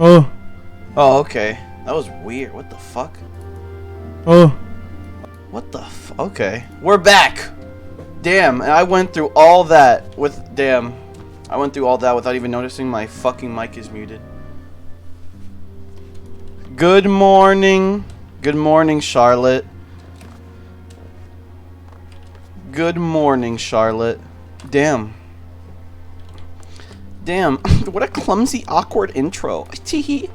Oh. Oh, okay. That was weird. What the fuck? Oh. What the f... Okay. We're back! Damn, and I went through all that with... Damn. I went through all that without even noticing my fucking mic is muted. Good morning. Good morning, Charlotte. Good morning, Charlotte. Damn. Damn. What a clumsy, awkward intro. Teehee.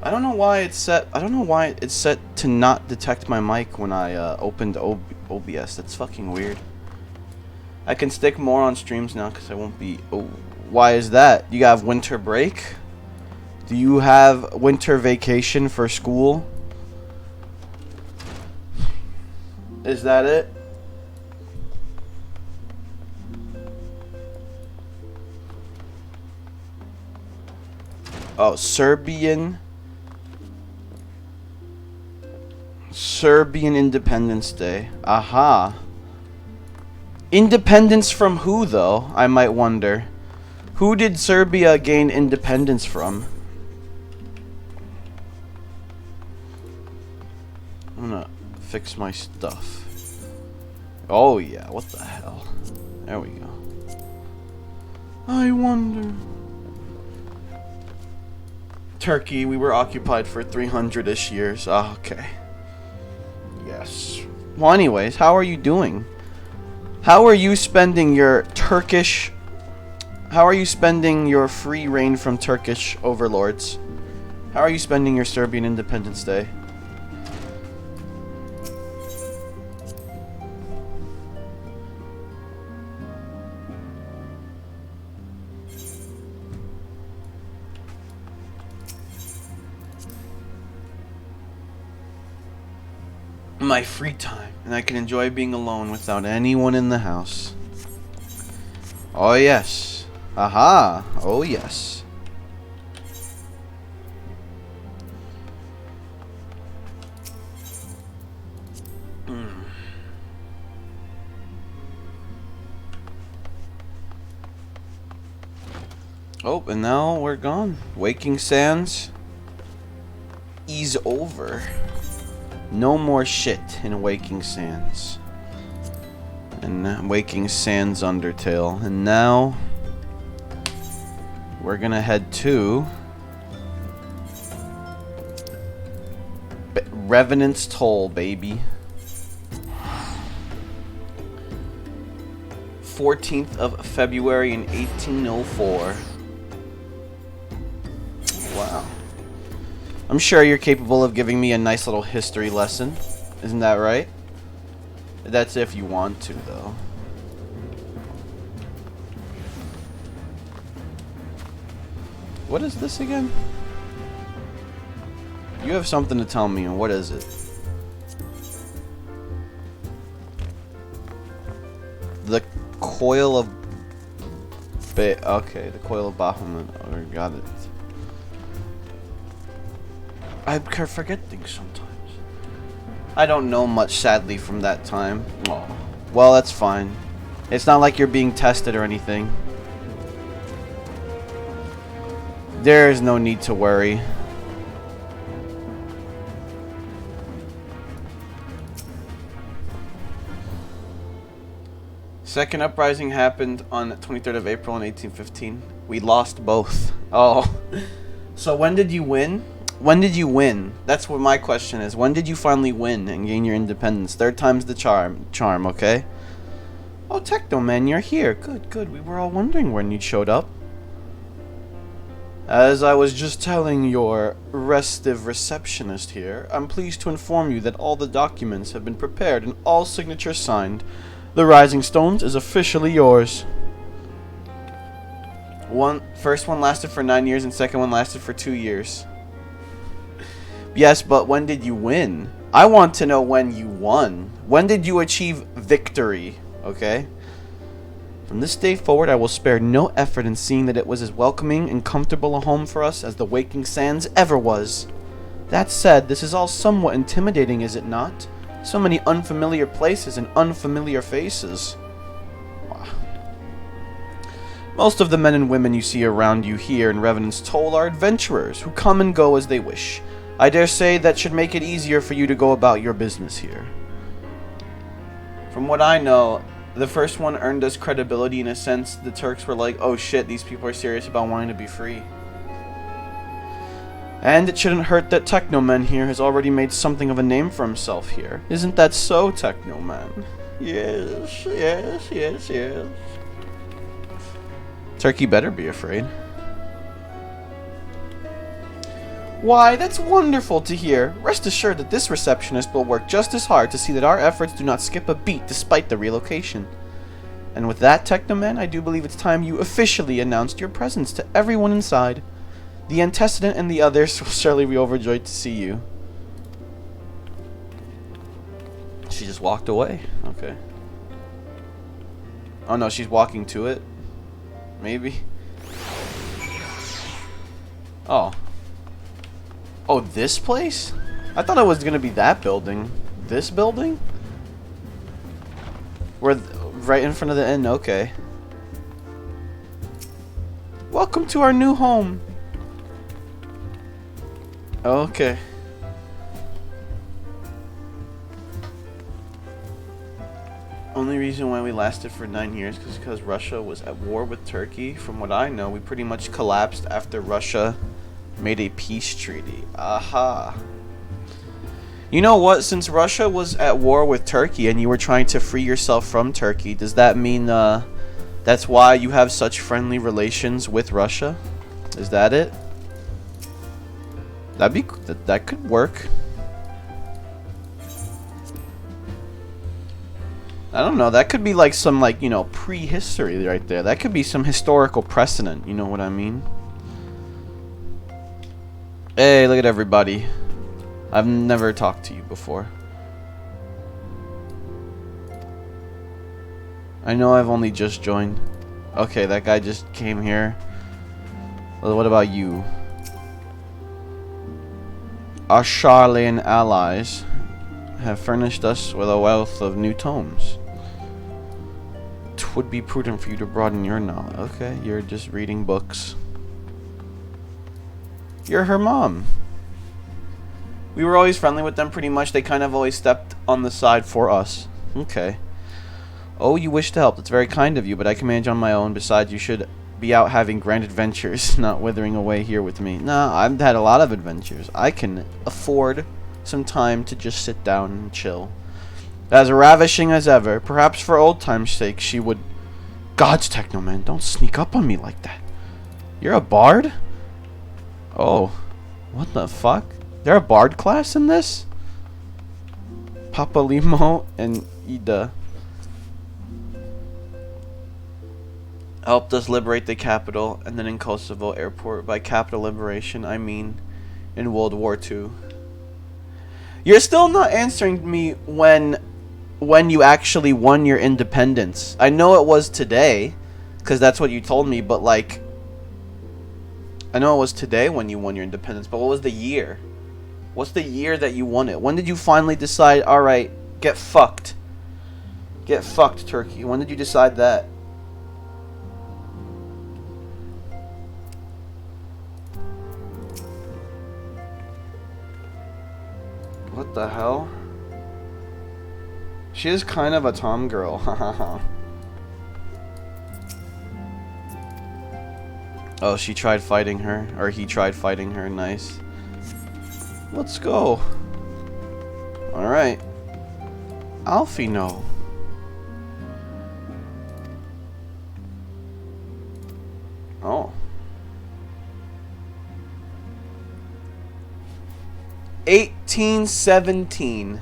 I don't know why it's set. I don't know why it's set to not detect my mic when I opened OBS. That's fucking weird. I can stick more on streams now because I won't be. Oh, why is that? You have winter break? Do you have winter vacation for school? Is that it? Oh, Serbian Independence Day. Aha. Independence from who, though? I might wonder. Who did Serbia gain independence from? I'm gonna fix my stuff. Oh yeah, what the hell? There we go. I wonder. Turkey, we were occupied for 300-ish years. Oh, okay. Yes. Well, anyways, how are you doing? How are you spending your How are you spending your free reign from Turkish overlords? How are you spending your Serbian Independence Day? My free time, and I can enjoy being alone without anyone in the house. Oh yes. Aha. Oh yes. Oh, and now we're gone. Waking Sands is over. No more shit in Waking Sands. And Waking Sands Undertale. And now we're gonna head to Revenant's Toll, baby. 14th of February in 1804. Wow. I'm sure you're capable of giving me a nice little history lesson. Isn't that right? That's if you want to, though. What is this again? You have something to tell me, and what is it? The Coil of okay, the Coil of Bahamut. Oh, got it. I forget things sometimes. I don't know much, sadly, from that time. Oh. Well, that's fine. It's not like you're being tested or anything. There is no need to worry. Second uprising happened on the 23rd of April in 1815. We lost both. Oh. So when did you win? When did you win? That's what my question is. When did you finally win and gain your independence? Third time's the charm, okay? Oh, Techno Man, you're here. Good, good. We were all wondering when you showed up. As I was just telling your restive receptionist here, I'm pleased to inform you that all the documents have been prepared and all signatures signed. The Rising Stones is officially yours. First one lasted for 9 years and second one lasted for 2 years. Yes, but when did you win? I want to know when you won. When did you achieve victory? Okay? From this day forward, I will spare no effort in seeing that it was as welcoming and comfortable a home for us as the Waking Sands ever was. That said, this is all somewhat intimidating, is it not? So many unfamiliar places and unfamiliar faces. Most of the men and women you see around you here in Revenant's Toll are adventurers who come and go as they wish. I dare say that should make it easier for you to go about your business here. From what I know, the first one earned us credibility in a sense. The Turks were like, oh shit, these people are serious about wanting to be free. And it shouldn't hurt that Technoman here has already made something of a name for himself here. Isn't that so, Technoman? Yes, yes, yes, yes. Turkey better be afraid. Why, that's wonderful to hear. Rest assured that this receptionist will work just as hard to see that our efforts do not skip a beat despite the relocation. And with that, Technoman, I do believe it's time you officially announced your presence to everyone inside. The antecedent and the others will surely be overjoyed to see you. She just walked away. Okay. Oh no, she's walking to it. Maybe. Oh. Oh, this place? I thought it was gonna be that building. This building? Right in front of the inn, okay. Welcome to our new home. Okay. Only reason why we lasted for 9 years is because Russia was at war with Turkey. From what I know, we pretty much collapsed after Russia made a peace treaty. Aha. You know what? Since Russia was at war with Turkey and you were trying to free yourself from Turkey, does that mean that's why you have such friendly relations with Russia? Is that it? That could work. I don't know. That could be like some, like, you know, prehistory right there. That could be some historical precedent. You know what I mean? Hey, look at everybody. I've never talked to you before. I know I've only just joined. Okay, that guy just came here. Well, what about you? Our Charlene allies have furnished us with a wealth of new tomes. It would be prudent for you to broaden your knowledge. Okay, you're just reading books. You're her mom. We were always friendly with them pretty much. They kind of always stepped on the side for us. Okay. Oh, you wish to help. That's very kind of you, but I can manage on my own. Besides, you should be out having grand adventures, not withering away here with me. Nah, I've had a lot of adventures. I can afford some time to just sit down and chill. As ravishing as ever. Perhaps for old time's sake, she would... Gods, Technoman, don't sneak up on me like that. You're a bard? Oh. What the fuck? There a bard class in this? Papa Limo and Ida helped us liberate the capital, and then in Kosovo airport. By capital liberation, I mean in World War II. You're still not answering me when you actually won your independence. I know it was today, because that's what you told me, but like, I know it was today when you won your independence, but what was the year? What's the year that you won it? When did you finally decide, alright, get fucked? Get fucked, Turkey. When did you decide that? What the hell? She is kind of a tom girl. Oh, she tried fighting her. Or he tried fighting her. Nice. Let's go. Alright. Alfie, no. Oh. 1817.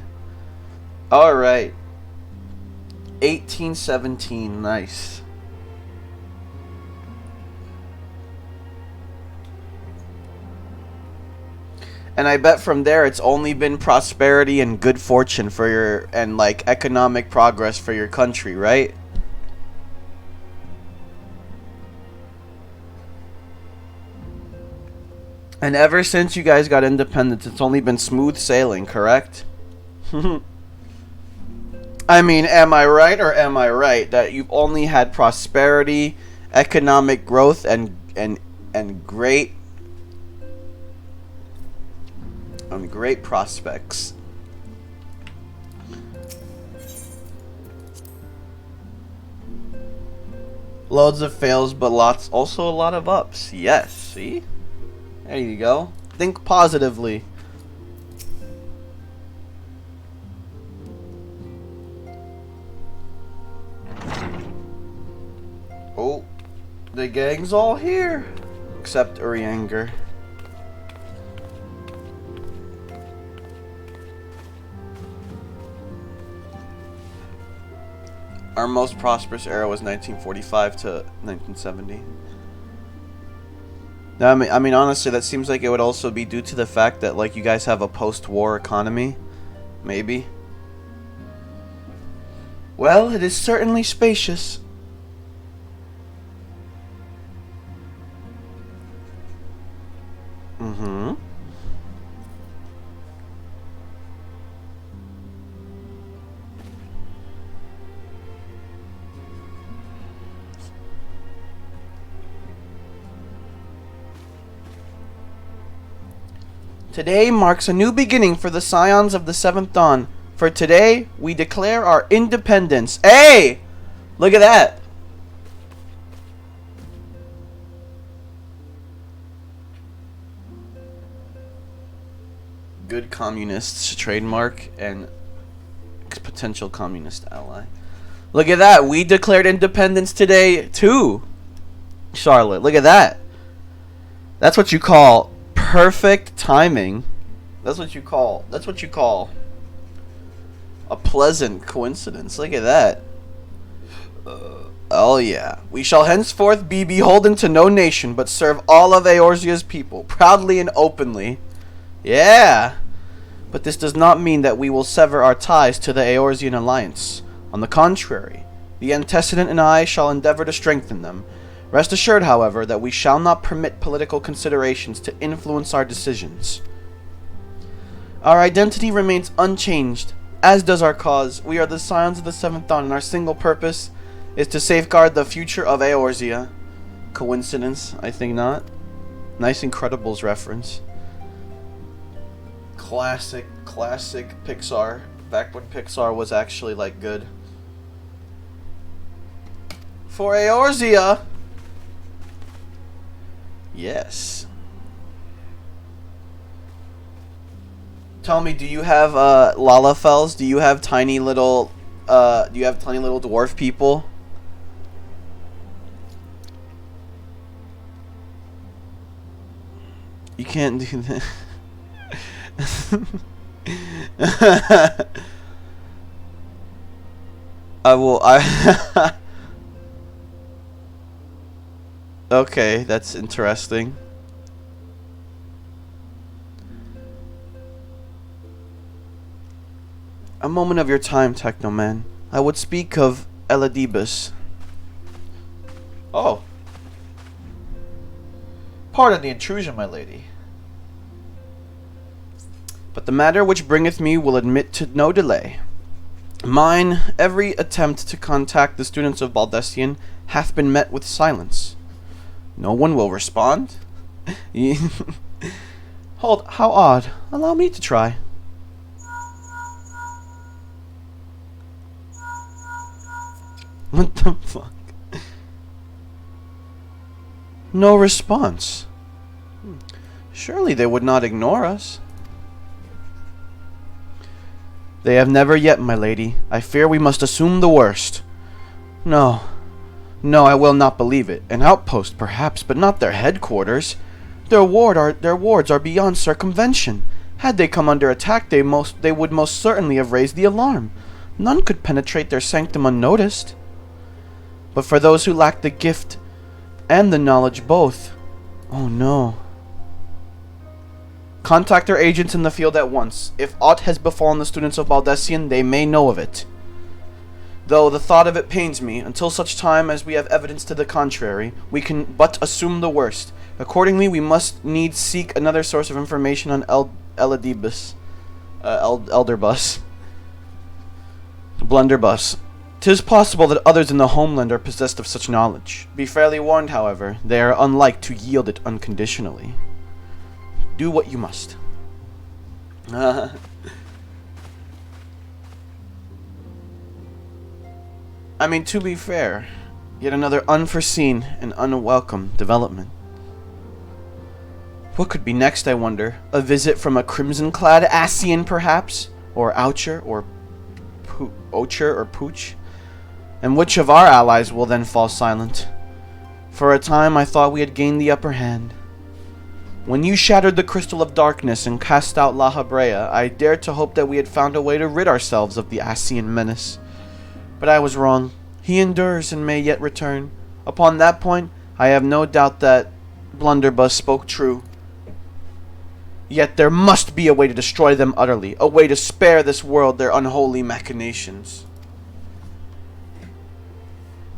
Alright. 1817. Nice. And I bet from there it's only been prosperity and good fortune for your, and like economic progress for your country, right? And ever since you guys got independence, it's only been smooth sailing, correct? I mean, am I right or am I right that you've only had prosperity economic growth and great prospects. Loads of fails, but also a lot of ups. Yes, see? There you go. Think positively. Oh, the gang's all here. Except Urianger. Our most prosperous era was 1945 to 1970. Now, I mean, honestly, that seems like it would also be due to the fact that, like, you guys have a post-war economy. Maybe. Well, it is certainly spacious. Mm-hmm. Today marks a new beginning for the Scions of the Seventh Dawn. For today, we declare our independence. Hey! Look at that! Good communists trademark and potential communist ally. Look at that! We declared independence today, too! Charlotte, look at that! That's what you call perfect timing. That's what you call a pleasant coincidence. Look at that. Oh yeah. We shall henceforth be beholden to no nation, but serve all of Eorzea's people, proudly and openly. Yeah. But this does not mean that we will sever our ties to the Eorzean alliance. On the contrary, the antecedent and I shall endeavor to strengthen them. Rest assured, however, that we shall not permit political considerations to influence our decisions. Our identity remains unchanged, as does our cause. We are the Scions of the Seventh Dawn, and our single purpose is to safeguard the future of Eorzea. Coincidence? I think not. Nice Incredibles reference. Classic Pixar. Back when Pixar was actually, like, good. For Eorzea! Yes. Tell me, do you have Lalafels? Do you have tiny little dwarf people? You can't do that. Okay, that's interesting. A moment of your time, Technoman. I would speak of Eladibus. Oh. Pardon the intrusion, my lady. But the matter which bringeth me will admit to no delay. Mine, every attempt to contact the students of Baldestian hath been met with silence. No one will respond? Hold, how odd. Allow me to try. What the fuck? No response. Surely they would not ignore us. They have never yet, my lady. I fear we must assume the worst. No. No, I will not believe it. An outpost, perhaps, but not their headquarters. Their wards are beyond circumvention. Had they come under attack, they would most certainly have raised the alarm. None could penetrate their sanctum unnoticed. But for those who lack the gift and the knowledge both, oh no. Contact our agents in the field at once. If aught has befallen the students of Baldestian, they may know of it. Though the thought of it pains me, until such time as we have evidence to the contrary, we can but assume the worst. Accordingly, we must needs seek another source of information on Eladibus. Elderbus. Blunderbuss. 'Tis possible that others in the homeland are possessed of such knowledge. Be fairly warned, however, they are unlike to yield it unconditionally. Do what you must. I mean, to be fair, yet another unforeseen and unwelcome development. What could be next, I wonder? A visit from a crimson-clad Asian, perhaps? Or Oucher, or Ocher, or Pooch? And which of our allies will then fall silent? For a time I thought we had gained the upper hand. When you shattered the crystal of darkness and cast out La Habrea, I dared to hope that we had found a way to rid ourselves of the Asian menace. But I was wrong. He endures and may yet return. Upon that point, I have no doubt that Blunderbuss spoke true. Yet there must be a way to destroy them utterly, a way to spare this world their unholy machinations.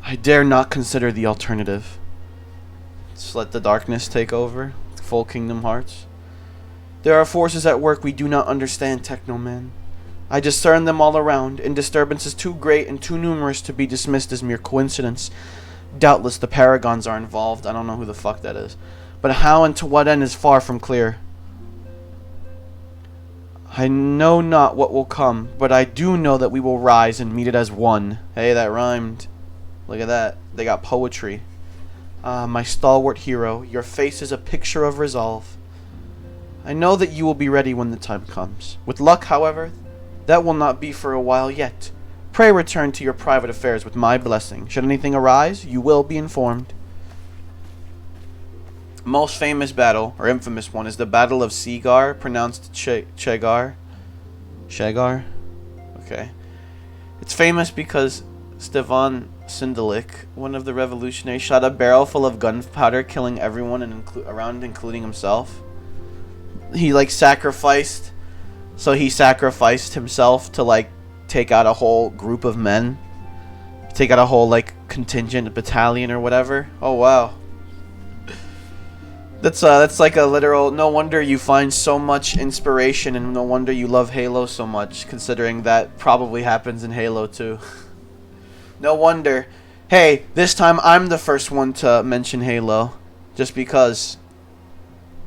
I dare not consider the alternative. Just let the darkness take over. Full Kingdom Hearts. There are forces at work we do not understand, Technoman. I discern them all around, in disturbances too great and too numerous to be dismissed as mere coincidence. Doubtless the Paragons are involved. I don't know who the fuck that is. But how and to what end is far from clear. I know not what will come, but I do know that we will rise and meet it as one. Hey, that rhymed. Look at that. They got poetry. Ah, my stalwart hero, your face is a picture of resolve. I know that you will be ready when the time comes. With luck, however, that will not be for a while yet. Pray return to your private affairs with my blessing. Should anything arise, you will be informed. Most famous battle, or infamous one, is the Battle of Seagar, pronounced Chegar. Chegar? Okay. It's famous because Stefan Sindelik, one of the revolutionaries, shot a barrel full of gunpowder, killing everyone around, including himself. He, sacrificed. So he sacrificed himself to, take out a whole group of men. Take out a whole, contingent, a battalion or whatever. Oh, wow. That's like a literal, no wonder you find so much inspiration and no wonder you love Halo so much, considering that probably happens in Halo too. No wonder. Hey, this time I'm the first one to mention Halo. Just because.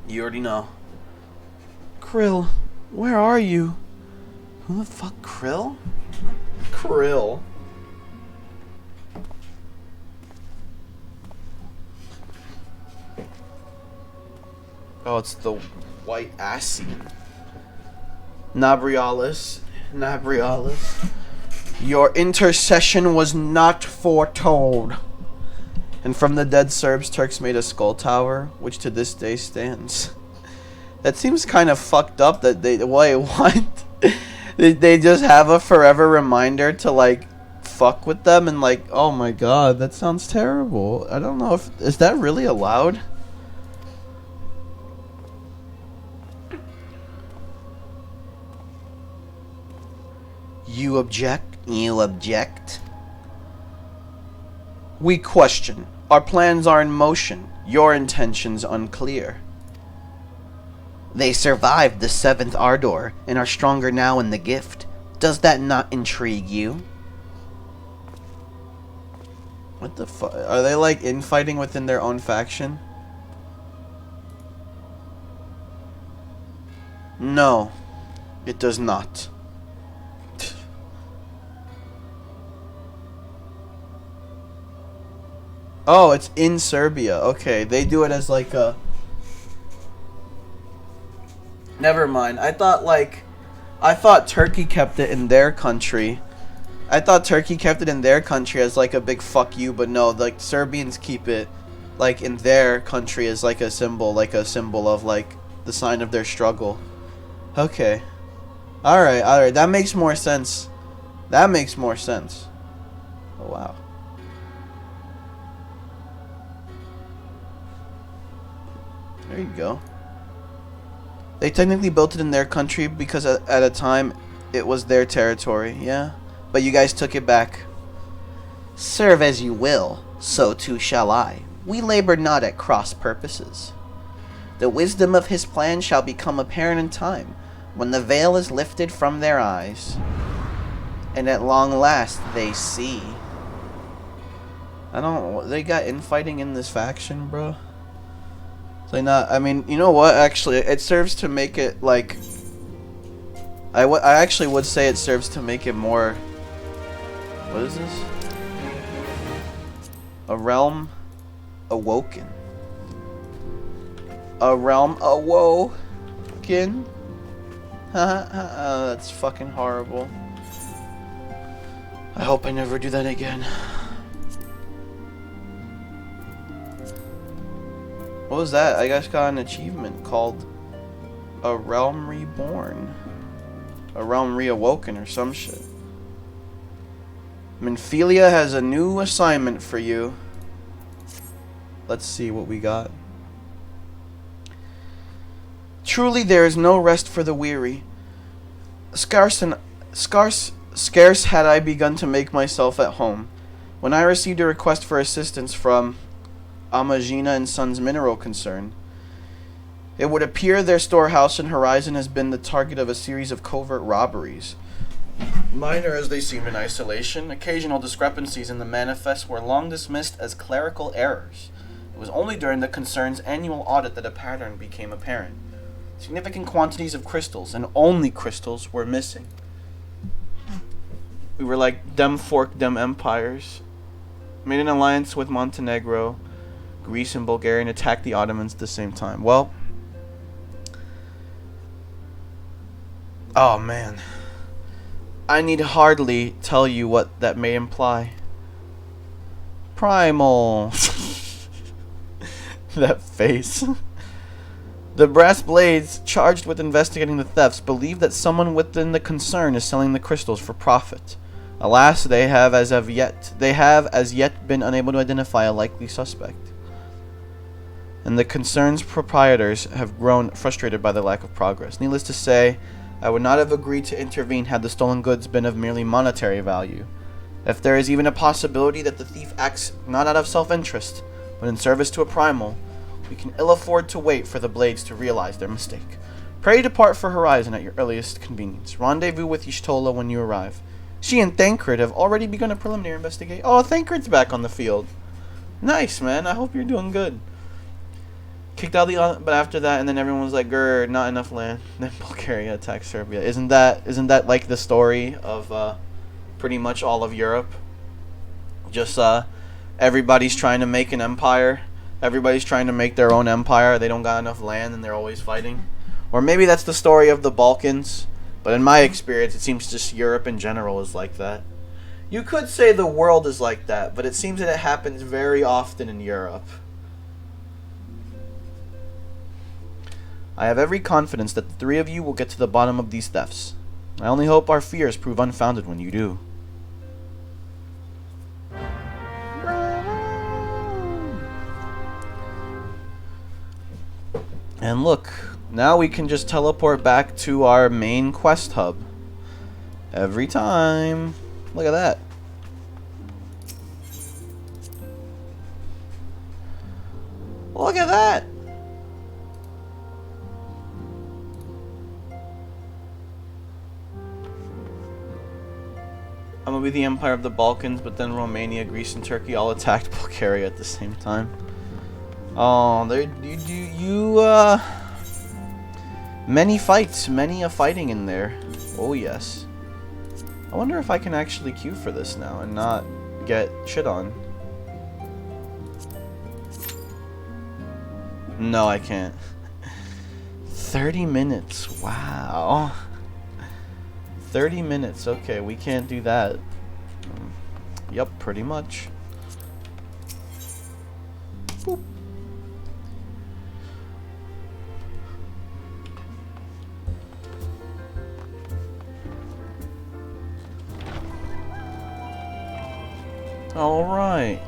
You already know. Krill, where are you? Who the fuck, Krill? Krill. Oh, it's the white Asian. Nabrialis. Your intercession was not foretold. And from the dead Serbs, Turks made a skull tower, which to this day stands. That seems kind of fucked up that they... Wait, what? They just have a forever reminder to, fuck with them and, oh my god, that sounds terrible. I don't know if... Is that really allowed? You object? You object? We question. Our plans are in motion. Your intentions unclear. They survived the 7th Ardor and are stronger now in the gift. Does that not intrigue you? What the fuck? Are they infighting within their own faction? No, it does not. Oh, it's in Serbia. Okay, they do it as a... Never mind. I thought Turkey kept it in their country. I thought Turkey kept it in their country as a big fuck you, but no, Serbians keep it in their country as a symbol, of the sign of their struggle. Okay. Alright, that makes more sense. Oh wow. There you go. They technically built it in their country because at a time it was their territory, yeah? But you guys took it back. Serve as you will, so too shall I. We labor not at cross purposes. The wisdom of his plan shall become apparent in time, when the veil is lifted from their eyes. And at long last, they see. I don't... They got infighting in this faction, bro? So not... I mean, you know what? Actually, it serves to make it, like... I actually would say it serves to make it more... What is this? A realm awoken. A realm awoken? That's fucking horrible. I hope I never do that again. What was that? I just got an achievement called A Realm Reborn. A Realm Reawoken or some shit. Minphilia has a new assignment for you. Let's see what we got. Truly there is no rest for the weary. Scarce had I begun to make myself at home, when I received a request for assistance from Amagina and Sons Mineral Concern. It would appear their storehouse in Horizon has been the target of a series of covert robberies. Minor as they seemed in isolation, occasional discrepancies in the manifest were long dismissed as clerical errors. It was only during the concern's annual audit that a pattern became apparent. Significant quantities of crystals, and only crystals, were missing. We were like dem fork dem empires. Made an alliance with Montenegro, Greece, and Bulgaria, and attacked the Ottomans at the same time. Well, oh man, I need hardly tell you what that may imply. Primal. That face. The brass blades charged with investigating the thefts believe that someone within the concern is selling the crystals for profit. Alas, they have as yet been unable to identify a likely suspect. And the concern's proprietors have grown frustrated by the lack of progress. Needless to say, I would not have agreed to intervene had the stolen goods been of merely monetary value. If there is even a possibility that the thief acts not out of self-interest, but in service to a primal, we can ill afford to wait for the blades to realize their mistake. Pray depart for Horizon at your earliest convenience. Rendezvous with Y'shtola when you arrive. She and Thancred have already begun a preliminary investigation. Oh, Thancred's back on the field. Nice, man. I hope you're doing good. Kicked out but after that, and then everyone was like, "Grr, not enough land." Then Bulgaria attacked Serbia. Isn't that like the story of pretty much all of Europe? Just everybody's trying to make an empire. Everybody's trying to make their own empire. They don't got enough land, and they're always fighting. Or maybe that's the story of the Balkans. But in my experience, it seems just Europe in general is like that. You could say the world is like that, but it seems that it happens very often in Europe. I have every confidence that the three of you will get to the bottom of these thefts. I only hope our fears prove unfounded when you do. And look, now we can just teleport back to our main quest hub. Every time. Look at that. Look at that. I'm gonna be the Empire of the Balkans, but then Romania, Greece, and Turkey all attacked Bulgaria at the same time. Oh, many fights, many a fighting in there. Oh yes. I wonder if I can actually queue for this now and not get shit on. No, I can't. 30 minutes, wow. 30 minutes, okay, we can't do that. Yep, pretty much. Boop. Alright.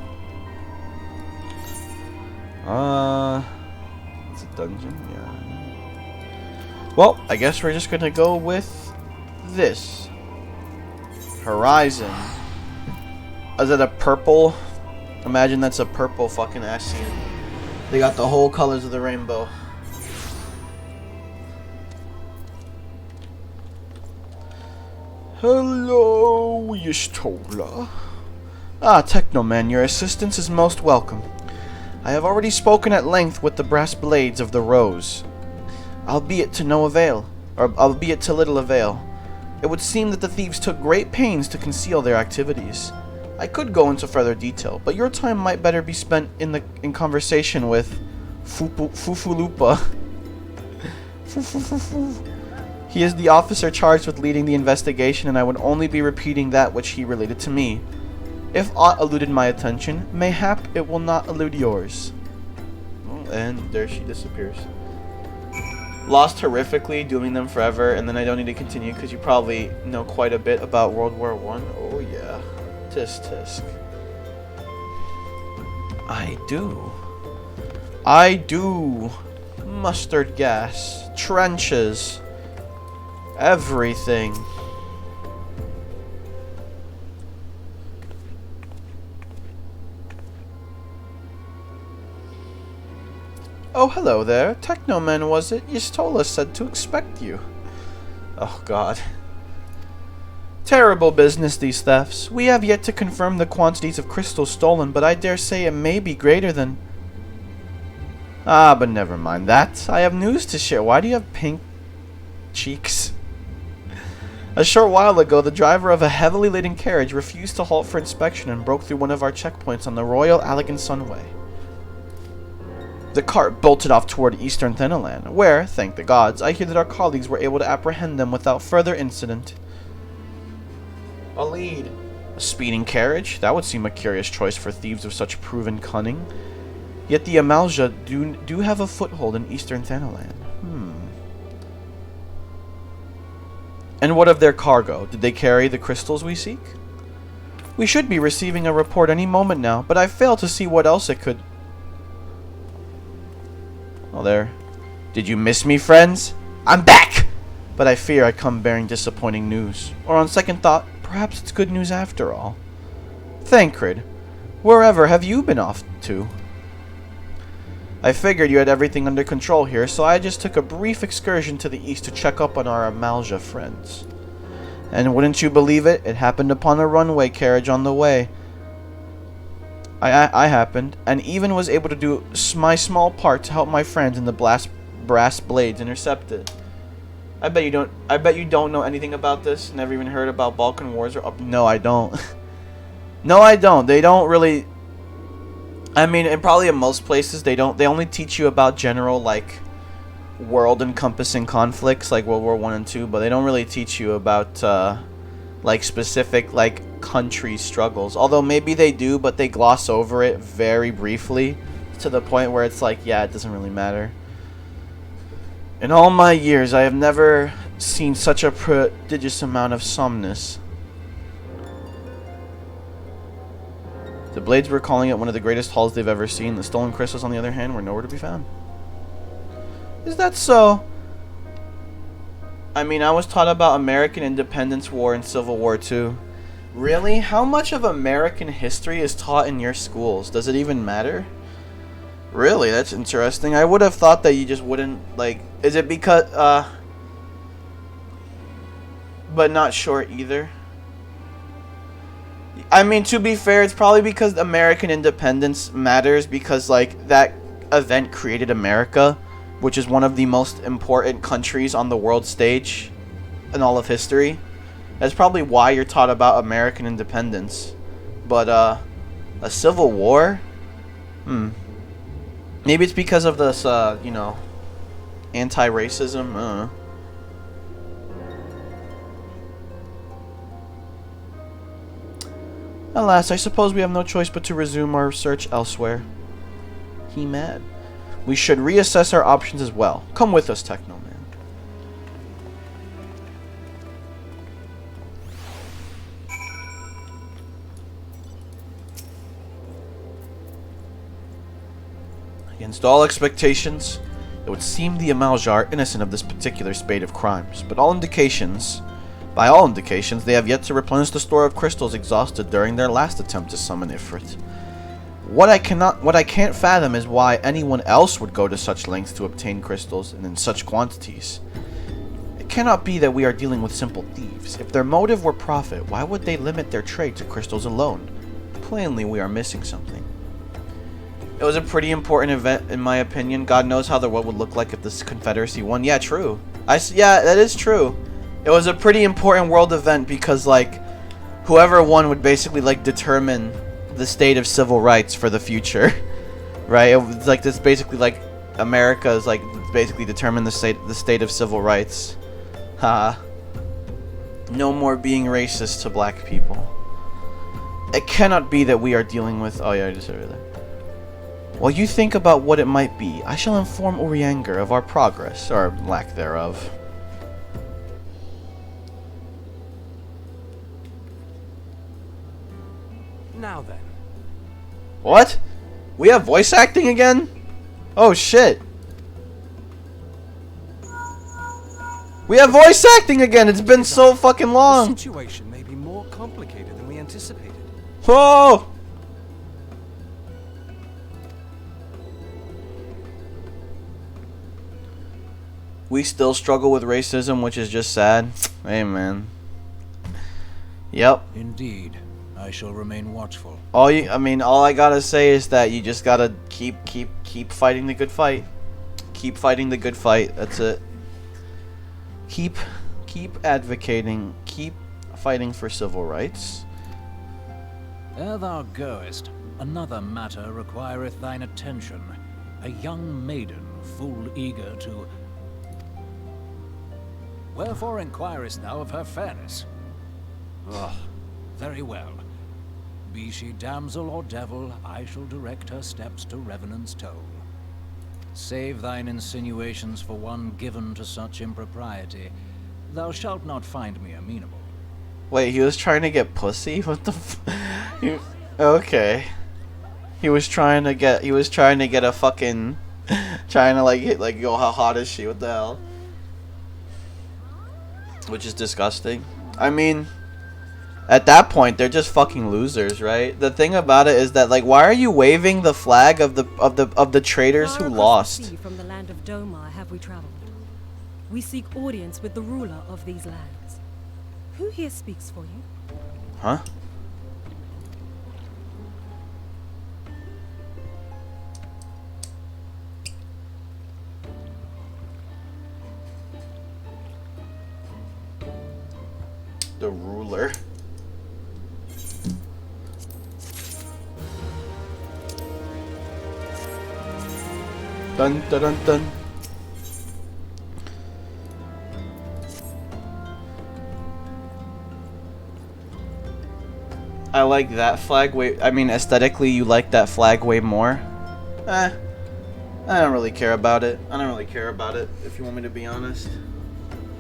It's a dungeon, yeah. Well, I guess we're just gonna go with this. Horizon. Is it a purple? Imagine that's a purple fucking Ascian. They got the whole colors of the rainbow. Hello, Yistola. Ah, Technoman, your assistance is most welcome. I have already spoken at length with the brass blades of the Rose, albeit to no avail, or albeit to little avail. It would seem that the thieves took great pains to conceal their activities. I could go into further detail, but your time might better be spent in conversation with Fufulupa. He is the officer charged with leading the investigation, and I would only be repeating that which he related to me. If aught eluded my attention, mayhap it will not elude yours. And there she disappears. Lost horrifically, doing them forever, and then I don't need to continue because you probably know quite a bit about World War I. Oh yeah. Tisk tisk. I do. I do. Mustard gas. Trenches. Everything. Oh, hello there. Technoman, was it? Yistola said to expect you. Oh, God. Terrible business, these thefts. We have yet to confirm the quantities of crystals stolen, but I dare say it may be greater than... Ah, but never mind that. I have news to share. Why do you have pink cheeks? A short while ago, the driver of a heavily laden carriage refused to halt for inspection and broke through one of our checkpoints on the Royal Allegan Sunway. The cart bolted off toward Eastern Thanalan, where, thank the gods, I hear that our colleagues were able to apprehend them without further incident. A lead. A speeding carriage? That would seem a curious choice for thieves of such proven cunning. Yet the Amalja do have a foothold in Eastern Thanalan. And what of their cargo? Did they carry the crystals we seek? We should be receiving a report any moment now, but I fail to see what else it could... Oh, there. Did you miss me, friends? I'm back! But I fear I come bearing disappointing news. Or on second thought, perhaps it's good news after all. Thancred, wherever have you been off to? I figured you had everything under control here, so I just took a brief excursion to the east to check up on our Amalja friends. And wouldn't you believe it, it happened upon a runway carriage on the way. I happened, and even was able to do my small part to help my friends in the brass blades intercept it. I bet you don't know anything about this. Never even heard about Balkan Wars or no, I don't. No, I don't. They don't really. I mean, and probably in most places they don't. They only teach you about general like world-encompassing conflicts like World War I and II, but they don't really teach you about like specific like country struggles. Although maybe they do, but they gloss over it very briefly to the point where it's like, yeah, it doesn't really matter. In all my years, I have never seen such a prodigious amount of somnus. The Blades were calling it one of the greatest hauls they've ever seen. The stolen crystals, on the other hand, were nowhere to be found. Is that so? I mean, I was taught about American Independence War and Civil War too. Really? How much of American history is taught in your schools? Does it even matter? Really? That's interesting. I would have thought that you just wouldn't, like... Is it because, but not sure either? I mean, to be fair, it's probably because American independence matters because, like, that event created America, which is one of the most important countries on the world stage in all of history. That's probably why you're taught about American independence. But, a civil war? Maybe it's because of this, you know, anti-racism? Alas, I suppose we have no choice but to resume our search elsewhere. He mad. We should reassess our options as well. Come with us, Technoman. Against all expectations, it would seem the Amalja are innocent of this particular spate of crimes, but by all indications, they have yet to replenish the store of crystals exhausted during their last attempt to summon Ifrit. What I can't fathom is why anyone else would go to such lengths to obtain crystals and in such quantities. It cannot be that we are dealing with simple thieves. If their motive were profit, why would they limit their trade to crystals alone? Plainly, we are missing something. It was a pretty important event, in my opinion. God knows how the world would look like if this Confederacy won. Yeah, true. Yeah, that is true. It was a pretty important world event because, like, whoever won would basically, like, determine the state of civil rights for the future. Right? It was like this basically, like, America is, like, basically determine the state of civil rights. Haha. No more being racist to black people. It cannot be that we are dealing with... Oh, yeah, I just heard that. While you think about what it might be, I shall inform Urianger of our progress, or lack thereof. Now then. What? We have voice acting again? Oh shit. We have voice acting again! It's been so fucking long! The situation may be more complicated than we anticipated. Whoa! We still struggle with racism, which is just sad. Hey, man. Yep. Indeed. I shall remain watchful. All I gotta say is that you just gotta keep fighting the good fight. Keep fighting the good fight. That's it. Keep advocating. Keep fighting for civil rights. Ere thou goest, another matter requireth thine attention. A young maiden, full eager to... Wherefore inquirest thou of her fairness? Ugh. Very well. Be she damsel or devil, I shall direct her steps to Revenant's toll. Save thine insinuations for one given to such impropriety. Thou shalt not find me amenable. Wait, he was trying to get pussy? What the okay. He was trying to get a fucking... trying to like yo, how hot is she? What the hell? Which is disgusting. I mean, at that point, they're just fucking losers, right? The thing about it is that, like, why are you waving the flag of the traitors who lost? From the land of Domar have we traveled. We seek audience with the ruler of these lands. Who here speaks for you? Huh? The ruler. Dun dun dun dun. I like that flag way. I mean, aesthetically, you like that flag way more. I don't really care about it. I don't really care about it, if you want me to be honest.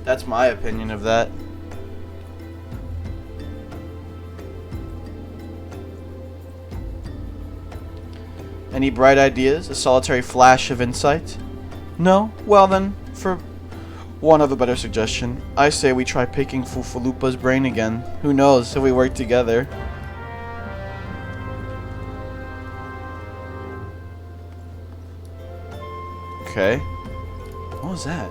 That's my opinion of that. Any bright ideas? A solitary flash of insight? No? Well then, for want of a better suggestion, I say we try picking Fufalupa's brain again. Who knows if we work together. Okay. What was that?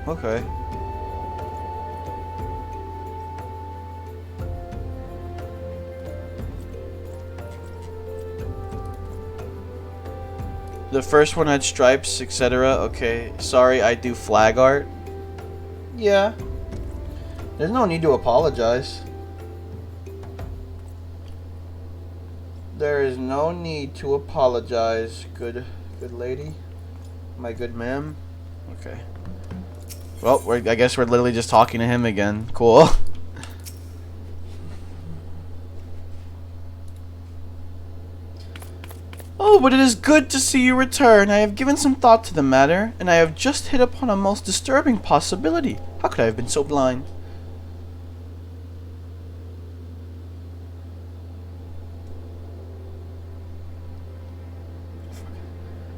Okay. The first one had stripes, etc. Okay. Sorry, I do flag art. Yeah. There's no need to apologize. There is no need to apologize, good lady. My good ma'am. Okay. Well, I guess we're literally just talking to him again. Cool. Oh, but it is good to see you return. I have given some thought to the matter, and I have just hit upon a most disturbing possibility. How could I have been so blind?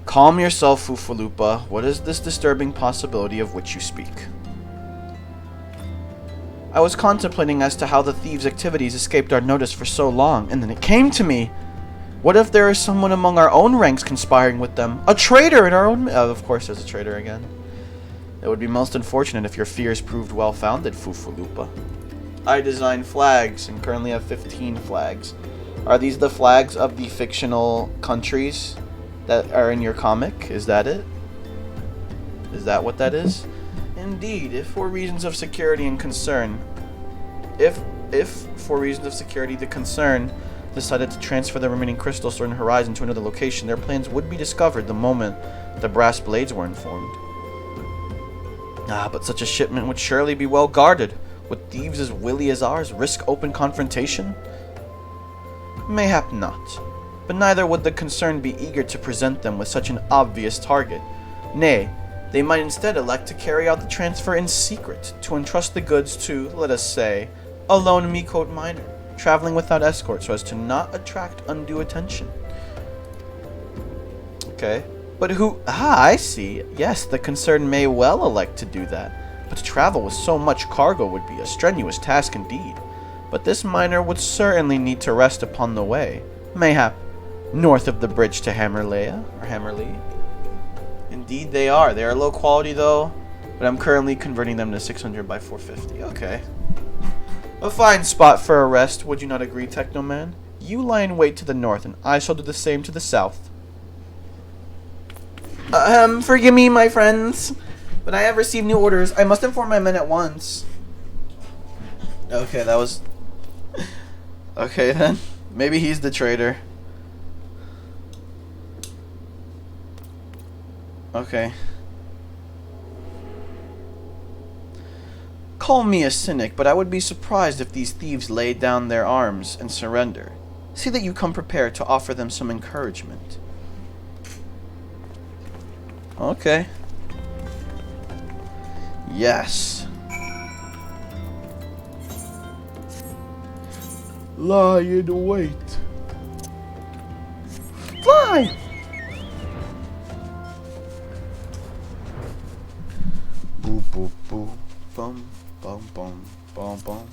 Calm yourself, Fufalupa. What is this disturbing possibility of which you speak? I was contemplating as to how the thieves' activities escaped our notice for so long, and then it came to me. What if there is someone among our own ranks conspiring with them? A traitor in our own... of course there's a traitor again. It would be most unfortunate if your fears proved well-founded, Fufalupa. I design flags, and currently have 15 flags. Are these the flags of the fictional countries that are in your comic? Is that it? Is that what that is? Indeed, if for reasons of security and concern... If for reasons of security the concern decided to transfer the remaining crystals stored in Horizon to another location, their plans would be discovered the moment the brass blades were informed. Ah, but such a shipment would surely be well guarded. Would thieves as wily as ours risk open confrontation? Mayhap not, but neither would the concerned be eager to present them with such an obvious target. Nay, they might instead elect to carry out the transfer in secret, to entrust the goods to, let us say, a lone Mii-Code miner, traveling without escort so as to not attract undue attention. Okay. But who... Ah, I see. Yes, the concerned may well elect to do that. But to travel with so much cargo would be a strenuous task indeed. But this miner would certainly need to rest upon the way. Mayhap north of the bridge to Hammerlea, or Hammerlea. Indeed they are. They are low quality though, but I'm currently converting them to 600 by 450. Okay. A fine spot for a rest, would you not agree, Technoman? You lie in wait to the north, and I shall do the same to the south. Forgive me, my friends, but I have received new orders. I must inform my men at once. Okay, that was... Okay, then. Maybe he's the traitor. Okay. Call me a cynic, but I would be surprised if these thieves laid down their arms and surrender. See that you come prepared to offer them some encouragement. Okay. Yes. Lie in wait. Fly! Boop, boop, boop. Bum, bum, bum, bum, bum.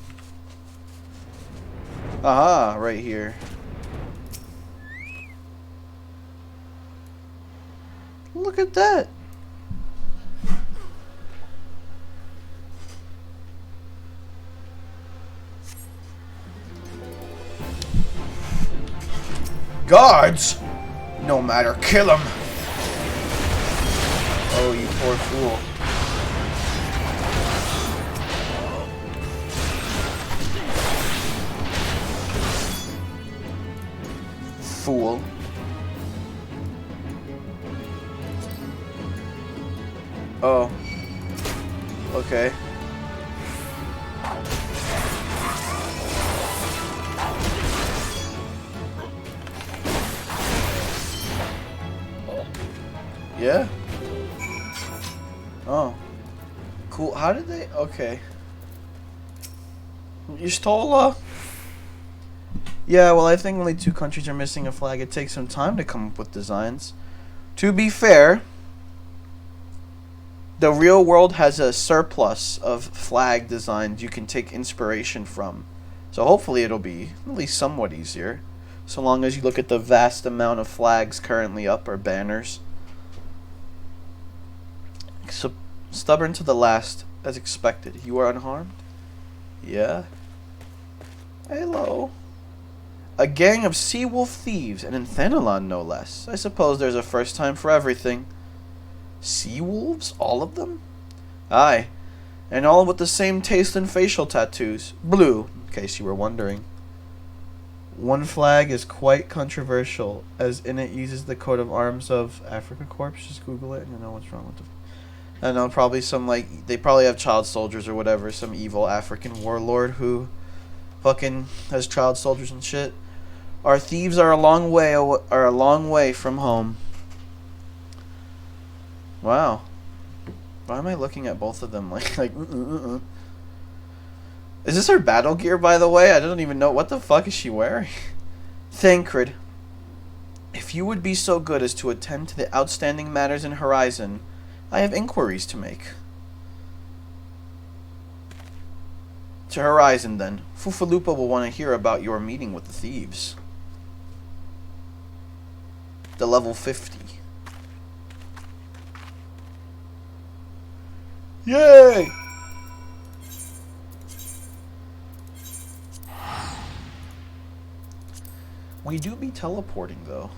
Aha, right here. Look at that. Guards! No matter, kill him! Oh, you poor fool. Fool. Oh. Okay. Yeah? Oh. Cool. How did they... Okay. You stole Yeah, well, I think only 2 countries are missing a flag. It takes some time to come up with designs. To be fair, the real world has a surplus of flag designs you can take inspiration from. So hopefully it'll be at least somewhat easier. So long as you look at the vast amount of flags currently up, or banners. So, stubborn to the last, as expected. You are unharmed? Yeah. Hello. A gang of sea-wolf thieves, and in Thanalon no less. I suppose there's a first time for everything. Sea-wolves? All of them? Aye. And all with the same taste in facial tattoos. Blue, in case you were wondering. One flag is quite controversial, as in it uses the coat of arms of Africa Corps. Just Google it and you'll know what's wrong with it. I don't know, probably some, like, they probably have child soldiers or whatever, some evil African warlord who fucking has child soldiers and shit. Our thieves are a long way from home. Wow. Why am I looking at both of them like? Is this her battle gear, by the way? I don't even know. What the fuck is she wearing? Thancred, if you would be so good as to attend to the outstanding matters in Horizon, I have inquiries to make. To Horizon, then. Fufalupa will want to hear about your meeting with the thieves. The level 50. Yay! We do be teleporting, though.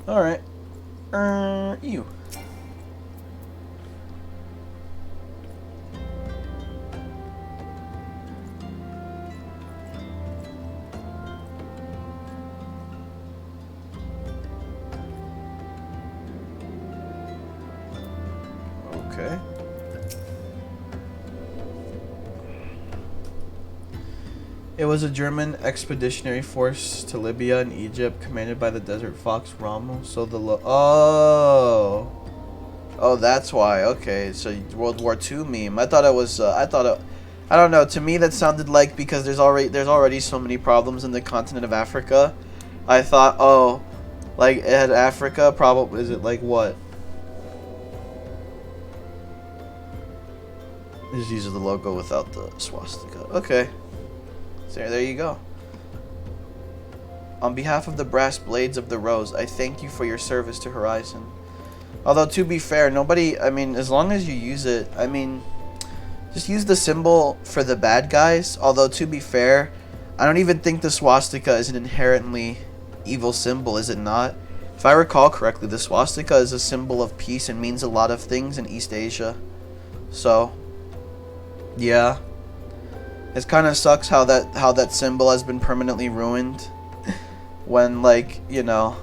Alright. You. Okay. It was a German expeditionary force to Libya and Egypt, commanded by the Desert Fox Rommel. So the oh, that's why. Okay, so World War II meme. I thought it was. I don't know. To me, that sounded like because there's already so many problems in the continent of Africa. I thought, oh, like it had Africa. Probably is it like what? Just uses the logo without the swastika. Okay. So there you go. On behalf of the brass blades of the rose, I thank you for your service to Horizon. Although, to be fair, nobody, I mean, as long as you use it, I mean, just use the symbol for the bad guys. Although, to be fair, I don't even think the swastika is an inherently evil symbol, is it not? If I recall correctly, the swastika is a symbol of peace and means a lot of things in East Asia. So, yeah. It kind of sucks how that symbol has been permanently ruined when, like, you know,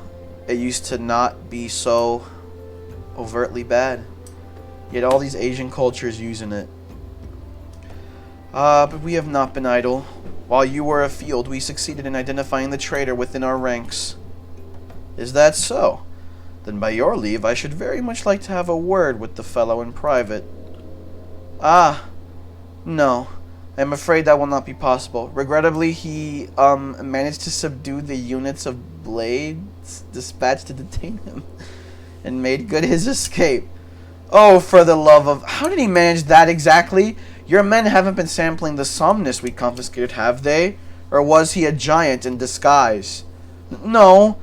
it used to not be so overtly bad. Yet all these Asian cultures using it. But we have not been idle. While you were afield, we succeeded in identifying the traitor within our ranks. Is that so? Then by your leave, I should very much like to have a word with the fellow in private. Ah, no. I am afraid that will not be possible. Regrettably, he managed to subdue the units of blades dispatched to detain him and made good his escape. Oh, for the love of... How did he manage that exactly? Your men haven't been sampling the somnus we confiscated, have they? Or was he a giant in disguise? No,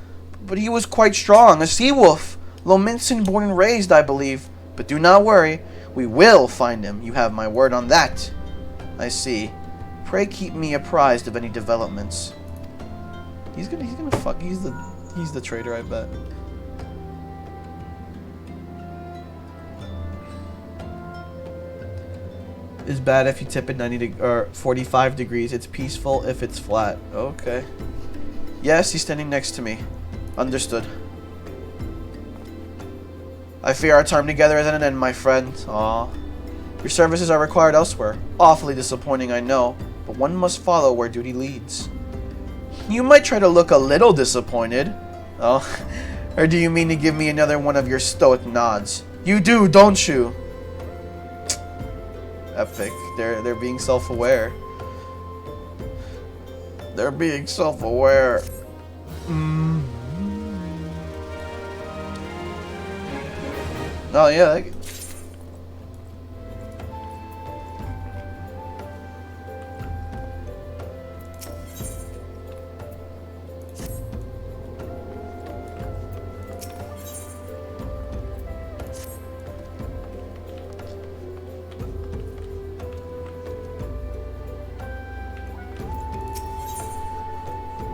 but he was quite strong. A sea-wolf. Lominson born and raised, I believe. But do not worry. We will find him. You have my word on that. I see. Pray keep me apprised of any developments. He's the traitor, I bet. It's bad if you tip it 45 degrees. It's peaceful if it's flat. Okay. Yes, he's standing next to me. Understood. I fear our time together is at an end, my friend. Aww. Your services are required elsewhere. Awfully disappointing, I know, but one must follow where duty leads. You might try to look a little disappointed. Oh, or do you mean to give me another one of your stoic nods? You do, don't you? Epic. They're being self-aware. They're being self-aware. Oh yeah.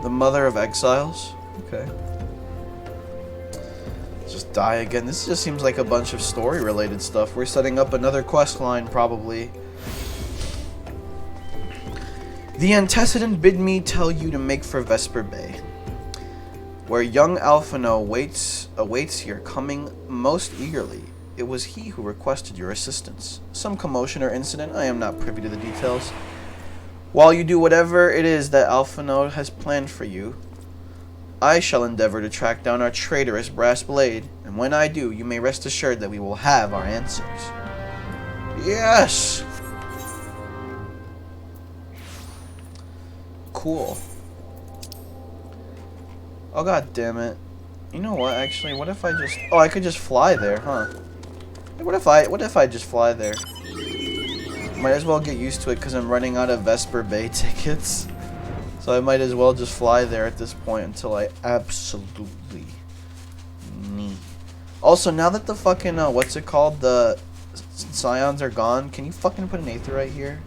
The Mother of Exiles? Okay. Just die again. This just seems like a bunch of story-related stuff. We're setting up another quest line, probably. The antecedent bid me tell you to make for Vesper Bay, where young Alphino awaits your coming most eagerly. It was he who requested your assistance. Some commotion or incident, I am not privy to the details. While you do whatever it is that Alpha Node has planned for you, I shall endeavor to track down our traitorous Brass Blade, and when I do, you may rest assured that we will have our answers. Yes! Cool. Oh god damn it. You know what, actually, what if I just... Oh, I could just fly there, huh? What if I just fly there? Might as well get used to it because I'm running out of Vesper Bay tickets. So I might as well just fly there at this point until I absolutely need. Also, now that the fucking, what's it called? The Scions are gone, can you fucking put an Aetherite here?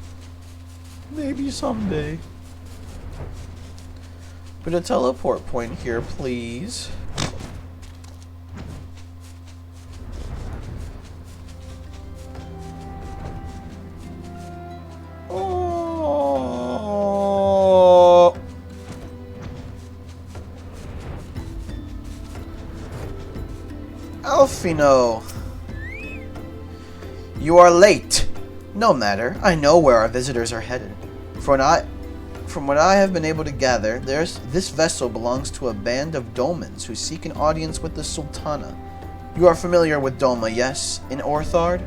Maybe someday. Put a teleport point here, please. Oh. Alfino. You are late. No matter. I know where our visitors are headed. From what I have been able to gather, this vessel belongs to a band of Domans who seek an audience with the Sultana. You are familiar with Doma, yes? In Orthard?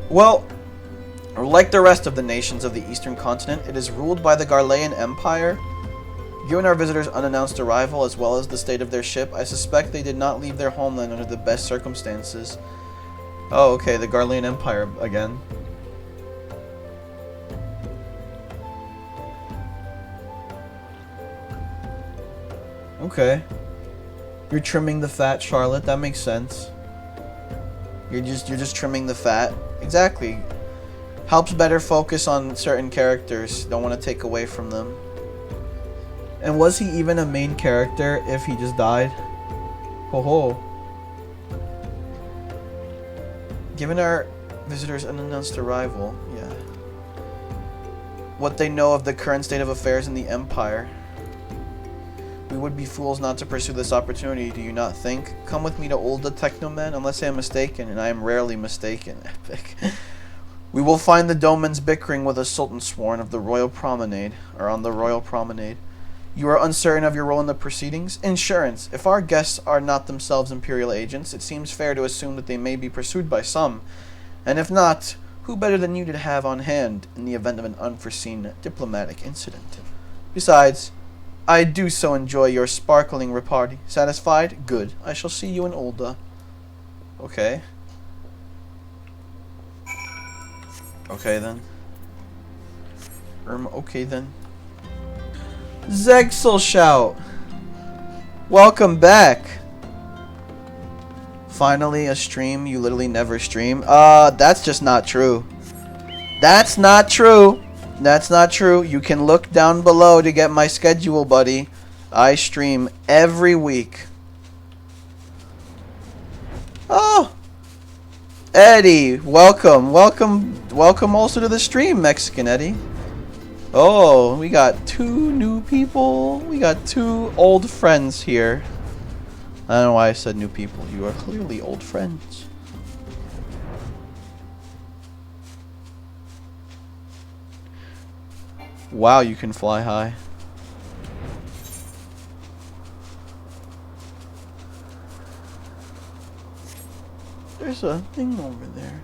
Well, like the rest of the nations of the Eastern Continent, it is ruled by the Garlean Empire. Given our visitors' unannounced arrival, as well as the state of their ship, I suspect they did not leave their homeland under the best circumstances. Oh, okay, the Garlean Empire again. Okay. You're trimming the fat, Charlotte. That makes sense. You're just trimming the fat. Exactly. Helps better focus on certain characters. Don't want to take away from them. And was he even a main character if he just died? Ho ho. Given our visitors' unannounced arrival, yeah. What they know of the current state of affairs in the Empire. We would be fools not to pursue this opportunity, do you not think? Come with me to Ulda, Technoman, unless I am mistaken, and I am rarely mistaken. Epic. We will find the Domans bickering with a Sultan sworn of the Royal Promenade, or on the Royal Promenade. You are uncertain of your role in the proceedings? Insurance. If our guests are not themselves Imperial agents, it seems fair to assume that they may be pursued by some. And if not, who better than you to have on hand in the event of an unforeseen diplomatic incident? Besides, I do so enjoy your sparkling repartee. Satisfied? Good. I shall see you in Ulda. Okay. Okay then. Okay then. Zegsel Shout! Welcome back! Finally a stream you literally never stream. That's just not true. That's not true! That's not true. You can look down below to get my schedule, buddy. I stream every week. Oh! Eddie, welcome. Welcome also to the stream, Mexican Eddie. Oh, we got 2 new people. We got 2 old friends here. I don't know why I said new people. You are clearly old friends. Wow, you can fly high. There's a thing over there.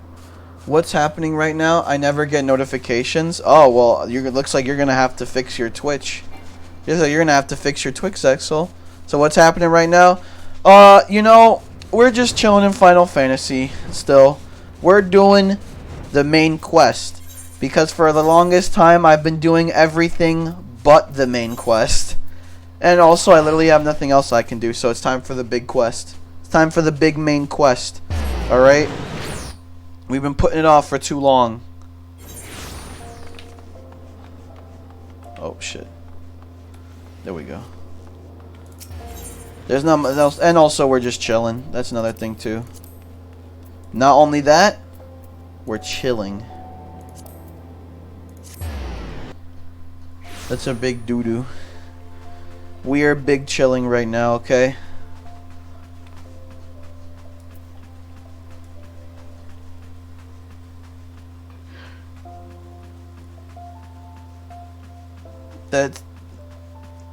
What's happening right now? I never get notifications. Oh, well, it looks like you're going to have to fix your Twitch. You're going to have to fix your Twitch, Exel. So what's happening right now? You know, we're just chilling in Final Fantasy still. We're doing the main quest. Because for the longest time, I've been doing everything but the main quest. And also, I literally have nothing else I can do, so it's time for the big quest. It's time for the big main quest. Alright? We've been putting it off for too long. Oh, shit. There we go. There's nothing else. And also, we're just chilling. That's another thing, too. Not only that, we're chilling. That's a big doo-doo. We are big chilling right now, okay?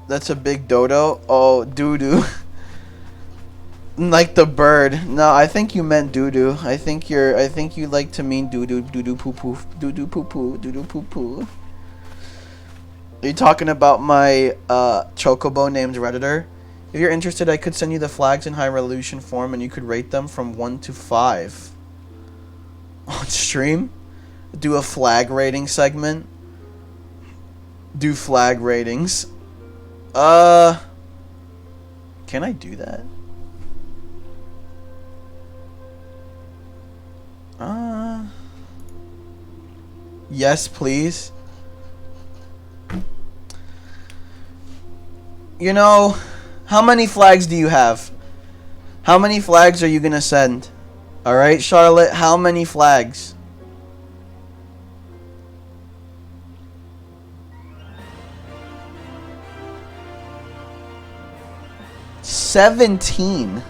That's a big dodo. Oh, doo-doo. Like the bird. No, I think you meant doo-doo. I think you like to mean doo-doo, doo-doo poo-poo, doo-doo poo-poo, doo-doo poo-poo. Are you talking about my chocobo named Redditor? If you're interested, I could send you the flags in high resolution form and you could rate them from 1 to 5. On stream? Do a flag rating segment? Do flag ratings. Can I do that? Yes, please. You know, how many flags do you have? How many flags are you gonna send? Alright, Charlotte, how many flags? $17.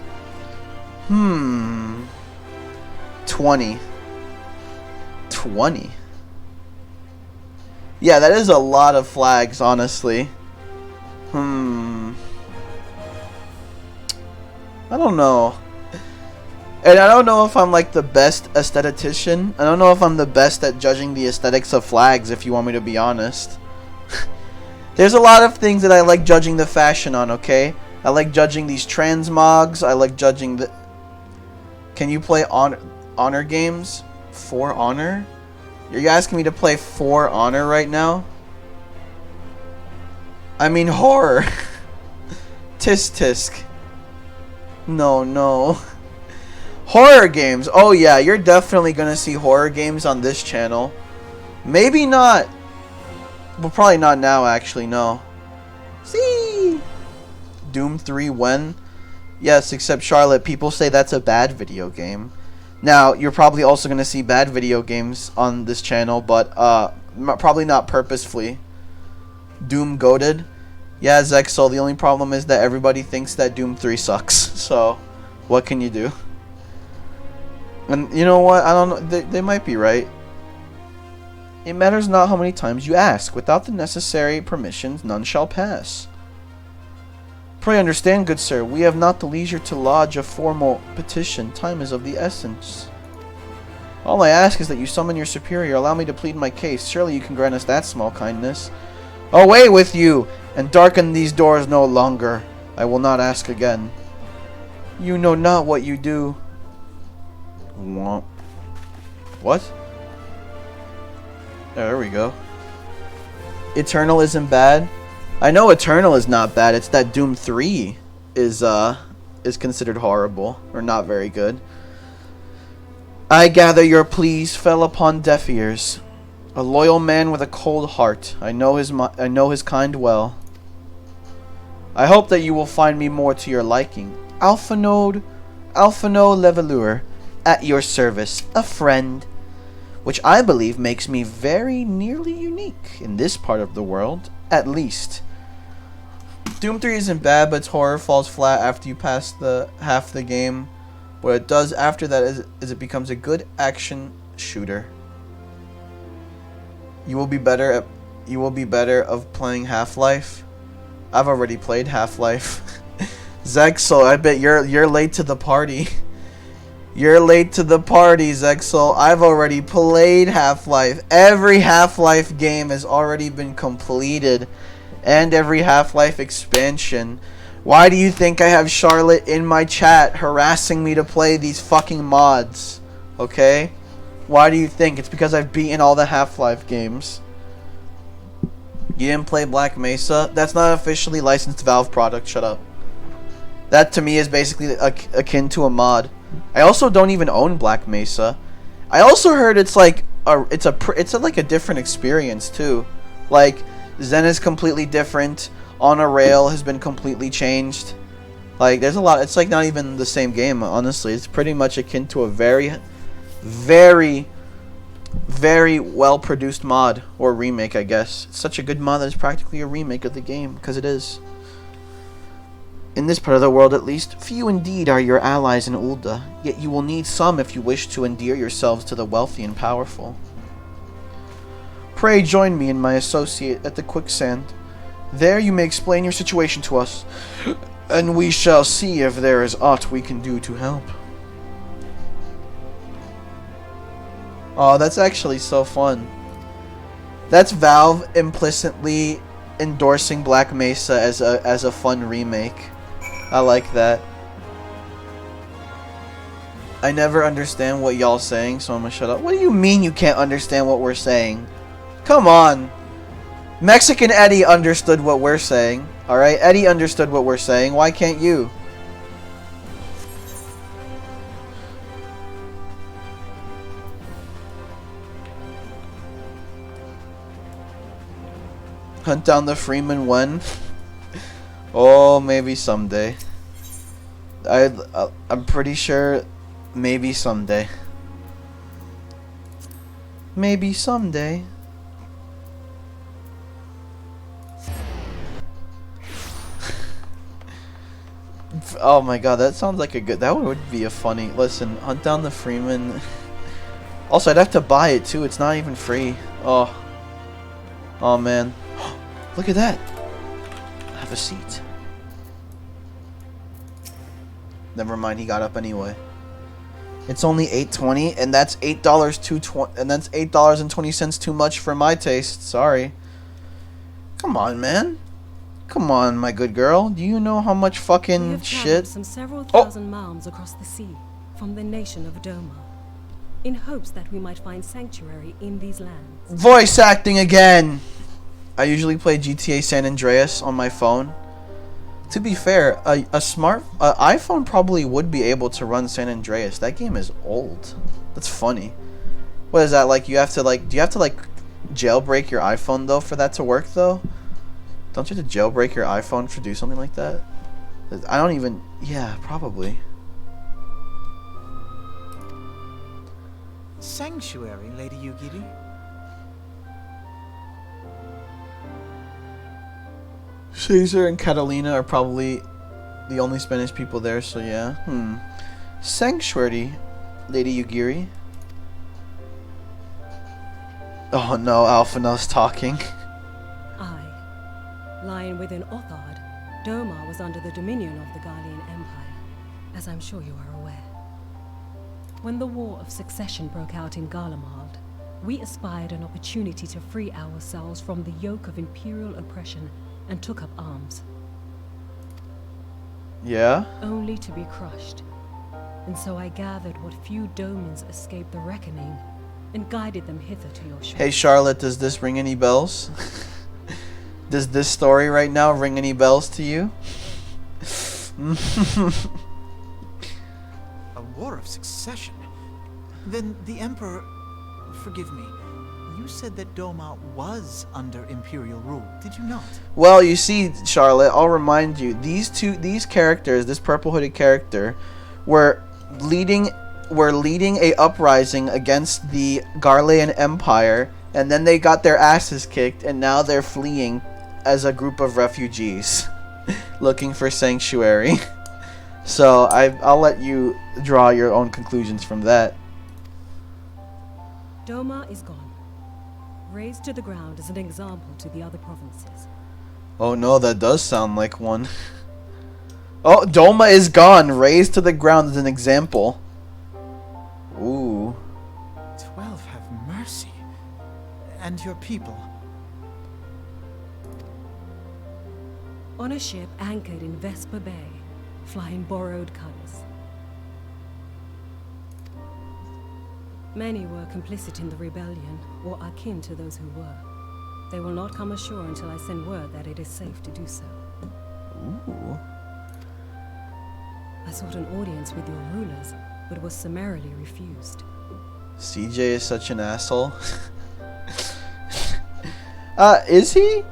20. 20. Yeah, that is a lot of flags, honestly. I don't know. And I don't know if I'm like the best aesthetician. I don't know if I'm the best at judging the aesthetics of flags, if you want me to be honest. There's a lot of things that I like judging the fashion on, okay? I like judging these transmogs. I like judging the... Can you play honor games? For Honor? You're asking me to play For Honor right now? I mean horror. Tisk tisk. No. Horror games. Oh yeah, you're definitely gonna see horror games on this channel. Maybe not. Well, probably not now, actually, no. See? Doom 3 when? Yes, except Charlotte, people say that's a bad video game. Now, you're probably also going to see bad video games on this channel, but probably not purposefully. Doom goated? Yeah, Zexel, the only problem is that everybody thinks that Doom 3 sucks. So, what can you do? And you know what? I don't know. They might be right. It matters not how many times you ask. Without the necessary permissions, none shall pass. Pray understand, good sir, we have not the leisure to lodge a formal petition. Time is of the essence. All I ask is that you summon your superior, allow me to plead my case. Surely you can grant us that small kindness. Away with you, and darken these doors no longer. I will not ask again. You know not what you do. What? There we go. Eternal isn't bad. I know Eternal is not bad. It's that Doom 3 is considered horrible or not very good. I gather your pleas fell upon deaf ears. A loyal man with a cold heart. I know his kind well. I hope that you will find me more to your liking. Alphano Levelure, at your service, a friend, which I believe makes me very nearly unique in this part of the world, at least. Doom 3 isn't bad, but its horror falls flat after you pass the half the game. What it does after that is it becomes a good action shooter. You will be better of playing Half-Life. I've already played Half-Life. Zexel, I bet you're late to the party. You're late to the party, Zexel. I've already played Half-Life. Every Half-Life game has already been completed. And every Half-Life expansion. Why do you think I have Charlotte in my chat harassing me to play these fucking mods? Okay? Why do you think? It's because I've beaten all the Half-Life games. You didn't play Black Mesa? That's not officially licensed Valve product. Shut up. That to me is basically akin to a mod. I also don't even own Black Mesa. I also heard it's like it's like a different experience too. Like Zen is completely different. On a Rail has been completely changed. Like there's a lot. It's like not even the same game. Honestly, it's pretty much akin to a very, very, very well produced mod or remake. I guess it's such a good mod that it's practically a remake of the game because it is. In this part of the world, at least, few indeed are your allies in Ul'dah, yet you will need some if you wish to endear yourselves to the wealthy and powerful. Pray join me and my associate at the quicksand. There you may explain your situation to us, and we shall see if there is aught we can do to help. Oh, that's actually so fun. That's Valve implicitly endorsing Black Mesa as a fun remake. I like that. I never understand what y'all saying, so I'm gonna shut up. What do you mean you can't understand what we're saying? Come on. Mexican Eddie understood what we're saying. Alright, Eddie understood what we're saying. Why can't you? Hunt down the Freeman when? Oh, maybe someday. I'm pretty sure maybe someday. Maybe someday. Oh my god, that sounds like a good... That would be a funny... Listen, hunt down the Freeman. Also, I'd have to buy it too. It's not even free. Oh. Oh man. Look at that. Have a seat. Never mind, he got up anyway. It's only $8.20, and that's $8 and that's $8.20 too much for my taste. Sorry. Come on, man. Come on, my good girl. Do you know how much fucking shit? Some several thousand miles across the sea from the nation of Doma, in hopes that we might find sanctuary in these lands. Voice acting again. I usually play GTA San Andreas on my phone. To be fair, a iPhone probably would be able to run San Andreas. That game is old. That's funny. What is that like? You have to like, do you have to like jailbreak your iPhone though for that to work though? Don't you have to jailbreak your iPhone to do something like that? I don't even... Yeah, probably. Sanctuary, Lady Yugiri? Caesar and Catalina are probably the only Spanish people there, so yeah. Sanctuary, Lady Yugiri. Oh no, Alphina's talking. Lying within Othard, Doma was under the dominion of the Garlean Empire, as I'm sure you are aware. When the War of Succession broke out in Garlemald, we espied an opportunity to free ourselves from the yoke of imperial oppression and took up arms. Yeah? Only to be crushed. And so I gathered what few Domans escaped the reckoning and guided them hither to your shore. Hey Charlotte, does this ring any bells? Does this story right now ring any bells to you? A war of succession? Then the Emperor... Forgive me. You said that Doma was under Imperial rule, did you not? Well, you see, Charlotte, I'll remind you, these characters, this purple-hooded character, were leading a uprising against the Garlean Empire, and then they got their asses kicked, and now they're fleeing as a group of refugees looking for sanctuary. So I'll let you draw your own conclusions from that. Doma is gone, razed to the ground as an example to the other provinces. Oh no, that does sound like one. Oh, Doma is gone, razed to the ground as an example. Ooh. 12 have mercy. And your people? On a ship anchored in Vesper Bay, flying borrowed colors. Many were complicit in the rebellion, or akin to those who were. They will not come ashore until I send word that it is safe to do so. Ooh. I sought an audience with your rulers, but was summarily refused. CJ is such an asshole. Is he?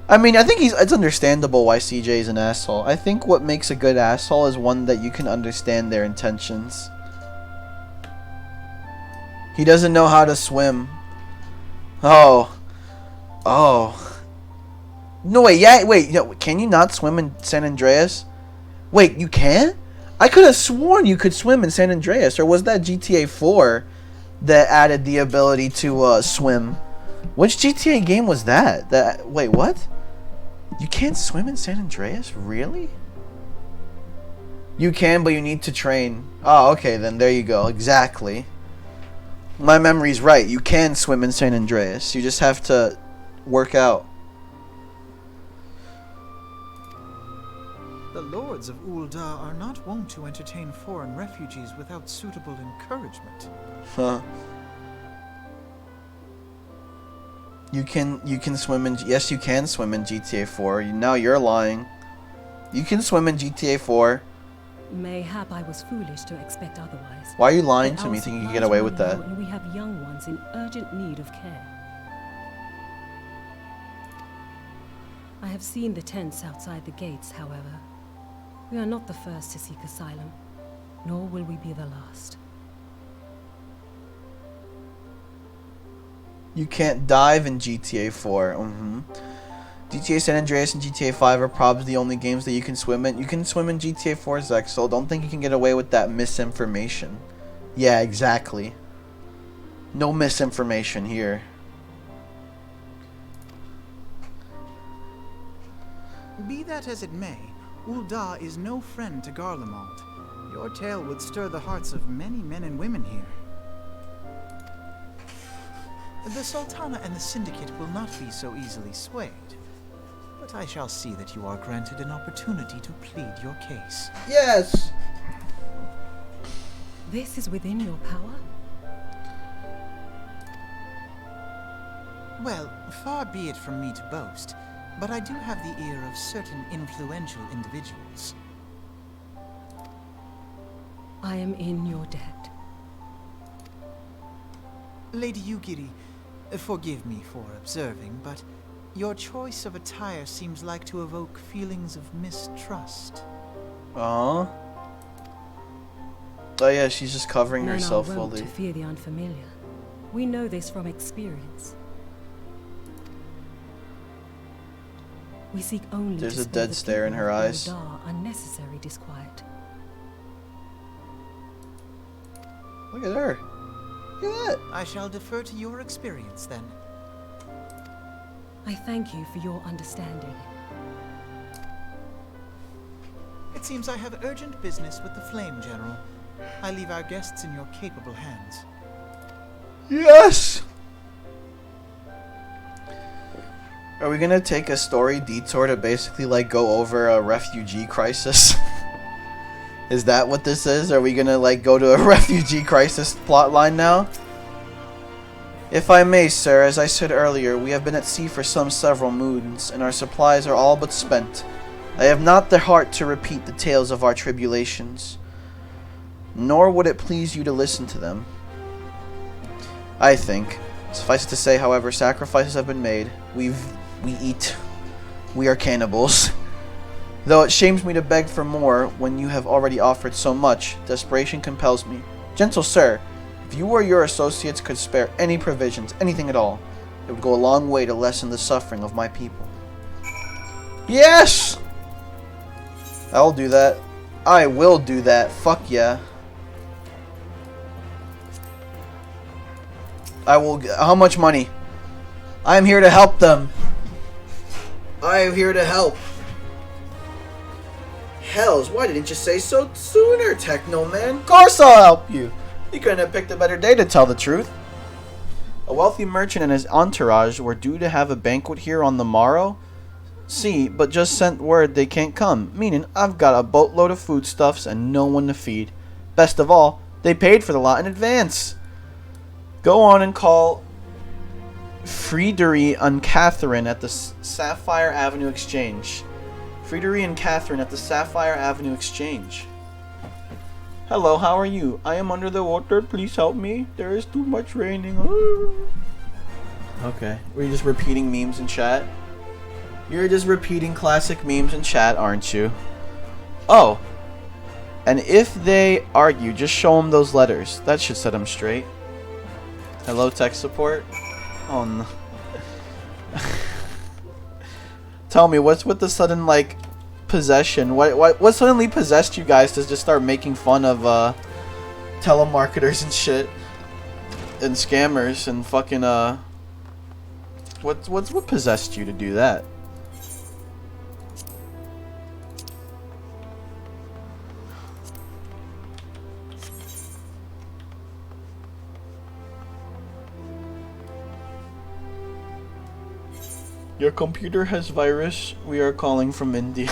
I mean, I think it's understandable why CJ is an asshole. I think what makes a good asshole is one that you can understand their intentions. He doesn't know how to swim. Oh. No, wait, yeah, wait, no, can you not swim in San Andreas? Wait, you can? I could have sworn you could swim in San Andreas, or was that GTA 4 that added the ability to swim? Which GTA game was that? Wait, what? You can't swim in San Andreas? Really? You can, but you need to train. Oh, okay, then there you go. Exactly. My memory's right. You can swim in San Andreas. You just have to work out. The lords of Ul'dah are not wont to entertain foreign refugees without suitable encouragement. Huh. You can swim in... Yes, you can swim in GTA 4. Now you're lying. You can swim in GTA 4. Mayhap I was foolish to expect otherwise. Why are you lying But to me our thinking you supplies can get away run with that? low, and we have young ones in urgent need of care. I have seen the tents outside the gates, however. We are not the first to seek asylum, nor will we be the last. You can't dive in GTA 4. GTA San Andreas and GTA 5 are probably the only games that you can swim in. You can swim in GTA 4, Zexel. Don't think you can get away with that misinformation. Yeah, exactly. No misinformation here. Be that as it may, Ul'dah is no friend to Garlemald. Your tale would stir the hearts of many men and women here. The Sultana and the Syndicate will not be so easily swayed. But I shall see that you are granted an opportunity to plead your case. Yes! This is within your power? Well, far be it from me to boast, but I do have the ear of certain influential individuals. I am in your debt. Lady Yugiri, forgive me for observing, but your choice of attire seems like to evoke feelings of mistrust. Oh yeah, she's just covering Men herself are wont fully. to fear the unfamiliar. We know this from experience. We seek only There's to a spare dead the stare in people her of eyes. Ul'dah unnecessary disquiet. Look at her. Look at that. I shall defer to your experience then. I thank you for your understanding. It seems I have urgent business with the Flame General. I leave our guests in your capable hands. Yes! Are we gonna take a story detour to basically like go over a refugee crisis? Is that what this is? Are we gonna like go to a refugee crisis plotline now? If I may, sir, as I said earlier, we have been at sea for several moons, and our supplies are all but spent. I have not the heart to repeat the tales of our tribulations, nor would it please you to listen to them. I think, suffice it to say, however, sacrifices have been made. We eat. We are cannibals. Though it shames me to beg for more when you have already offered so much, desperation compels me. Gentle sir, if you or your associates could spare any provisions, anything at all, it would go a long way to lessen the suffering of my people. Yes! I'll do that. I will do that. Fuck yeah. I will. How much money? I'm here to help them. I am here to help. Hells, why didn't you say so sooner, Techno Man? Of course I'll help you. You couldn't have picked a better day to tell the truth. A wealthy merchant and his entourage were due to have a banquet here on the morrow. See, but just sent word they can't come, meaning I've got a boatload of foodstuffs and no one to feed. Best of all, they paid for the lot in advance. Go on and call Friedery and Catherine at the Sapphire Avenue Exchange. Friedery and Catherine at the Sapphire Avenue Exchange. Hello, how are you? I am under the water. Please help me. There is too much raining. Okay. Were you just repeating memes in chat? You're just repeating classic memes in chat, aren't you? Oh. And if they argue, just show them those letters. That should set them straight. Hello, tech support? Oh no. Tell me, what's with the sudden, like, possession? What suddenly possessed you guys to just start making fun of, telemarketers and shit? And scammers and fucking, what possessed you to do that? Your computer has virus. We are calling from India.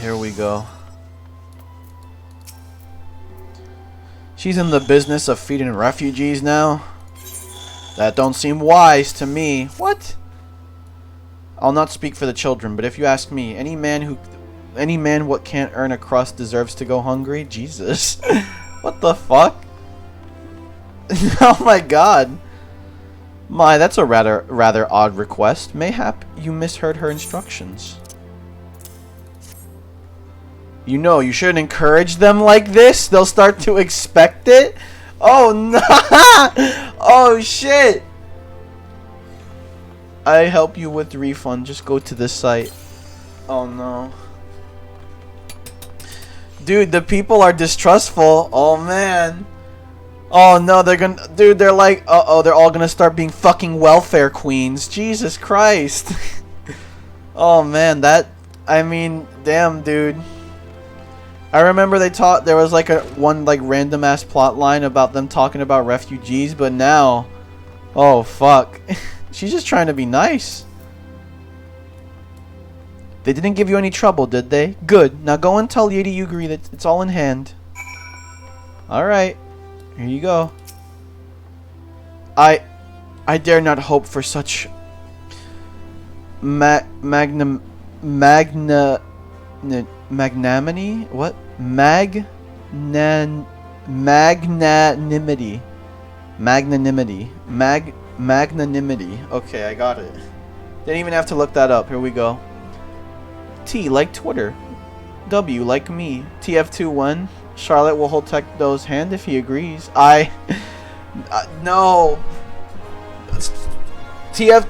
Here we go. She's in the business of feeding refugees now? That don't seem wise to me. What? I'll not speak for the children, but if you ask me, any man what can't earn a crust deserves to go hungry? Jesus. What the fuck? Oh my god. My, that's a rather odd request. Mayhap you misheard her instructions. You know, you shouldn't encourage them like this. They'll start to expect it. Oh no! Oh shit! I help you with the refund. Just go to this site. Oh no. Dude, the people are distrustful. Oh man. Oh no, they're gonna... Dude, they're like... Uh-oh, they're all gonna start being fucking welfare queens. Jesus Christ. Oh man, that... I mean, damn, dude. I remember they taught... There was like one like random ass plot line about them talking about refugees, but now... Oh, fuck. She's just trying to be nice. They didn't give you any trouble, did they? Good. Now go and tell Lady Yugiri that it's all in hand. Alright. Here you go. I dare not hope for such magnanimity. What? Magnanimity. Magnanimity. Okay, I got it. Didn't even have to look that up. Here we go. T like Twitter. W like me. TF21. Charlotte will hold Tecto's hand if he agrees. No.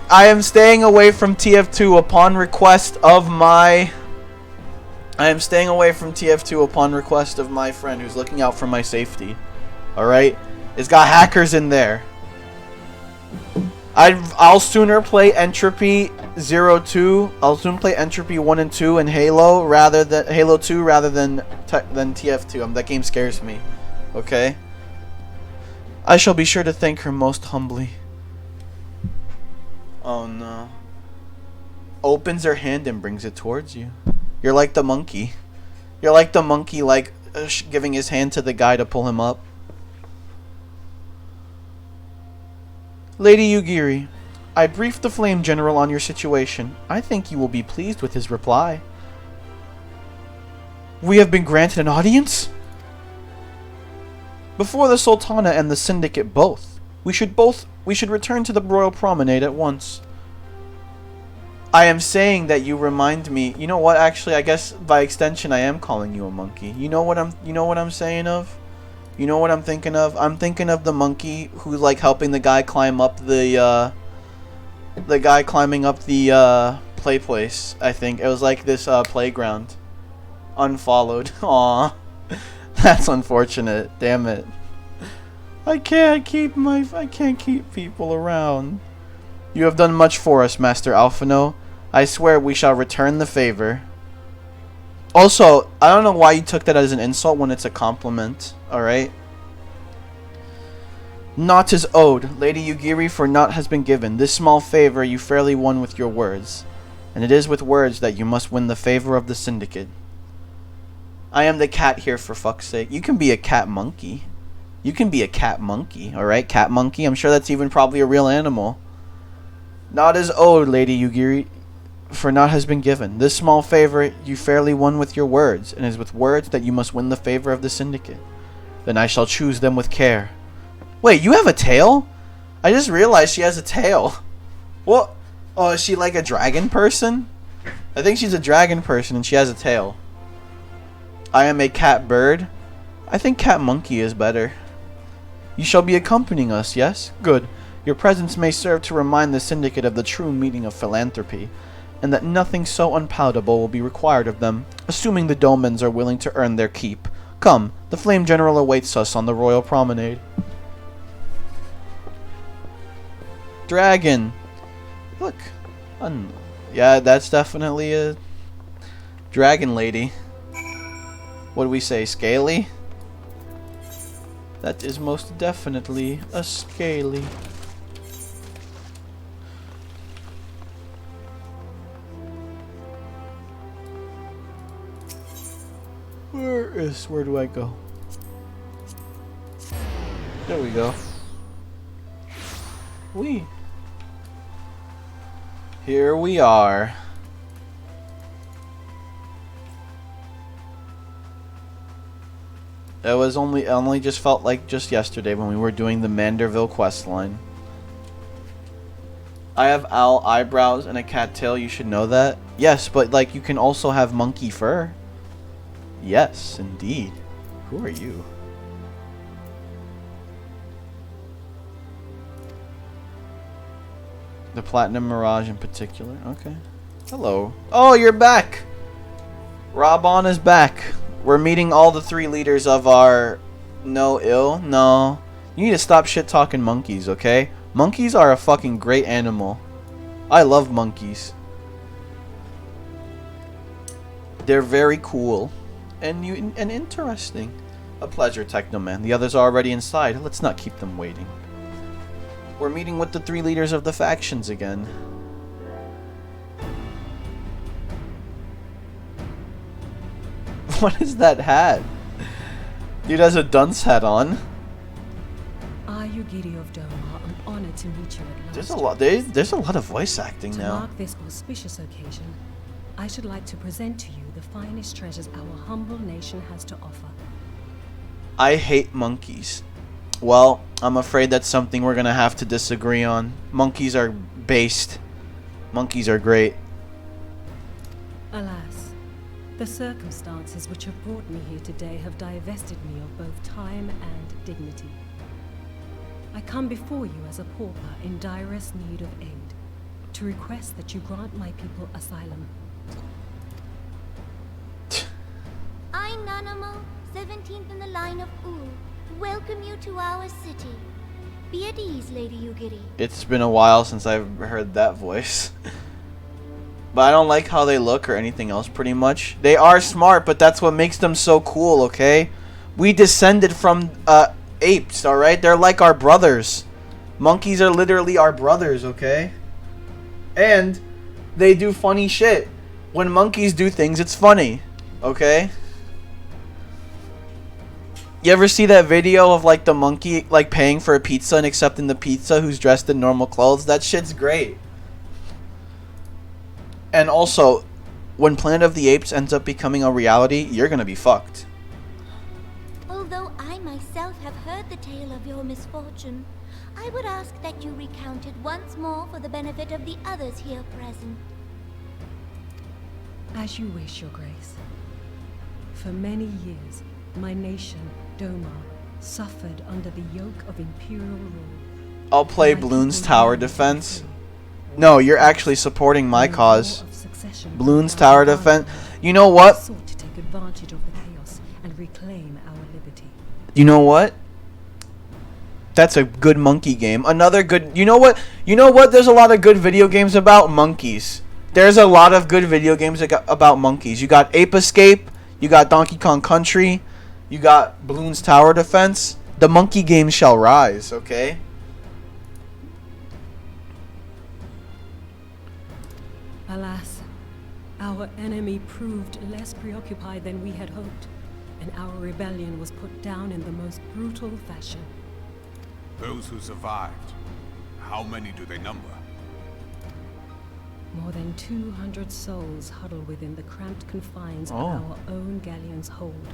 I am staying away from TF2 upon request of my... I am staying away from TF2 upon request of my friend who's looking out for my safety. Alright? It's got hackers in there. I'll sooner play Entropy 02. I'll soon play Entropy 1 and 2 and Halo 2 rather than TF2. That game scares me. Okay? I shall be sure to thank her most humbly. Oh no. Opens her hand and brings it towards you. You're like the monkey. You're like the monkey, like giving his hand to the guy to pull him up. Lady Yugiri, I briefed the Flame General on your situation. I think you will be pleased with his reply. We have been granted an audience? Before the Sultana and the Syndicate both. We should return to the Royal Promenade at once. I am saying that you remind me. You know what? Actually, I guess by extension, I am calling you a monkey. You know what I'm saying of? You know what I'm thinking of? I'm thinking of the monkey who's like helping the guy climb up the guy climbing up the play place. I think it was like this playground. Unfollowed. Aw, that's unfortunate. Damn it. I can't keep people around. You have done much for us, Master Alphino. I swear we shall return the favor. Also, I don't know why you took that as an insult when it's a compliment. Alright? Naught is owed. Lady Yugiri, for naught has been given. This small favor you fairly won with your words. And it is with words that you must win the favor of the Syndicate. I am the cat here, for fuck's sake. You can be a cat monkey. You can be a cat monkey. Alright, cat monkey. I'm sure that's even probably a real animal. Naught is owed, Lady Yugiri, for naught has been given. This small favor you fairly won with your words, and it is with words that you must win the favor of the Syndicate. Then I shall choose them with care. Wait, you have a tail? I just realized she has a tail. What? Oh, is she like a dragon person? I think she's a dragon person and she has a tail. I am a cat bird. I think cat monkey is better. You shall be accompanying us, yes? Good. Your presence may serve to remind the Syndicate of the true meaning of philanthropy, and that nothing so unpalatable will be required of them, assuming the Domans are willing to earn their keep. Come, the Flame General awaits us on the Royal Promenade. Dragon! Look. Yeah, that's definitely a dragon lady. What do we say, scaly? That is most definitely a scaly. Where do I go? There we go. Here we are. It was only just felt like just yesterday when we were doing the Manderville quest line. I have owl eyebrows and a cat tail, you should know that. Yes, but like you can also have monkey fur. Yes, indeed. Who are you? The Platinum Mirage in particular. Okay. Hello. Oh, you're back! Robon is back. We're meeting all the 3 leaders of our... No. You need to stop shit-talking monkeys, okay? Monkeys are a fucking great animal. I love monkeys. They're very cool. And interesting. A pleasure, Technoman. The others are already inside. Let's not keep them waiting. We're meeting with the 3 leaders of the factions again. What is that hat? Dude has a dunce hat on. Are you Giddy of Doma? I'm honored to meet you at last. There's a lot of voice acting now. To mark this auspicious occasion, I should like to present to you the finest treasures our humble nation has to offer. I hate monkeys. Well, I'm afraid that's something we're gonna have to disagree on. Monkeys are based. Monkeys are great. Alas, the circumstances which have brought me here today have divested me of both time and dignity. I come before you as a pauper in direst need of aid, to request that you grant my people asylum. I, Nanamo, 17th in the line of Ul, welcome you to our city. Be at ease, Lady Ugiri. It's been a while since I've heard that voice. But I don't like how they look or anything else, pretty much. They are smart, but that's what makes them so cool, okay? We descended from apes, alright? They're like our brothers. Monkeys are literally our brothers, okay? And they do funny shit. When monkeys do things, it's funny, okay? You ever see that video of like the monkey like paying for a pizza and accepting the pizza who's dressed in normal clothes? That shit's great. And also, when Planet of the Apes ends up becoming a reality, you're gonna be fucked. Although I myself have heard the tale of your misfortune, I would ask that you recount it once more for the benefit of the others here present. As you wish, Your Grace. For many years, my nation, Doma, suffered under the yoke of imperial rule. I'll play Bloons Tower Defense. No, you're actually supporting my cause. Bloons Tower Defense. You know what? Sought to take advantage of the chaos and reclaim our liberty. You know what? That's a good monkey game. Another good... You know what? You know what? There's a lot of good video games about monkeys. There's a lot of good video games about monkeys. You got Ape Escape. You got Donkey Kong Country. You got Bloons Tower Defense. The monkey game shall rise, okay? Alas, our enemy proved less preoccupied than we had hoped, and our rebellion was put down in the most brutal fashion. Those who survived, how many do they number? More than 200 souls huddle within the cramped confines of Oh. our own galleon's hold.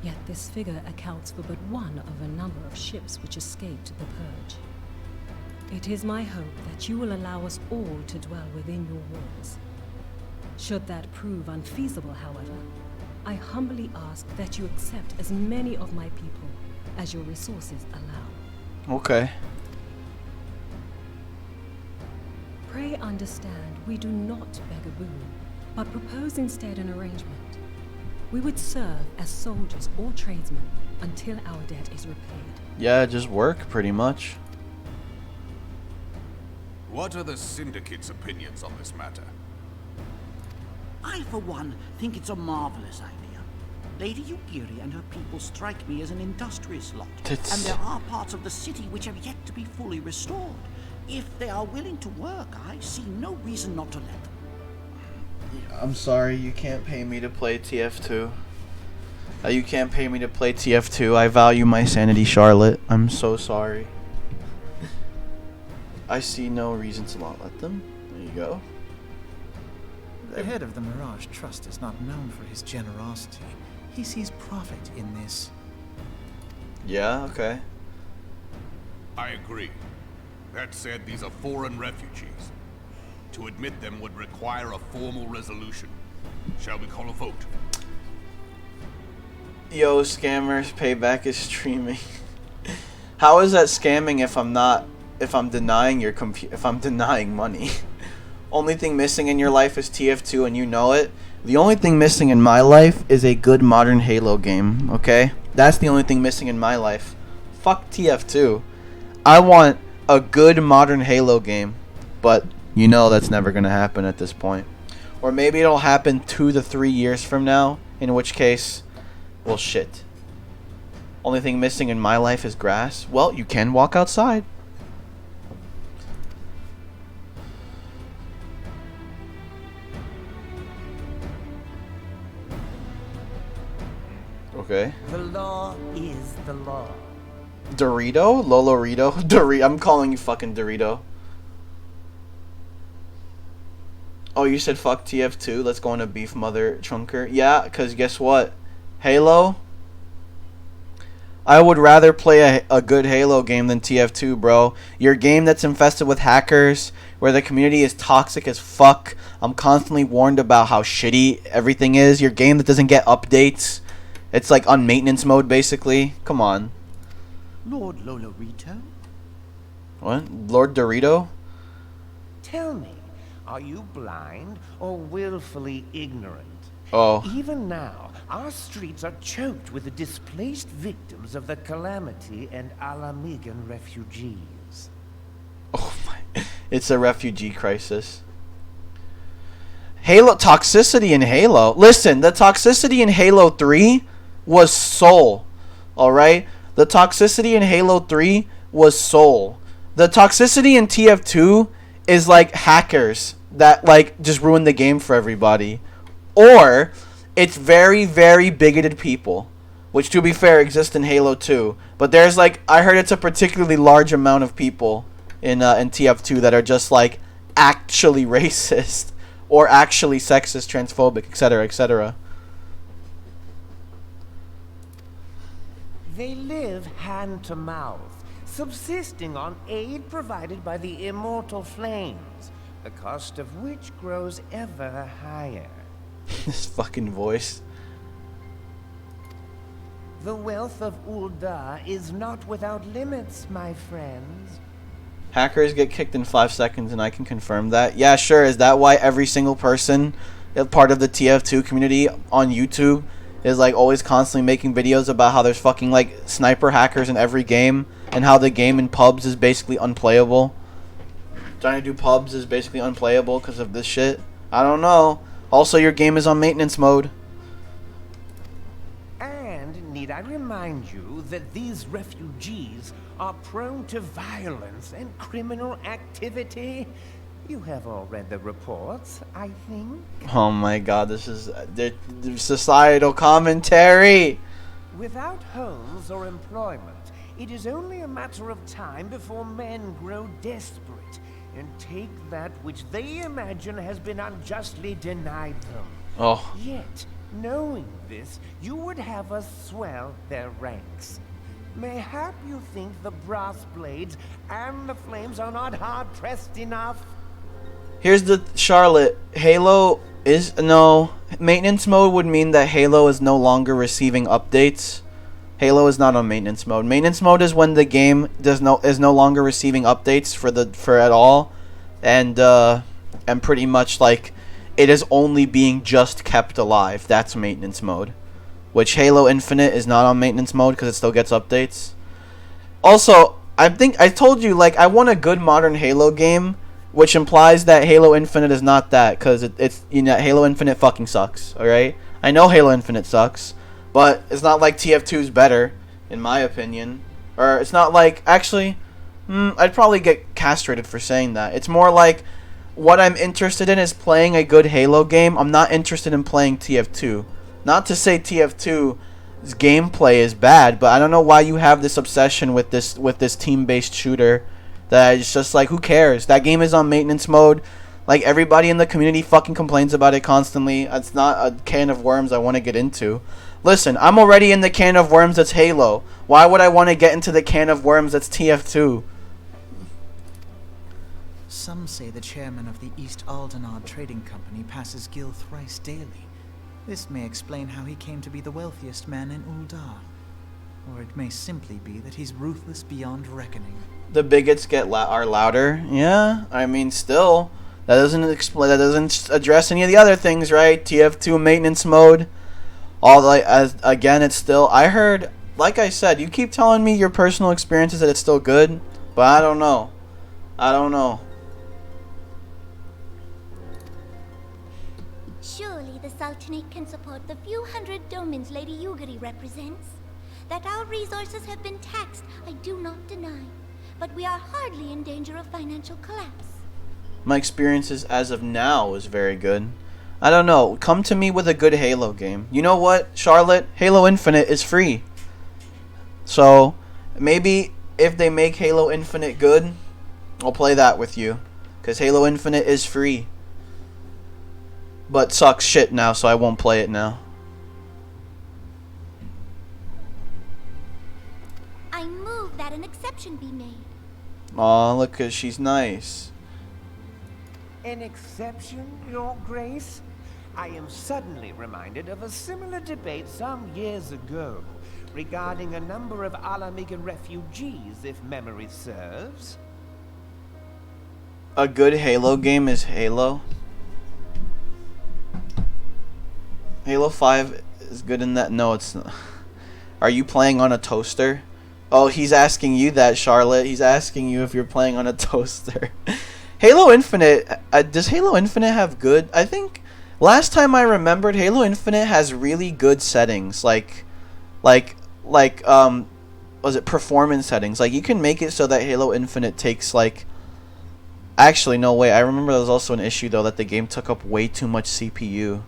Yet this figure accounts for but one of a number of ships which escaped the purge. It is my hope that you will allow us all to dwell within your walls. Should that prove unfeasible, however, I humbly ask that you accept as many of my people as your resources allow. Okay. Pray understand, we do not beg a boon, but propose instead an arrangement. We would serve as soldiers or tradesmen until our debt is repaid. Yeah, just work, pretty much. What are the Syndicate's opinions on this matter? I, for one, think it's a marvelous idea. Lady Ugiri and her people strike me as an industrious lot, and there are parts of the city which have yet to be fully restored. If they are willing to work, I see no reason not to let them. I'm sorry, you can't pay me to play TF2. You can't pay me to play TF2. I value my sanity, Charlotte. I'm so sorry. I see no reason to not let them. There you go. The head of the Mirage Trust is not known for his generosity. He sees profit in this. Yeah, okay. I agree. That said, these are foreign refugees. To admit them would require a formal resolution. Shall we call a vote? Yo, scammers, payback is streaming. How is that scamming if I'm denying if I'm denying money? Only thing missing in your life is TF2 and you know it. The only thing missing in my life is a good modern Halo game, okay? That's the only thing missing in my life. Fuck TF2. I want a good modern Halo game, but you know that's never gonna happen at this point. Or maybe it'll happen 2 to 3 years from now, in which case, well, shit. Only thing missing in my life is grass. Well, you can walk outside. Okay. The law is the law. Dorito? Lolorito? I'm calling you fucking Dorito. Oh, you said fuck TF2? Let's go on a beef mother trunker. Yeah, because guess what? Halo? I would rather play a good Halo game than TF2, bro. Your game that's infested with hackers, where the community is toxic as fuck. I'm constantly warned about how shitty everything is. Your game that doesn't get updates. It's like on maintenance mode, basically. Come on. Lord Lolorito? What? Lord Dorito? Tell me, are you blind or willfully ignorant? Oh. Even now, our streets are choked with the displaced victims of the Calamity and Alamigan refugees. Oh my. It's a refugee crisis. Halo toxicity in Halo. Listen, the toxicity in Halo 3 was soul. Alright? The toxicity in Halo 3 was soul. The toxicity in TF2 is like hackers that like just ruin the game for everybody. Or it's very, very bigoted people, which to be fair exist in Halo 2. But there's like, I heard it's a particularly large amount of people in TF2 that are just like actually racist or actually sexist, transphobic, etc., etc. They live hand to mouth, subsisting on aid provided by the immortal flames, the cost of which grows ever higher. This fucking voice. The wealth of Ul'dah is not without limits, my friends. Hackers get kicked in 5 seconds, and I can confirm that. Yeah, sure. Is that why every single person, part of the TF2 community on YouTube, is like always constantly making videos about how there's fucking like sniper hackers in every game, and how the game in pubs is basically unplayable? Trying to do pubs is basically unplayable because of this shit. I don't know. Also, your game is on maintenance mode. And need I remind you that these refugees are prone to violence and criminal activity? You have all read the reports, I think. Oh my god, this is the societal commentary. Without homes or employment, it is only a matter of time before men grow desperate and take that which they imagine has been unjustly denied them. Oh. Yet, knowing this, you would have us swell their ranks. Mayhap you think the brass blades and the flames are not hard-pressed enough? Here's the Charlotte. Halo is no maintenance mode would mean that Halo is no longer receiving updates. Halo is not on maintenance mode. Maintenance mode is when the game is no longer receiving updates for at all, and pretty much like it is only being just kept alive. That's maintenance mode. Which Halo Infinite is not on maintenance mode because it still gets updates. Also, I think I told you like I want a good modern Halo game, which implies that Halo Infinite is not that, because it's you know Halo Infinite fucking sucks. All right, I know Halo Infinite sucks, but it's not like TF2 is better, in my opinion. Or it's not like actually, I'd probably get castrated for saying that. It's more like what I'm interested in is playing a good Halo game. I'm not interested in playing TF2. Not to say TF2 gameplay is bad, but I don't know why you have this obsession with this team-based shooter that it's just like, who cares? That game is on maintenance mode. Like, everybody in the community fucking complains about it constantly. It's not a can of worms I want to get into. Listen, I'm already in the can of worms that's Halo. Why would I want to get into the can of worms that's TF2? Some say the chairman of the East Aldenard Trading Company passes Gil thrice daily. This may explain how he came to be the wealthiest man in Uldar. Or it may simply be that he's ruthless beyond reckoning. The bigots are louder. Yeah, I mean, still, that doesn't explain. That doesn't address any of the other things, right? TF2 maintenance mode. Again, it's still. I heard, like I said, you keep telling me your personal experiences that it's still good, but I don't know. I don't know. Surely the Sultanate can support the few hundred domins Lady Yugiri represents. That our resources have been taxed, I do not deny. But we are hardly in danger of financial collapse. My experiences as of now is very good. I don't know. Come to me with a good Halo game. You know what, Charlotte? Halo Infinite is free. So, maybe if they make Halo Infinite good, I'll play that with you. Because Halo Infinite is free. But sucks shit now, so I won't play it now. I move that an exception be made. Aw, look, 'cause she's nice. An exception, Your Grace? I am suddenly reminded of a similar debate some years ago regarding a number of Alamigan refugees, if memory serves. A good Halo game is Halo. Halo 5 is good in that. No, it's not. Are you playing on a toaster? Oh, he's asking you that, Charlotte. He's asking you if you're playing on a toaster. Halo Infinite, does Halo Infinite have good? I think last time I remembered, Halo Infinite has really good settings, like was it performance settings? Like, you can make it so that Halo Infinite takes like. Actually, no way. I remember there was also an issue though that the game took up way too much CPU.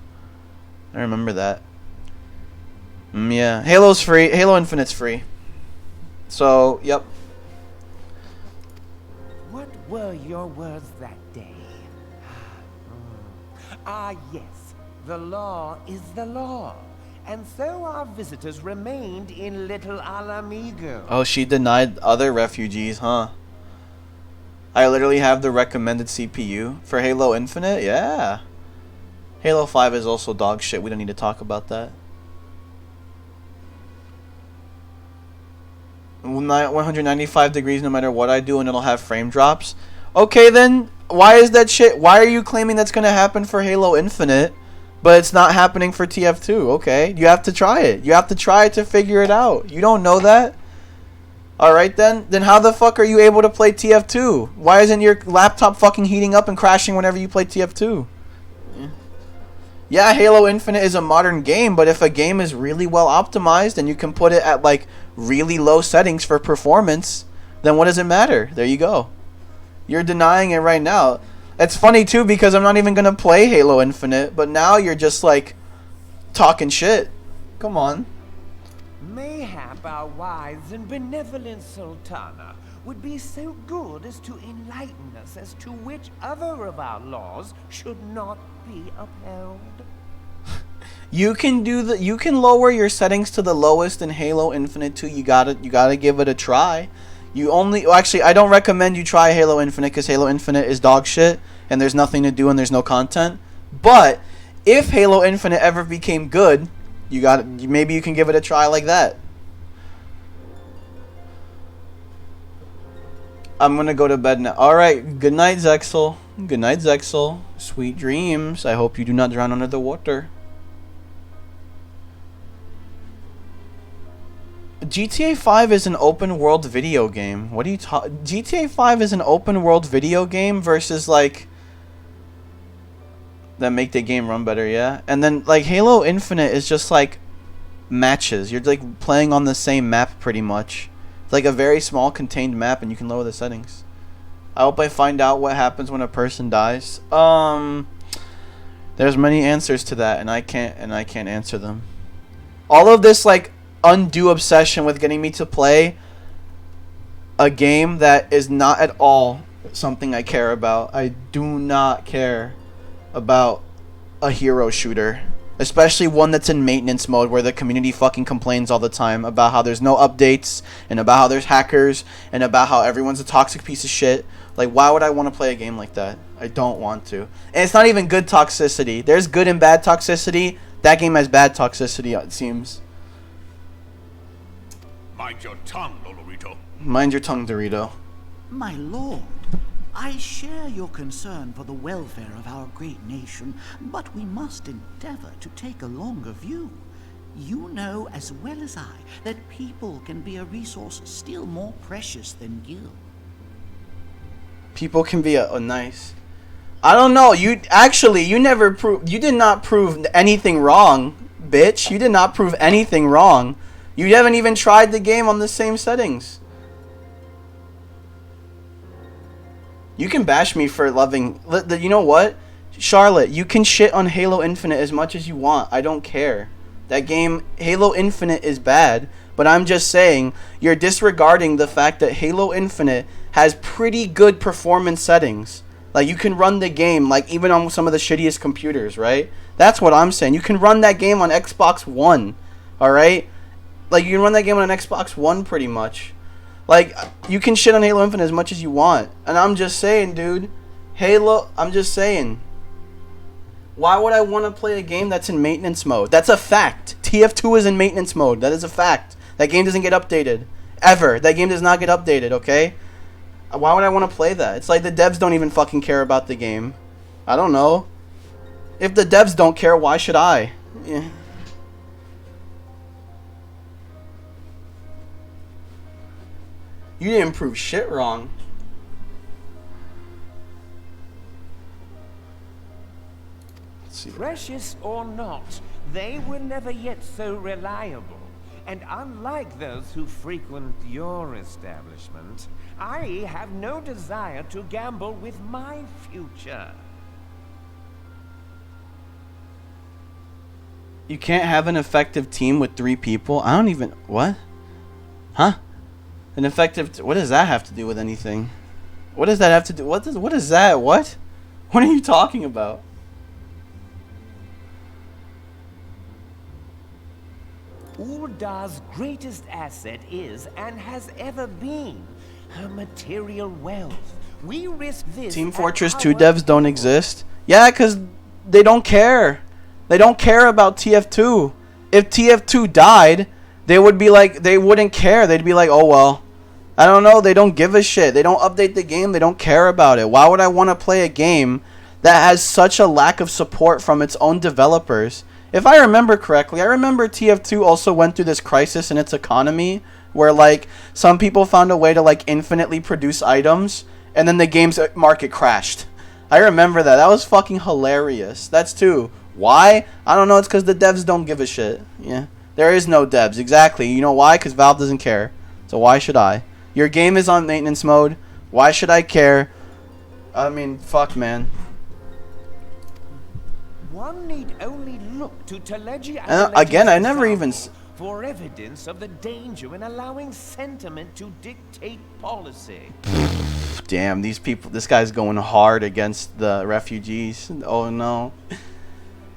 I remember that. Yeah, Halo's free. Halo Infinite's free. So, yep. What were your words that day? Ah, yes. The law is the law. And so our visitors remained in Little Alamigo. Oh, she denied other refugees, huh? I literally have the recommended CPU for Halo Infinite? Yeah. Halo 5 is also dog shit. We don't need to talk about that. 195 degrees no matter what I do, and it'll have frame drops. Okay, then why is that shit? Why are you claiming that's gonna happen for Halo Infinite, but it's not happening for TF2? Okay, you have to try it. You have to try it to figure it out. You don't know that? Alright then how the fuck are you able to play TF2? Why isn't your laptop fucking heating up and crashing whenever you play TF2? Yeah, Halo Infinite is a modern game, but if a game is really well optimized and you can put it at like really low settings for performance, then what does it matter? There you go. You're denying it right now. It's funny too because I'm not even gonna play Halo Infinite, but now you're just like talking shit. Come on. Mayhap our wise and benevolent Sultana would be so good as to enlighten us as to which other of our laws should not be upheld. You can lower your settings to the lowest in Halo Infinite 2. You gotta give it a try. Actually, I don't recommend you try Halo Infinite because Halo Infinite is dog shit and there's nothing to do and there's no content. But if Halo Infinite ever became good, maybe you can give it a try like that. I'm gonna go to bed now. Alright, good night, Zexel. Good night, Zexel. Sweet dreams. I hope you do not drown under the water. GTA 5 is an open world video game. What are you talking? GTA 5 is an open world video game versus like that make the game run better, yeah? And then like Halo Infinite is just like matches. You're like playing on the same map pretty much. It's like a very small contained map and you can lower the settings. I hope I find out what happens when a person dies. There's many answers to that and I can't answer them. All of this like undue obsession with getting me to play a game that is not at all something I care about. I do not care about a hero shooter, especially one that's in maintenance mode where the community fucking complains all the time about how there's no updates and about how there's hackers and about how everyone's a toxic piece of shit. Like, why would I want to play a game like that? I don't want to. And it's not even good toxicity. There's good and bad toxicity. That game has bad toxicity, it seems. Mind your tongue, Dolorito. Mind your tongue, Dorito. My lord, I share your concern for the welfare of our great nation, but we must endeavor to take a longer view. You know as well as I that people can be a resource still more precious than gil. People can be a nice... I don't know. You did not prove anything wrong, bitch. You did not prove anything wrong. You haven't even tried the game on the same settings. You can bash me for loving... You know what? Charlotte, you can shit on Halo Infinite as much as you want. I don't care. That game, Halo Infinite, is bad. But I'm just saying, you're disregarding the fact that Halo Infinite has pretty good performance settings. Like, you can run the game, like, even on some of the shittiest computers, right? That's what I'm saying. You can run that game on Xbox One, alright? Like, you can run that game on an Xbox One, pretty much. Like, you can shit on Halo Infinite as much as you want. And I'm just saying, dude, I'm just saying. Why would I want to play a game that's in maintenance mode? That's a fact. TF2 is in maintenance mode. That is a fact. That game doesn't get updated. Ever. That game does not get updated, okay? Why would I want to play that? It's like the devs don't even fucking care about the game. I don't know. If the devs don't care, why should I? Yeah. You didn't prove shit wrong. Let's see. Precious or not, they were never yet so reliable. And unlike those who frequent your establishment, I have no desire to gamble with my future. You can't have an effective team with 3 people? I don't even... What? Huh? An effective... What does that have to do with anything? What does that have to do... What is that? What? What are you talking about? Uldar's greatest asset is, and has ever been, her material wealth. We risk this... Team Fortress 2 devs don't exist? Yeah, because they don't care. They don't care about TF2. If TF2 died, they would be like... They wouldn't care. They'd be like, oh, well. I don't know. They don't give a shit. They don't update the game. They don't care about it. Why would I want to play a game that has such a lack of support from its own developers? If I remember correctly, I remember TF2 also went through this crisis in its economy where, like, some people found a way to, like, infinitely produce items, and then the game's market crashed. I remember that. That was fucking hilarious. That's too. Why? I don't know. It's because the devs don't give a shit. Yeah. There is no devs. Exactly. You know why? Because Valve doesn't care. So why should I? Your game is on maintenance mode. Why should I care? I mean, fuck, man. One need only look to Telegia And again, I never even... for evidence of the danger in allowing sentiment to dictate policy. Damn, these people... This guy's going hard against the refugees. Oh, no.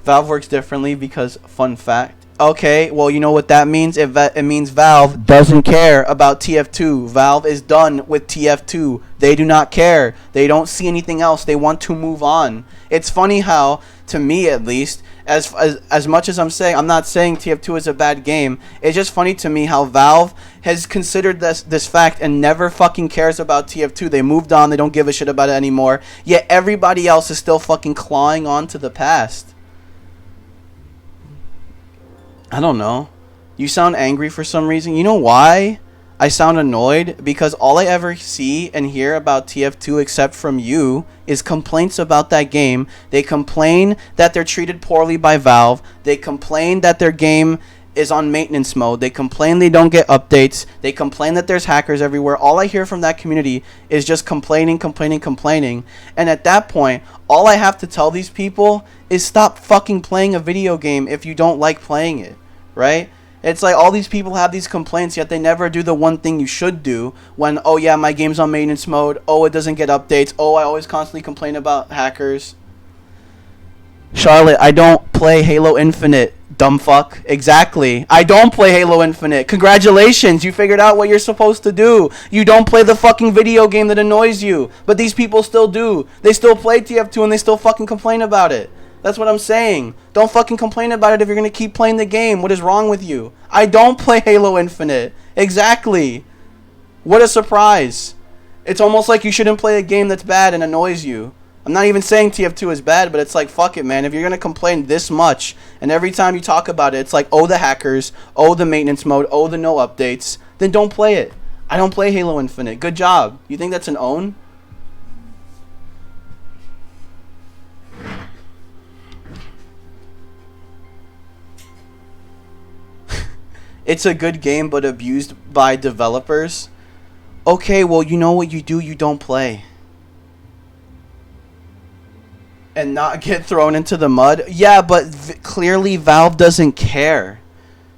Valve works differently because... Fun fact. Okay, well, you know what that means? It means Valve doesn't care about TF2. Valve is done with TF2. They do not care. They don't see anything else. They want to move on. It's funny how, to me at least, as much as I'm not saying TF2 is a bad game, it's just funny to me how Valve has considered this fact and never fucking cares about TF2. They moved on. They don't give a shit about it anymore. Yet everybody else is still fucking clawing on to the past. I don't know. You sound angry for some reason. You know why I sound annoyed? Because all I ever see and hear about TF2 except from you is complaints about that game. They complain that they're treated poorly by Valve. They complain that their game is on maintenance mode. They complain they don't get updates. They complain that there's hackers everywhere. All I hear from that community is just complaining. And at that point, all I have to tell these people is stop fucking playing a video game if you don't like playing it. Right? It's like all these people have these complaints, yet they never do the one thing you should do when, oh yeah, my game's on maintenance mode, oh it doesn't get updates, oh I always constantly complain about hackers. Charlotte, I don't play Halo Infinite, dumb fuck. Exactly. I don't play Halo Infinite. Congratulations, you figured out what you're supposed to do. You don't play the fucking video game that annoys you. But these people still do. They still play TF2 and they still fucking complain about it. That's what I'm saying. Don't fucking complain about it if you're going to keep playing the game. What is wrong with you? I don't play Halo Infinite. Exactly. What a surprise. It's almost like you shouldn't play a game that's bad and annoys you. I'm not even saying TF2 is bad, but it's like, fuck it, man. If you're going to complain this much, and every time you talk about it, it's like, oh, the hackers, oh, the maintenance mode, oh, the no updates, then don't play it. I don't play Halo Infinite. Good job. You think that's an own? It's a good game, but abused by developers. Okay, well, you know what you do? You don't play. And not get thrown into the mud? Yeah, but clearly Valve doesn't care.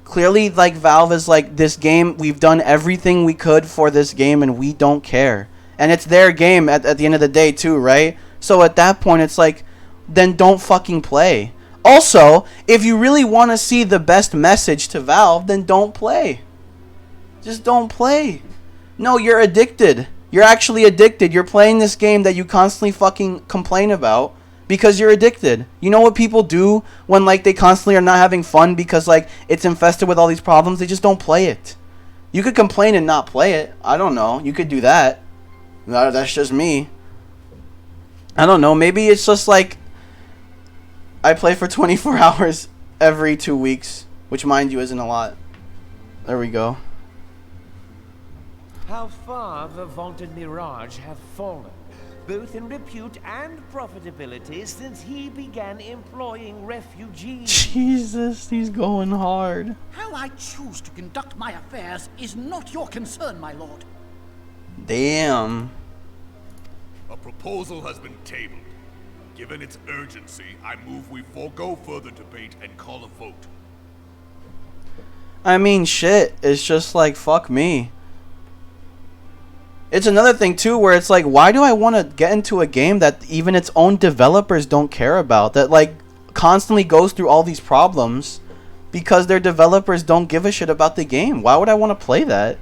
Clearly, like, Valve is like, this game, we've done everything we could for this game, and we don't care. And it's their game at the end of the day, too, right? So at that point, it's like, then don't fucking play. Also, if you really want to see the best message to Valve, then don't play. Just don't play. No, you're addicted. You're actually addicted. You're playing this game that you constantly fucking complain about because you're addicted. You know what people do when, like, they constantly are not having fun because, like, it's infested with all these problems? They just don't play it. You could complain and not play it. I don't know. You could do that. That's just me. I don't know. Maybe it's just like I play for 24 hours every 2 weeks, which, mind you, isn't a lot. There we go. How far the vaunted Mirage have fallen, both in repute and profitability, since he began employing refugees. Jesus, he's going hard. How I choose to conduct my affairs is not your concern, my lord. Damn. A proposal has been tabled. Given its urgency, I move we forego further debate and call a vote. I mean, shit. It's just like, fuck me. It's another thing, too, where it's like, why do I want to get into a game that even its own developers don't care about? That, like, constantly goes through all these problems because their developers don't give a shit about the game. Why would I want to play that?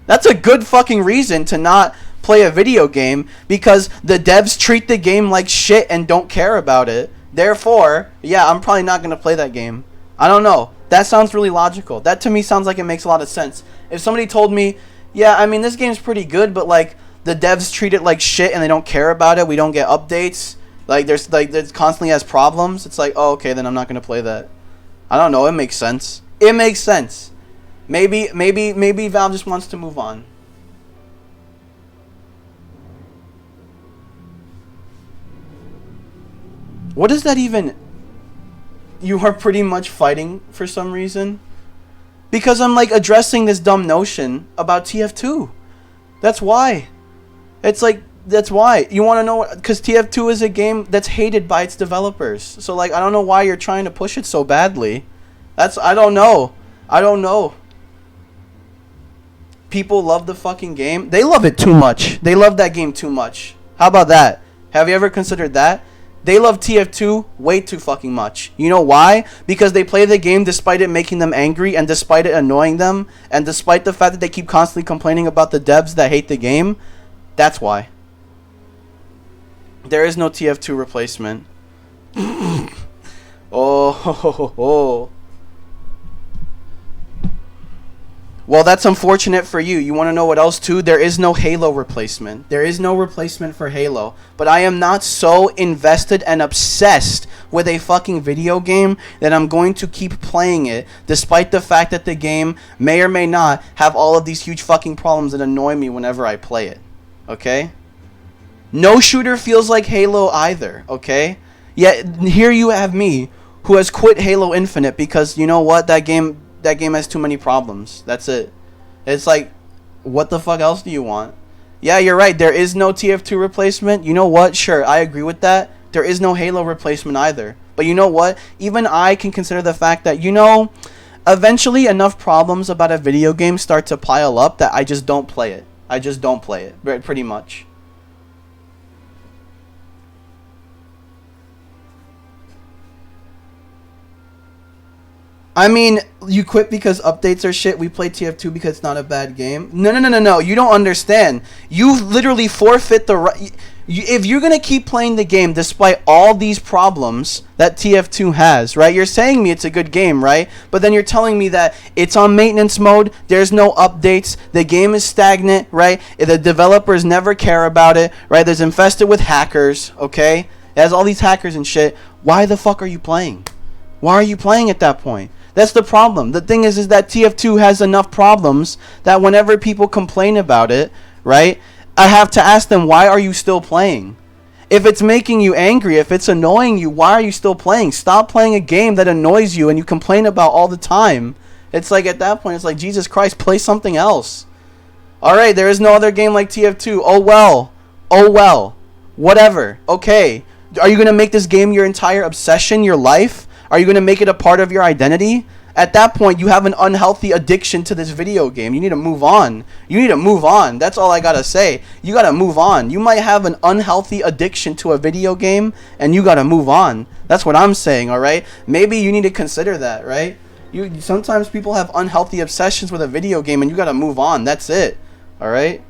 That's a good fucking reason to not play a video game, because the devs treat the game like shit and don't care about it. Therefore, yeah, I'm probably not going to play that game. I don't know. That sounds really logical. That to me sounds like it makes a lot of sense. If somebody told me, yeah, I mean, this game's pretty good, but like the devs treat it like shit and they don't care about it, we don't get updates, there's constantly has problems, it's like, oh, okay, then I'm not going to play that. I don't know, it makes sense. It makes sense. Maybe Valve just wants to move on. What does that even... You are pretty much fighting for some reason? Because I'm, like, addressing this dumb notion about TF2. That's why. It's like, that's why. You want to know... Because TF2 is a game that's hated by its developers. So, like, I don't know why you're trying to push it so badly. I don't know. I don't know. People love the fucking game. They love it too much. They love that game too much. How about that? Have you ever considered that? They love TF2 way too fucking much. You know why? Because they play the game despite it making them angry and despite it annoying them and despite the fact that they keep constantly complaining about the devs that hate the game. That's why. There is no TF2 replacement. Oh. Well, that's unfortunate for you. You want to know what else, too? There is no Halo replacement. There is no replacement for Halo. But I am not so invested and obsessed with a fucking video game that I'm going to keep playing it, despite the fact that the game may or may not have all of these huge fucking problems that annoy me whenever I play it. Okay? No shooter feels like Halo either. Okay? Yet, here you have me, who has quit Halo Infinite because, you know what? That game has too many problems. That's it. It's like, what the fuck else do you want? Yeah, you're right. There is no TF2 replacement. You know what? Sure, I agree with that. There is no Halo replacement either. But you know what? Even I can consider the fact that, you know, eventually enough problems about a video game start to pile up that I just don't play it. I just don't play it, pretty much. I mean, you quit because updates are shit. We play TF2 because it's not a bad game. No. You don't understand. You literally forfeit the right. If you're going to keep playing the game despite all these problems that TF2 has, right? You're saying me it's a good game, right? But then you're telling me that it's on maintenance mode, there's no updates, the game is stagnant, right? The developers never care about it, right? There's infested with hackers, okay? It has all these hackers and shit. Why the fuck are you playing? Why are you playing at that point? That's the problem. The thing is that TF2 has enough problems that whenever people complain about it, right, I have to ask them, why are you still playing? If it's making you angry, if it's annoying you, why are you still playing? Stop playing a game that annoys you and you complain about all the time. It's like, at that point, it's like, Jesus Christ, play something else. Alright, there is no other game like TF2. Oh well. Oh well. Whatever. Okay. Are you going to make this game your entire obsession, your life? Are you going to make it a part of your identity? At that point, you have an unhealthy addiction to this video game. You need to move on. You need to move on. That's all I got to say. You got to move on. You might have an unhealthy addiction to a video game, and you got to move on. That's what I'm saying, all right? Maybe you need to consider that, right? Sometimes people have unhealthy obsessions with a video game, and you got to move on. That's it, all right?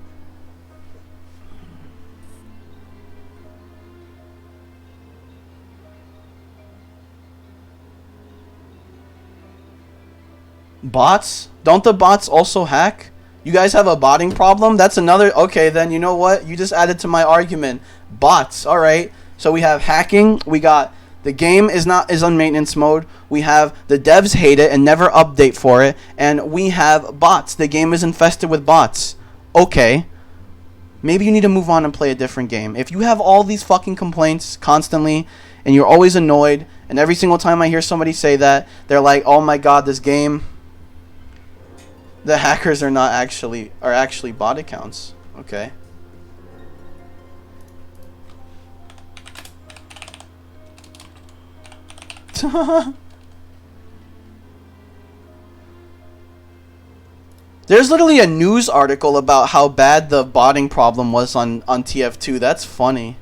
Bots? Don't the bots also hack? You guys have a botting problem? That's another... Okay, then you know what? You just added to my argument. Bots. Alright. So we have hacking. We got... The game is on maintenance mode. We have the devs hate it and never update for it. And we have bots. The game is infested with bots. Okay. Maybe you need to move on and play a different game. If you have all these fucking complaints constantly and you're always annoyed, and every single time I hear somebody say that, they're like, oh my god, this game... The hackers are actually bot accounts. Okay. There's literally a news article about how bad the botting problem was on TF2. That's funny.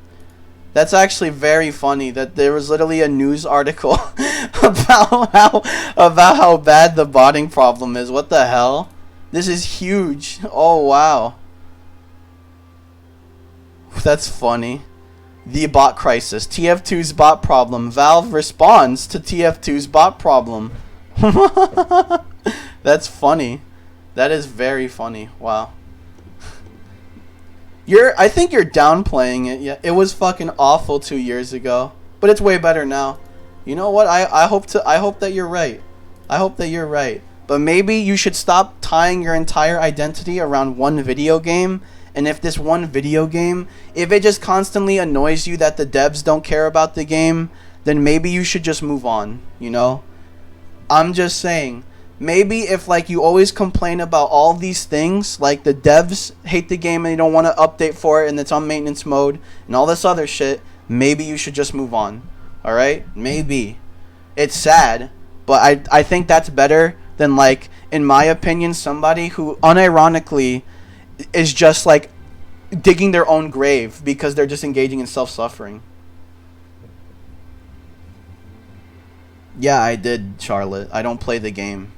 That's actually very funny that there was literally a news article about how bad the botting problem is. What the hell? This is huge. Oh, wow. That's funny. The bot crisis. TF2's bot problem. Valve responds to TF2's bot problem. That's funny. That is very funny. Wow. I think you're downplaying it. Yeah, it was fucking awful 2 years ago, but it's way better now. You know what? I hope that you're right. I hope that you're right. But maybe you should stop tying your entire identity around one video game. And if this one video game, if it just constantly annoys you that the devs don't care about the game, then maybe you should just move on, you know? I'm just saying, maybe if like you always complain about all these things, like the devs hate the game and they don't want to update for it and it's on maintenance mode and all this other shit, maybe you should just move on. Alright? Maybe. It's sad, but I think that's better than, like, in my opinion, somebody who unironically is just like digging their own grave because they're just engaging in self-suffering. Yeah, I did, Charlotte. I don't play the game.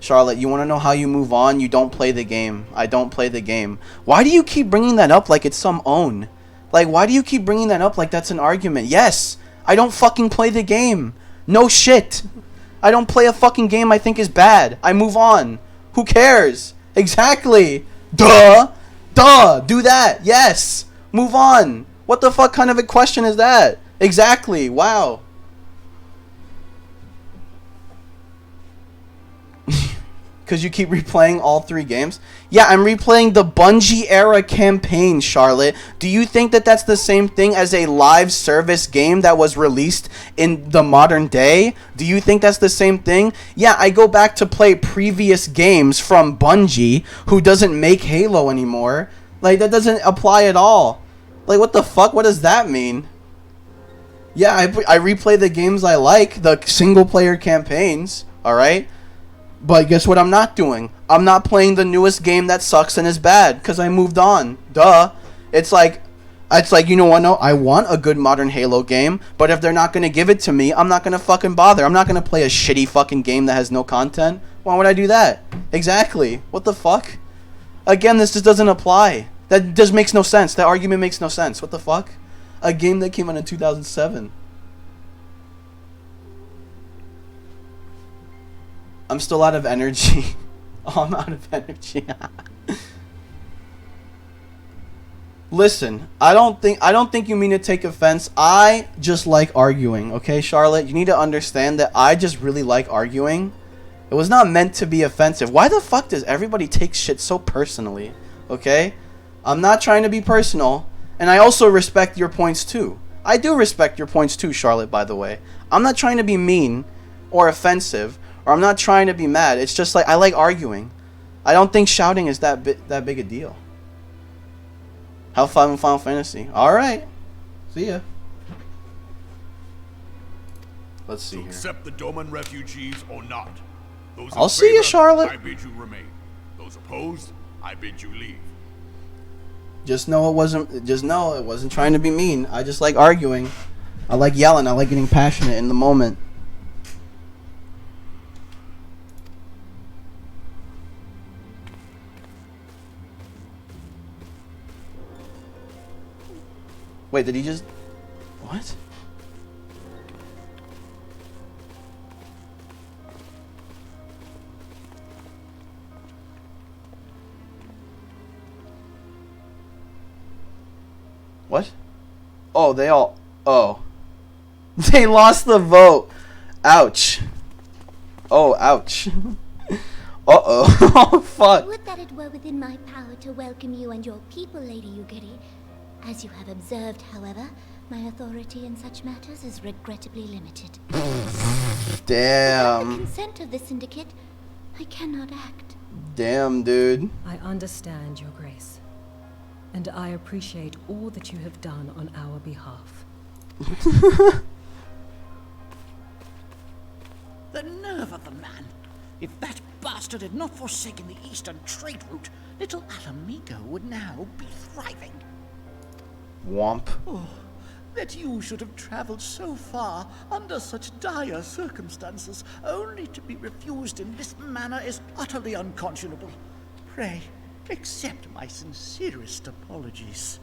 Charlotte, you want to know how you move on? You don't play the game. I don't play the game. Why do you keep bringing that up like it's some own? Like, why do you keep bringing that up like that's an argument? Yes, I don't fucking play the game. No shit. I don't play a fucking game I think is bad. I move on. Who cares? Exactly. Duh. Duh. Do that. Yes. Move on. What the fuck kind of a question is that? Exactly. Wow. Because you keep replaying all three games? Yeah, I'm replaying the Bungie era campaign, Charlotte. Do you think that that's the same thing as a live service game that was released in the modern day? Do you think that's the same thing? Yeah, I go back to play previous games from Bungie, who doesn't make Halo anymore. Like, that doesn't apply at all. Like, what the fuck? What does that mean? Yeah, I replay the games I like, the single-player campaigns, alright? But guess what I'm not doing? I'm not playing the newest game that sucks and is bad because I moved on. Duh. It's like, you know what? No, I want a good modern Halo game, but if they're not going to give it to me, I'm not going to fucking bother. I'm not going to play a shitty fucking game that has no content. Why would I do that? Exactly. What the fuck? Again, this just doesn't apply. That just makes no sense. That argument makes no sense. What the fuck? A game that came out in 2007. I'm still out of energy. Oh, I'm out of energy. Listen, I don't think you mean to take offense. I just like arguing, okay, Charlotte? You need to understand that I just really like arguing. It was not meant to be offensive. Why the fuck does everybody take shit so personally? Okay? I'm not trying to be personal, and I also respect your points too. I do respect your points too, Charlotte, by the way. I'm not trying to be mean or offensive, or I'm not trying to be mad. It's just like I like arguing. I don't think shouting is that big a deal. Have fun with Final Fantasy. Alright. See ya. Let's see here. Accept the Doman refugees or not. Those I'll see you, Charlotte. I bid you remain. Those opposed, I bid you leave. Just know it wasn't trying to be mean. I just like arguing. I like yelling. I like getting passionate in the moment. Wait, did he just... What? What? Oh, they all... Oh. They lost the vote. Ouch. Oh, ouch. Uh-oh. Oh, fuck. Would that it were within my power to welcome you and your people, Lady Yugiri. As you have observed, however, my authority in such matters is regrettably limited. Damn. Without the consent of the Syndicate, I cannot act. Damn, dude. I understand, Your Grace. And I appreciate all that you have done on our behalf. The nerve of the man! If that bastard had not forsaken the eastern trade route, little Alamigo would now be thriving. Womp. Oh, that you should have traveled so far under such dire circumstances, only to be refused in this manner is utterly unconscionable. Pray, accept my sincerest apologies.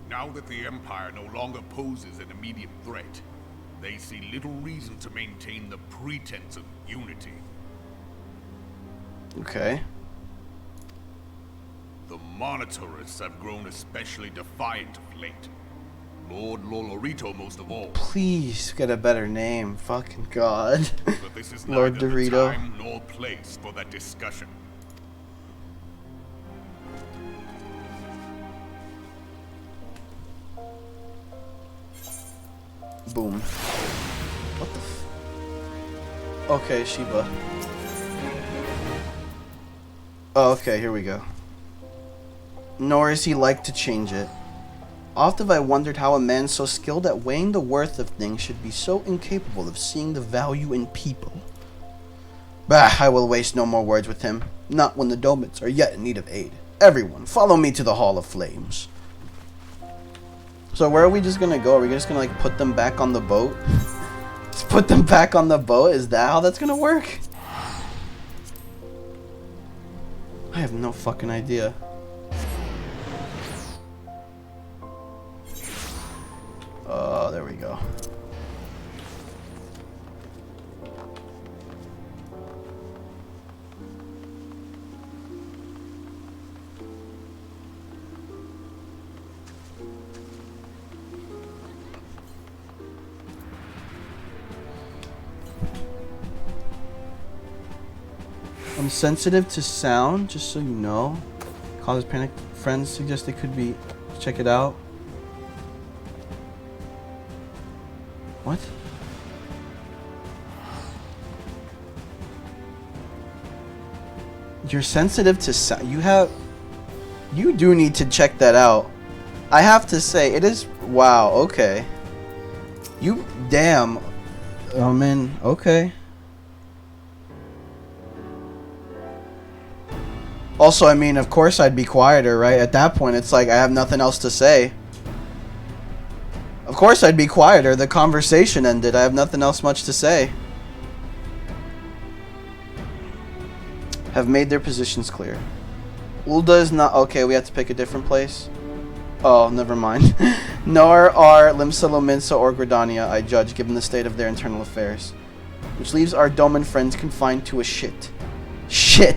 Now that the Empire no longer poses an immediate threat, they see little reason to maintain the pretense of unity. Okay. The Monitorists have grown especially defiant of late. Lord Lolorito most of all. Please get a better name. Fucking God. But this is Lord neither Dorito. the time nor place for that discussion. Boom. What the f... Okay, Sheba. Oh, okay, here we go. Nor is he like to change it. Oft have I wondered how a man so skilled at weighing the worth of things should be so incapable of seeing the value in people. Bah, I will waste no more words with him. Not when the Domans are yet in need of aid. Everyone, follow me to the Hall of Flames. So where are we just gonna go? Are we just gonna like put them back on the boat? Just put them back on the boat? Is that how that's gonna work? I have no fucking idea. Oh, there we go. I'm sensitive to sound, just so you know. Causes panic. Friends suggest it could be. Check it out. What? You're sensitive to sound. You do need to check that out. I have to say, it is. Wow, okay. You damn. Oh man, okay. Also, I mean, of course I'd be quieter, right? At that point, it's like I have nothing else to say. Of course I'd be quieter. The conversation ended. I have nothing else much to say. Have made their positions clear. Ulda is not... Okay, we have to pick a different place. Oh, never mind. Nor are Limsa, Lominsa, or Gridania, I judge, given the state of their internal affairs. Which leaves our Doman friends confined to a ship. Ship.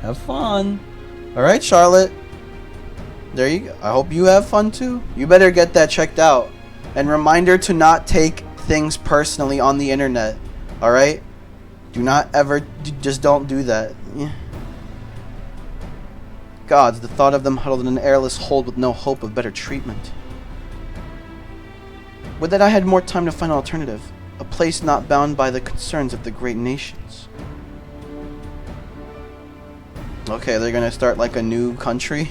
Have fun. Alright, Charlotte. There you go. I hope you have fun too. You better get that checked out. And reminder to not take things personally on the internet. Alright? Do not ever... Just don't do that. Yeah. Gods, the thought of them huddled in an airless hold with no hope of better treatment. Would that I had more time to find an alternative. A place not bound by the concerns of the great nations. Okay, they're gonna start like a new country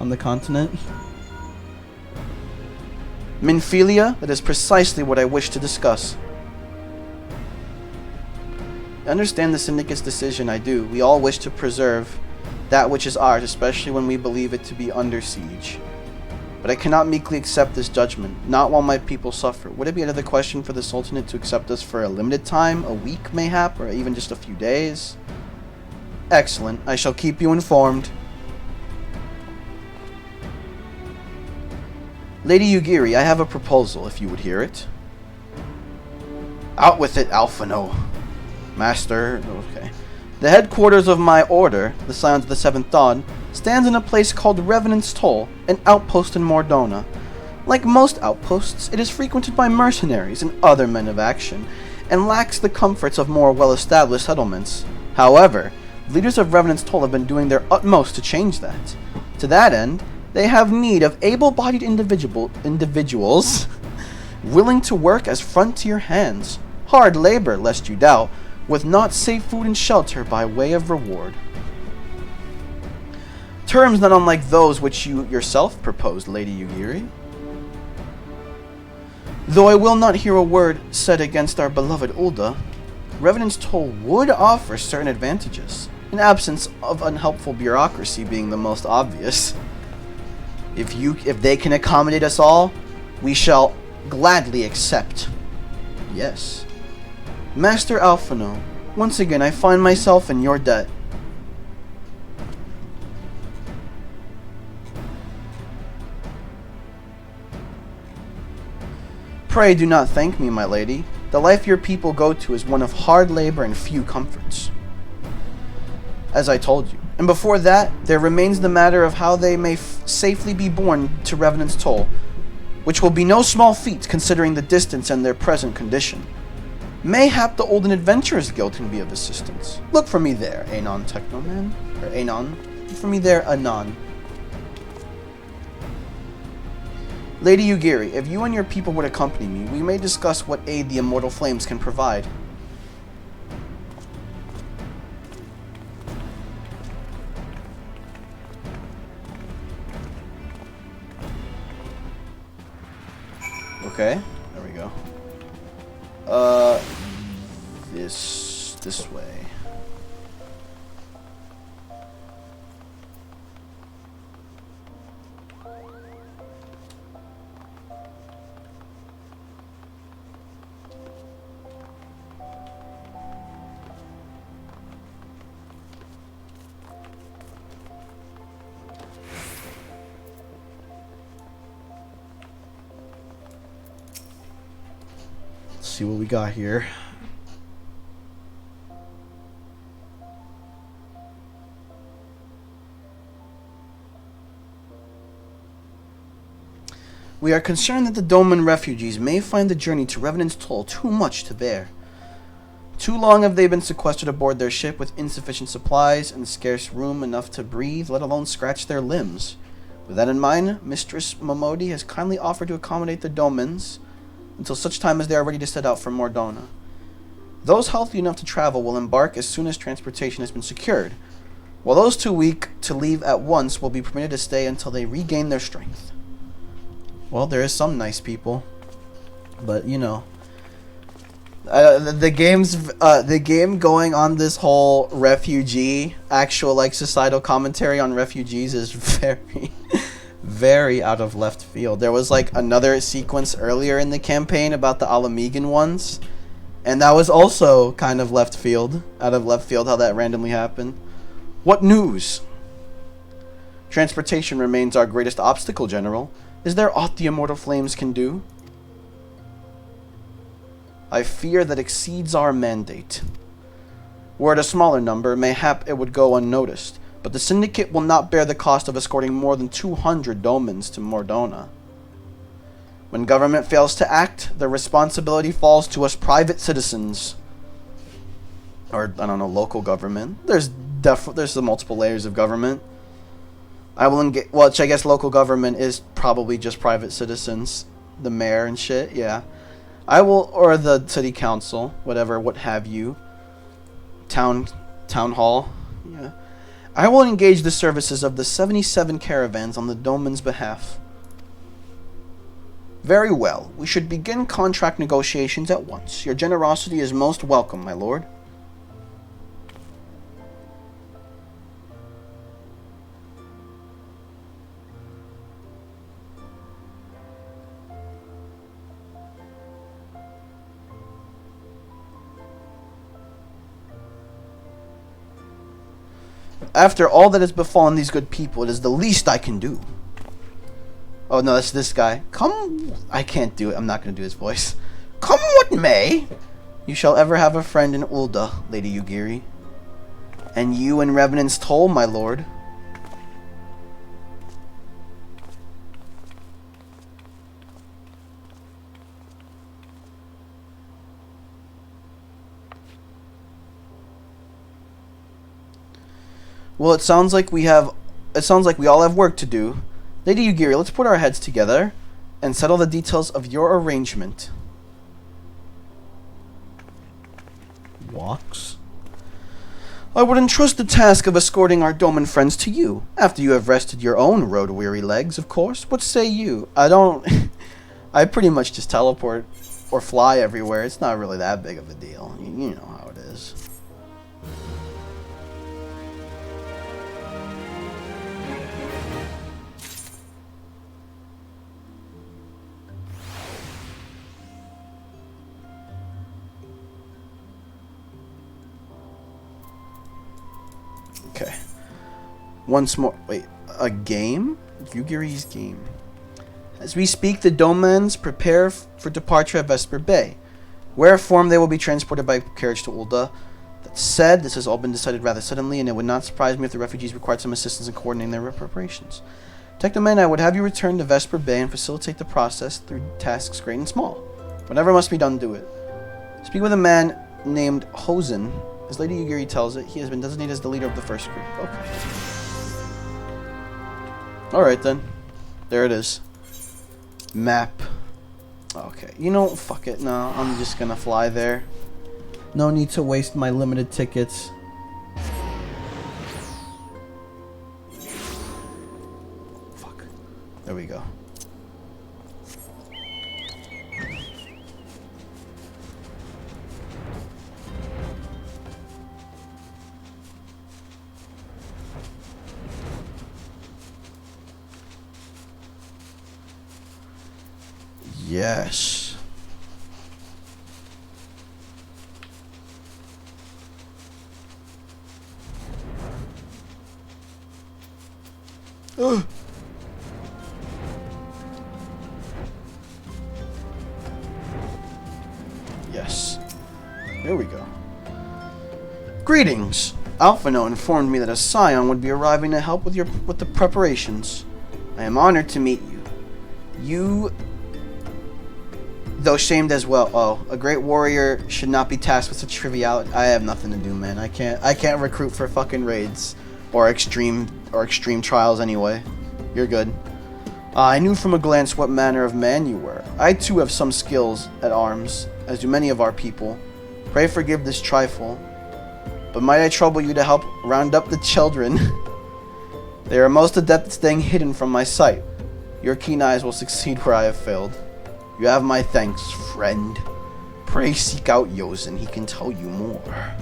on the continent. Minphilia, that is precisely what I wish to discuss. I understand the Syndicate's decision, I do. We all wish to preserve that which is ours, especially when we believe it to be under siege. But I cannot meekly accept this judgment, not while my people suffer. Would it be out of the question for the Sultanate to accept us for a limited time, a week mayhap, or even just a few days? Excellent. I shall keep you informed. Lady Yugiri, I have a proposal, if you would hear it. Out with it, Alphino. Master, okay. The headquarters of my order, the Scions of the Seventh Dawn, stands in a place called Revenant's Toll, an outpost in Mordona. Like most outposts, it is frequented by mercenaries and other men of action, and lacks the comforts of more well-established settlements. However, leaders of Revenant's Toll have been doing their utmost to change that. To that end, they have need of able-bodied individuals willing to work as frontier hands. Hard labor, lest you doubt, with not safe food and shelter by way of reward. Terms not unlike those which you yourself proposed, Lady Yugiri. Though I will not hear a word said against our beloved Ulda, Revenant's Toll would offer certain advantages, in absence of unhelpful bureaucracy being the most obvious. If they can accommodate us all, we shall gladly accept. Yes. Master Alphino, once again I find myself in your debt. Pray do not thank me, my lady. The life your people go to is one of hard labor and few comforts. As I told you. And before that, there remains the matter of how they may safely be borne to Revenant's Toll, which will be no small feat considering the distance and their present condition. Mayhap the Olden Adventurers Guild can be of assistance. Look for me there, Anon Technoman. Or Anon. Look for me there, Anon. Lady Yugiri, if you and your people would accompany me, we may discuss what aid the Immortal Flames can provide. Okay, there we go. This way. Let's see what we got here. We are concerned that the Doman refugees may find the journey to Revenant's Toll too much to bear. Too long have they been sequestered aboard their ship with insufficient supplies and scarce room enough to breathe, let alone scratch their limbs. With that in mind, Mistress Momodi has kindly offered to accommodate the Domans until such time as they are ready to set out for Mordona. Those healthy enough to travel will embark as soon as transportation has been secured, while those too weak to leave at once will be permitted to stay until they regain their strength. Well, there is some nice people, but you know, the game going on this whole refugee actual like societal commentary on refugees is very, very out of left field. There was like another sequence earlier in the campaign about the Alamegan ones, and that was also kind of left field, out of left field how that randomly happened. What news? Transportation remains our greatest obstacle, General. Is there aught the immortal flames can do? I fear that exceeds our mandate. Were it a smaller number, mayhap it would go unnoticed, but the Syndicate will not bear the cost of escorting more than 200 domans to Mordona. When government fails to act, the responsibility falls to us private citizens. Or, I don't know, local government. There's the multiple layers of government. I will engage, well, I guess local government is probably just private citizens. The mayor and shit, yeah. I will, or the city council, whatever, what have you. Town hall, yeah. I will engage the services of the 77 caravans on the Doman's behalf. Very well. We should begin contract negotiations at once. Your generosity is most welcome, my lord. After all that has befallen these good people, it is the least I can do. Oh no, that's this guy. Come, I can't do it. I'm not going to do his voice. Come what may, you shall ever have a friend in Ulda, Lady Yugiri. And you in Revenant's Toll, my lord. Well, it sounds like we all have work to do. Lady Yugiri, let's put our heads together and settle the details of your arrangement. Walks? I would entrust the task of escorting our Doman friends to you, after you have rested your own road-weary legs, of course. What say you? I pretty much just teleport or fly everywhere. It's not really that big of a deal. You know how it is. Okay. Once more. Wait. A game? Yugiri's game. As we speak, the Domans prepare for departure at Vesper Bay. Whereform they will be transported by carriage to Ulda. That said, this has all been decided rather suddenly, and it would not surprise me if the refugees required some assistance in coordinating their preparations. Technoman, I would have you return to Vesper Bay and facilitate the process through tasks great and small. Whatever must be done, do it. Speak with a man named Hosen. As Lady Yugiri tells it, he has been designated as the leader of the first group. Okay. Alright then. There it is. Map. Okay. You know, fuck it. No, I'm just gonna fly there. No need to waste my limited tickets. Fuck. There we go. Yes. Ugh. Yes. There we go. Greetings. Alphino informed me that a scion would be arriving to help with the preparations. I am honored to meet you. You, though shamed as well. Oh, a great warrior should not be tasked with such triviality. I have nothing to do, man. I can't recruit for fucking raids or extreme trials anyway. You're good. I knew from a glance what manner of man you were. I too have some skills at arms, as do many of our people. Pray forgive this trifle, but might I trouble you to help round up the children? They are most adept at staying hidden from my sight. Your keen eyes will succeed where I have failed. You have my thanks, friend. Pray seek out Yozen. He can tell you more.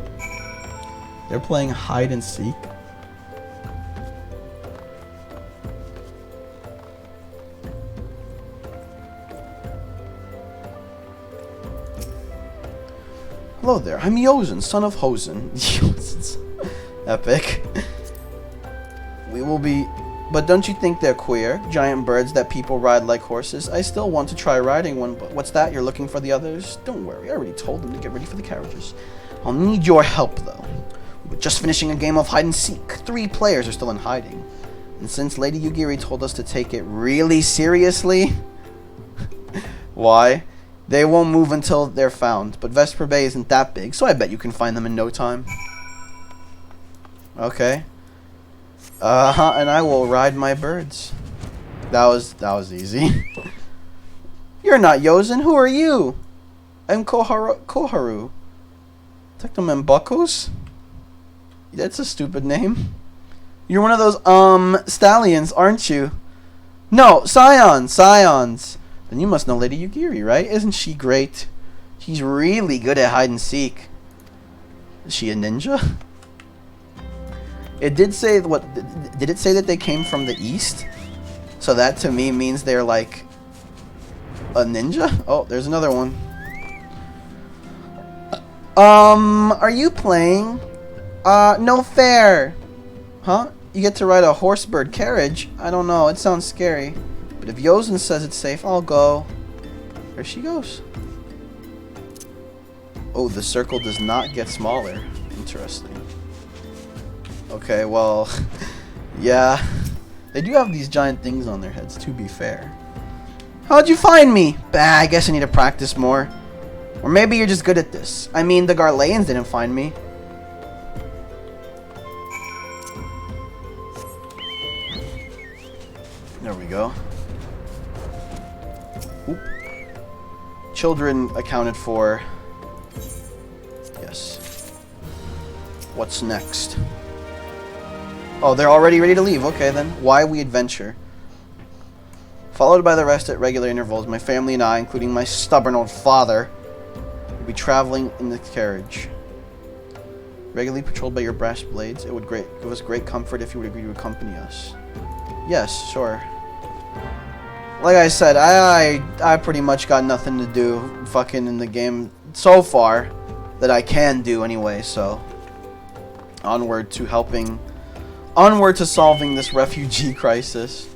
They're playing hide and seek. Hello there, I'm Yozen, son of Hosen. Epic. We will be... But don't you think they're queer? Giant birds that people ride like horses? I still want to try riding one, but what's that? You're looking for the others? Don't worry, I already told them to get ready for the carriages. I'll need your help, though. We were just finishing a game of hide and seek. 3 players are still in hiding. And since Lady Yugiri told us to take it really seriously... Why? They won't move until they're found, but Vesper Bay isn't that big, so I bet you can find them in no time. Okay. And I will ride my birds. That was easy. You're not Yozen, who are you? I'm Koharu. Tectomembakos? That's a stupid name. You're one of those, stallions, aren't you? No, scions. Then you must know Lady Yugiri, right? Isn't she great? She's really good at hide and seek. Is she a ninja? It did say what? Did it say that they came from the east? So that to me means they're like a ninja. Oh, there's another one. Are you playing? No fair. Huh? You get to ride a horsebird carriage? I don't know. It sounds scary. But if Yozen says it's safe, I'll go. There she goes. Oh, the circle does not get smaller. Interesting. Okay, well, yeah. They do have these giant things on their heads, to be fair. How'd you find me? Bah, I guess I need to practice more. Or maybe you're just good at this. I mean, the Garleans didn't find me. There we go. Oop. Children accounted for. Yes. What's next? Oh, they're already ready to leave. Okay, then. Why we adventure? Followed by the rest at regular intervals, my family and I, including my stubborn old father, will be traveling in the carriage. Regularly patrolled by your brass blades, it would give us great comfort if you would agree to accompany us. Yes, sure. Like I said, I pretty much got nothing to do fucking in the game so far that I can do anyway, so onward to solving this refugee crisis.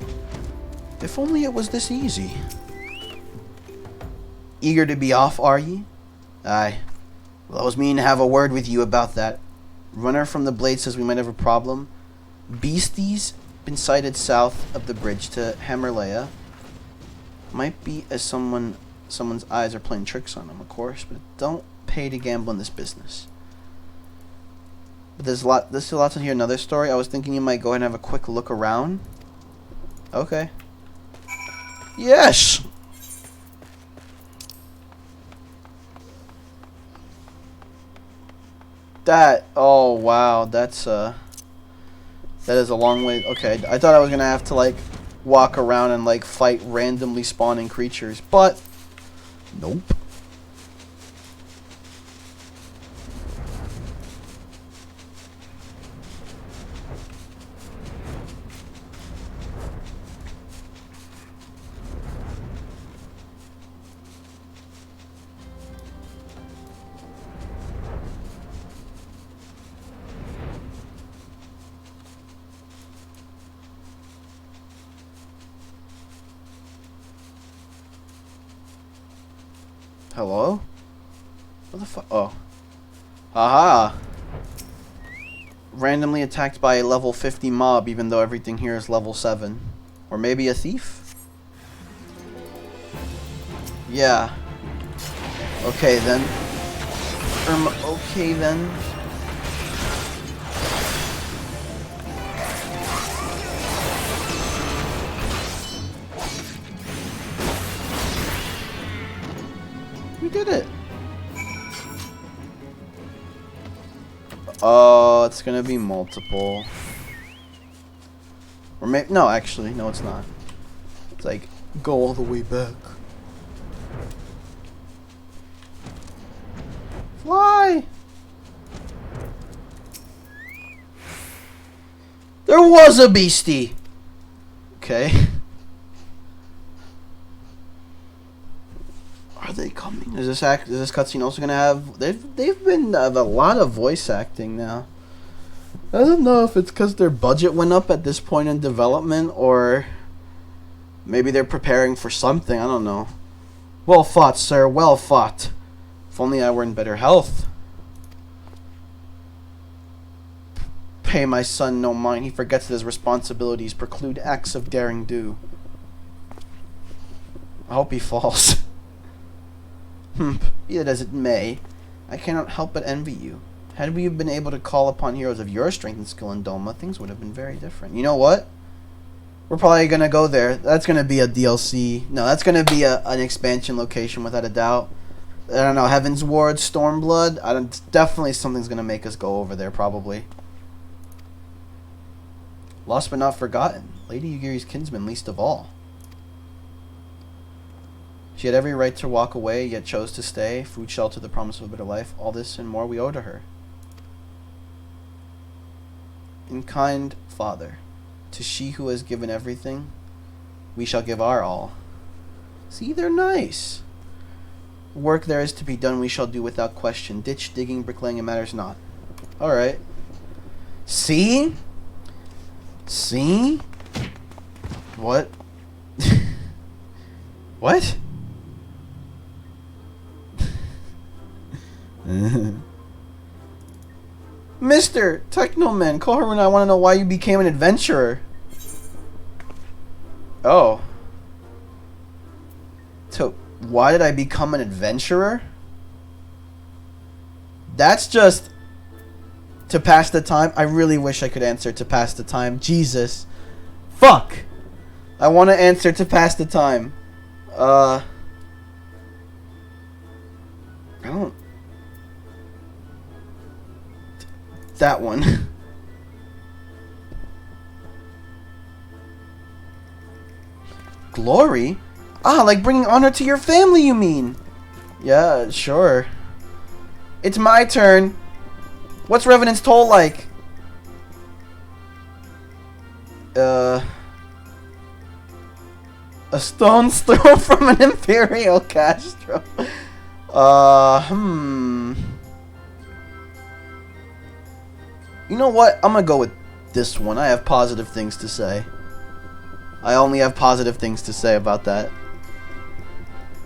If only it was this easy. Eager to be off, are ye? Aye. Well, I was meaning to have a word with you about that. Runner from the Blade says we might have a problem. Beasties been sighted south of the bridge to Hamerlea. Might be as someone's eyes are playing tricks on them, of course, but don't pay to gamble in this business. But there's still lots in here. Another story. I was thinking you might go ahead and have a quick look around. Okay. Yes! Oh wow, that is a long way. Okay, I thought I was gonna have to like walk around and like fight randomly spawning creatures, but nope. Hello? What the fuck? Oh. Haha. Randomly attacked by a level 50 mob, even though everything here is level 7. Or maybe a thief? Yeah. Okay then. Okay then. We did it. Oh, it's gonna be multiple. Or maybe no, actually, no, it's not. It's like, go all the way back. Fly! There was a beastie! Okay. Are they coming? Is this cutscene also gonna have... They've been a lot of voice acting now. I don't know if it's because their budget went up at this point in development, or maybe they're preparing for something. I don't know. Well fought, sir. Well fought. If only I were in better health. Pay my son no mind. He forgets that his responsibilities preclude acts of daring do. I hope he falls. Be that as it may, I cannot help but envy you. Had we been able to call upon heroes of your strength and skill in Doma, things would have been very different. You know what? We're probably going to go there. That's going to be a DLC. No, that's going to be an expansion location without a doubt. I don't know, Heaven's Ward, Stormblood. Definitely something's going to make us go over there, probably. Lost but not forgotten. Lady Yugiri's kinsman, least of all. She had every right to walk away, yet chose to stay. Food, shelter, the promise of a better life. All this and more we owe to her. In kind Father, to she who has given everything, we shall give our all. See, they're nice. Work there is to be done, we shall do without question. Ditch, digging, bricklaying, it matters not. Alright. See? See? What? What? Mr. Technoman, Koharu and I want to know why you became an adventurer. Oh. So, why did I become an adventurer? That's just to pass the time. I really wish I could answer to pass the time. Jesus. Fuck. I want to answer to pass the time. I don't... That one. Glory? Ah, like bringing honor to your family, you mean? Yeah, sure. It's my turn. What's Revenant's Toll like? A stone's throw from an Imperial Castro. You know what? I'm gonna go with this one. I have positive things to say. I only have positive things to say about that.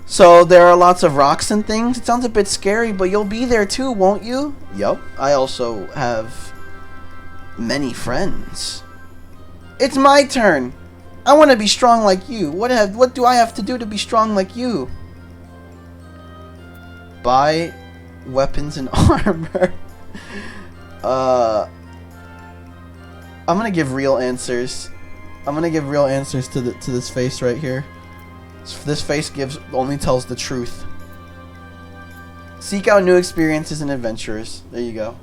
So, there are lots of rocks and things. It sounds a bit scary, but you'll be there too, won't you? Yup. I also have many friends. It's my turn. I want to be strong like you. What do I have to do to be strong like you? Buy weapons and armor. I'm gonna give real answers. I'm gonna give real answers to this face right here. This face only tells the truth. Seek out new experiences and adventures. There you go.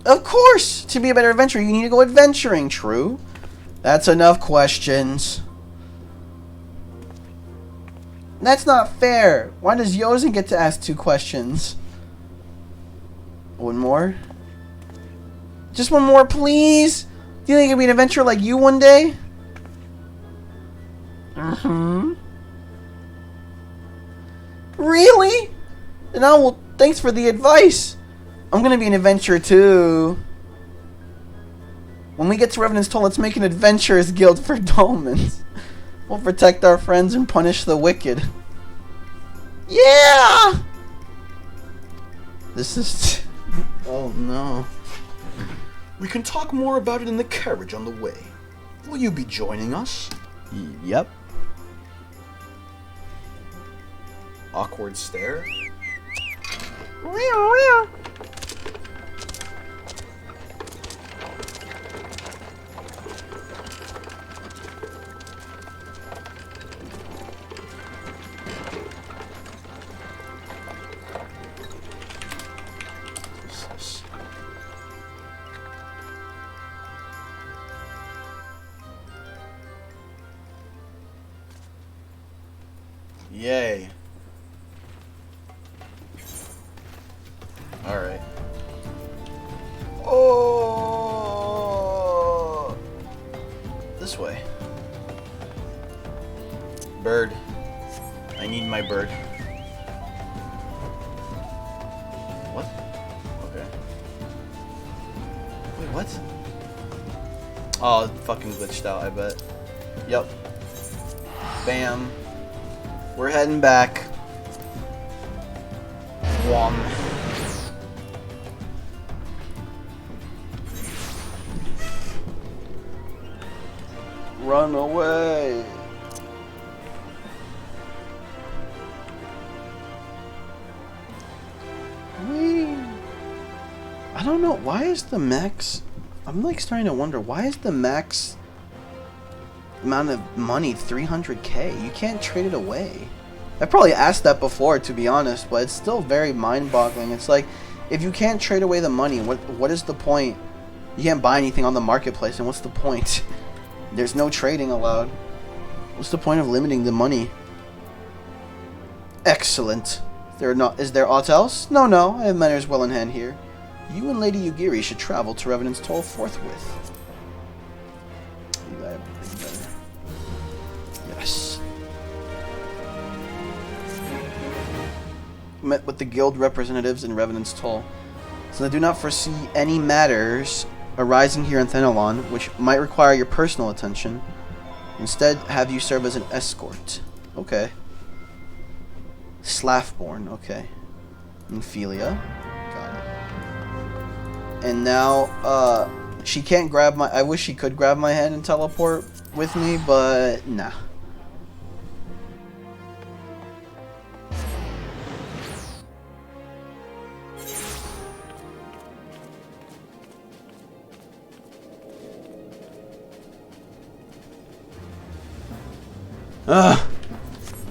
Of course! To be a better adventurer, you need to go adventuring. True. That's enough questions. That's not fair. Why does Yozen get to ask 2 questions? One more? Just one more, please? Do you think you'll be an adventurer like you one day? Really? Then well, thanks for the advice. I'm gonna be an adventurer too. When we get to Revenant's Toll, let's make an adventurers guild for dolmens. We'll protect our friends and punish the wicked. Yeah! This is... Oh no. We can talk more about it in the carriage on the way. Will you be joining us? Yep. Awkward stare. Yay. Alright. Oh! This way. Bird. I need my bird. What? Okay. Wait, what? Oh, it fucking glitched out, I bet. Yep. Bam. We're heading back. Whom. Run away. Whee. I don't know. Why is the max... I'm like starting to wonder, why is the max amount of money 300k? You can't trade it away. I probably asked that before, to be honest, but it's still very mind-boggling. It's like, if you can't trade away the money, what is the point? You can't buy anything on the marketplace, and what's the point? There's no trading allowed. What's the point of limiting the money? Excellent. Is there aught else? No, I have matters well in hand here. You and Lady Yugiri should travel to Revenant's Toll forthwith. Yes. Met with the guild representatives in Revenant's Toll. So I do not foresee any matters arising here in Thenelon which might require your personal attention. Instead, have you serve as an escort. Okay. Slaffborn, okay. Ophelia. Got it. And now, she can't grab my... I wish she could grab my hand and teleport with me, but nah.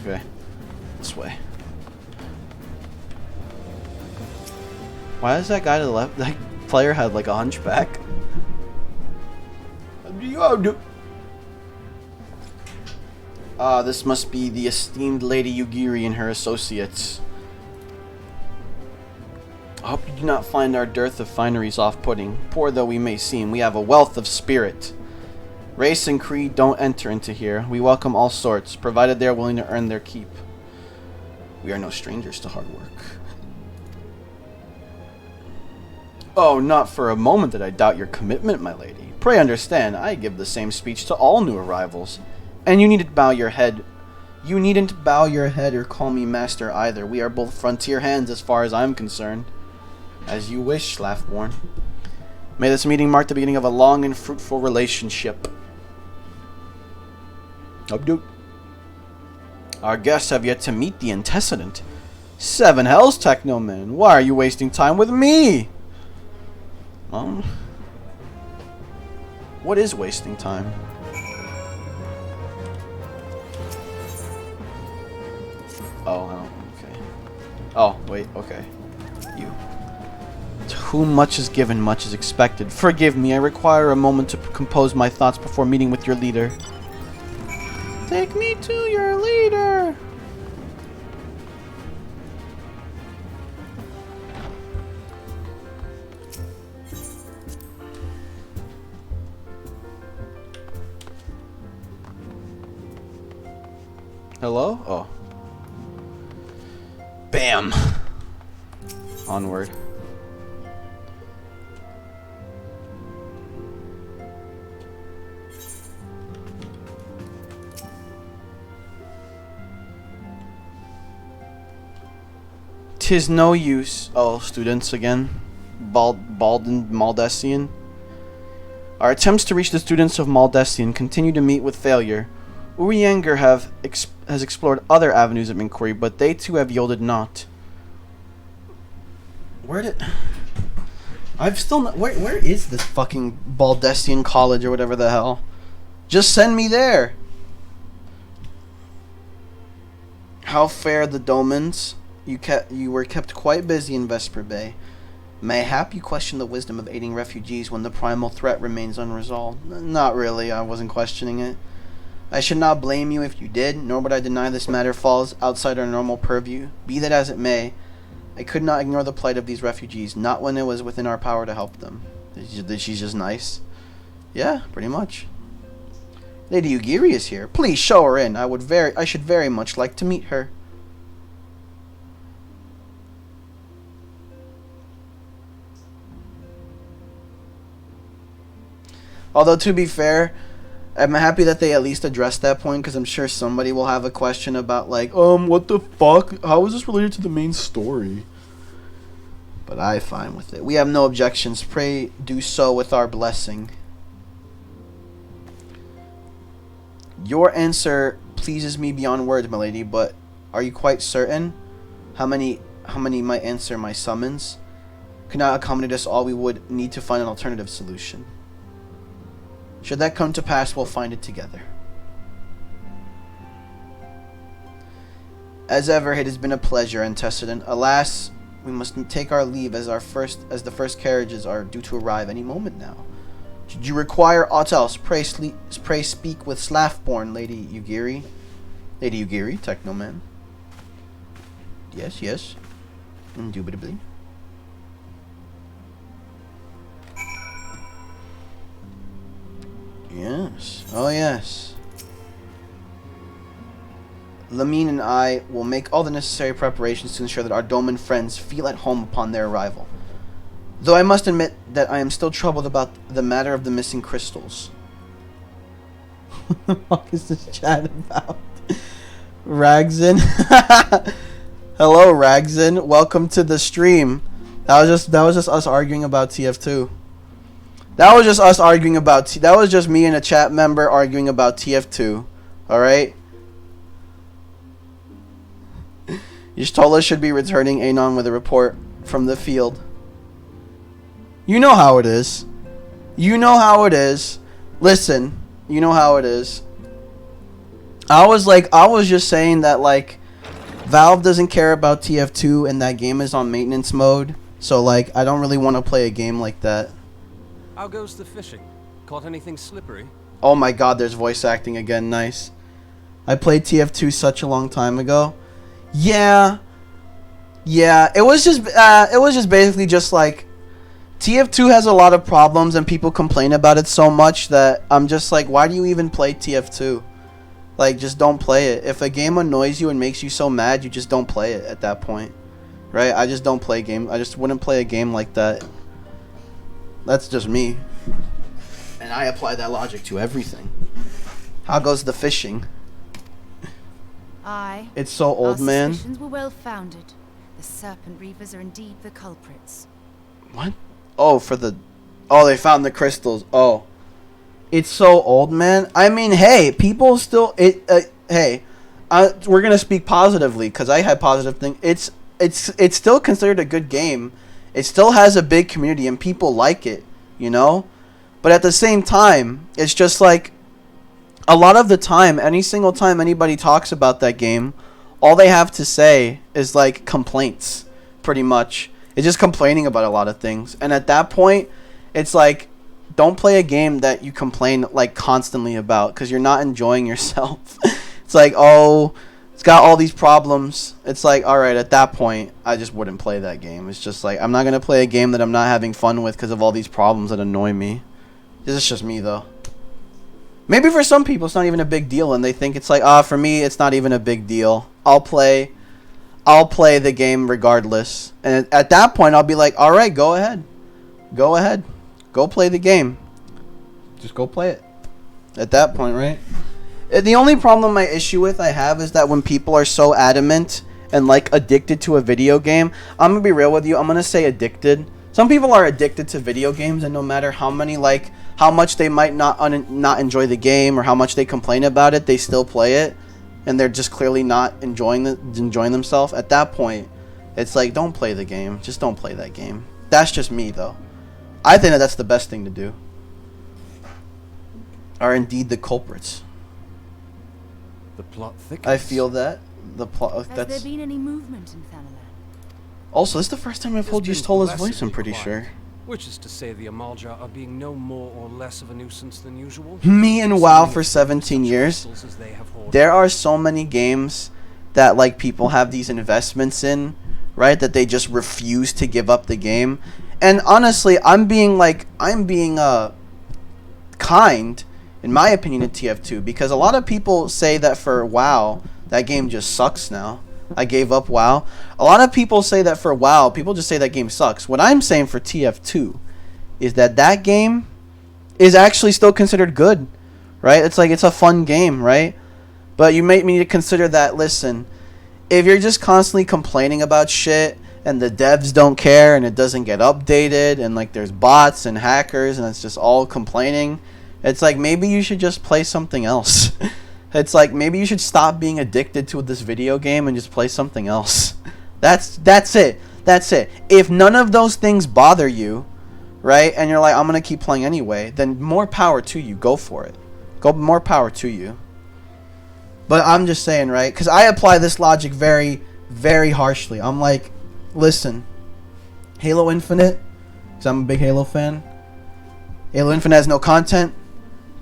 Okay. This way. Why is that guy to the left? That player had like a hunchback. This must be the esteemed Lady Yugiri and her associates. I hope you do not find our dearth of fineries off-putting. Poor though we may seem, we have a wealth of spirit. Race and creed don't enter into here. We welcome all sorts, provided they are willing to earn their keep. We are no strangers to hard work. Oh, not for a moment did I doubt your commitment, my lady. Pray understand, I give the same speech to all new arrivals. And you needn't bow your head. You needn't bow your head or call me master either. We are both frontier hands as far as I'm concerned. As you wish, Slaffborn. May this meeting mark the beginning of a long and fruitful relationship. Abduk. Our guests have yet to meet the antecedent. 7 hells, Technoman. Why are you wasting time with me? What is wasting time? Oh, I don't, okay. Oh, wait, okay. You. To whom much is given, much is expected. Forgive me, I require a moment to compose my thoughts before meeting with your leader. Take me to your leader! Hello? Oh. Bam! Onward. Tis no use. Oh, students again. Baldan Maldesian. Our attempts to reach the students of Maldesian continue to meet with failure. Urianger has explored other avenues of inquiry, but they too have yielded naught. I've still not... Where is this fucking Baldessian college or whatever the hell? Just send me there! How fare the Domans? You were kept quite busy in Vesper Bay. Mayhap you question the wisdom of aiding refugees when the primal threat remains unresolved. Not really, I wasn't questioning it. I should not blame you if you did, nor would I deny this matter falls outside our normal purview. Be that as it may, I could not ignore the plight of these refugees, not when it was within our power to help them. She's just nice. Yeah, pretty much. Lady Ugiri is here. Please show her in. I should very much like to meet her. Although, to be fair, I'm happy that they at least addressed that point, because I'm sure somebody will have a question about, like, what the fuck? How is this related to the main story? But I'm fine with it. We have no objections. Pray do so with our blessing. Your answer pleases me beyond words, my lady, but are you quite certain? How many might answer my summons? Could not accommodate us all. We would need to find an alternative solution. Should that come to pass, we'll find it together. As ever, it has been a pleasure, Antecedent. Alas, we must take our leave as the first carriages are due to arrive any moment now. Should you require aught else, pray speak with Slaffborn, Lady Ugiri. Lady Ugiri, Technoman. Yes, yes. Indubitably. Yes. Oh, yes. Lamine and I will make all the necessary preparations to ensure that our Doman friends feel at home upon their arrival. Though I must admit that I am still troubled about the matter of the missing crystals. What the fuck is this chat about? Ragzin? Hello, Ragzin. Welcome to the stream. That was just us arguing about TF2. That was just us arguing about that was just me and a chat member arguing about TF2. Alright? Y'shtola should be returning Anon with a report from the field. You know how it is. You know how it is. Listen, you know how it is. I was just saying that, like, Valve doesn't care about TF2 and that game is on maintenance mode. So, like, I don't really want to play a game like that. How goes the fishing? Caught anything slippery? Oh my god, there's voice acting again. Nice. I played TF2 such a long time ago. Yeah. Yeah, it was just basically just like TF2 has a lot of problems and people complain about it so much that I'm just like, why do you even play TF2? Like, just don't play it. If a game annoys you and makes you so mad, you just don't play it at that point. Right? I just don't play games. I just wouldn't play a game like that. That's just me. And I apply that logic to everything. How goes the fishing? Aye. It's so old, man. Our suspicions were well founded. The Serpent Reavers are indeed the culprits. What? Oh, they found the crystals. Oh. It's so old, man. I mean, hey, people still we're going to speak positively cuz I had positive things. It's still considered a good game. It still has a big community and people like it, you know? But at the same time, it's just like a lot of the time, any single time anybody talks about that game, all they have to say is like complaints, pretty much. It's just complaining about a lot of things. And at that point, it's like, don't play a game that you complain like constantly about because you're not enjoying yourself. It's like, oh, it's got all these problems. It's like, alright, at that point, I just wouldn't play that game. It's just like, I'm not going to play a game that I'm not having fun with because of all these problems that annoy me. This is just me, though. Maybe for some people, it's not even a big deal, and they think it's like, for me, it's not even a big deal. I'll play the game regardless. And at that point, I'll be like, alright, go ahead. Go ahead. Go play the game. Just go play it. At that point, right? The only problem I have is that when people are so adamant and like addicted to a video game, I'm gonna be real with you, I'm gonna say addicted. Some people are addicted to video games, and no matter how much they might not enjoy the game or how much they complain about it, they still play it, and they're just clearly not enjoying themselves. At that point, it's like, don't play the game. Just don't play that game. That's just me, though. I think that's the best thing to do. Are indeed the culprits. The plot thickens. I feel that. The plot. Has there been any movement in Thanalan? Also, this is the first time I've heard Y'shtola's voice, I'm pretty sure. Which is to say the Amalja are being no more or less of a nuisance than usual. Me and WoW for 17 years. There are so many games that like people have these investments in, right? That they just refuse to give up the game. And honestly, I'm being kind, in my opinion, to TF2, because a lot of people say that for WoW, that game just sucks now. I gave up WoW. A lot of people say that for WoW, people just say that game sucks. What I'm saying for TF2 is that game is actually still considered good, right? It's like, it's a fun game, right? But you may need to consider that, listen, if you're just constantly complaining about shit and the devs don't care and it doesn't get updated and like there's bots and hackers and it's just all complaining, it's like maybe you should just play something else. It's like maybe you should stop being addicted to this video game and just play something else. That's it. That's it. If none of those things bother you, right, and you're like, I'm going to keep playing anyway, then more power to you. Go for it. More power to you. But I'm just saying, right, because I apply this logic very, very harshly. I'm like, listen, Halo Infinite, because I'm a big Halo fan. Halo Infinite has no content.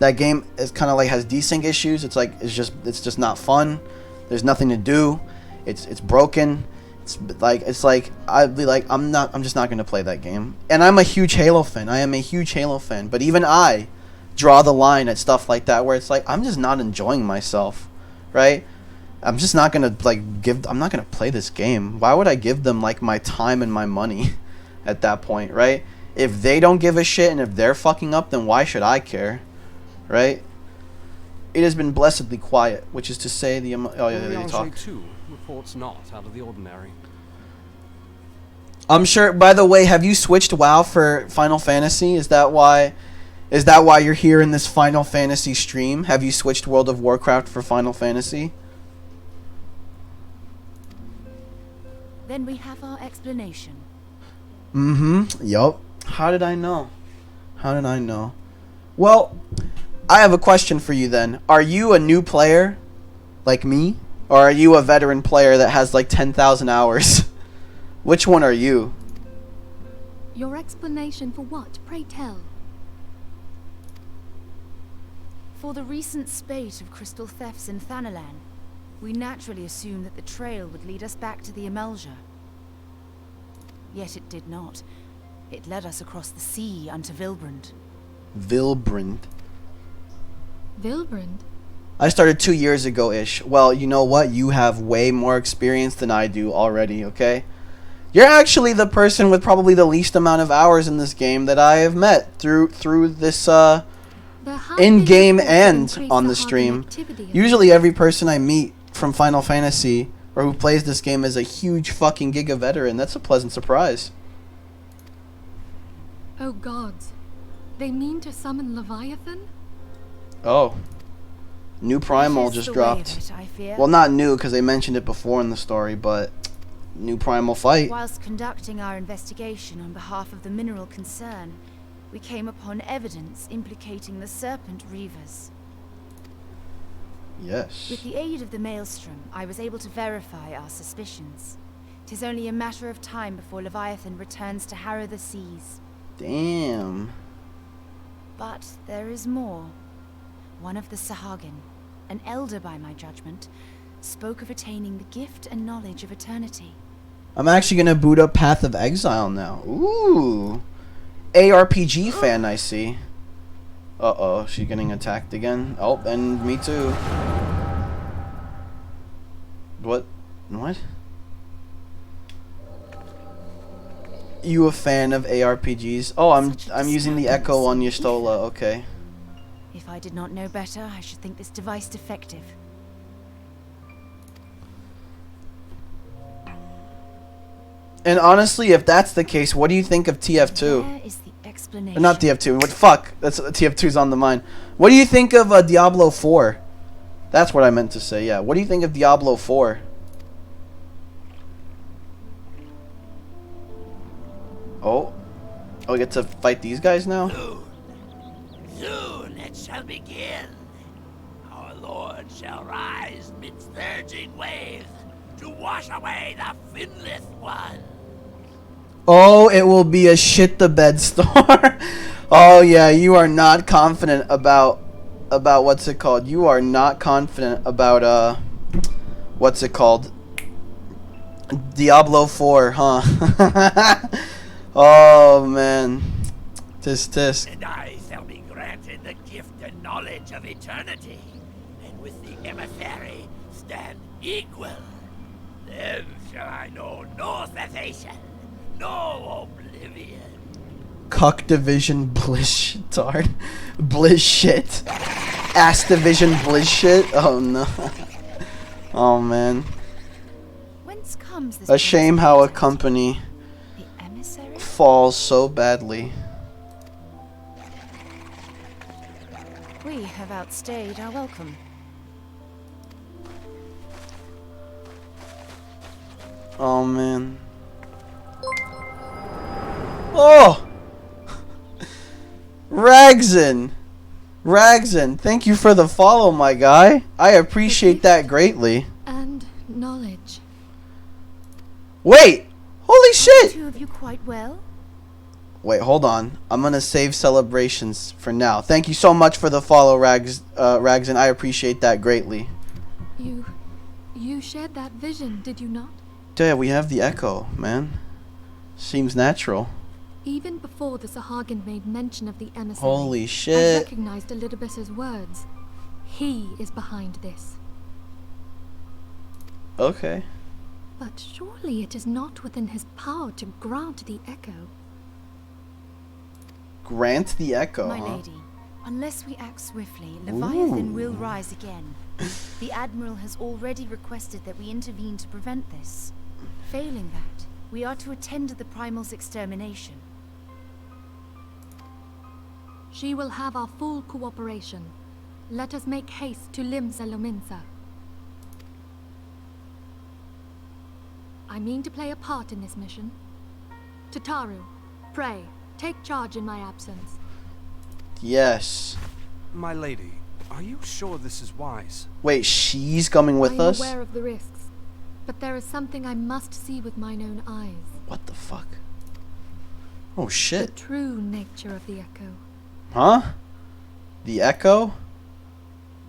That game is kind of like has desync issues. It's like it's just not fun. There's nothing to do. It's broken. I'm just not gonna play that game. And I'm a huge Halo fan. I am a huge Halo fan. But even I draw the line at stuff like that where it's like I'm just not enjoying myself, right? I'm just not gonna I'm not gonna play this game. Why would I give them like my time and my money at that point, right? If they don't give a shit and if they're fucking up, then why should I care? Right? It has been blessedly quiet, which is to say the they talk. Too reports not out of the ordinary. I'm sure. By the way, have you switched WoW for Final Fantasy? Is that why you're here in this Final Fantasy stream? Have you switched World of Warcraft for Final Fantasy? Then we have our explanation. Yup. How did I know? Well, I have a question for you then. Are you a new player, like me? Or are you a veteran player that has like 10,000 hours? Which one are you? Your explanation for what, pray tell? For the recent spate of crystal thefts in Thanalan, we naturally assumed that the trail would lead us back to the Amalja. Yet it did not. It led us across the sea unto Vilbrand. Vilbrand? I started 2 years ago-ish. Well, you know what? You have way more experience than I do already, okay? You're actually the person with probably the least amount of hours in this game that I have met through this in-game and on the stream. Usually every person I meet from Final Fantasy or who plays this game is a huge fucking giga veteran. That's a pleasant surprise. Oh gods. They mean to summon Leviathan? Oh. New Primal just dropped. Well, not new, because they mentioned it before in the story, but new Primal fight. Whilst conducting our investigation on behalf of the mineral concern, we came upon evidence implicating the Serpent Reavers. Yes. With the aid of the Maelstrom, I was able to verify our suspicions. 'Tis only a matter of time before Leviathan returns to harrow the seas. Damn. But there is more. One of the Sahagin, an elder by my judgment, spoke of attaining the gift and knowledge of eternity. I'm actually going to boot up Path of Exile now. Ooh. ARPG fan, I see. Uh-oh, she's getting attacked again. Oh, and me too. What? You a fan of ARPGs? Oh, I'm using the Echo on Y'shtola, okay. If I did not know better, I should think this device defective. And honestly, if that's the case, what do you think of TF2? Where is the explanation? Not TF2. What the fuck? That's TF2's on the mind. What do you think of Diablo 4? That's what I meant to say. Yeah. What do you think of Diablo 4? Oh, we get to fight these guys now? Soon it shall begin. Our Lord shall rise midst surging waves to wash away the finless one. Oh, it will be a shit the bed store. Oh yeah, you are not confident about what's it called? You are not confident about what's it called? Diablo 4, huh? Oh man. Tisk. And I shall be granted the gift and knowledge of eternity, and with the emissary stand equal. Then shall I know no cessation, no oblivion. Cuck division bliss shitard. Bliss shit. Ass division bliss shit. Oh no. Oh man. Whence comes this A shame how a company the emissary? falls so badly. We have outstayed our welcome. Oh man. Oh! Ragzin, thank you for the follow, my guy. I appreciate that greatly. And knowledge. Wait! Holy shit! Two of you quite well? Wait, hold on. I'm gonna save celebrations for now. Thank you so much for the follow, Ragzin. I appreciate that greatly. You shared that vision, did you not? Yeah, we have the echo, man. Seems natural. Even before the Sahagin made mention of the emissary, Holy I shit. recognized Elidibus's words. He is behind this. Okay. But surely it is not within his power to grant the echo. Grant the echo, My huh? lady, unless we act swiftly, Leviathan will rise again. The Admiral has already requested that we intervene to prevent this. Failing that, we are to attend to the Primal's extermination. She will have our full cooperation. Let us make haste to Limsa Lominsa. I mean to play a part in this mission. Tataru, pray, take charge in my absence. Yes. My lady, are you sure this is wise? Wait, she's coming with us? I am aware of the risks, but there is something I must see with mine own eyes. What the fuck? Oh The shit. true nature of the echo. Huh? The echo?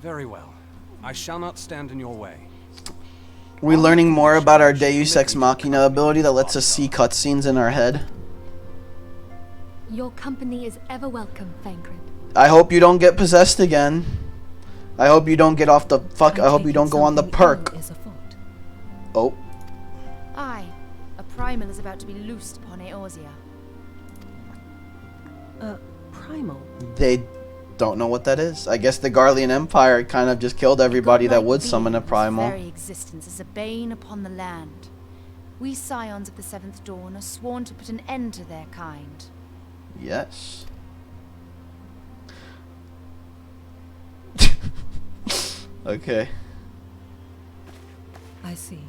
Very well. I shall not stand in your way. We learning more about our Deus Ex Machina ability that lets us see cutscenes in our head? Your company is ever welcome, Thancred. I hope you don't get possessed again. I hope you don't get off the fuck. I hope you don't go on the perk. Oh. Aye, a Primal is about to be loosed upon Eorzea. Primal? They don't know what that is. I guess the Garlean Empire kind of just killed everybody that would summon a primal. Its very existence is a bane upon the land. We scions of the Seventh Dawn are sworn to put an end to their kind. Yes. Okay. I see.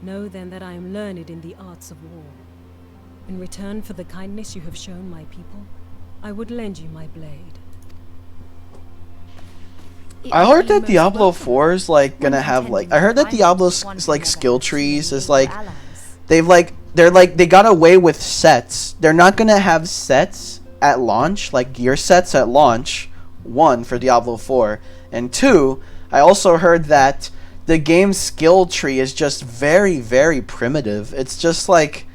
Know then that I am learned in the arts of war. In return for the kindness you have shown my people, I would lend you my blade. I heard that Diablo 4 is like gonna have like I heard that Diablo's like skill trees is like they got away with sets. They're not gonna have sets at launch, like gear sets at launch. 1 for Diablo 4, and 2, I also heard that the game's skill tree is just very, very primitive. It's just like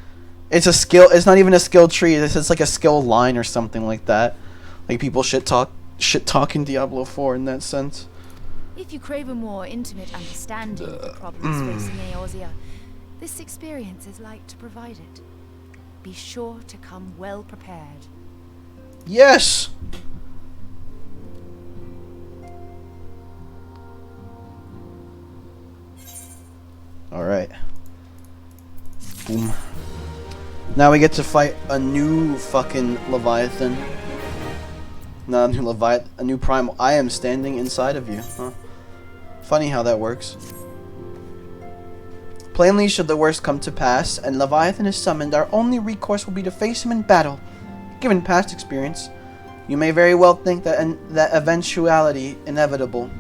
it's a skill. It's not even a skill tree. It's like a skill line or something like that. Like people shit talking Diablo 4 in that sense. If you crave a more intimate understanding of the problems facing Eorzea, this experience is like to provide it. Be sure to come well prepared. Yes. All right. Boom. Now we get to fight a new fucking Leviathan. Not a new Leviathan, a new Primal. I am standing inside of you. Huh? Funny how that works. Plainly, should the worst come to pass, and Leviathan is summoned, our only recourse will be to face him in battle. Given past experience, you may very well think that eventuality inevitable.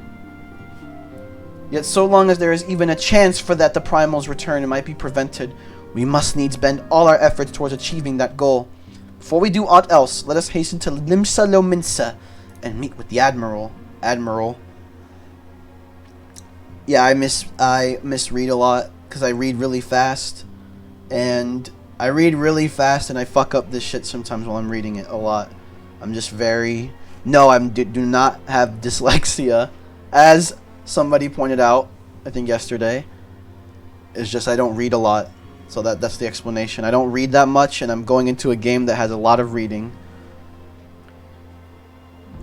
Yet so long as there is even a chance for that the Primal's return might be prevented, We must needs bend all our efforts towards achieving that goal. Before we do aught else, let us hasten to Limsa Lominsa and meet with the Admiral. Yeah, I misread a lot because I read really fast. And I read really fast and I fuck up this shit sometimes while I'm reading it a lot. I'm just very... No, I do not have dyslexia. As somebody pointed out, I think yesterday. It's just I don't read a lot. So that's the explanation. I don't read that much and I'm going into a game that has a lot of reading.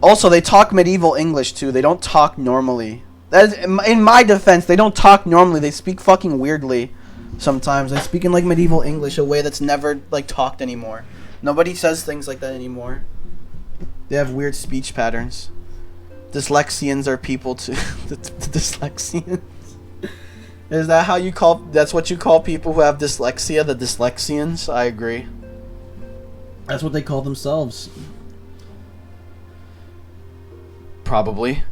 Also, they talk medieval English too. They don't talk normally. That is, in my defense, they don't talk normally. They speak fucking weirdly sometimes. They speak in like medieval English, a way that's never like talked anymore. Nobody says things like that anymore. They have weird speech patterns. Dyslexians are people too. the Dyslexians. Is that how you call... That's what you call people who have dyslexia? The Dyslexians? I agree. That's what they call themselves. Probably.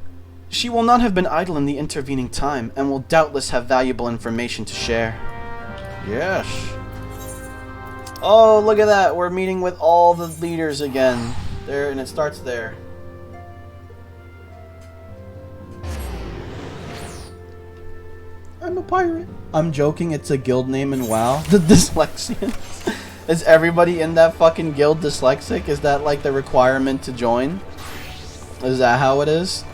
She will not have been idle in the intervening time, and will doubtless have valuable information to share. Yes. Oh, look at that. We're meeting with all the leaders again. There, and it starts there. I'm a pirate. I'm joking, it's a guild name in WoW. The Dyslexians. Is everybody in that fucking guild dyslexic? Is that like the requirement to join? Is that how it is?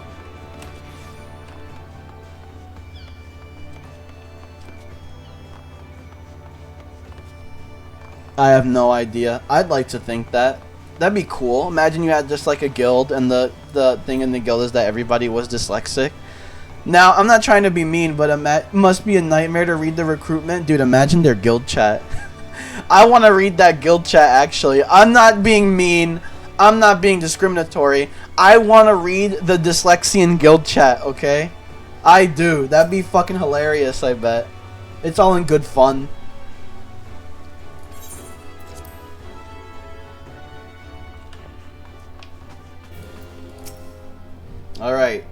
I have no idea. I'd like to think that. That'd be cool. Imagine you had just like a guild and the thing in the guild is that everybody was dyslexic. Now, I'm not trying to be mean, but it must be a nightmare to read the recruitment. Dude, imagine their guild chat. I want to read that guild chat, actually. I'm not being mean. I'm not being discriminatory. I want to read the Dyslexian guild chat, okay? I do. That'd be fucking hilarious, I bet. It's all in good fun. Alright.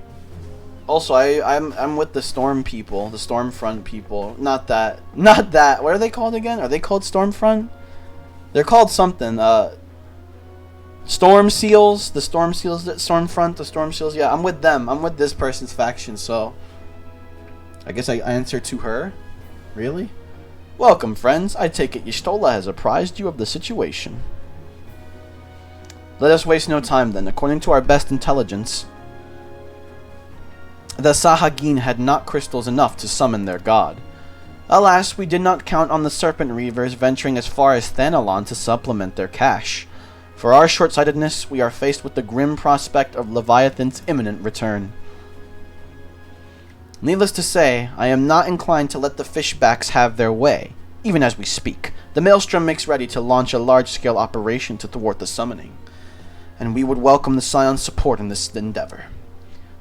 Also, I'm with the Storm people, the Stormfront people. Not that. What are they called again? Are they called Stormfront? They're called something. Storm Seals. The Storm Seals. Stormfront. The Storm Seals. Yeah, I'm with them. I'm with this person's faction. So, I guess I answer to her. Really? Welcome, friends. I take it Y'shtola has apprised you of the situation. Let us waste no time then. According to our best intelligence, the Sahagin had not crystals enough to summon their god. Alas, we did not count on the Serpent Reavers venturing as far as Thanalon to supplement their cache. For our short-sightedness, we are faced with the grim prospect of Leviathan's imminent return. Needless to say, I am not inclined to let the Fishbacks have their way. Even as we speak, the Maelstrom makes ready to launch a large-scale operation to thwart the summoning, and we would welcome the Scion's support in this endeavor.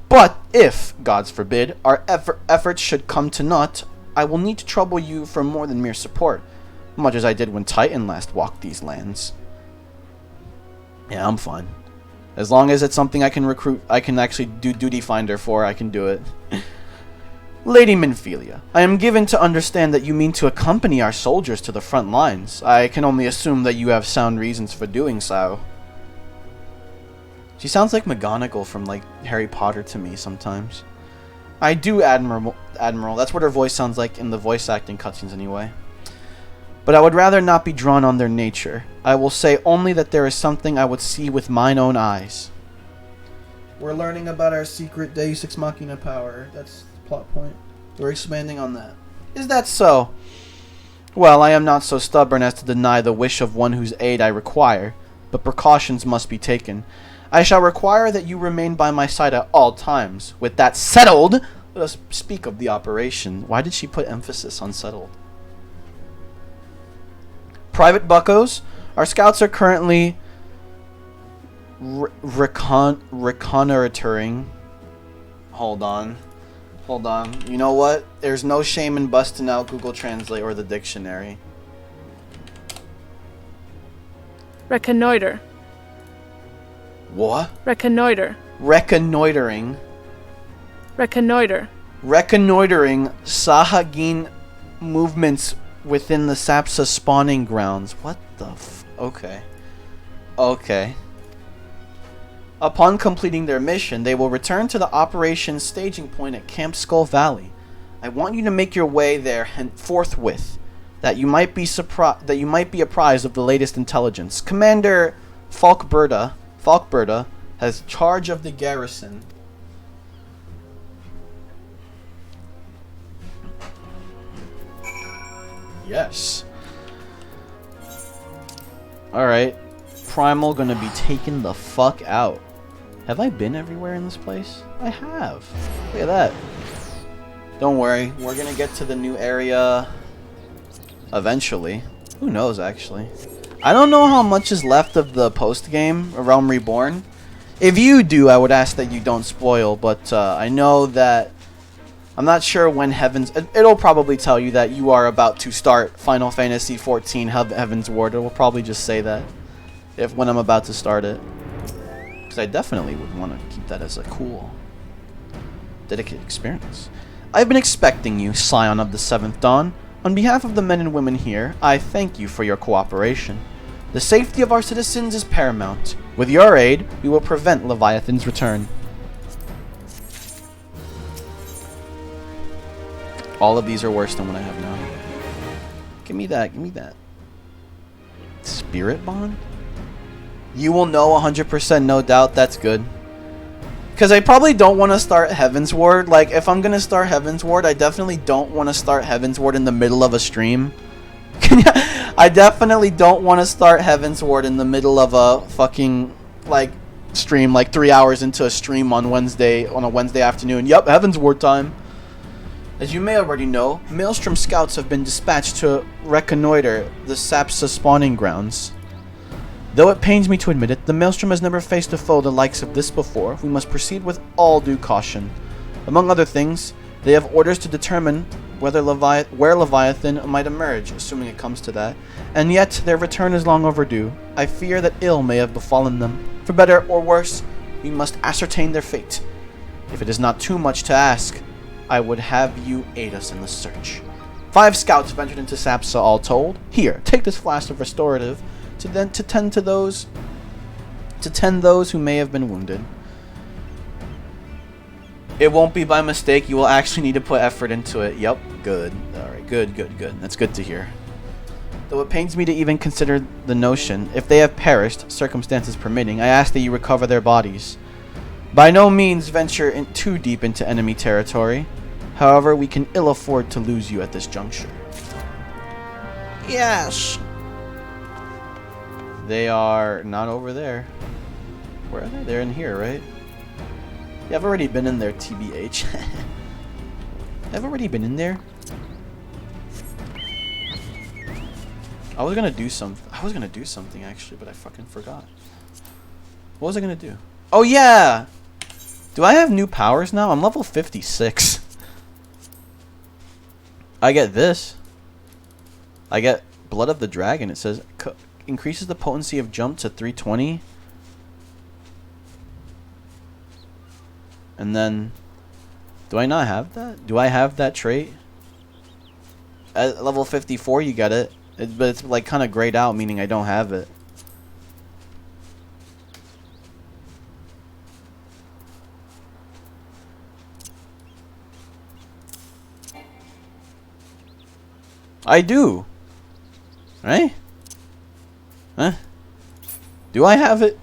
But if, gods forbid, our efforts should come to naught, I will need to trouble you for more than mere support, much as I did when Titan last walked these lands. Yeah, I'm fine. As long as it's something I can recruit, I can actually do duty finder for, I can do it. Lady Minfilia, I am given to understand that you mean to accompany our soldiers to the front lines. I can only assume that you have sound reasons for doing so. She sounds like McGonagall from, like, Harry Potter to me sometimes. I do, Admiral. That's what her voice sounds like in the voice acting cutscenes anyway. But I would rather not be drawn on their nature. I will say only that there is something I would see with mine own eyes. We're learning about our secret Deus Ex Machina power. That's the plot point. We're expanding on that. Is that so? Well, I am not so stubborn as to deny the wish of one whose aid I require, but precautions must be taken. I shall require that you remain by my side at all times. With that settled, let us speak of the operation. Why did she put emphasis on settled? Private buckos, our scouts are currently reconnoitering. Hold on. You know what? There's no shame in busting out Google Translate or the dictionary. Reconnoiter. What? Reconnoiter. Reconnoitering. Reconnoiter. Reconnoitering Sahagin movements within the Sapsa spawning grounds. What the okay. Okay. Upon completing their mission, they will return to the operations staging point at Camp Skull Valley. I want you to make your way there forthwith, that you might be apprised of the latest intelligence. Commander Falkberta has charge of the garrison. Yes. Alright. Primal gonna be taken the fuck out. Have I been everywhere in this place? I have. Look at that. Don't worry. We're gonna get to the new area eventually. Who knows, actually. I don't know how much is left of the post-game, Realm Reborn. If you do, I would ask that you don't spoil, but I know that I'm not sure when it'll probably tell you that you are about to start Final Fantasy XIV Heaven's Ward. It will probably just say that when I'm about to start it. Because I definitely would want to keep that as a cool, dedicated experience. I've been expecting you, Scion of the Seventh Dawn. On behalf of the men and women here, I thank you for your cooperation. The safety of our citizens is paramount. With your aid, we will prevent Leviathan's return. All of these are worse than what I have now. Give me that, give me that. Spirit Bond? You will know 100%, no doubt. That's good. Because I probably don't want to start Heaven's Ward. Like, if I'm going to start Heaven's Ward, I definitely don't want to start Heaven's Ward in the middle of a stream. I definitely don't want to start Heaven's Ward in the middle of a fucking, like, stream. Like, 3 hours into a stream on a Wednesday afternoon. Yup, Heaven's Ward time. As you may already know, Maelstrom scouts have been dispatched to reconnoiter the Sapsa spawning grounds. Though it pains me to admit it, the Maelstrom has never faced a foe the likes of this before. We must proceed with all due caution. Among other things, they have orders to determine where Leviathan might emerge, assuming it comes to that, and yet their return is long overdue. I fear that ill may have befallen them. For better or worse, we must ascertain their fate. If it is not too much to ask, I would have you aid us in the search. 5 scouts ventured into Sapsa all told. Here, take this flask of restorative to tend those who may have been wounded. It won't be by mistake. You will actually need to put effort into it. Yep, good. Alright, good. That's good to hear. Though it pains me to even consider the notion, if they have perished, circumstances permitting, I ask that you recover their bodies. By no means venture too deep into enemy territory. However, we can ill afford to lose you at this juncture. Yes! They are not over there. Where are they? They're in here, right? Yeah, I've already been in there, TBH. I've already been in there. I was gonna do something actually, but I fucking forgot. What was I gonna do? Oh yeah! Do I have new powers now? I'm level 56. I get this. I get Blood of the Dragon. It says increases the potency of jump to 320. And then, do I not have that? Do I have that trait? At level 54 you get it. But it's like kind of grayed out, meaning I don't have it. I do. Right? Huh? Do I have it?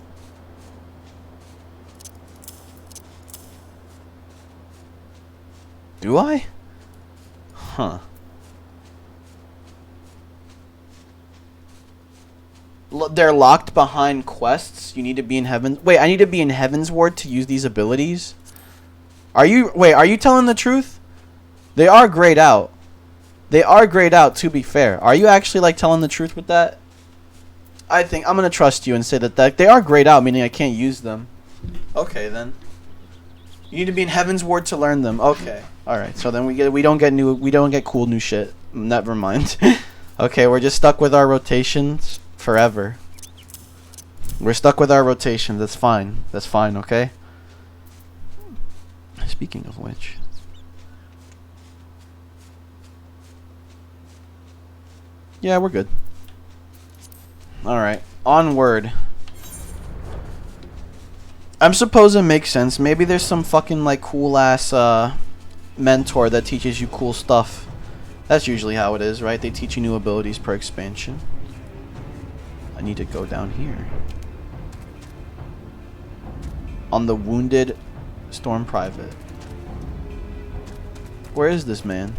Do I? Huh. They're locked behind quests. You need to be in Heaven's... Wait, I need to be in Heaven's Ward to use these abilities? Are you telling the truth? They are grayed out. They are grayed out, to be fair. Are you actually, like, telling the truth with that? I think I'm going to trust you and say that they are grayed out, meaning I can't use them. Okay, then. You need to be in Heaven's Ward to learn them. Okay. Alright, so then we don't get cool new shit. Never mind. Okay, we're just stuck with our rotations forever. We're stuck with our rotations. That's fine. That's fine, okay? Speaking of which... Yeah, we're good. Alright, onward. I'm supposed it makes sense. Maybe there's some fucking like cool ass mentor that teaches you cool stuff. That's usually how it is, right? They teach you new abilities per expansion. I need to go down here. On the wounded Storm Private. Where is this man?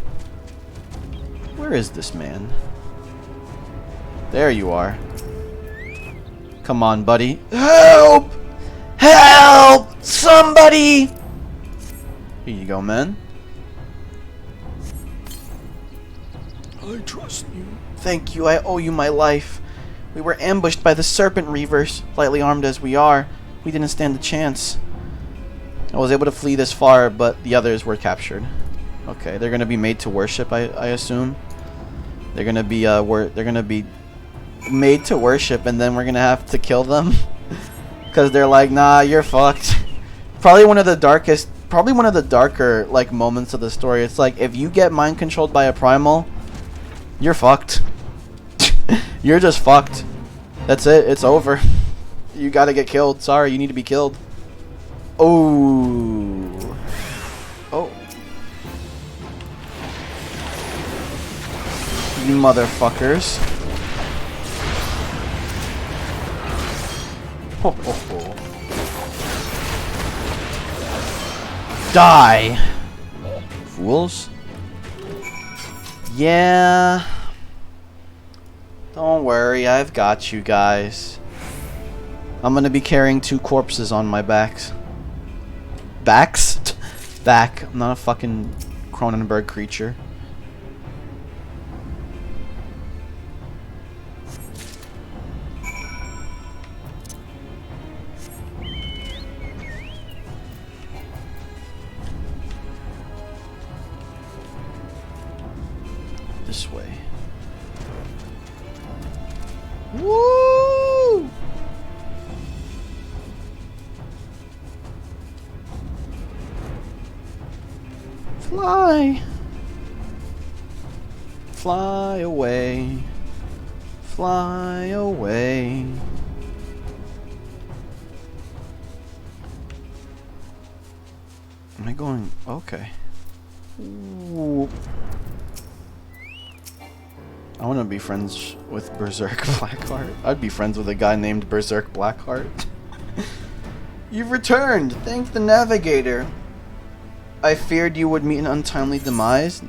Where is this man? There you are. Come on, buddy. Help! Help! Somebody! Here you go, man. I trust you. Thank you. I owe you my life. We were ambushed by the Serpent Reavers. Lightly armed as we are, we didn't stand a chance. I was able to flee this far, but the others were captured. Okay, they're gonna be made to worship. I assume. They're gonna be made to worship, and then we're gonna have to kill them because they're like, nah, you're fucked. Probably one of the darker like moments of the story. It's like if you get mind controlled by a primal, you're fucked. You're just fucked. That's it. It's over. You gotta get killed. Sorry, you need to be killed. Oh. Oh. You motherfuckers. Ho, ho, ho. Die. Fools. Yeah. Don't worry, I've got you guys. I'm gonna be carrying 2 corpses on my backs. Backs? Back. I'm not a fucking Cronenberg creature. This way. Woo! Fly. Fly away. Fly away. Am I going? Okay. Ooh. I want to be friends with Berserk Blackheart. I'd be friends with a guy named Berserk Blackheart. You've returned! Thank the Navigator. I feared you would meet an untimely demise.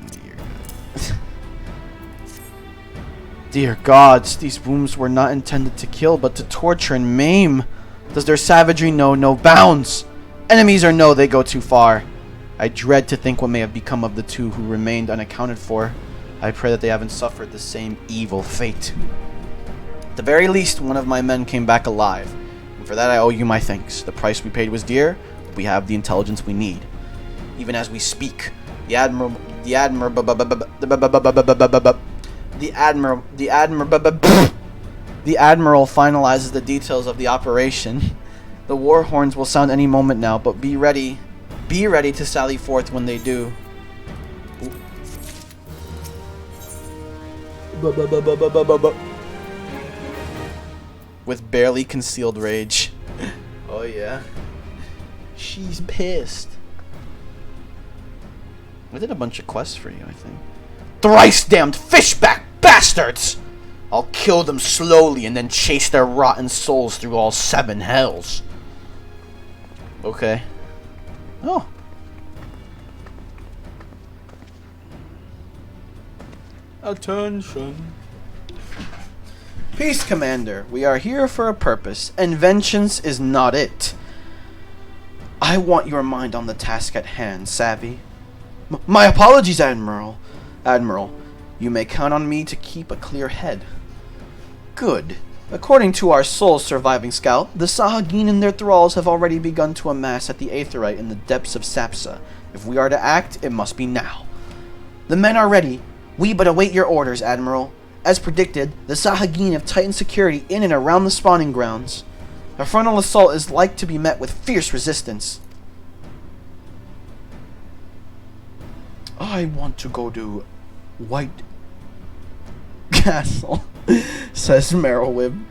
Dear gods, these wounds were not intended to kill, but to torture and maim. Does their savagery know no bounds? Enemies or no, they go too far. I dread to think what may have become of the 2 who remained unaccounted for. I pray that they haven't suffered the same evil fate. At the very least, one of my men came back alive, and for that I owe you my thanks. The price we paid was dear, but we have the intelligence we need. Even as we speak, the Admiral finalizes the details of the operation. The war horns will sound any moment now, but be ready to sally forth when they do. With barely concealed rage. Oh yeah. She's pissed. I did a bunch of quests for you, I think. Thrice damned fishback bastards! I'll kill them slowly and then chase their rotten souls through all 7 hells. Okay. Oh. Attention. Peace, Commander. We are here for a purpose, and vengeance is not it. I want your mind on the task at hand, savvy? My apologies, Admiral. Admiral, you may count on me to keep a clear head. Good. According to our sole surviving scout, the Sahagin and their thralls have already begun to amass at the Aetherite in the depths of Sapsa. If we are to act, it must be now. The men are ready. We but await your orders, Admiral. As predicted, the Sahagin have tightened security in and around the spawning grounds. A frontal assault is like to be met with fierce resistance. I want to go to White... castle, says Merylwib.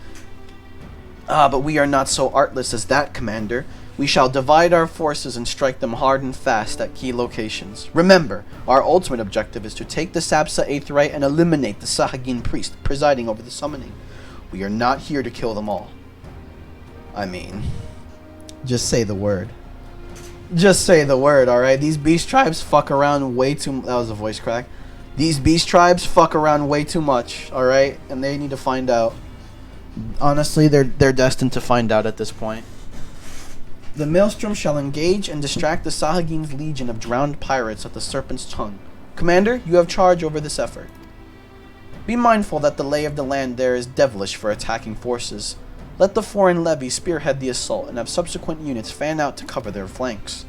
Ah, but we are not so artless as that, Commander. We shall divide our forces and strike them hard and fast at key locations. Remember, our ultimate objective is to take the Sapsa Aetheryte and eliminate the Sahagin priest presiding over the summoning. We are not here to kill them all. I mean, just say the word. Just say the word, alright? These beast tribes fuck around way too... That was a voice crack. These beast tribes fuck around way too much, alright? And they need to find out. Honestly, they're destined to find out at this point. The Maelstrom shall engage and distract the Sahagin's legion of drowned pirates at the Serpent's Tongue. Commander, you have charge over this effort. Be mindful that the lay of the land there is devilish for attacking forces. Let the foreign levy spearhead the assault and have subsequent units fan out to cover their flanks.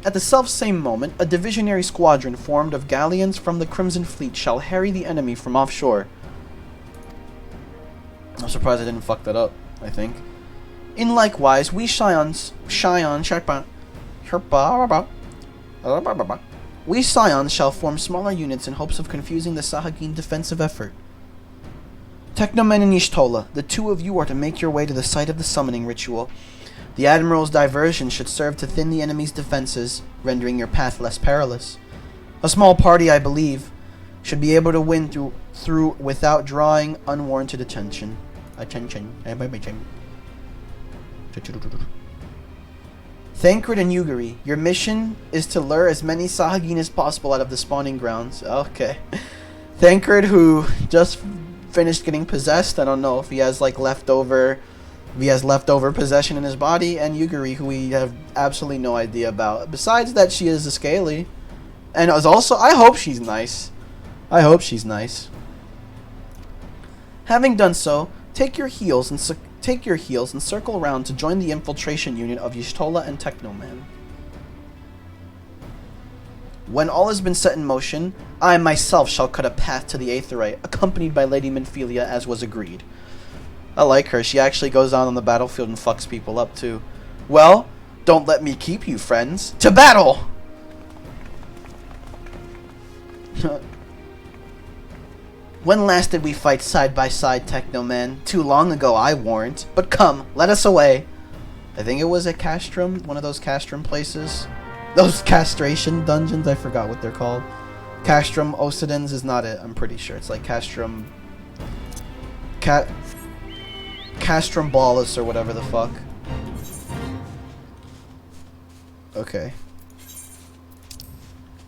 At the self-same moment, a divisionary squadron formed of galleons from the Crimson Fleet shall harry the enemy from offshore. I'm surprised I didn't fuck that up, I think. In likewise, we scions shall form smaller units in hopes of confusing the Sahagin defensive effort. Technomen and Y'shtola, the two of you are to make your way to the site of the summoning ritual. The Admiral's diversion should serve to thin the enemy's defenses, rendering your path less perilous. A small party, I believe, should be able to win through without drawing unwarranted attention. Thancred and Yugiri, your mission is to lure as many Sahagin as possible out of the spawning grounds. Okay. Thancred, who just finished getting possessed. I don't know if he has like leftover possession in his body, and Yugiri, who we have absolutely no idea about. Besides that, she is a Scaly. And is also, I hope she's nice. I hope she's nice. Having done so, take your heals and circle around to join the infiltration unit of Y'shtola and Technoman. When all has been set in motion, I myself shall cut a path to the Aetheryte, accompanied by Lady Minfilia as was agreed. I like her. She actually goes out on the battlefield and fucks people up too. Well, don't let me keep you, friends. To battle! When last did we fight side by side, Technoman? Too long ago, I warrant. But come, let us away. I think it was at Castrum, one of those Castrum places. Those castration dungeons, I forgot what they're called. Castrum Ocidens is not it, I'm pretty sure. It's like Castrum... Castrum Ballus or whatever the fuck. Okay.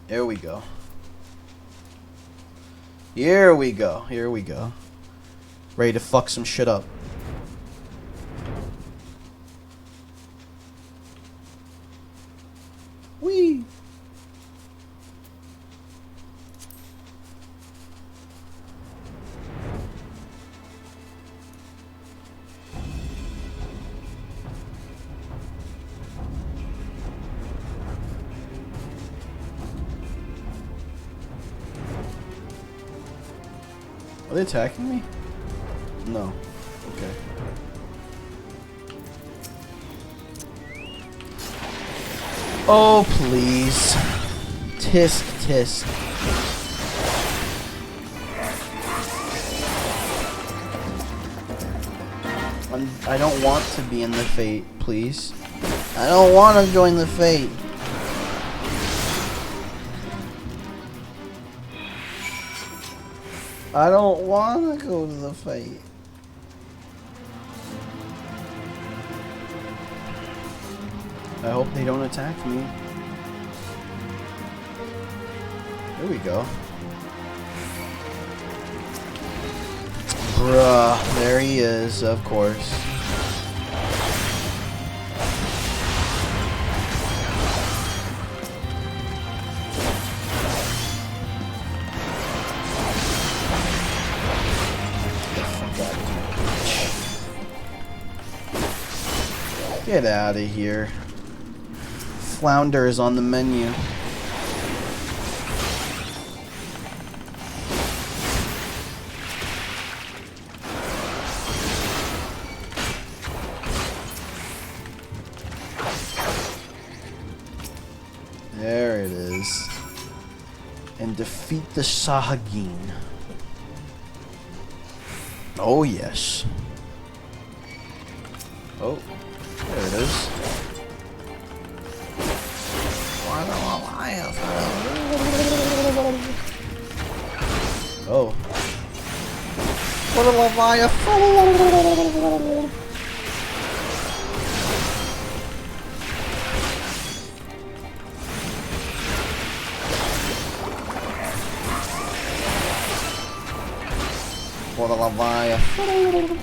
Here we go. Here we go. Here we go. Ready to fuck some shit up. Whee! Are they attacking me? No. Okay. Oh, please. Tisk, tisk. I don't want to be in the Fate, please. I don't want to join the Fate. I don't want to go to the Fate. I hope they don't attack me. There we go. Bruh, there he is, of course. Get out of here. Flounder is on the menu. There it is. And defeat the Sahagin. Oh, yes. Oh, there it is. Oh. What a Leviathan! What a Leviathan!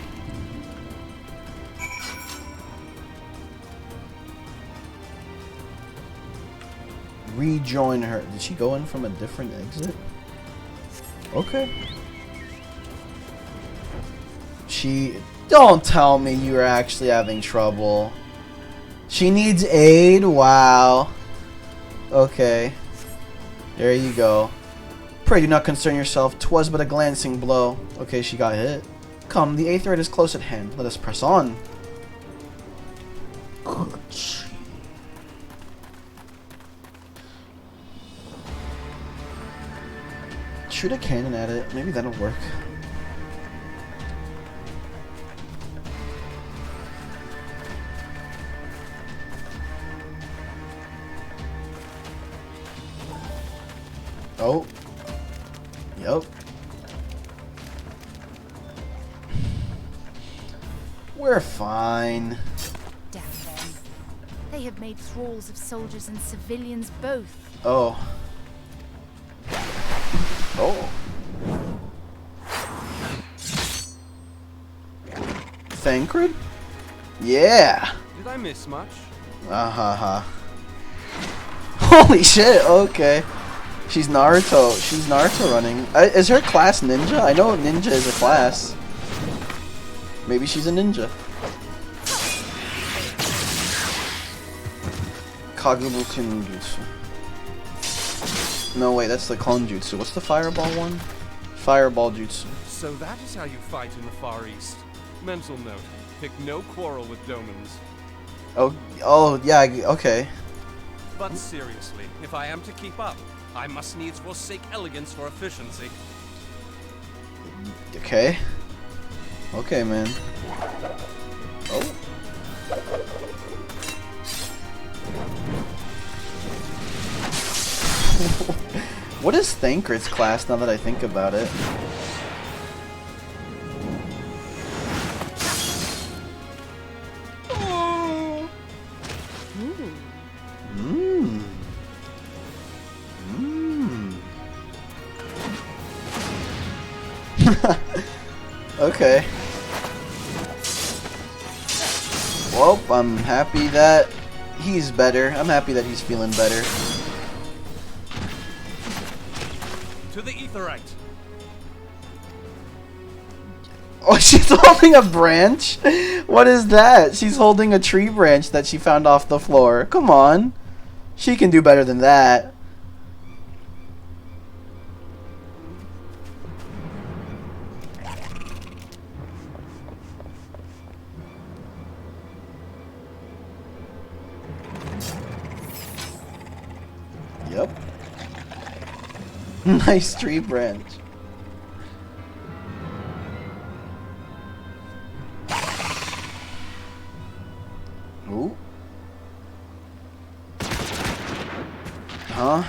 Rejoin her. Did she go in from a different exit? Okay. Don't tell me you're actually having trouble. She needs aid? Wow. Okay. There you go. Pray do not concern yourself. 'Twas but a glancing blow. Okay, she got hit. Come, the eighth rite is close at hand. Let us press on. Shoot a cannon at it. Maybe that'll work. Oh. Yep. We're fine. Damn them. They have made thralls of soldiers and civilians both. Oh. Oh. Thancred? Yeah. Did I miss much? Holy shit, okay. She's Naruto. She's Naruto running. Is her class ninja? I know ninja is a class. Maybe she's a ninja. Kagebuken Jutsu. No, wait, that's the clone jutsu. What's the fireball one? Fireball jutsu. So that is how you fight in the Far East. Mental note, pick no quarrel with Domans. Oh, yeah, okay. But seriously, if I am to keep up, I must needs forsake elegance for efficiency. Okay. Okay, man. Oh. What is Thancred's class now that I think about it? Okay. Well, I'm happy that he's better. I'm happy that he's feeling better. To the Aetheryte. Oh, she's holding a branch? What is that? She's holding a tree branch that she found off the floor. Come on. She can do better than that. Yep. Nice tree branch. Ooh. Huh?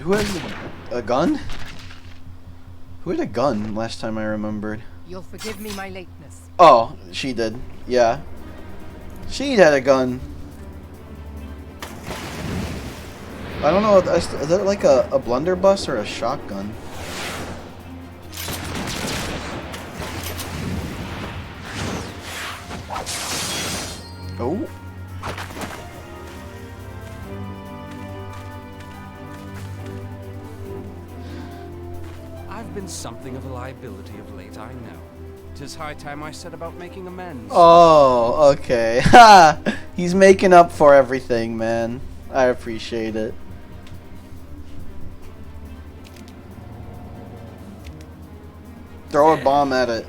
Who has a gun? Who had a gun last time I remembered? You'll forgive me my lateness. Oh, she did. Yeah. She had a gun. I don't know, is that like a blunderbuss or a shotgun? Oh. I've been something of a liability of late, I know. 'Tis high time I set about making amends. Oh, okay. Ha! He's making up for everything, man. I appreciate it. Throw a bomb at it.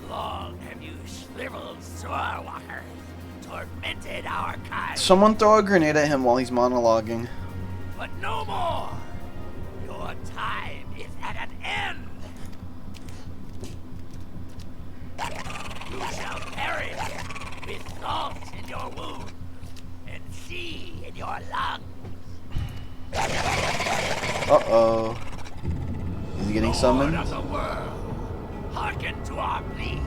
Long have you shriveled Sorwalker, tormented our kind. Someone throw a grenade at him while he's monologuing. But no more. Your time is at an end. your lungs. Uh-oh. Is he getting summoned? Lord of the world, hearken to our plea.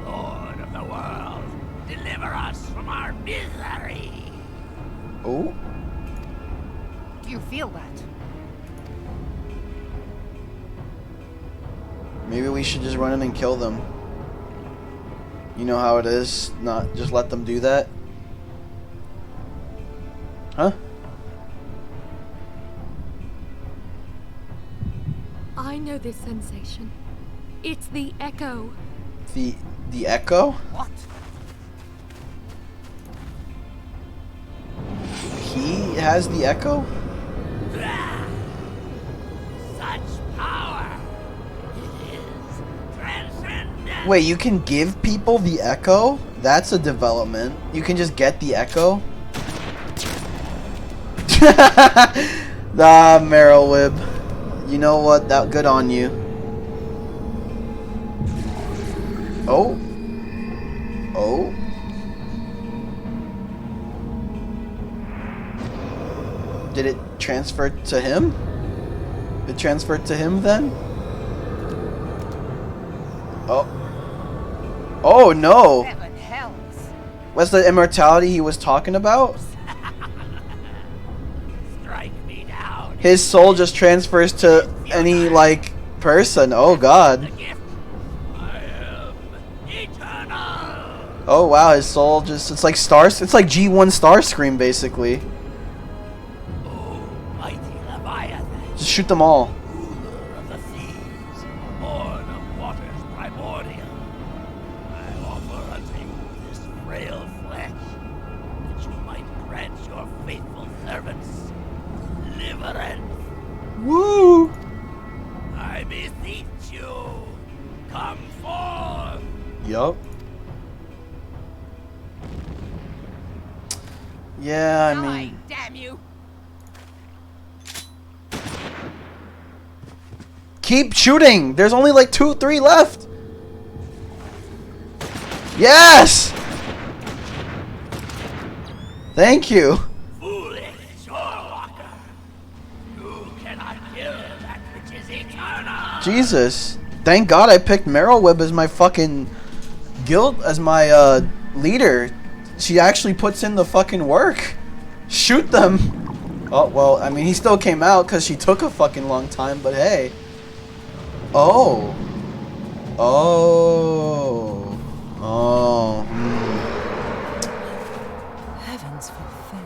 Lord of the world, deliver us from our misery. Oh. Do you feel that? Maybe we should just run in and kill them. You know how it is, not just let them do that. Huh? I know this sensation. It's the echo. The echo? What? He has the echo? Such power. It is transcendent. Wait, you can give people the echo? That's a development. You can just get the echo? Ah, Meryl Wib. You know what? That good on you. Oh. Oh. Did it transfer to him? It transferred to him then? Oh. Oh no. Seven hells. What's the immortality he was talking about? Strike me down. His soul just transfers to any, like, person. Oh god. I am eternal. Oh wow, his soul just, it's like stars, it's like G1 Starscream basically. Mighty Leviathan, Just shoot them all. ruler of the seas, born of waters primordial. I offer unto you this frail flesh, that you might grant your faithful servants deliverance. Woo! I beseech you, come forth. Yup. Yeah, I mean, Damn you! keep shooting! There's only like 2, 3 left! Yes! Thank you! Foolish shorewalker, you cannot kill that which is eternal. Jesus. Thank God I picked Meryl Wib as my fucking guild, as my leader. She actually puts in the fucking work. Shoot them! Oh, well, I mean, he still came out because she took a fucking long time, but hey. Oh. Oh. Oh. Heavens forfend.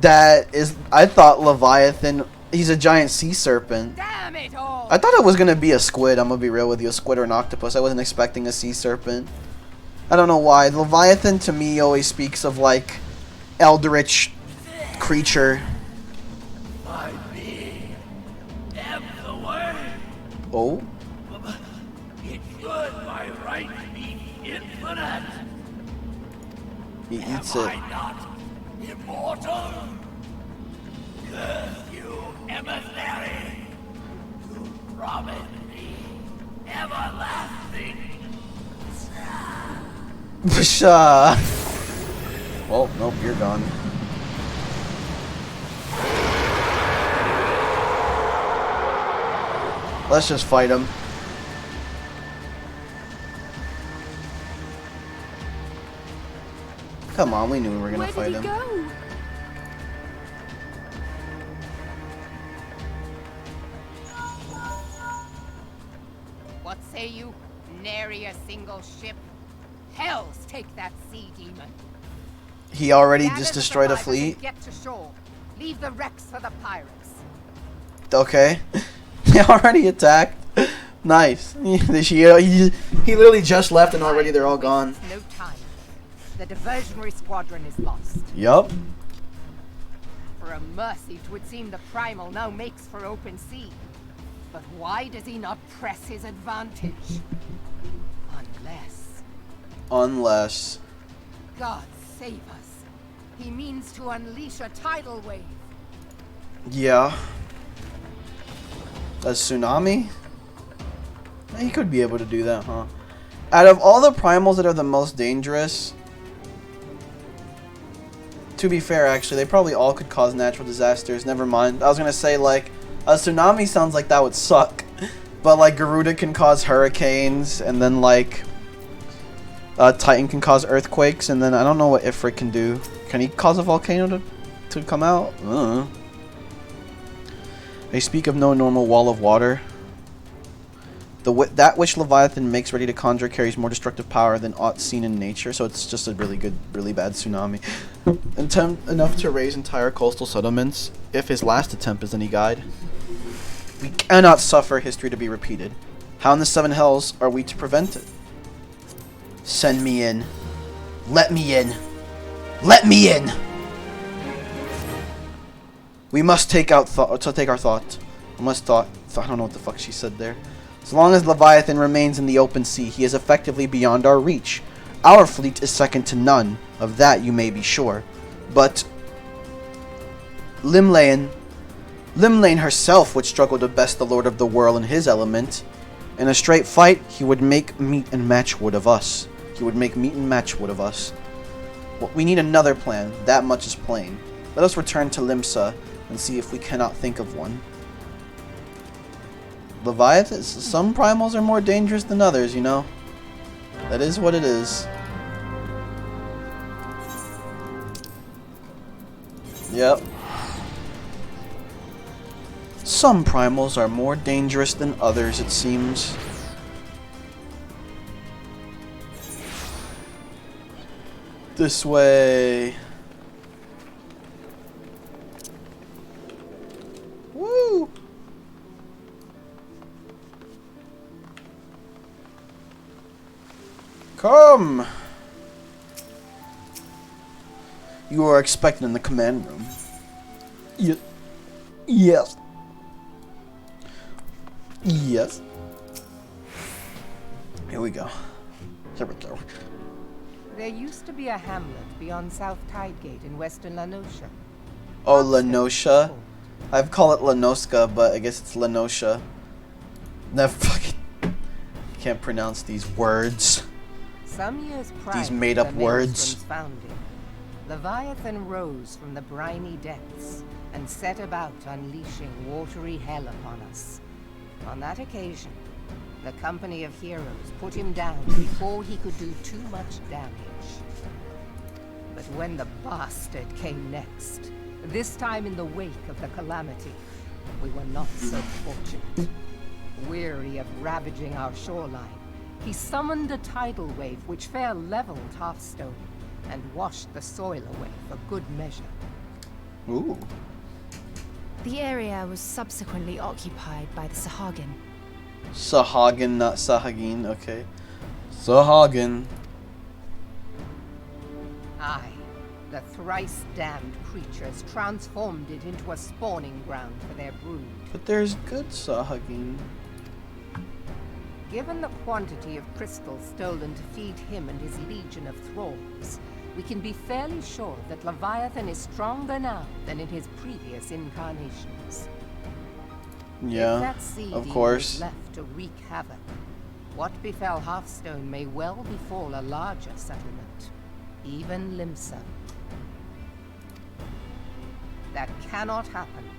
That is, I thought Leviathan, he's a giant sea serpent. Damn it all! I thought it was gonna be a squid, I'm gonna be real with you, a squid or an octopus. I wasn't expecting a sea serpent. I don't know why. Leviathan to me always speaks of like eldritch creature. My being am the way. Oh? It should by right be infinite. He eats Am it. I not immortal? Curse you, emissary. You promised me everlasting. Pshaw. Well, nope, you're gone. Let's just fight him. Come on, we knew we were gonna fight him. Go? What say you? Nary a single ship. Hells take that sea demon. He already Gather just the destroyed a survivors fleet? and get to shore. Leave the wrecks for the pirates. Okay. He already attacked. Nice. He literally just left and already they're all gone. No time. The diversionary squadron is lost. Yup. For a mercy, 'twould seem the primal now makes for open sea. But why does he not press his advantage? Unless. God save us. He means to unleash a tidal wave. Yeah. A tsunami? He could be able to do that, huh? Out of all the primals that are the most dangerous, To be fair, actually, they probably all could cause natural disasters. Never mind. I was gonna say, like, a tsunami sounds like that would suck. But, like, Garuda can cause hurricanes, and then, like, Titan can cause earthquakes, and then I don't know what Ifrit can do. Can he cause a volcano to come out? I don't know. They speak of no normal wall of water. That which Leviathan makes ready to conjure carries more destructive power than aught seen in nature, so it's just a really bad tsunami. Enough to raise entire coastal settlements, if his last attempt is any guide. We cannot suffer history to be repeated. How in the seven hells are we to prevent it? Send me in. Let me in. Let me in! We must take our thought. We must thought. I don't know what the fuck she said there. As long as Leviathan remains in the open sea, he is effectively beyond our reach. Our fleet is second to none. Of that you may be sure. But Limlane herself would struggle to best the Lord of the World in his element. In a straight fight, he would make meat and match wood of us. Well, we need another plan. That much is plain. Let us return to Limsa and see if we cannot think of one. Leviathan, some primals are more dangerous than others, you know. That is what it is. Yep. Some primals are more dangerous than others, it seems. This way. Woo! Come! You are expected in the command room. Yes. Yes. Here we go. Here we go. There used to be a hamlet beyond South Tidegate in western Lanosha. Oh, Lanosha? I've called it Lanoska, but I guess it's Lanosha. Never fucking can't pronounce these words. Some years prior These made-up to the words. Maelstrom's founding, Leviathan rose from the briny depths and set about unleashing watery hell upon us. On that occasion, the Company of Heroes put him down before he could do too much damage. But when the bastard came next, this time in the wake of the calamity, we were not so fortunate. Weary of ravaging our shoreline, he summoned a tidal wave which fair leveled Hearthstone and washed the soil away for good measure. Ooh. The area was subsequently occupied by the Sahagin. Sahagin, not Sahagin, okay. Sahagin. Aye, the thrice-damned creatures transformed it into a spawning ground for their brood. But there's good Sahagin. Given the quantity of crystals stolen to feed him and his legion of thralls, we can be fairly sure that Leviathan is stronger now than in his previous incarnations. Yeah, if that seed of course. is left to wreak havoc, what befell Hearthstone may well befall a larger settlement, even Limsa. That cannot happen.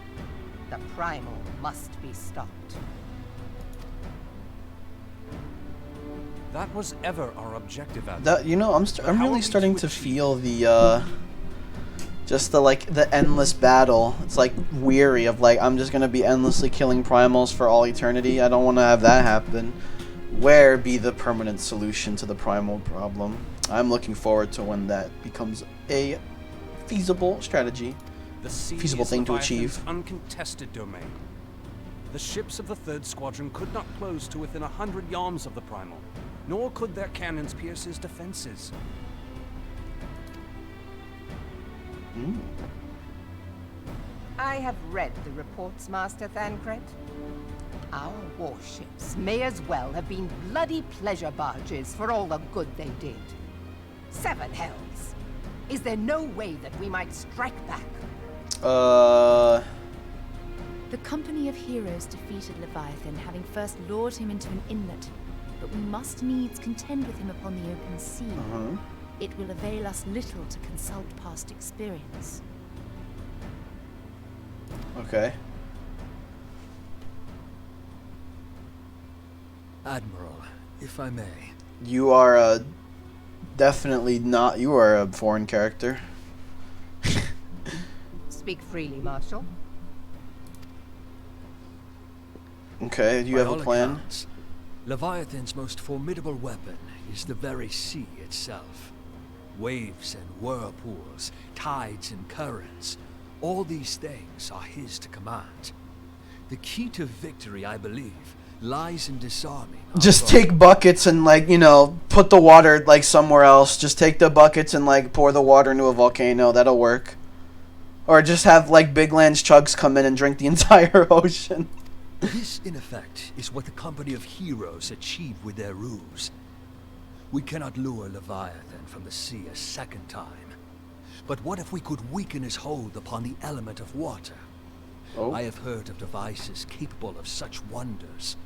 The primal must be stopped. That was ever our objective, Admiral. That, you know, I'm really starting to feel the just the endless battle. It's like weary of like I'm just gonna be endlessly killing primals for all eternity. I don't want to have that happen. Where be the permanent solution to the primal problem? I'm looking forward to when that becomes a feasible strategy, feasible thing to achieve. Uncontested domain. The ships of the 3rd Squadron could not close to within 100 yards of the primal, nor could their cannons pierce his defenses. I have read the reports, Master Thancred. Our warships may as well have been bloody pleasure barges for all the good they did. 7 hells. Is there no way that we might strike back? The Company of Heroes defeated Leviathan, having first lured him into an inlet, but we must needs contend with him upon the open sea. it will avail us little to consult past experience. Okay. Admiral, if I may. You are definitely not. You are a foreign character. Speak freely, Marshal. Okay, do you have a plan? Accounts, Leviathan's most formidable weapon is the very sea itself. Waves and whirlpools, tides and currents, all these things are his to command. The key to victory, I believe, lies in disarming. Just take buckets and, like, you know, put the water, like, somewhere else. Just take the buckets and, like, pour the water into a volcano. That'll work. Or just have, like, Big Land's chugs come in and drink the entire ocean. This, in effect, is what the company of heroes achieved with their ruse. We cannot lure Leviathan from the sea a second time. But what if we could weaken his hold upon the element of water? Oh. I have heard of devices capable of such wonders.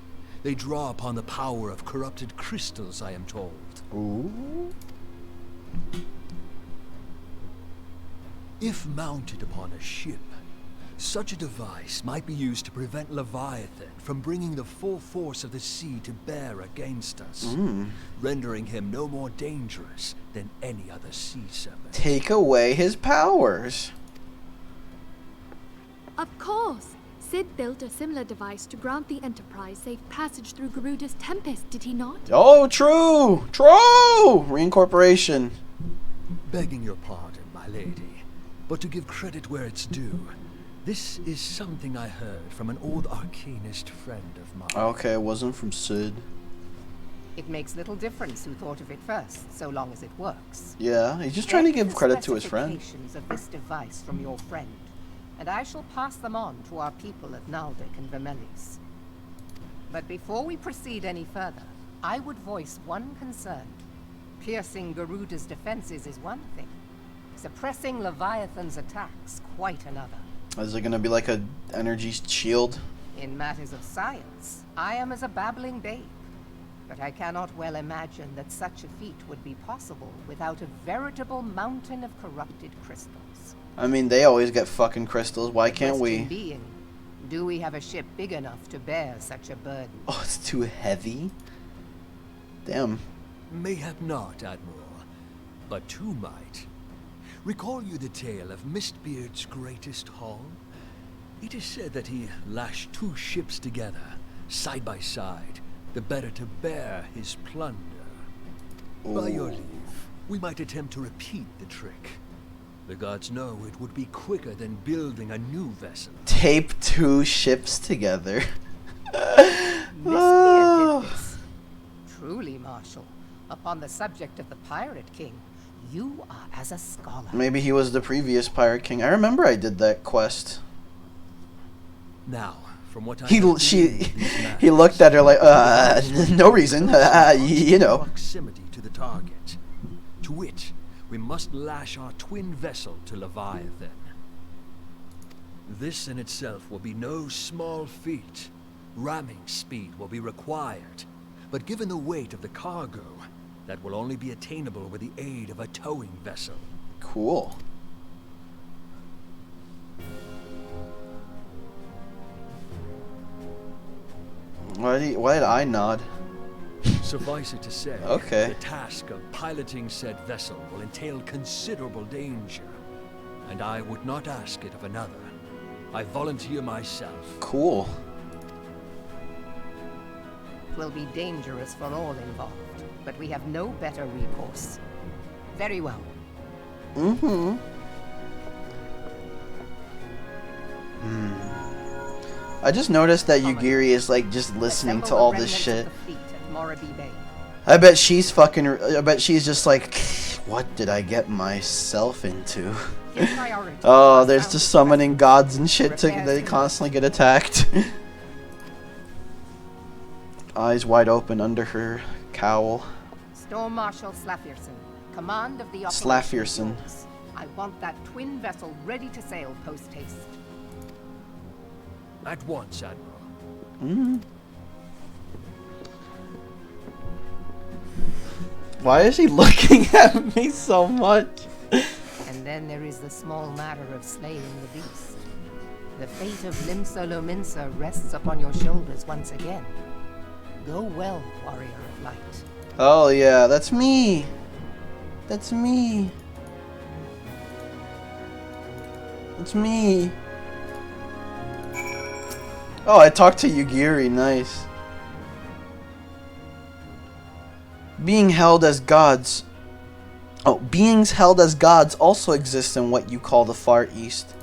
They draw upon the power of corrupted crystals, I am told. Ooh. If mounted upon a ship, such a device might be used to prevent Leviathan from bringing the full force of the sea to bear against us, rendering him no more dangerous than any other sea serpent. Take away his powers. Of course! Sid built a similar device to grant the Enterprise safe passage through Garuda's Tempest, did he not? Oh, true! True! Reincorporation. Begging your pardon, my lady, but to give credit where it's due, this is something I heard from an old arcanist friend of mine. Okay, it wasn't from Sid. It makes little difference who thought of it first, so long as it works. Yeah, he's just trying to give credit to his friend. Specifications of this device from your friend, and I shall pass them on to our people at Naldic and Vermelis. But before we proceed any further, I would voice one concern. Piercing Garuda's defenses is one thing. Suppressing Leviathan's attacks, quite another. Is it gonna be like a energy shield? In matters of science, I am as a babbling babe. But I cannot well imagine that such a feat would be possible without a veritable mountain of corrupted crystals. I mean, they always get fucking crystals. Why can't Question we? being, do we have a ship big enough to bear such a burden? Oh, it's too heavy? Damn. Mayhap not, Admiral, but two might. Recall you the tale of Mistbeard's greatest haul? It is said that he lashed two ships together, side by side, the better to bear his plunder. Ooh. By your leave, we might attempt to repeat the trick. The gods know it would be quicker than building a new vessel. Tape two ships together. Mistbeard did this. Truly, Marshal, upon the subject of the Pirate King, you are as a scholar. Maybe he was the previous Pirate King. I remember I did that quest. Now, from what I He looked at her like, no reason, you know. Proximity to the target. To wit, we must lash our twin vessel to Leviathan. This in itself will be no small feat. Ramming speed will be required, but given the weight of the cargo, that will only be attainable with the aid of a towing vessel. Cool. Why did I nod? Suffice it to say, okay, the task of piloting said vessel will entail considerable danger, and I would not ask it of another. I volunteer myself. Cool. It will be dangerous for all involved, but we have no better recourse. Very well. Mm-hmm. I just noticed that Yugiri is like just listening to all this shit. I bet she's fucking. I bet she's just like, what did I get myself into? Oh, there's just summoning gods and shit to they constantly get attacked. Eyes wide open under her cowl. Storm Marshal Slafierson, command of the Slafierson. I want that twin vessel ready to sail post-haste. At once, Admiral. Why is he looking at me so much? And then there is the small matter of slaying the beast. The fate of Limsa Lominsa rests upon your shoulders once again. Go well, warrior of light. Oh yeah, that's me. That's me. That's me. Oh, I talked to Yugiri, nice. Beings held as gods also exist in what you call the Far East.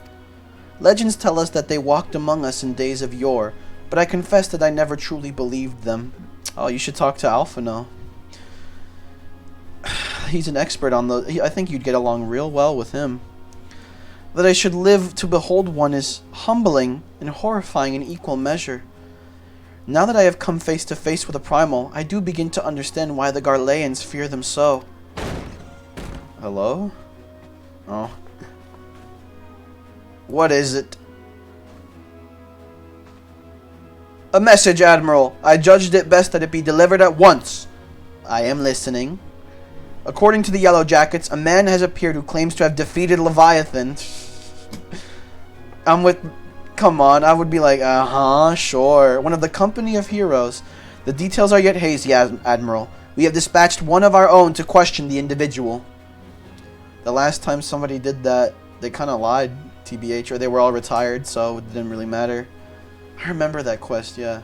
Legends tell us that they walked among us in days of yore, but I confess that I never truly believed them. Oh, you should talk to Alphino. He's an expert on I think you'd get along real well with him. That I should live to behold one is humbling and horrifying in equal measure. Now that I have come face to face with a primal, I do begin to understand why the Garleans fear them so. Hello? Oh. What is it? A message, Admiral. I judged it best that it be delivered at once. I am listening. According to the Yellow Jackets, a man has appeared who claims to have defeated Leviathan. Come on, I would be like, sure. One of the company of heroes. The details are yet hazy, Admiral. We have dispatched one of our own to question the individual. The last time somebody did that, they kind of lied, TBH, or they were all retired, so it didn't really matter. I remember that quest, yeah.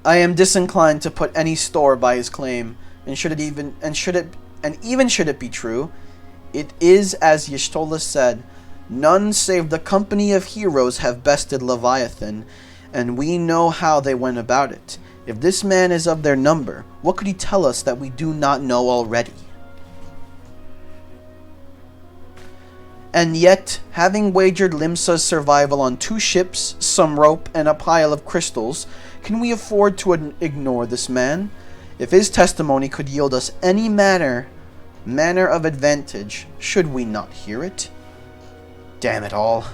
I am disinclined to put any store by his claim, and should it be true, it is as Y'shtola said. None save the company of heroes have bested Leviathan, and we know how they went about it. If this man is of their number, what could he tell us that we do not know already? And yet, having wagered Limsa's survival on 2 ships, some rope, and a pile of crystals, can we afford to ignore this man? If his testimony could yield us any manner of advantage, should we not hear it? Damn it all.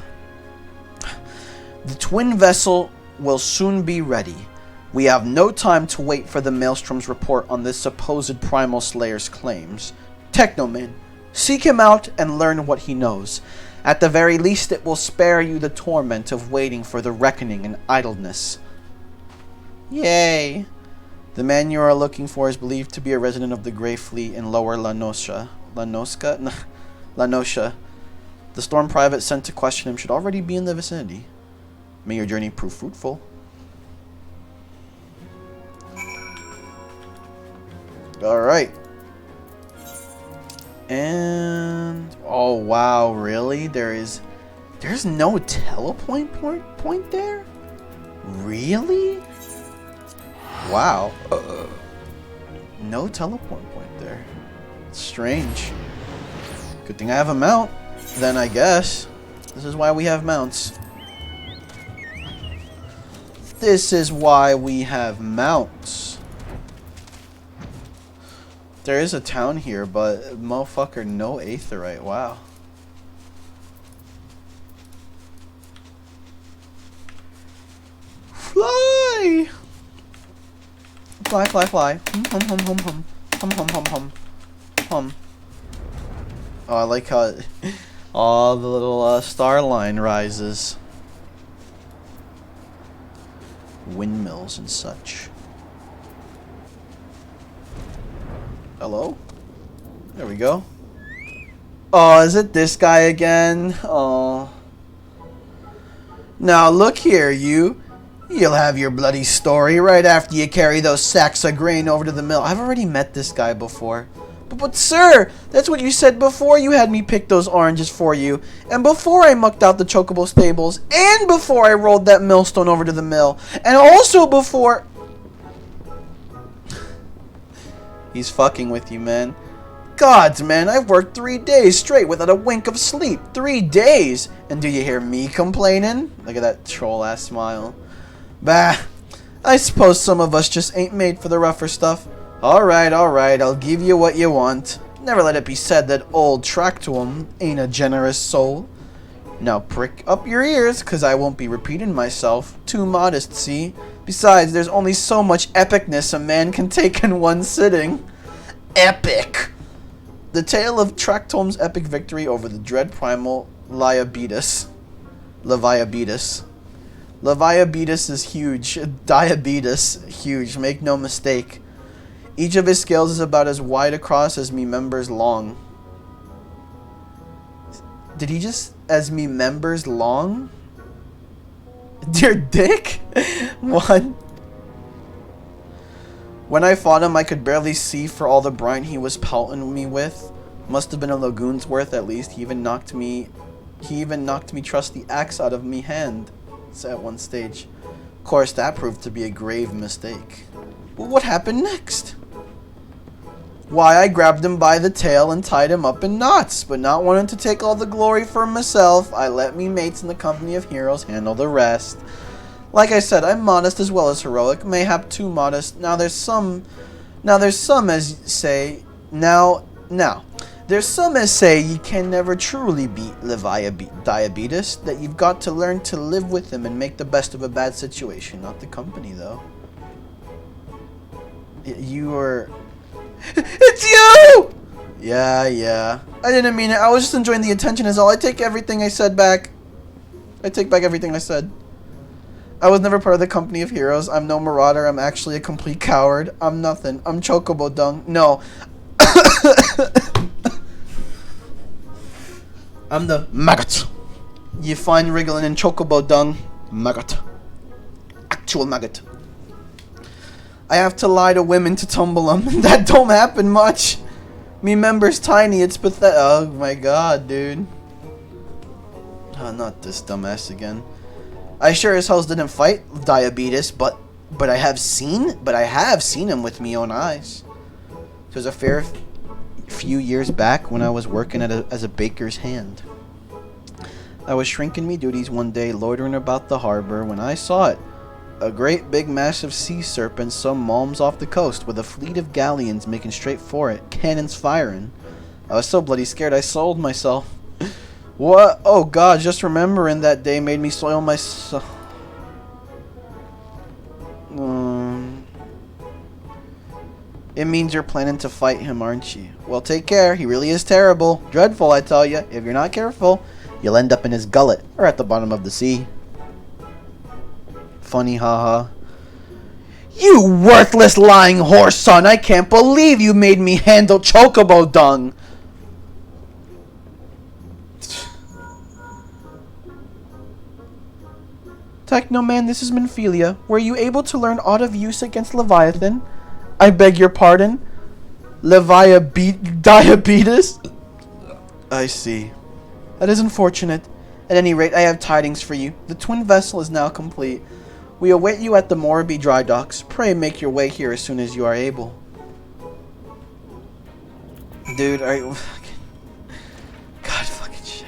The twin vessel will soon be ready. We have no time to wait for the Maelstrom's report on this supposed Primal Slayer's claims. Technoman, seek him out and learn what he knows. At the very least, it will spare you the torment of waiting for the reckoning and idleness. Yay! The man you are looking for is believed to be a resident of the Grey Fleet in Lower La Noscia. The Storm Private sent to question him should already be in the vicinity. May your journey prove fruitful. Alright. And... oh wow, really? There's no telepoint point there? Really? Wow. No teleport point there. It's strange. Good thing I have a mount, then I guess. This is why we have mounts. This is why we have mounts. There is a town here, but motherfucker, no aetheryte. Wow. Fly! Fly, fly, fly. Hum, hum, hum, hum, hum. Hum, hum, hum, hum. Hum. Oh, I like how all the little star line rises. Windmills and such. Hello? There we go. Oh, is it this guy again? Oh. Now look here, you. You'll have your bloody story right after you carry those sacks of grain over to the mill. I've already met this guy before. But sir, that's what you said before you had me pick those oranges for you. And before I mucked out the chocobo stables. And before I rolled that millstone over to the mill. And also before... He's fucking with you, man. Gods, man, I've worked 3 days straight without a wink of sleep. 3 days! And do you hear me complaining? Look at that troll-ass smile. Bah, I suppose some of us just ain't made for the rougher stuff. Alright, I'll give you what you want. Never let it be said that old Tractuum ain't a generous soul. Now prick up your ears, cause I won't be repeating myself. Too modest, see? Besides, there's only so much epicness a man can take in one sitting. Epic! The tale of Tractome's epic victory over the dread primal Leviabetus. Leviabetus is huge. Diabetes, huge. Make no mistake. Each of his scales is about as wide across as me members long. Did he just... as me members long? Dear dick? What? When I fought him, I could barely see for all the brine he was pelting me with. Must have been a lagoon's worth at least. He even knocked me trusty axe out of me hand at one stage. Of course, that proved to be a grave mistake. But what happened next? Why, I grabbed him by the tail and tied him up in knots, but not wanting to take all the glory for myself, I let me mates in the company of heroes handle the rest. Like I said, I'm modest as well as heroic, mayhap too modest. There's some as say you can never truly beat Diabetes, that you've got to learn to live with him and make the best of a bad situation, not the company though. You were... It's you! Yeah. I didn't mean it. I was just enjoying the attention is all. I take everything I said back. I take back everything I said. I was never part of the company of heroes. I'm no marauder. I'm actually a complete coward. I'm nothing. I'm Chocobo Dung. No. I'm the maggot. You find wriggling in Chocobo Dung. Maggot. Actual maggot. I have to lie to women to tumble them. That don't happen much. Me member's tiny. It's pathetic. Oh my god, dude. Oh, not this dumbass again. I sure as hell didn't fight Diabetes, but I have seen him with me own eyes. It was a fair few years back when I was working as a baker's hand. I was shrinking me duties one day, loitering about the harbor, when I saw it. A great big massive sea serpent some malms off the coast, with a fleet of galleons making straight for it, cannons firing. I was so bloody scared I soiled myself. What? Oh god, just remembering that day made me soil myself. It means you're planning to fight him, aren't you? Well, take care. He really is terrible. Dreadful, I tell you. If you're not careful, you'll end up in his gullet, or at the bottom of the sea. Funny, haha. You worthless lying horse son! I can't believe you made me handle Chocobo Dung! Technoman, this is Minphilia. Were you able to learn aught of use against Leviathan? I beg your pardon? Diabetes? I see. That is unfortunate. At any rate, I have tidings for you. The twin vessel is now complete. We await you at the Morabee dry docks. Pray make your way here as soon as you are able. Dude, are you... God fucking shit.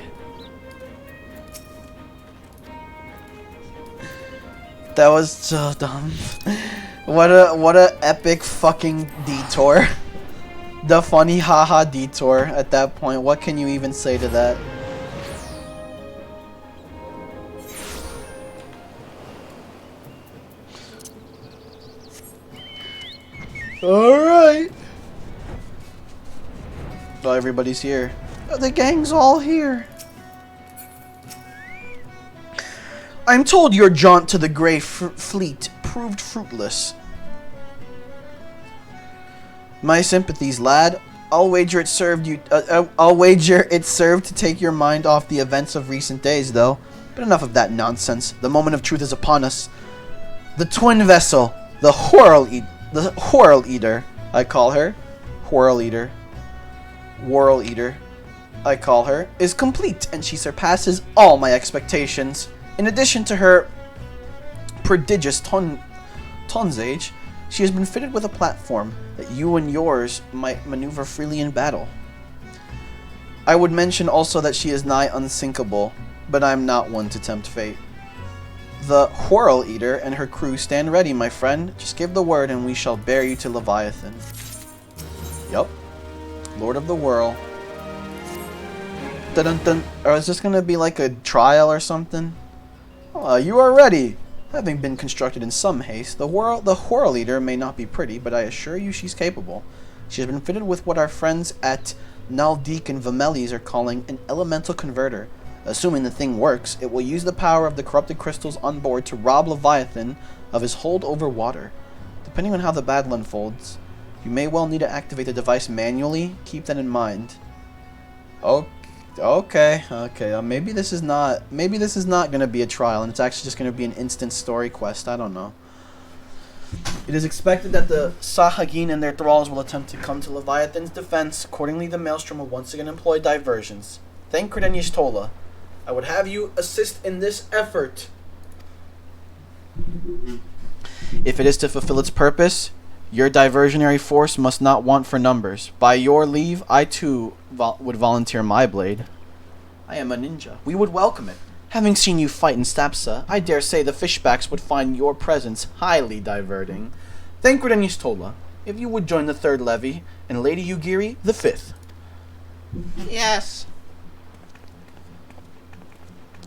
That was so dumb. What a epic fucking detour. The funny haha detour at that point. What can you even say to that? Alright. Oh, everybody's here. Oh, the gang's all here. I'm told your jaunt to the Grey Fleet proved fruitless. My sympathies, lad. I'll wager it served you. I'll wager it served to take your mind off the events of recent days, though. But enough of that nonsense. The moment of truth is upon us. The twin vessel, the Whirl Eater, I call her. Whirl Eater, I call her, is complete, and she surpasses all my expectations. In addition to her prodigious tonnage, she has been fitted with a platform that you and yours might maneuver freely in battle. I would mention also that she is nigh unsinkable, but I am not one to tempt fate. The Whirl Eater and her crew stand ready, my friend. Just give the word and we shall bear you to Leviathan. Yup. Lord of the Whirl. Dun dun dun. Or is this gonna be like a trial or something? You are ready. Having been constructed in some haste, the Whirl Eater may not be pretty, but I assure you she's capable. She has been fitted with what our friends at Naldik and Vamelis are calling an elemental converter. Assuming the thing works, it will use the power of the corrupted crystals on board to rob Leviathan of his hold over water. Depending on how the battle unfolds, you may well need to activate the device manually. Keep that in mind. Okay. Maybe this is not going to be a trial, and it's actually just going to be an instant story quest. I don't know. It is expected that the Sahagin and their thralls will attempt to come to Leviathan's defense. Accordingly, the Maelstrom will once again employ diversions. Thank Credenius Tola. I would have you assist in this effort. If it is to fulfill its purpose, your diversionary force must not want for numbers. By your leave, I too would volunteer my blade. I am a ninja. We would welcome it. Having seen you fight in Stapsa, I dare say the fishbacks would find your presence highly diverting. Thank Credenius Tola. If you would join the 3rd levy, and Lady Ugiri, the 5th. Yes.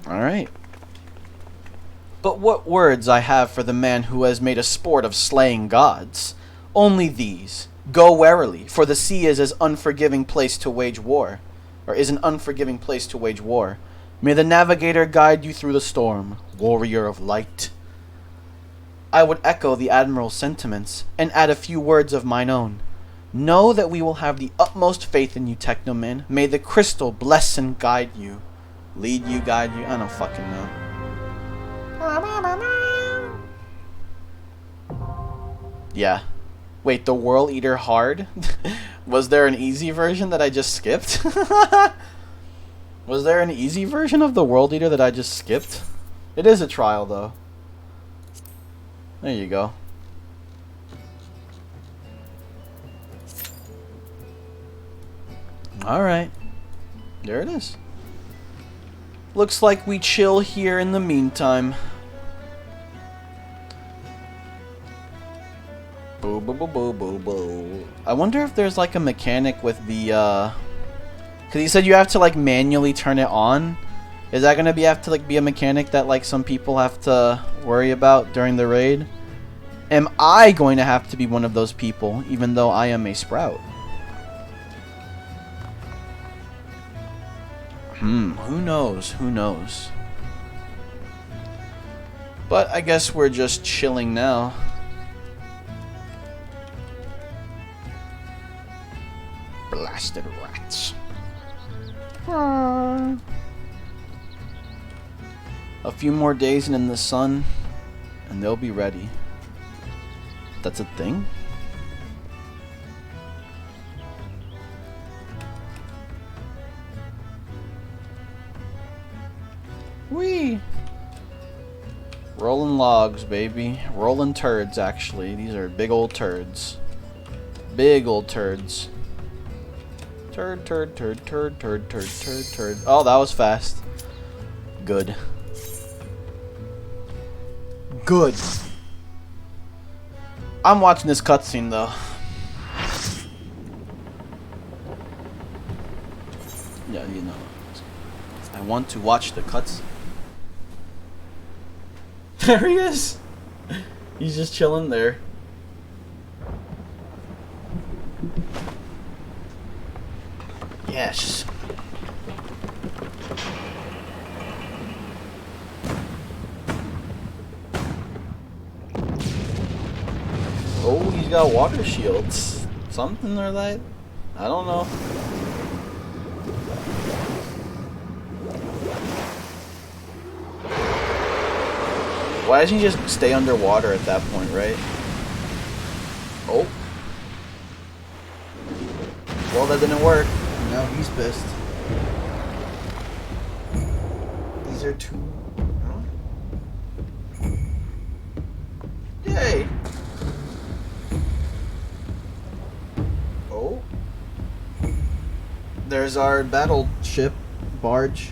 Alright. But what words I have for the man who has made a sport of slaying gods. Only these. Go warily, for the sea is an unforgiving place to wage war. May the navigator guide you through the storm, warrior of light. I would echo the Admiral's sentiments, and add a few words of mine own. Know that we will have the utmost faith in you, Technoman. May the crystal bless and guide you. Lead you, guide you. I don't fucking know. Yeah. Wait, the Whirl Eater hard? Was there an easy version that I just skipped? Was there an easy version of the World Eater that I just skipped? It is a trial, though. There you go. Alright. There it is. Looks like we chill here in the meantime. Boo boo boo boo boo boo. I wonder if there's like a mechanic with the cause you said you have to like manually turn it on. Is that gonna have to be a mechanic that like some people have to worry about during the raid? Am I going to have to be one of those people, even though I am a sprout? Who knows? Who knows? But I guess we're just chilling now. Blasted rats. A few more days and in the sun, and they'll be ready. That's a thing? Whee! Rolling logs, baby. Rolling turds, actually. These are big old turds. Big old turds. Turd, turd, turd, turd, turd, turd, turd, turd. Oh, that was fast. Good. Good. I'm watching this cutscene, though. Yeah, you know. I want to watch the cutscene. There he is! He's just chilling there. Yes. Oh, he's got water shields. Something or that? I don't know. Why doesn't he just stay underwater at that point, right? Oh. Well, that didn't work. Now he's pissed. These are two. Huh? Yay! Oh. There's our battleship barge.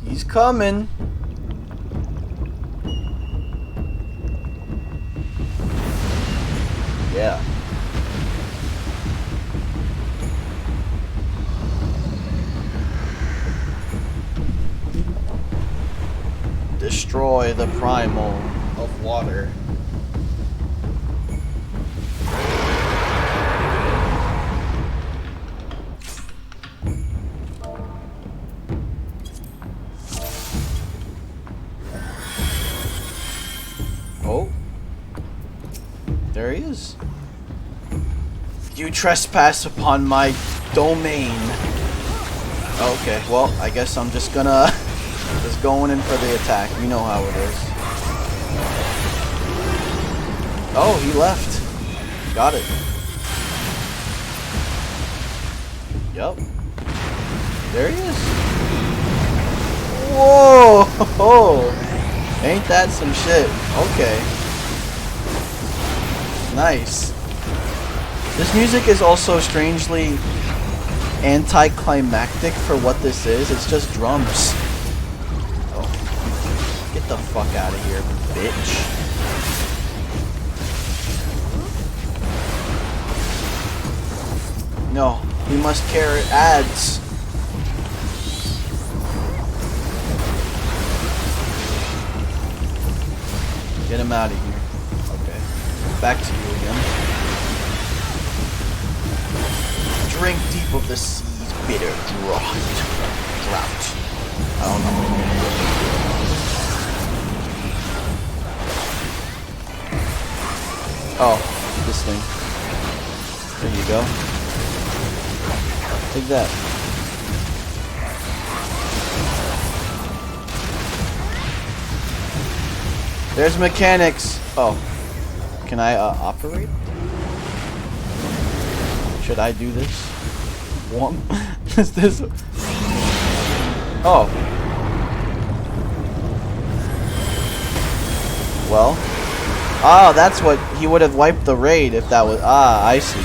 He's coming. Yeah. Destroy the primal. of water. Oh. There he is. You trespass upon my domain. Okay, well, I guess I'm just gonna just going in for the attack. You know how it is. Oh, he left. Got it. Yup. There he is. Whoa! Ain't that some shit? Okay. Nice. This music is also strangely anticlimactic for what this is. It's just drums. Oh. Get the fuck out of here, bitch. No, we must carry ads. Get him out of here. Okay. Back to you again. Drink deep of the sea's bitter draught. I don't know. Oh, this thing. There you go. Take that. There's mechanics. Oh. Can I operate? Should I do this? One? Is this? Oh. Well. Ah, that's what he would have wiped the raid if that was. Ah, I see.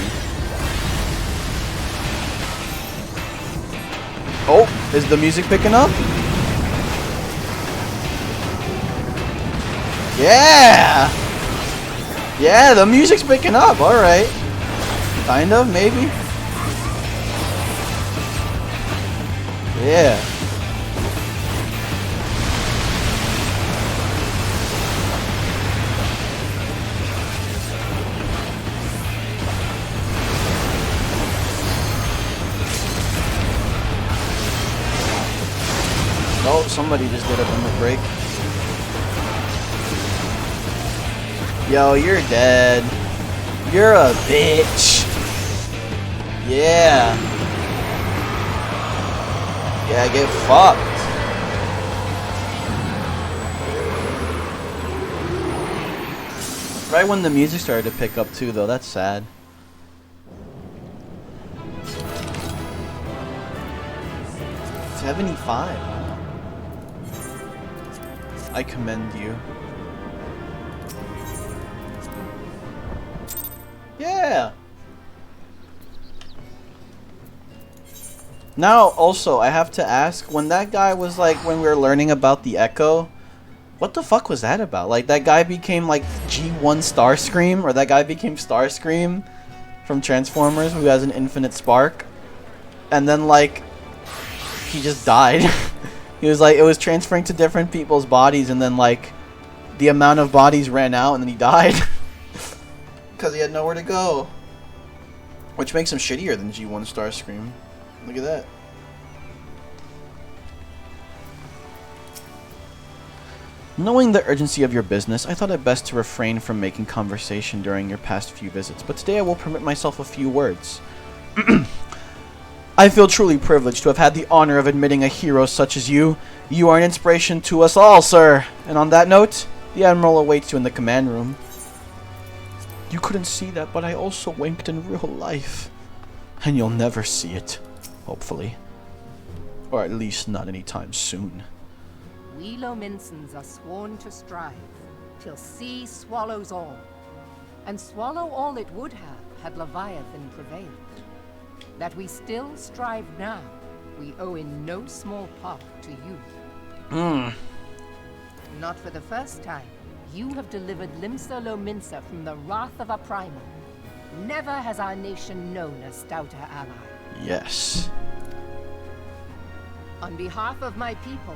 Oh, is the music picking up? Yeah! Yeah, the music's picking up. All right. Kind of, maybe. Yeah. Oh, somebody just did a limit break. Yo, you're dead. You're a bitch. Yeah. Yeah, get fucked. Right when the music started to pick up too, though. That's sad. $75. I commend you. Yeah. Now, also, I have to ask, when that guy was like, when we were learning about the Echo, what the fuck was that about? Like, that guy became like G1 Starscream, or that guy became Starscream from Transformers, who has an infinite spark, and then like, he just died. He was like, it was transferring to different people's bodies, and then like, the amount of bodies ran out, and then he died. Because he had nowhere to go. Which makes him shittier than G1 Starscream. Look at that. Knowing the urgency of your business, I thought it best to refrain from making conversation during your past few visits, but today I will permit myself a few words. I feel truly privileged to have had the honor of admitting a hero such as you. You are an inspiration to us all, sir. And on that note, the Admiral awaits you in the command room. You couldn't see that, but I also winked in real life. And you'll never see it. Hopefully. Or at least not anytime soon. We Lominsons are sworn to strive, till sea swallows all. And swallow all it would have, had Leviathan prevailed. That we still strive now, we owe in no small part to you. Not for the first time, you have delivered Limsa Lominsa from the wrath of a primal. Never has our nation known a stouter ally. Yes. On behalf of my people,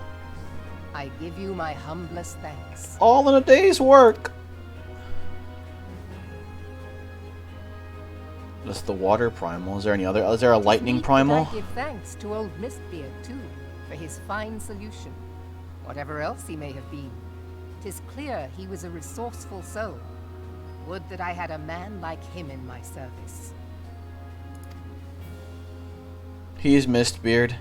I give you my humblest thanks. All in a day's work. That's the water primal. Is there any other? Is there a lightning primal? I give thanks to old Mistbeard too, for his fine solution. Whatever else he may have been, 'tis clear he was a resourceful soul. Would that I had a man like him in my service. He is Mistbeard.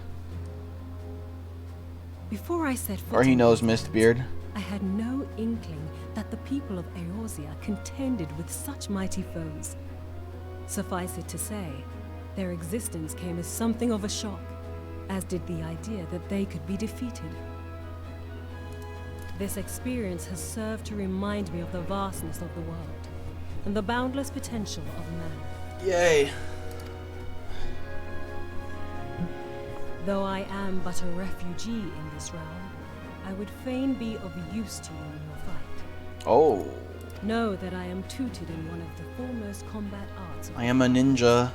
Before I set foot Or he in knows these Mistbeard. I had no inkling that the people of Eorzea contended with such mighty foes. Suffice it to say, their existence came as something of a shock, as did the idea that they could be defeated. This experience has served to remind me of the vastness of the world, and the boundless potential of man. Yay. Though I am but a refugee in this realm, I would fain be of use to you in your fight. Oh. Know that I am tutored in one of the foremost combat arts. I am a ninja.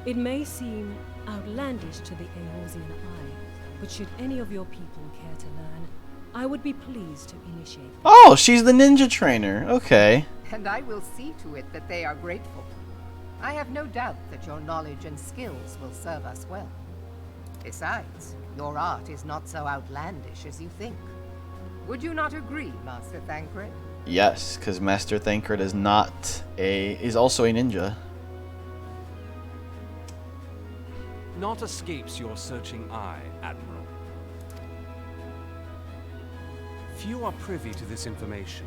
It may seem outlandish to the Eorzean eye, but should any of your people care to learn, I would be pleased to initiate. Oh, she's the ninja trainer. Okay. And I will see to it that they are grateful. I have no doubt that your knowledge and skills will serve us well. Besides, your art is not so outlandish as you think. Would you not agree, Master Thancred? Yes, because Master Thancred is also a ninja. Naught escapes your searching eye, Admiral. Few are privy to this information,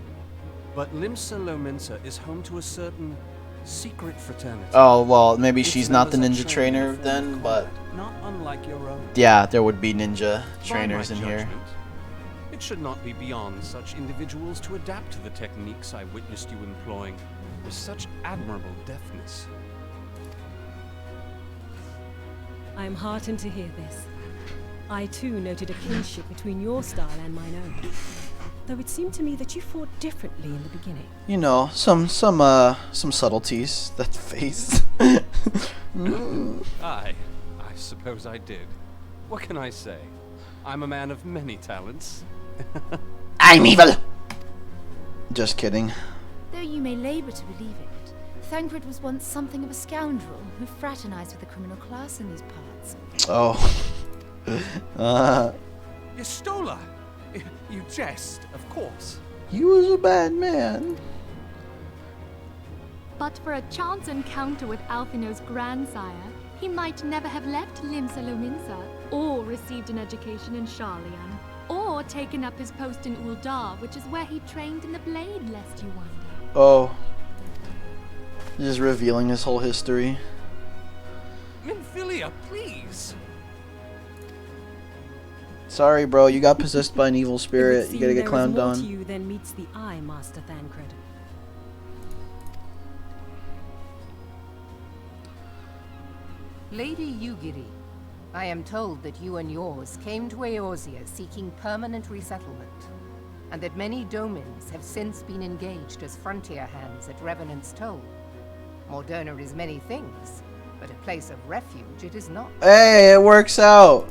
but Limsa Lominsa is home to a certain secret fraternity. Oh, well, maybe Its she's not the members are ninja trained trainer in then, form of but combat, not unlike your own. yeah, there would be ninja By trainers my in here. judgment, it should not be beyond such individuals to adapt to the techniques I witnessed you employing with such admirable deftness. I am heartened to hear this. I too noted a kinship between your style and mine own. Though it seemed to me that you fought differently in the beginning. You know, some subtleties that face. I suppose I did. What can I say? I'm a man of many talents. I'm evil! Just kidding. Though you may labor to believe it, Thancred was once something of a scoundrel who fraternized with the criminal class in these parts. Oh. Yestola! You jest, of course. He was a bad man. But for a chance encounter with Alphino's grandsire, he might never have left Limsa Lominsa, or received an education in Sharlayan, or taken up his post in Uldar, which is where he trained in the blade, lest you wonder. Oh. Just revealing his whole history. Minfilia, please! Sorry, bro, you got possessed by an evil spirit. You gotta get clowned there is more on. to you than meets the eye, Master Thancred. Lady Yugiri, I am told that you and yours came to Eorzea seeking permanent resettlement, and that many domins have since been engaged as frontier hands at Revenant's Toll. Morderna is many things, but a place of refuge it is not. Hey, it works out!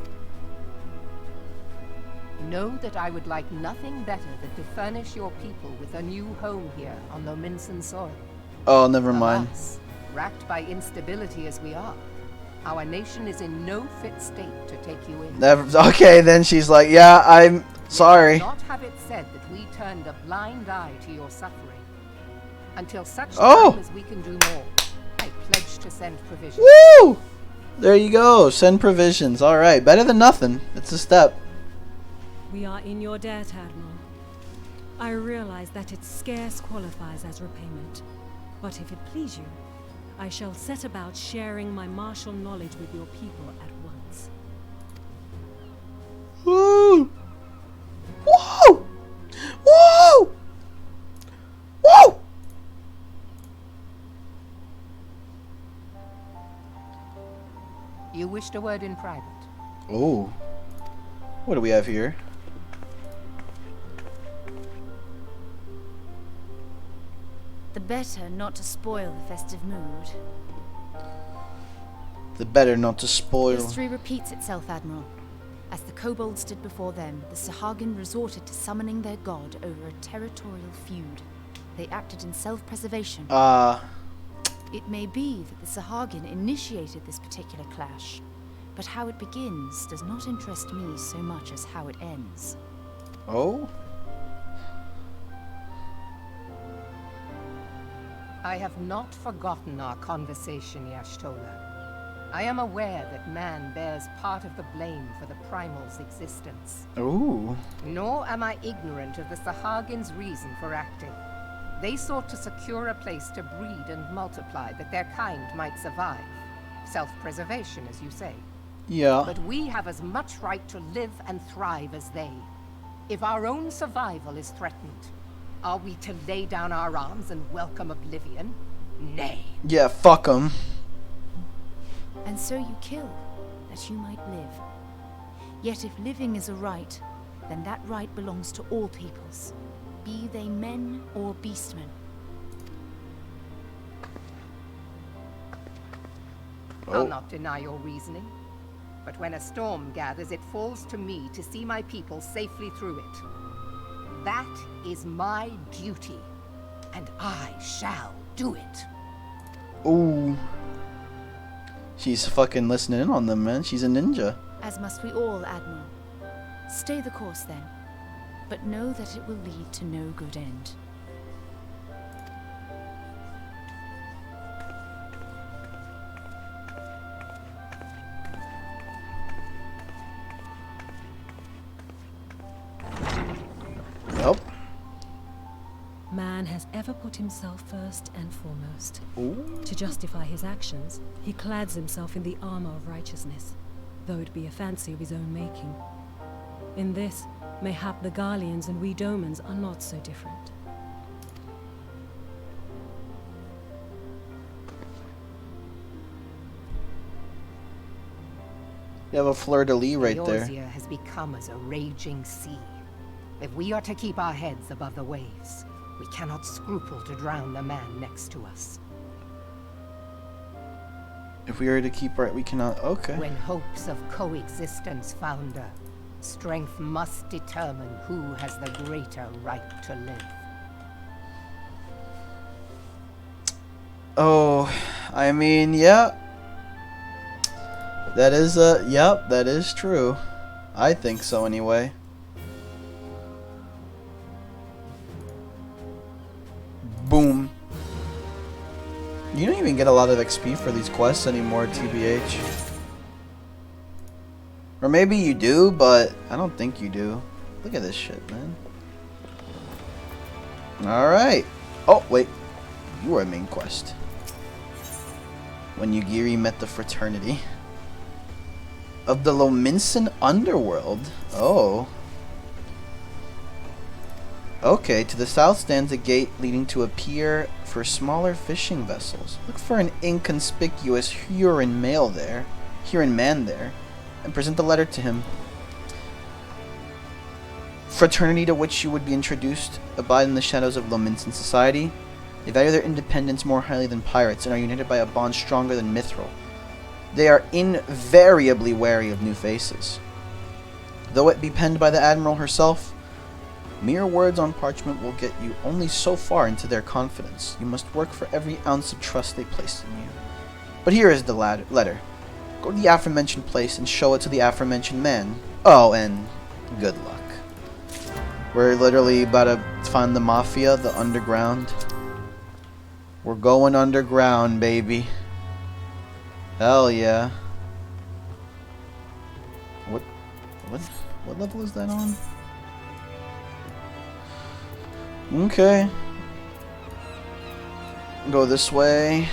Know that I would like nothing better than to furnish your people with a new home here on Lominsan soil. Oh, never mind. Alas, racked by instability as we are, our nation is in no fit state to take you in. Never. Okay, then she's like, yeah, I'm sorry. Not have it said that we turned a blind eye to your suffering. Until such Oh. time as we can do more, I pledge to send provisions. Woo! There you go. Send provisions. All right, better than nothing. It's a step. We are in your debt, Admiral. I realize that it scarce qualifies as repayment, but if it please you, I shall set about sharing my martial knowledge with your people at once. Woo! Woo! Woo! Woo! You wished a word in private. Oh. What do we have here? The better not to spoil the festive mood. The better not to spoil. History repeats itself, Admiral. As the kobolds did before them, the Sahagin resorted to summoning their god over a territorial feud. They acted in self-preservation. It may be that the Sahagin initiated this particular clash, but how it begins does not interest me so much as how it ends. Oh? I have not forgotten our conversation, Y'shtola. I am aware that man bears part of the blame for the Primal's existence. Ooh. Nor am I ignorant of the Sahagin's reason for acting. They sought to secure a place to breed and multiply that their kind might survive. Self-preservation, as you say. Yeah. But we have as much right to live and thrive as they. If our own survival is threatened, are we to lay down our arms and welcome oblivion? Nay. Yeah, fuck 'em. And so you kill, that you might live. Yet if living is a right, then that right belongs to all peoples, be they men or beastmen. I'll not deny your reasoning. But when a storm gathers, it falls to me to see my people safely through it. That is my duty, and I shall do it. Ooh. She's fucking listening in on them, man. She's a ninja. As must we all, Admiral. Stay the course then, but know that it will lead to no good end. Nope. Man has ever put himself first and foremost. Ooh. To justify his actions, he clads himself in the armor of righteousness, though it be a fancy of his own making. In this, mayhap the Garleans and we Domans are not so different. You have a fleur-de-lis right there. Eorzea has become as a raging sea. If we are to keep our heads above the waves, we cannot scruple to drown the man next to us. If we are to keep our... we cannot... okay. When hopes of coexistence founder, strength must determine who has the greater right to live. Oh, I mean, yeah. That is, yep, that is true. I think so anyway. Boom. You don't even get a lot of XP for these quests anymore, TBH. Or maybe you do, but I don't think you do. Look at this shit, man. Alright. Oh, wait. You were a main quest. When Yugiri met the fraternity of the Lominsan Underworld. Oh. Okay, to the south stands a gate leading to a pier for smaller fishing vessels. Look for an inconspicuous Huron man there, and present the letter to him. Fraternity to which you would be introduced abide in the shadows of Lominsan society. They value their independence more highly than pirates and are united by a bond stronger than mithril. They are invariably wary of new faces. Though it be penned by the Admiral herself, mere words on parchment will get you only so far into their confidence. You must work for every ounce of trust they place in you. But here is the letter. Go to the aforementioned place and show it to the aforementioned man. Oh, and good luck. We're literally about to find the Mafia, the underground. We're going underground, baby. Hell yeah. What level is that on? Okay. Go this way.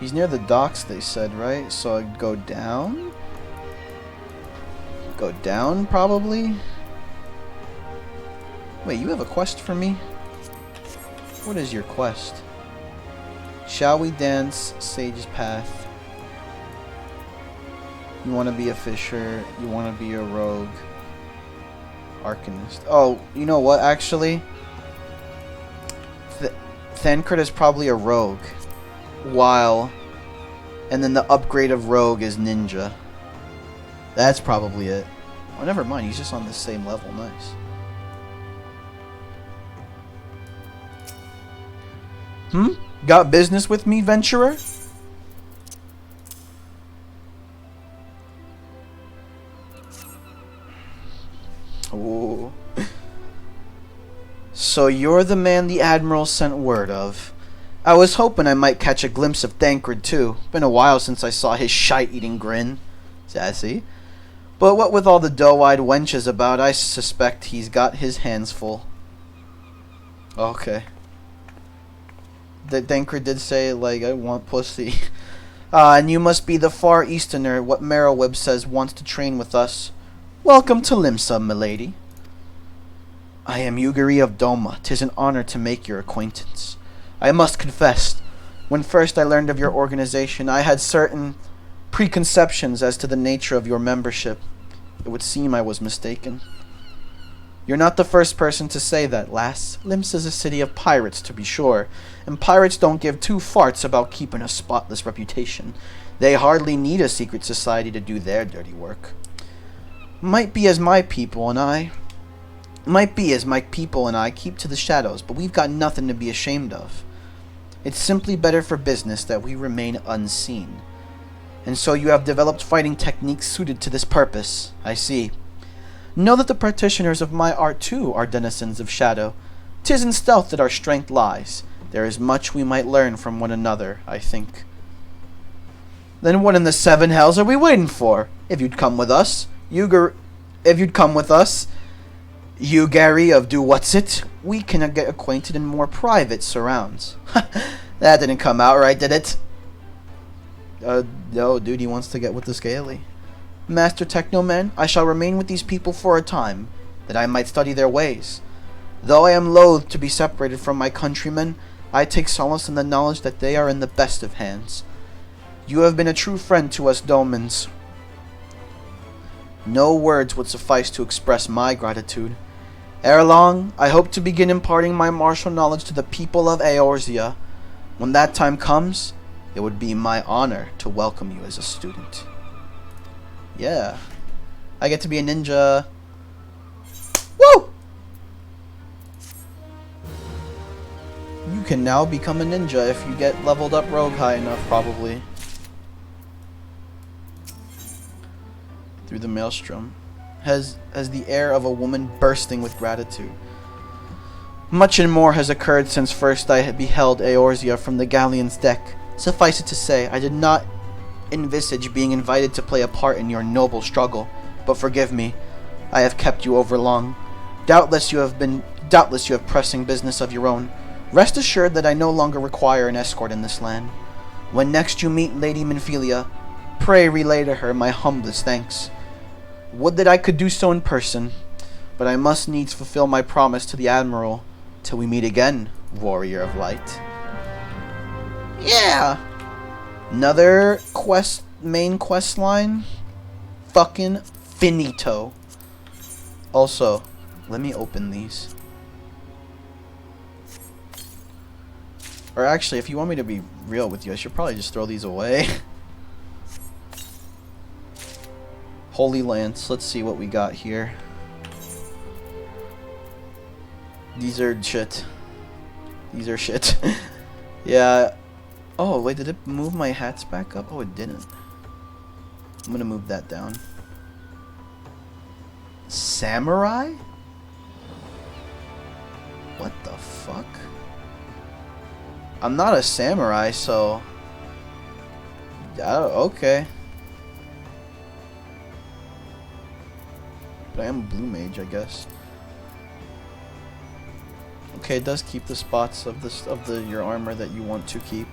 He's near the docks, they said, right? So I'd go down? Go down, probably? Wait, you have a quest for me? What is your quest? Shall we dance Sage's Path? You want to be a fisher. You want to be a rogue. Arcanist. Oh, you know what, actually? Thancred is probably a rogue. While And then the upgrade of Rogue is Ninja. That's probably it. Oh, never mind. He's just on the same level. Nice. Got business with me, venturer? Ooh. So you're the man the Admiral sent word of. I was hoping I might catch a glimpse of Thancred too. Been a while since I saw his shite-eating grin. Sassy. But what with all the doe-eyed wenches about, I suspect he's got his hands full. Okay. Thancred did say, like, I want pussy. And you must be the Far Easterner what Merowib says wants to train with us. Welcome to Limsa, milady. I am Yugiri of Doma. 'Tis an honor to make your acquaintance. I must confess, when first I learned of your organization, I had certain preconceptions as to the nature of your membership. It would seem I was mistaken. You're not the first person to say that, lass. Limsa is a city of pirates, to be sure, and pirates don't give two farts about keeping a spotless reputation. They hardly need a secret society to do their dirty work. Might be as my people and I keep to the shadows, but we've got nothing to be ashamed of. It's simply better for business that we remain unseen. And so you have developed fighting techniques suited to this purpose, I see. Know that the practitioners of my art too are denizens of shadow. 'Tis in stealth that our strength lies. There is much we might learn from one another, I think. Then what in the seven hells are we waiting for? If you'd come with us, Yugiri of Do-What's-It, we can get acquainted in more private surrounds. That didn't come out right, did it? No, dude, he wants to get with the Scaly. Master Technoman, I shall remain with these people for a time, that I might study their ways. Though I am loath to be separated from my countrymen, I take solace in the knowledge that they are in the best of hands. You have been a true friend to us Domans. No words would suffice to express my gratitude. Ere long, I hope to begin imparting my martial knowledge to the people of Eorzea. When that time comes, it would be my honor to welcome you as a student. Yeah. I get to be a ninja. Woo! You can now become a ninja if you get leveled up rogue high enough, probably. Through the maelstrom. Has the air of a woman bursting with gratitude. Much and more has occurred since first I had beheld Eorzea from the galleon's deck. Suffice it to say, I did not envisage being invited to play a part in your noble struggle, but forgive me, I have kept you over long. Doubtless you have pressing business of your own. Rest assured that I no longer require an escort in this land. When next you meet Lady Minfilia, pray relay to her my humblest thanks. Would that I could do so in person, but I must needs fulfill my promise to the Admiral till we meet again, Warrior of Light. Yeah! Another main quest line. Fucking finito. Also, let me open these. Or actually, if you want me to be real with you, I should probably just throw these away. Holy Lance, let's see what we got here. These are shit. These are shit. Yeah. Oh, wait, did it move my hats back up? Oh, it didn't. I'm gonna move that down. Samurai? What the fuck? I'm not a samurai, so... okay. But I am a blue mage, I guess. Okay, it does keep the spots of your armor that you want to keep.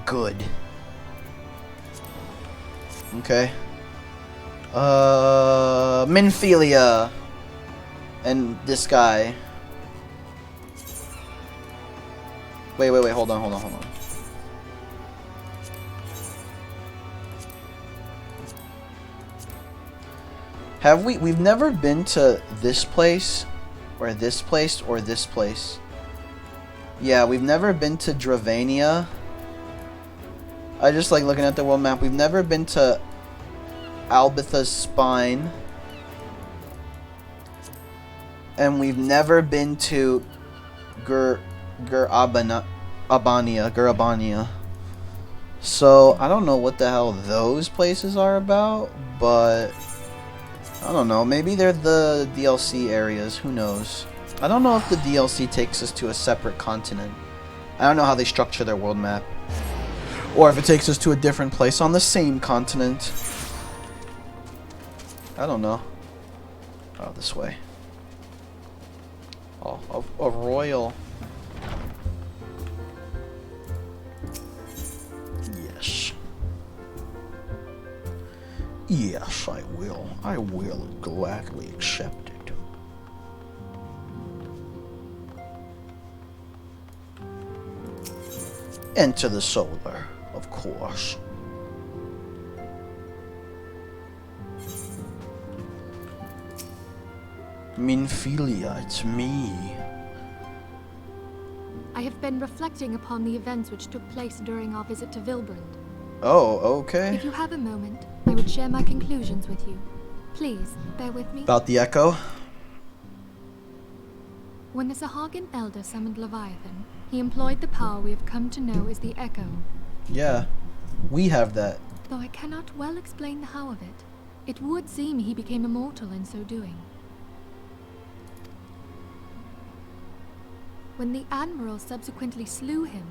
Good. Okay. Minfilia and this guy. Wait, hold on. Have we've never been to this place, or this place, or this place. Yeah, we've never been to Dravania, I just like looking at the world map. We've never been to Albitha's Spine. And we've never been to Gurabania. So, I don't know what the hell those places are about, but I don't know. Maybe they're the DLC areas. Who knows? I don't know if the DLC takes us to a separate continent. I don't know how they structure their world map. Or if it takes us to a different place on the same continent. I don't know. Oh, this way. Oh, a royal. Yes. Yes, I will. I will gladly accept it. Enter the solar, of course. Minfilia, it's me. I have been reflecting upon the events which took place during our visit to Vilbrand. Oh, okay. If you have a moment, I would share my conclusions with you. Please, bear with me. About the Echo? When the Sahagin Elder summoned Leviathan, he employed the power we have come to know as the Echo. Yeah, we have that. Though I cannot well explain the how of it, it would seem he became immortal in so doing. When the Admiral subsequently slew him,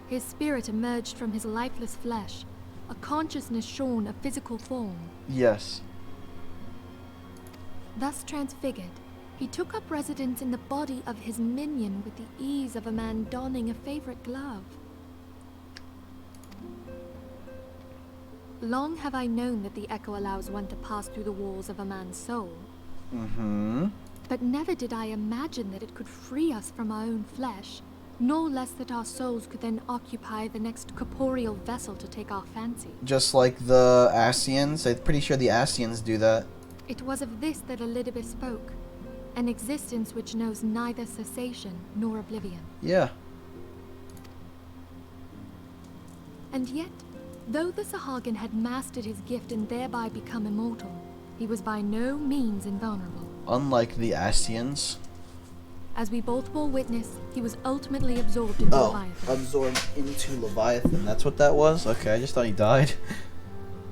his spirit emerged from his lifeless flesh, a consciousness shorn of physical form. Yes. Thus transfigured, he took up residence in the body of his minion with the ease of a man donning a favorite glove. Long have I known that the Echo allows one to pass through the walls of a man's soul. Mm-hmm. But never did I imagine that it could free us from our own flesh, nor less that our souls could then occupy the next corporeal vessel to take our fancy. Just like the Ascians? I'm pretty sure the Ascians do that. It was of this that Elidibeth spoke, an existence which knows neither cessation nor oblivion. Yeah. And yet, though the Sahagin had mastered his gift and thereby become immortal, he was by no means invulnerable. Unlike the Ascians. As we both bore witness, he was ultimately absorbed into Leviathan. Absorbed into Leviathan. That's what that was? Okay, I just thought he died.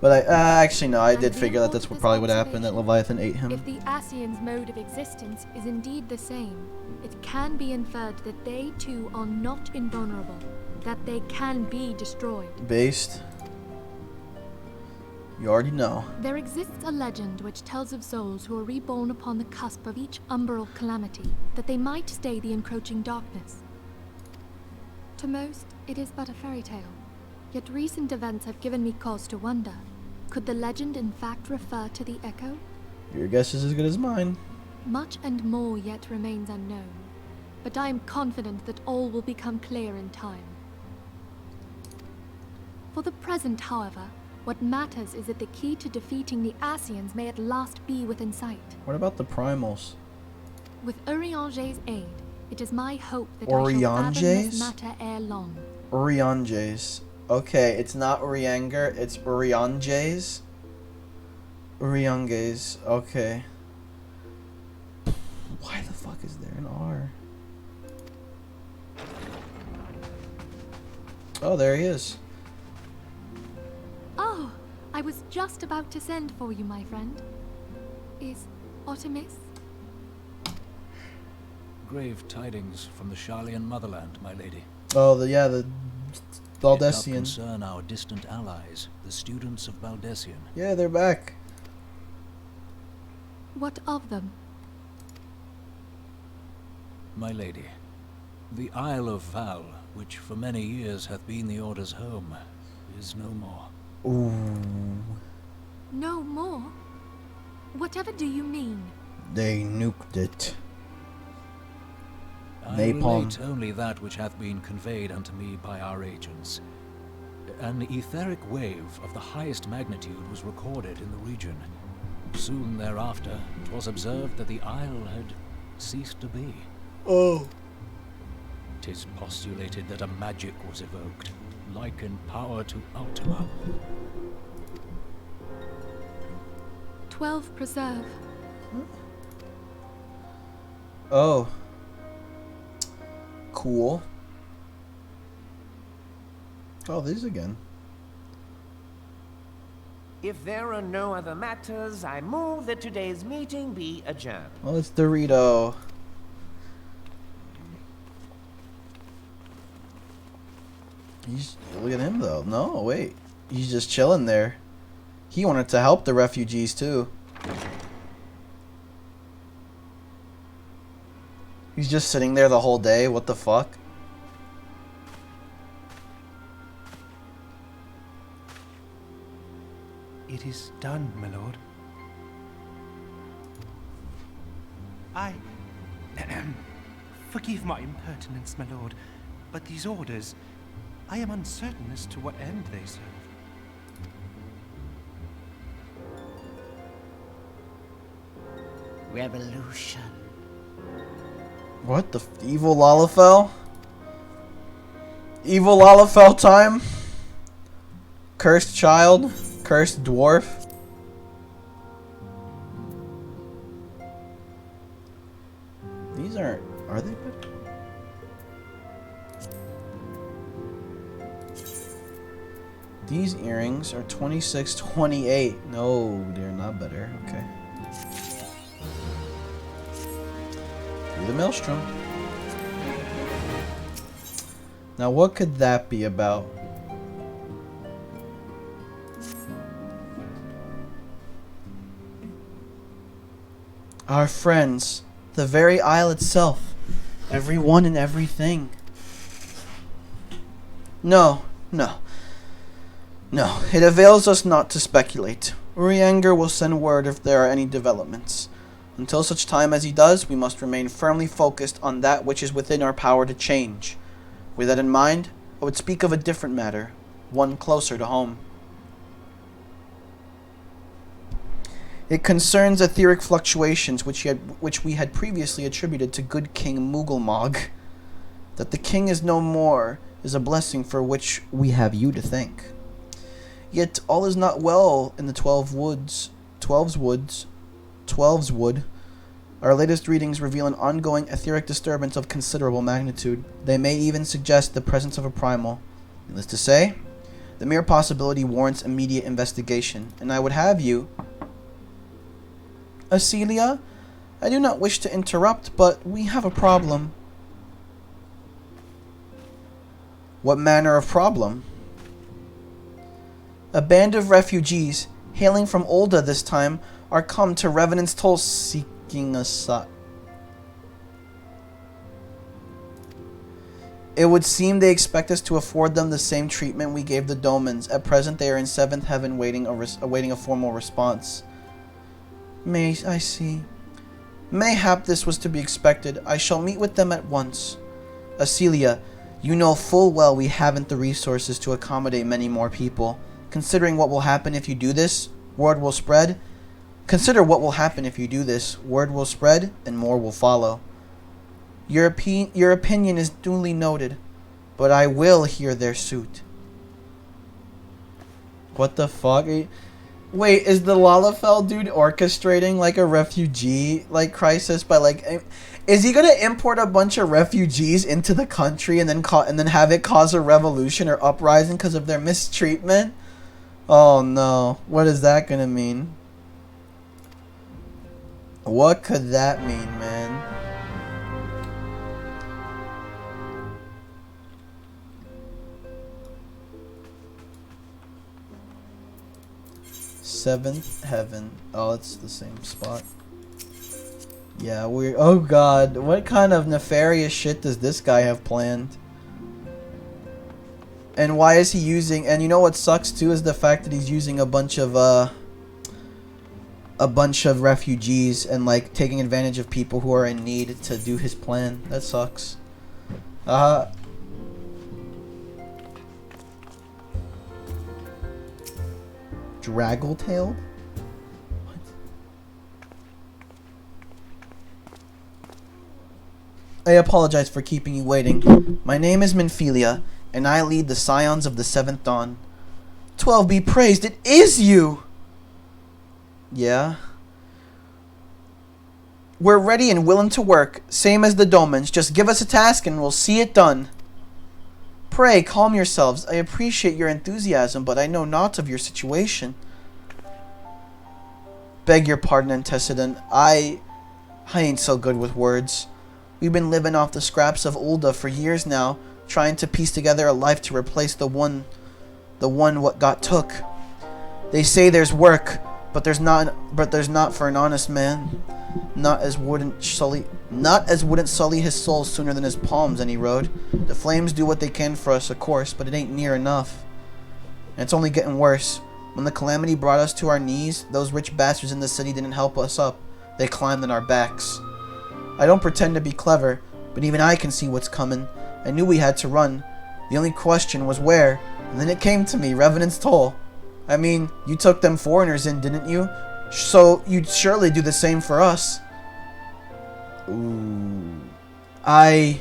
But actually no, I did figure that that's what probably would happen, that Leviathan ate him. If the Ascians' mode of existence is indeed the same, it can be inferred that they too are not invulnerable, that they can be destroyed. Based? You already know. There exists a legend which tells of souls who are reborn upon the cusp of each umbral calamity, that they might stay the encroaching darkness. To most, it is but a fairy tale. Yet recent events have given me cause to wonder. Could the legend in fact refer to the Echo? Your guess is as good as mine. Much and more yet remains unknown, but I am confident that all will become clear in time. For the present, however, what matters is that the key to defeating the Ascians may at last be within sight. What about the Primals? With Urianger's aid, it is my hope that I shall fathom this matter ere long. Urianger's. Okay, it's not Urianger, it's Urianger's. Urianger's, okay. Why the fuck is there an R? Oh, there he is. Oh, I was just about to send for you, my friend. Is Artemis? Grave tidings from the Sharlayan motherland, my lady. Oh, the Baldessian. It doth concern our distant allies, the students of Baldessian. Yeah, they're back. What of them? My lady, the Isle of Val, which for many years hath been the Order's home, is no more. Ooh. No more? Whatever do you mean? They nuked it. I relate only that which hath been conveyed unto me by our agents. An etheric wave of the highest magnitude was recorded in the region. Soon thereafter, 'twas observed that the isle had ceased to be. Oh. 'Tis postulated that a magic was evoked, like in power to Ultima. 12 preserve. Oh. Cool. Oh, these again. If there are no other matters, I move that today's meeting be adjourned. Well, it's Dorito. Look at him though. No, wait. He's just chilling there. He wanted to help the refugees too. He's just sitting there the whole day. What the fuck? It is done, my lord. Forgive my impertinence, my lord, but these orders, I am uncertain as to what end they serve. Revolution. What the evil Lalafell? Evil Lalafell time? Cursed child? Cursed dwarf? These aren't... Are they? These earrings are $26.28. No, they're not better. Okay. Through the maelstrom. Now what could that be about? Our friends, the very isle itself, everyone and everything. No, no. No, it avails us not to speculate. Urianger will send word if there are any developments. Until such time as he does, we must remain firmly focused on that which is within our power to change. With that in mind, I would speak of a different matter, one closer to home. It concerns etheric fluctuations which we had previously attributed to good King Mughal. That the king is no more is a blessing for which we have you to thank. Yet all is not well in the Twelves Wood. Our latest readings reveal an ongoing etheric disturbance of considerable magnitude. They may even suggest the presence of a primal. Needless to say, the mere possibility warrants immediate investigation, and I would have you... Acelia, I do not wish to interrupt, but we have a problem. What manner of problem? A band of refugees, hailing from Ulda this time, are come to Revenant's Toll seeking asylum. It would seem they expect us to afford them the same treatment we gave the Domans. At present they are in 7th Heaven awaiting a formal response. I see. Mayhap this was to be expected. I shall meet with them at once. Acelia, you know full well we haven't the resources to accommodate many more people. Considering what will happen if you do this, word will spread. Consider what will happen if you do this. Word will spread, and more will follow. Your opinion is duly noted, but I will hear their suit. What the fuck? Wait, is the Lalafell dude orchestrating like a refugee crisis by is he gonna import a bunch of refugees into the country and then have it cause a revolution or uprising because of their mistreatment? Oh no, what is that gonna mean? What could that mean, man? Seventh Heaven. Oh, it's the same spot. Yeah, oh god, what kind of nefarious shit does this guy have planned? And why is he using, and you know what sucks too is the fact that he's using a bunch of refugees and taking advantage of people who are in need to do his plan. That sucks. Draggletailed? What? I apologize for keeping you waiting. My name is Minphilia, and I lead the Scions of the Seventh Dawn. 12 be praised, it is you! Yeah? We're ready and willing to work, same as the Domans. Just give us a task and we'll see it done. Pray, calm yourselves. I appreciate your enthusiasm, but I know naught of your situation. Beg your pardon, Antecedent. I ain't so good with words. We've been living off the scraps of Ulda for years now, trying to piece together a life to replace the one what got took. They say there's work, but there's not for an honest man. Not as wouldn't sully his soul sooner than his palms, any road. The flames do what they can for us, of course, but it ain't near enough. And it's only getting worse. When the calamity brought us to our knees, those rich bastards in the city didn't help us up. They climbed on our backs. I don't pretend to be clever, but even I can see what's coming. I knew we had to run. The only question was where, and then it came to me, Revenant's Toll. I mean, you took them foreigners in, didn't you? So you'd surely do the same for us. Ooh. I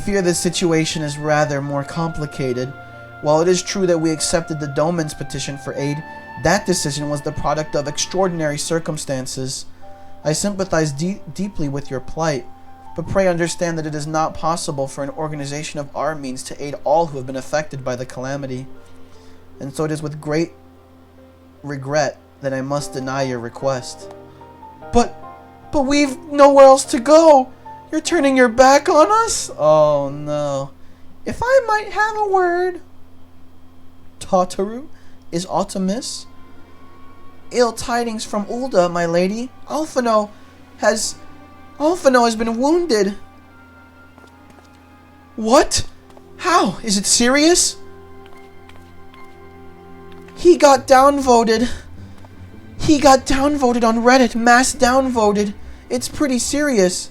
fear this situation is rather more complicated. While it is true that we accepted the Doman's petition for aid, that decision was the product of extraordinary circumstances. I sympathize deeply with your plight, but pray understand that it is not possible for an organization of our means to aid all who have been affected by the calamity. And so it is with great regret that I must deny your request. But we've nowhere else to go! You're turning your back on us? Oh no. If I might have a word. Tataru? Is aught amiss? Ill tidings from Ulda, my lady. Alphino has been wounded. What? How? Is it serious? He got downvoted. He got downvoted on Reddit. Mass downvoted. It's pretty serious.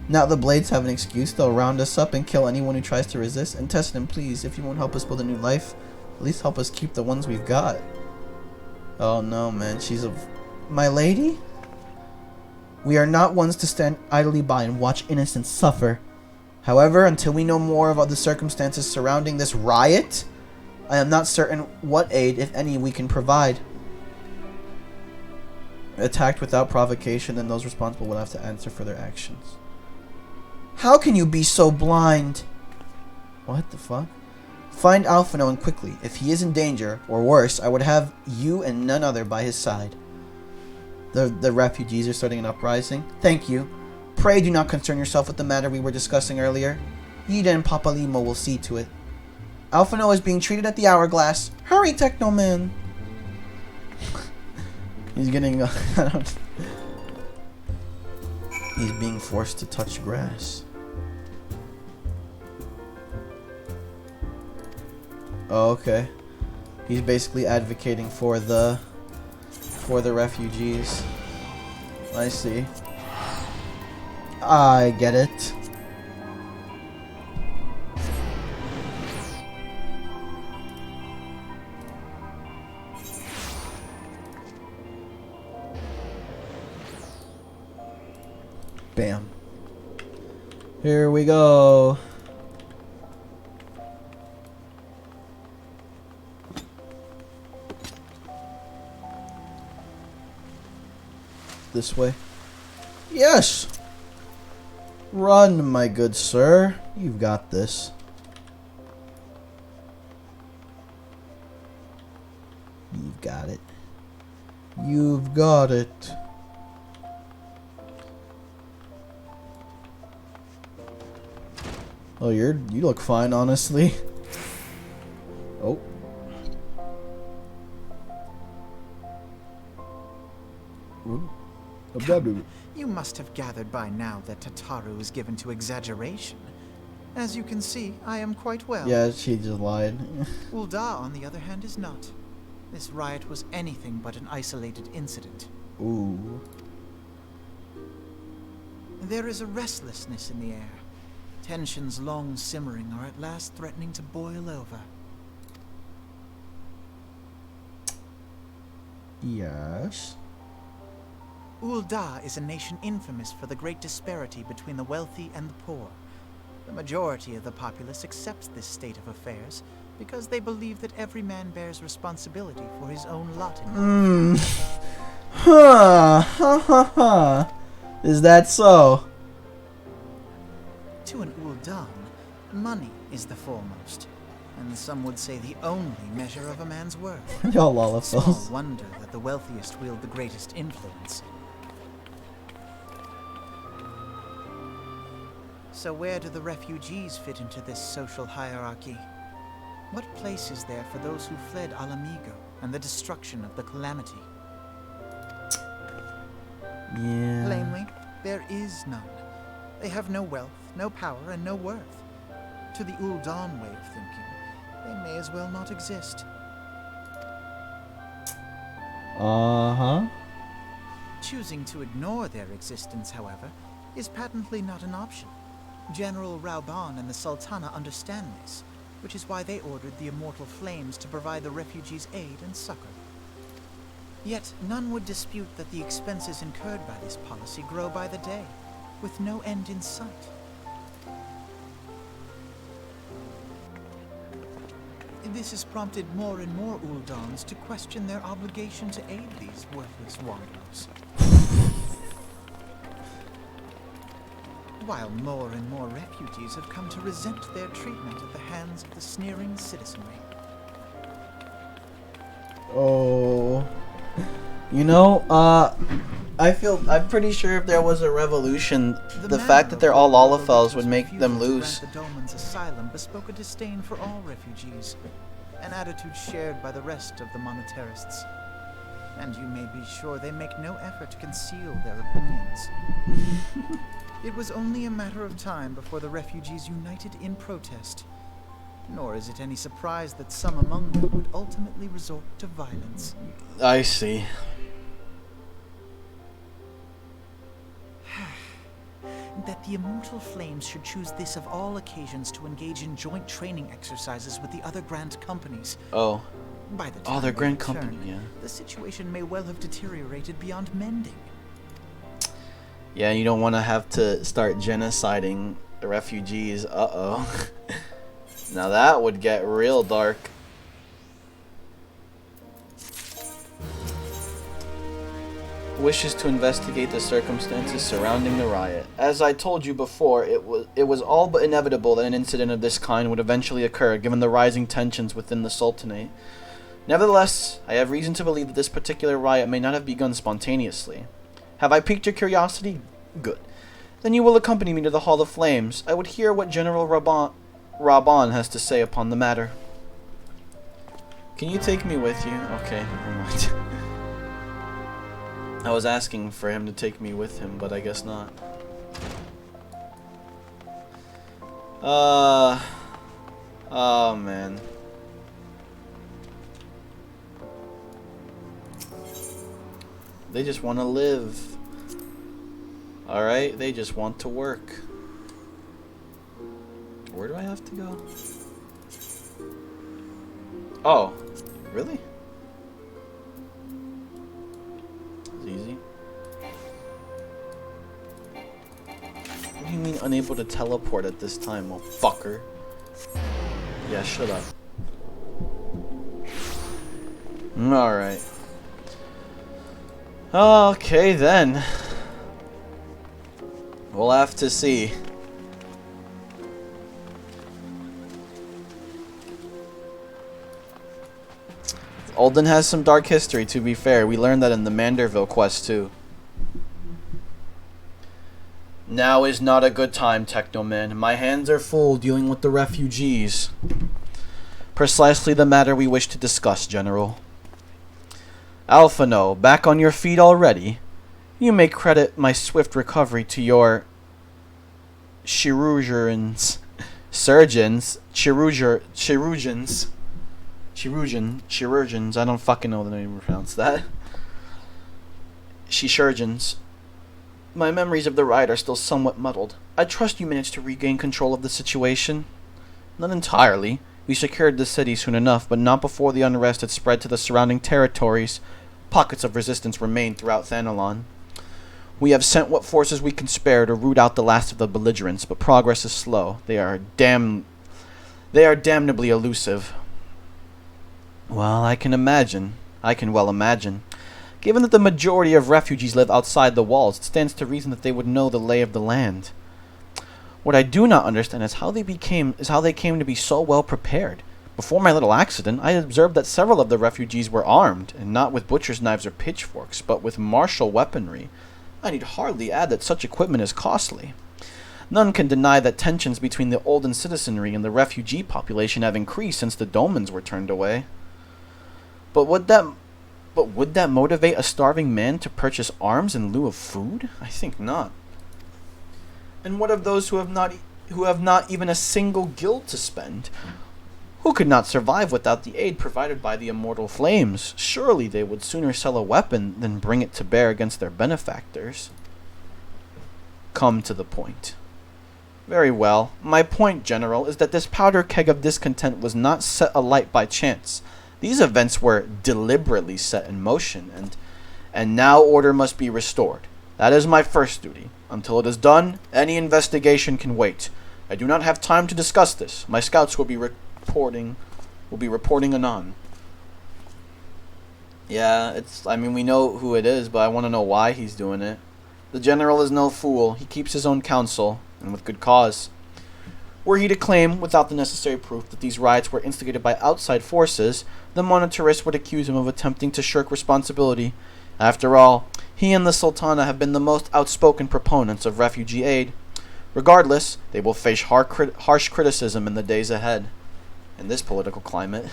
Now the Blades have an excuse. They'll round us up and kill anyone who tries to resist. And Tessiden, please, if you won't help us build a new life, at least help us keep the ones we've got. Oh no, man. She's a... My lady? We are not ones to stand idly by and watch innocents suffer. However, until we know more about the circumstances surrounding this riot, I am not certain what aid, if any, we can provide. Attacked without provocation, then those responsible will have to answer for their actions. How can you be so blind? What the fuck? Find Alphino and quickly. If he is in danger, or worse, I would have you and none other by his side. The refugees are starting an uprising. Thank you. Pray do not concern yourself with the matter we were discussing earlier. Yida and Papalimo will see to it. Alphino is being treated at the Hourglass. Hurry, Technoman! He's getting... He's being forced to touch grass. Oh, okay. He's basically advocating for the refugees. I see. I get it. Bam. Here we go. This way. Yes! Run, my good sir. You've got this. You've got it. You've got it. Oh, you look fine, honestly. Oh. Come, you must have gathered by now that Tataru is given to exaggeration. As you can see, I am quite well. Yeah, she just lied. Ulda, on the other hand, is not. This riot was anything but an isolated incident. Ooh. There is a restlessness in the air. Tensions long simmering are at last threatening to boil over. Yes. Ul'dah is a nation infamous for the great disparity between the wealthy and the poor. The majority of the populace accepts this state of affairs because they believe that every man bears responsibility for his own lot in life. Huh. Ha ha ha. Is that so? To an Ul'dah, money is the foremost, and some would say the only measure of a man's worth. Y'all lollipops. Small wonder that the wealthiest wield the greatest influence. So where do the refugees fit into this social hierarchy? What place is there for those who fled Alamigo and the destruction of the Calamity? Yeah. Plainly, there is none. They have no wealth, no power, and no worth. To the Ul'dah way of thinking, they may as well not exist. Uh-huh. Choosing to ignore their existence, however, is patently not an option. General Rauban and the Sultana understand this, which is why they ordered the Immortal Flames to provide the refugees aid and succor. Yet none would dispute that the expenses incurred by this policy grow by the day, with no end in sight. This has prompted more and more Uldans to question their obligation to aid these worthless wanderers. While more and more refugees have come to resent their treatment at the hands of the sneering citizenry. Oh. You know, I'm pretty sure if there was a revolution, the fact that they're all Lollifels would make them lose. The Dolmen's asylum bespoke a disdain for all refugees, an attitude shared by the rest of the monetarists. And you may be sure they make no effort to conceal their opinions. It was only a matter of time before the refugees united in protest. Nor is it any surprise that some among them would ultimately resort to violence. I see. That the Immortal Flames should choose this of all occasions to engage in joint training exercises with the other Grand Companies. Oh. By the time they're they Grand return, Company, yeah. The situation may well have deteriorated beyond mending. Yeah, you don't want to have to start genociding the refugees. Uh-oh. Now that would get real dark. Wishes to investigate the circumstances surrounding the riot. As I told you before, it was all but inevitable that an incident of this kind would eventually occur, given the rising tensions within the Sultanate. Nevertheless, I have reason to believe that this particular riot may not have begun spontaneously. Have I piqued your curiosity? Good. Then you will accompany me to the Hall of Flames. I would hear what General Rauban has to say upon the matter. Can you take me with you? Okay, never mind. I was asking for him to take me with him, but I guess not. Oh man. They just want to live. Alright, they just want to work. Where do I have to go? Oh, really? It's easy. What do you mean unable to teleport at this time, oh fucker? Yeah, shut up. Alright. Okay then. We'll have to see. Ul'dah has some dark history, to be fair. We learned that in the Manderville quest too. Now is not a good time, Technoman. My hands are full dealing with the refugees. Precisely the matter we wish to discuss, General. Alphino, back on your feet already? You may credit my swift recovery to your chirurgians, I don't fucking know the name to pronounce that. Chirurgians. My memories of the riot are still somewhat muddled. I trust you managed to regain control of the situation. Not entirely. We secured the city soon enough, but not before the unrest had spread to the surrounding territories. Pockets of resistance remained throughout Thanalon. We have sent what forces we can spare to root out the last of the belligerents, but progress is slow. They are damnably elusive. Well, I can well imagine. Given that the majority of refugees live outside the walls, it stands to reason that they would know the lay of the land. What I do not understand is how they came to be so well prepared. Before my little accident, I observed that several of the refugees were armed, and not with butcher's knives or pitchforks, but with martial weaponry. I need hardly add that such equipment is costly. None can deny that tensions between the Olden citizenry and the refugee population have increased since the Domans were turned away. But would that motivate a starving man to purchase arms in lieu of food? I think not. And what of those who have not even a single guild to spend? Who could not survive without the aid provided by the immortal flames? Surely they would sooner sell a weapon than bring it to bear against their benefactors. Come to the point. Very well. My point, General, is that this powder keg of discontent was not set alight by chance. These events were deliberately set in motion, and now order must be restored. That is my first duty. Until it is done, any investigation can wait. I do not have time to discuss this. My scouts will be reporting anon. Yeah, we know who it is, but I want to know why he's doing it. The General is no fool. He keeps his own counsel, and with good cause. Were he to claim, without the necessary proof, that these riots were instigated by outside forces, the monetarists would accuse him of attempting to shirk responsibility. After all, he and the Sultana have been the most outspoken proponents of refugee aid. Regardless, they will face harsh criticism in the days ahead. In this political climate,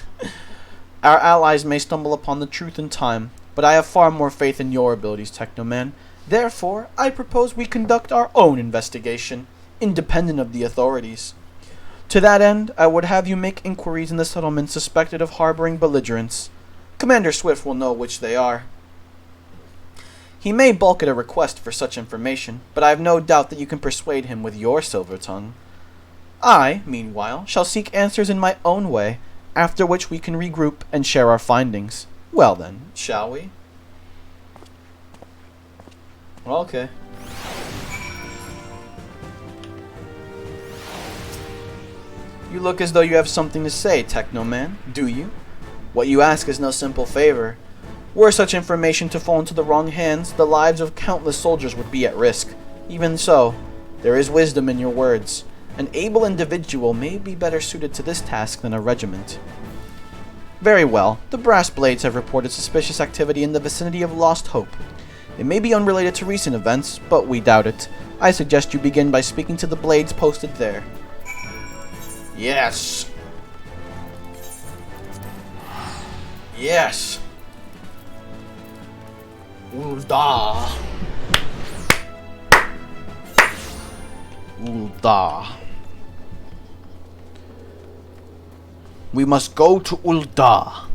our allies may stumble upon the truth in time, but I have far more faith in your abilities, Technoman. Therefore, I propose we conduct our own investigation, independent of the authorities. To that end, I would have you make inquiries in the settlements suspected of harboring belligerents. Commander Swift will know which they are. He may balk at a request for such information, but I have no doubt that you can persuade him with your silver tongue. I, meanwhile, shall seek answers in my own way, after which we can regroup and share our findings. Well then, shall we? Okay. You look as though you have something to say, Technoman. Do you? What you ask is no simple favor. Were such information to fall into the wrong hands, the lives of countless soldiers would be at risk. Even so, there is wisdom in your words. An able individual may be better suited to this task than a regiment. Very well. The Brass Blades have reported suspicious activity in the vicinity of Lost Hope. It may be unrelated to recent events, but we doubt it. I suggest you begin by speaking to the Blades posted there. Yes. Yes. Ulda. Ulda. We must go to Ulda.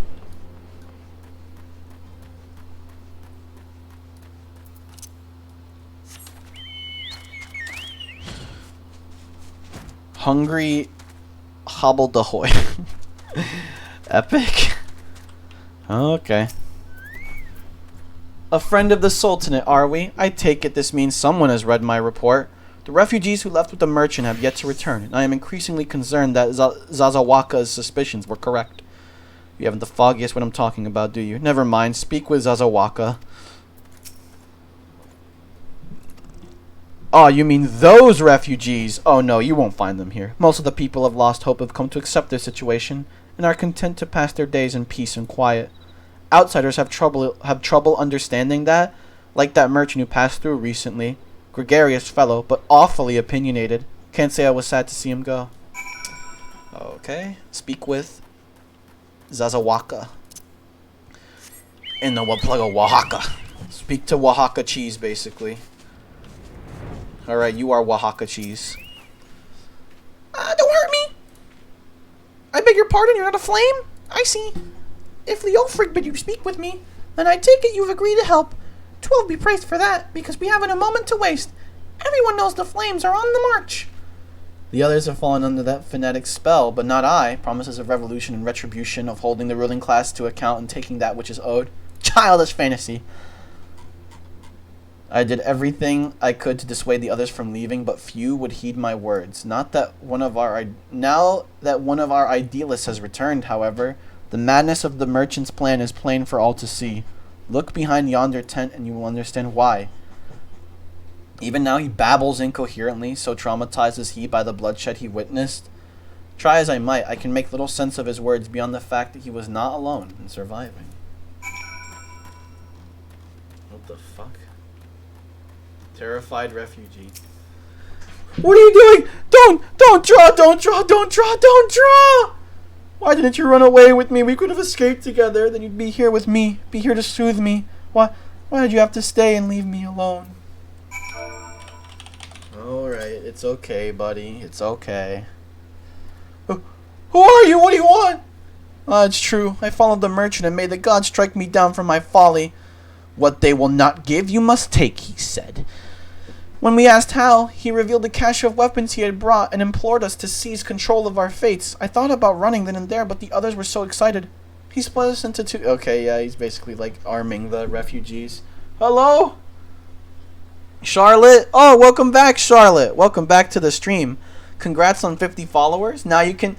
Hungry Hobbledahoy. Epic. Okay. A friend of the Sultanate, are we? I take it this means someone has read my report. The refugees who left with the merchant have yet to return, and I am increasingly concerned that Zazawaka's suspicions were correct. You haven't the foggiest what I'm talking about, do you? Never mind, speak with Zazawaka. Oh, you mean those refugees? Oh no, you won't find them here. Most of the people of Lost Hope have come to accept their situation, and are content to pass their days in peace and quiet. Outsiders have trouble understanding that, like that merchant who passed through recently. Gregarious fellow, but awfully opinionated. Can't say I was sad to see him go. Okay, speak with Zazawaka. In the plug of Oaxaca. Speak to Oaxaca cheese, basically. Alright, you are Oaxaca cheese. Don't hurt me! I beg your pardon, you're not a flame? I see. If Leofric bid you speak with me, then I take it you've agreed to help. 12 be praised for that, because we haven't a moment to waste. Everyone knows the flames are on the march. The others have fallen under that fanatic spell, but not I. Promises of revolution and retribution, of holding the ruling class to account and taking that which is owed. Childish fantasy. I did everything I could to dissuade the others from leaving, but few would heed my words. Now that one of our idealists has returned, however, the madness of the merchant's plan is plain for all to see. Look behind yonder tent and you will understand why. Even now he babbles incoherently, so traumatized is he by the bloodshed he witnessed. Try as I might, I can make little sense of his words beyond the fact that he was not alone in surviving. What the fuck? Terrified refugee. What are you doing? Don't draw! Why didn't you run away with me? We could have escaped together. Then you'd be here with me, be here to soothe me. Why did you have to stay and leave me alone? Alright, it's okay, buddy. It's okay. Who are you? What do you want? It's true. I followed the merchant and made the gods strike me down for my folly. What they will not give, you must take, he said. When we asked how, he revealed the cache of weapons he had brought and implored us to seize control of our fates. I thought about running then and there, but the others were so excited. He split us into two. Okay, yeah, he's basically like arming the refugees. Hello? Charlotte? Oh, welcome back, Charlotte. Welcome back to the stream. Congrats on 50 followers. Now you can...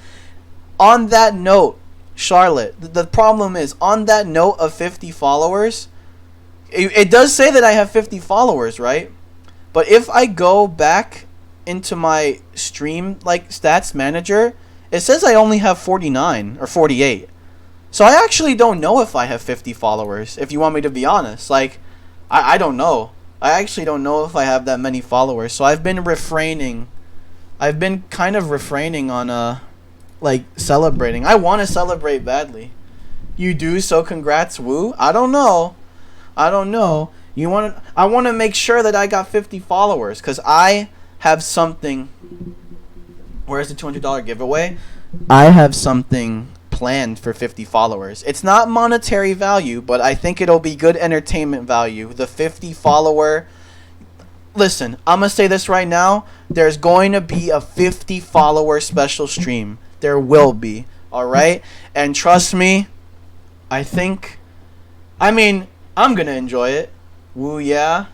On that note, Charlotte, the problem is, on that note of 50 followers, it does say that I have 50 followers, right? But if I go back into my stream like stats manager, it says I only have 49 or 48. So I actually don't know if I have 50 followers, if you want me to be honest. Like, I don't know. I actually don't know if I have that many followers. So I've been refraining. I've been kind of refraining on like celebrating. I want to celebrate badly. You do, so congrats, woo. I don't know. I want to make sure that I got 50 followers because I have something. Where's the $200 giveaway? I have something planned for 50 followers. It's not monetary value, but I think it'll be good entertainment value. The 50 follower. Listen, I'm going to say this right now. There's going to be a 50 follower special stream. There will be. All right? And trust me, I'm going to enjoy it. Woo, yeah,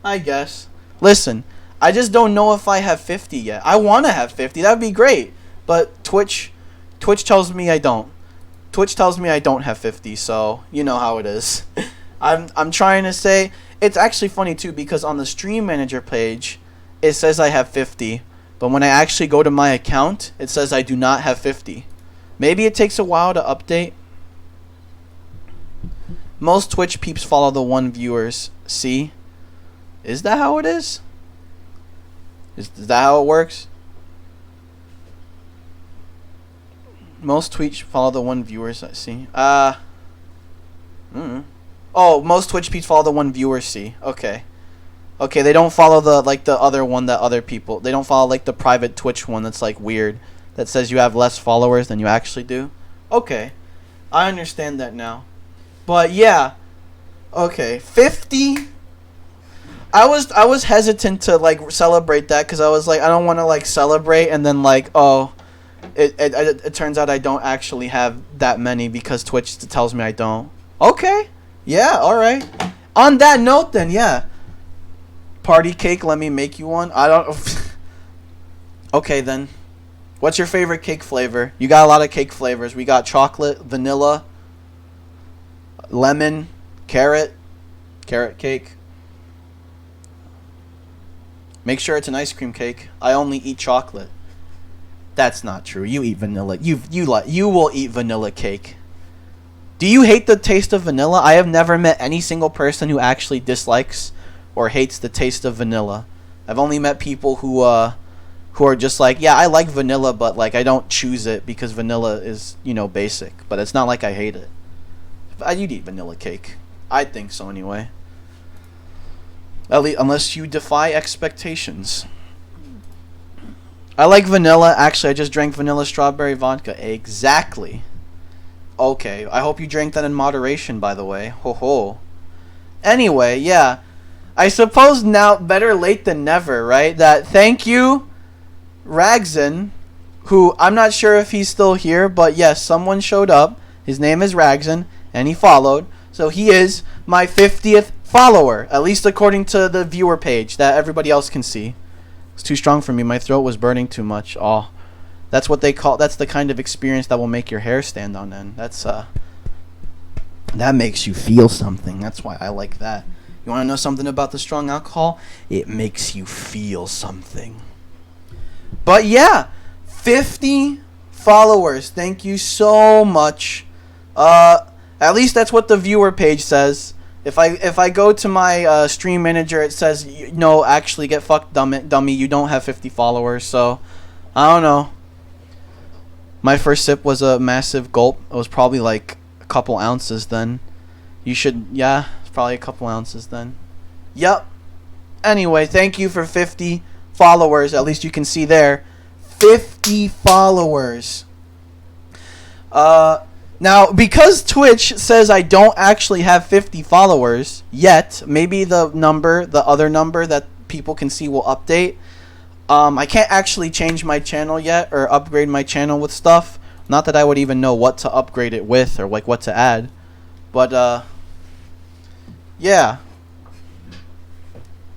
I guess. Listen, I just don't know if I have 50 yet. I want to have 50. That would be great. But Twitch tells me I don't. Twitch tells me I don't have 50, so you know how it is. I'm trying to say, it's actually funny too because on the stream manager page, it says I have 50. But when I actually go to my account, it says I do not have 50. Maybe it takes a while to update. Most Twitch peeps follow the 1 viewers. See? Is that how it is? Is that how it works? Most Twitch follow the 1 viewers. See? Oh, most Twitch peeps follow the 1 viewer. See? Okay. Okay, they don't follow the other one that other people. They don't follow like the private Twitch one that's like weird. That says you have less followers than you actually do. Okay. I understand that now. But yeah, okay, 50. I was hesitant to like celebrate that because I was like I don't want to like celebrate and then like it turns out I don't actually have that many because Twitch tells me I don't. Okay, yeah, all right. On that note, then yeah, party cake. Let me make you one. I don't. Okay then, what's your favorite cake flavor? You got a lot of cake flavors. We got chocolate, vanilla. Lemon, carrot cake. Make sure it's an ice cream cake. I only eat chocolate. That's not true. You eat vanilla. You will eat vanilla cake. Do you hate the taste of vanilla? I have never met any single person who actually dislikes or hates the taste of vanilla. I've only met people who are just like, yeah, I like vanilla, but like I don't choose it because vanilla is, basic. But it's not like I hate it. You'd eat vanilla cake. I think so anyway. At least, unless you defy expectations. I like vanilla. Actually, I just drank vanilla strawberry vodka. Exactly. Okay, I hope you drank that in moderation, by the way. Ho ho. Anyway, yeah. I suppose now, better late than never, right? That thank you, Ragzin, who I'm not sure if he's still here, but yes, someone showed up. His name is Ragzin. And he followed. So he is my 50th follower, at least according to the viewer page that everybody else can see. It's too strong for me. My throat was burning too much. Oh, that's what they call. That's the kind of experience that will make your hair stand on end. That's that makes you feel something. That's why I like that. You want to know something about the strong alcohol? It makes you feel something. But yeah, 50 followers. Thank you so much. At least that's what the viewer page says. If I go to my stream manager, it says, no, actually, get fucked, dummy. You don't have 50 followers. So, I don't know. My first sip was a massive gulp. It was probably like a couple ounces then. You should, yeah, it's probably a couple ounces then. Yep. Anyway, thank you for 50 followers. At least you can see there. 50 followers. Now, because Twitch says I don't actually have 50 followers yet, maybe the other number that people can see will update. I can't actually change my channel yet or upgrade my channel with stuff. Not that I would even know what to upgrade it with or like what to add. But, yeah.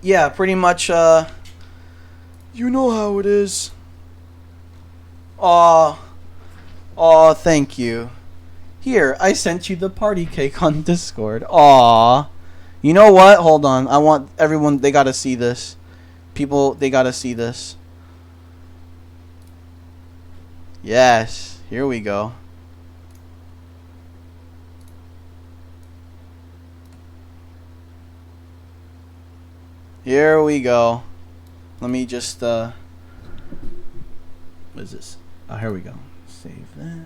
Yeah, pretty much, you know how it is. Aw, thank you. Here, I sent you the party cake on Discord. Aww. You know what? Hold on. I want everyone, they gotta see this. People, they gotta see this. Yes. Here we go. Here we go. Let me just, what is this? Oh, here we go. Save that.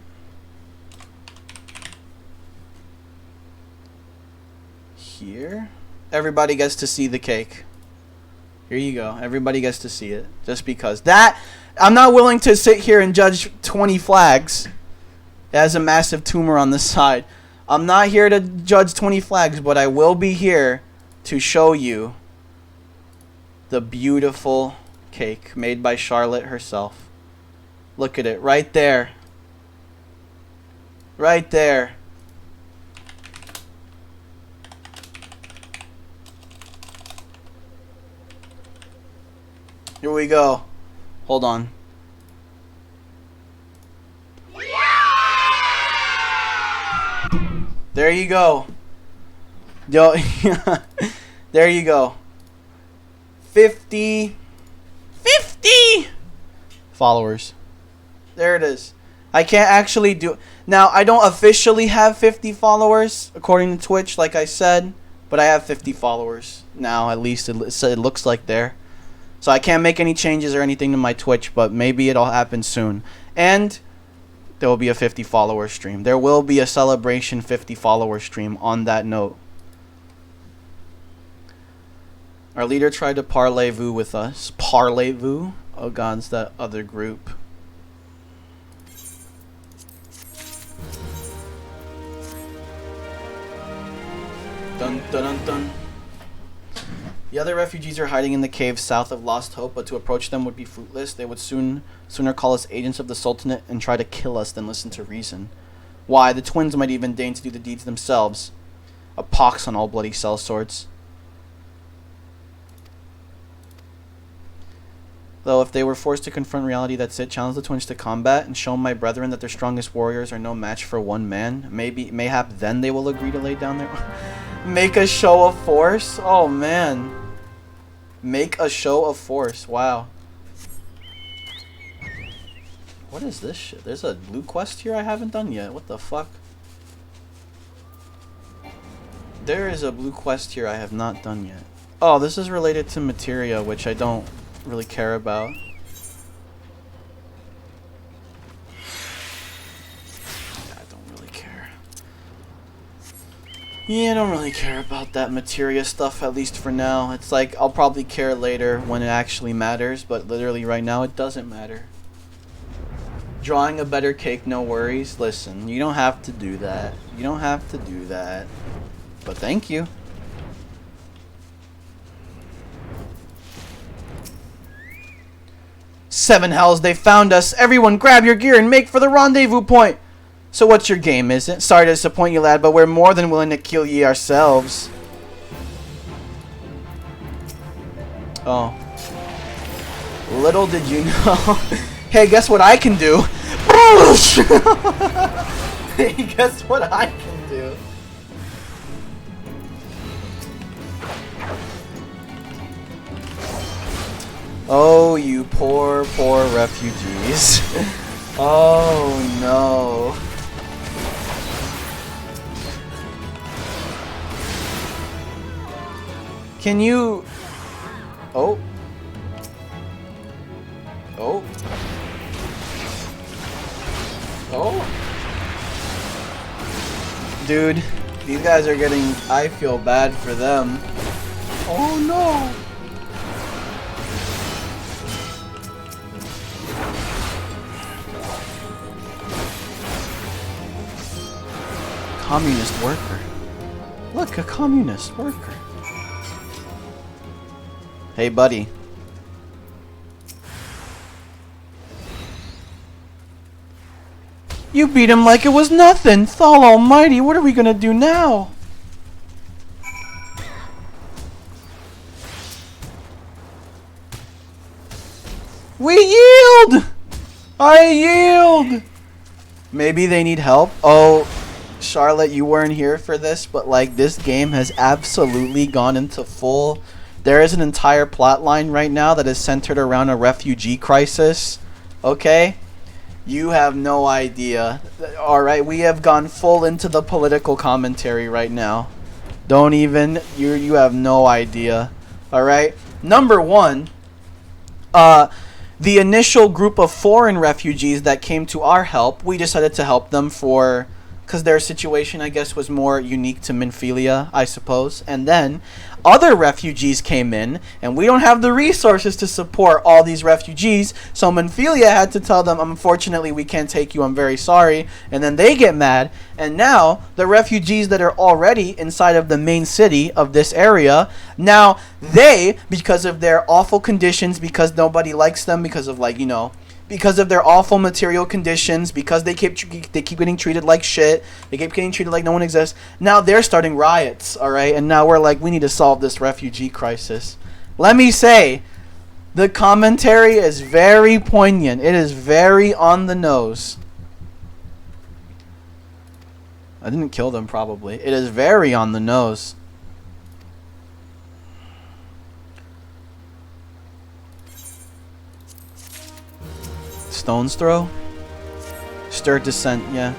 Here. Everybody gets to see the cake. Here you go. Everybody gets to see it. Just because. That, I'm not willing to sit here and judge 20 flags. It has a massive tumor on the side. I'm not here to judge 20 flags, but I will be here to show you the beautiful cake made by Charlotte herself. Look at it. Right there. Right there. Here we go. Hold on. There you go. Yo, there you go. 50 followers. There it is. I can't actually do. Now, I don't officially have 50 followers according to Twitch, like I said, but I have 50 followers now. At least it looks like there. So I can't make any changes or anything to my Twitch, but maybe it'll happen soon. And there will be a 50 follower stream. There will be a celebration 50 follower stream on that note. Our leader tried to parlez-vous with us. Parlez-vous? Oh god, it's that other group. Dun dun dun dun. The other refugees are hiding in the caves south of Lost Hope, but to approach them would be fruitless. They would sooner call us agents of the Sultanate and try to kill us than listen to reason. Why, the twins might even deign to do the deeds themselves. A pox on all bloody sellswords. Though if they were forced to confront reality, that's it. Challenge the twins to combat and show my brethren that their strongest warriors are no match for one man. Mayhap then they will agree to lay down their... Make a show of force? Oh man. Make a show of force. Wow. What is this shit? There's a blue quest here I haven't done yet. What the fuck? There is a blue quest here I have not done yet. Oh, this is related to materia, which I don't really care about. I don't really care. Yeah, I don't really care about that materia stuff, at least for now. It's like, I'll probably care later when it actually matters, but literally right now it doesn't matter. Drawing a better cake, no worries. Listen, you don't have to do that. You don't have to do that. But thank you. Seven hells, they found us. Everyone grab your gear and make for the rendezvous point. So what's your game, is it? Sorry to disappoint you, lad, but we're more than willing to kill ye ourselves. Oh. Little did you know. Hey, guess what I can do? Hey, guess what I can do? Oh, you poor, poor refugees. Oh, no. Can you... Oh. Oh. Oh. Dude, these guys are getting... I feel bad for them. Oh, no. Communist worker. Look, a communist worker. Hey, buddy. You beat him like it was nothing. Thal Almighty, what are we gonna do now? We yield! I yield! Maybe they need help. Oh, Charlotte, you weren't here for this, but like this game has absolutely gone into full... There is an entire plot line right now that is centered around a refugee crisis. Okay? You have no idea. Alright, we have gone full into the political commentary right now. Don't even... You have no idea. Alright? Number one, the initial group of foreign refugees that came to our help, we decided to help them for... because their situation, I guess, was more unique to Minfilia, I suppose. And then other refugees came in, and we don't have the resources to support all these refugees, so Minfilia had to tell them, unfortunately, we can't take you, I'm very sorry. And then they get mad, and now the refugees that are already inside of the main city of this area, now they, because of their awful conditions, because nobody likes them, because of, like, you know... because of their awful material conditions, because they keep getting treated like shit, they keep getting treated like no one exists. Now they're starting riots, all right? And now we're like, we need to solve this refugee crisis. Let me say, the commentary is very poignant. It is very on the nose. I didn't kill them, probably. It is very on the nose. Stone's throw? Stir descent, yeah.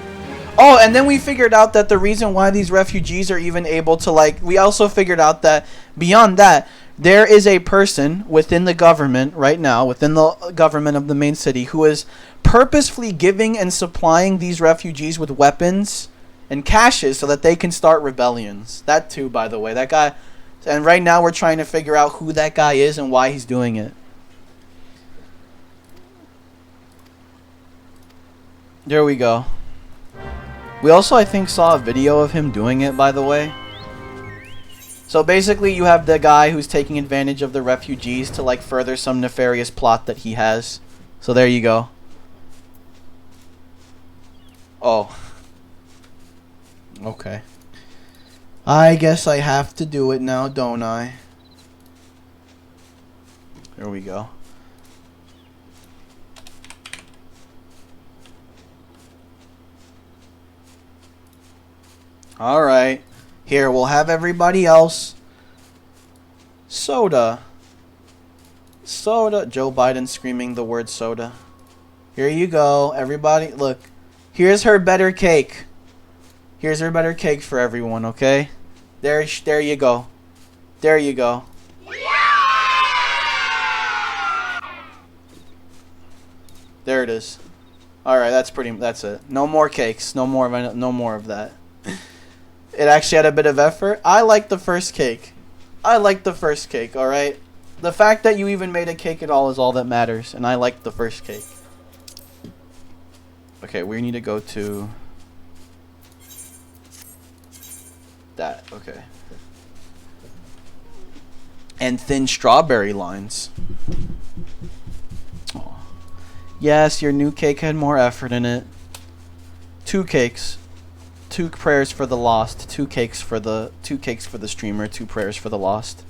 Oh, and then we figured out that the reason why these refugees are even able to, like, we also figured out that beyond that, there is a person within the government right now, within the government of the main city, who is purposefully giving and supplying these refugees with weapons and caches so that they can start rebellions. That too, by the way. That guy, and right now we're trying to figure out who that guy is and why he's doing it. There we go. We also, I think, saw a video of him doing it, by the way. So basically, you have the guy who's taking advantage of the refugees to, like, further some nefarious plot that he has. So there you go. Oh. Okay. I guess I have to do it now, don't I? There we go. Alright. Here, we'll have everybody else. Soda. Soda. Joe Biden screaming the word soda. Here you go. Everybody, look. Here's her better cake. Here's her better cake for everyone, okay? There you go. There you go. There it is. Alright, that's it. No more cakes. No more of that. It actually had a bit of effort. I like the first cake. I like the first cake, alright? The fact that you even made a cake at all is all that matters. And I like the first cake. Okay, we need to go to... that, okay. And thin strawberry lines. Aww. Yes, your new cake had more effort in it. 2 cakes. 2 prayers for the lost, 2 cakes for the streamer, 2 prayers for the lost.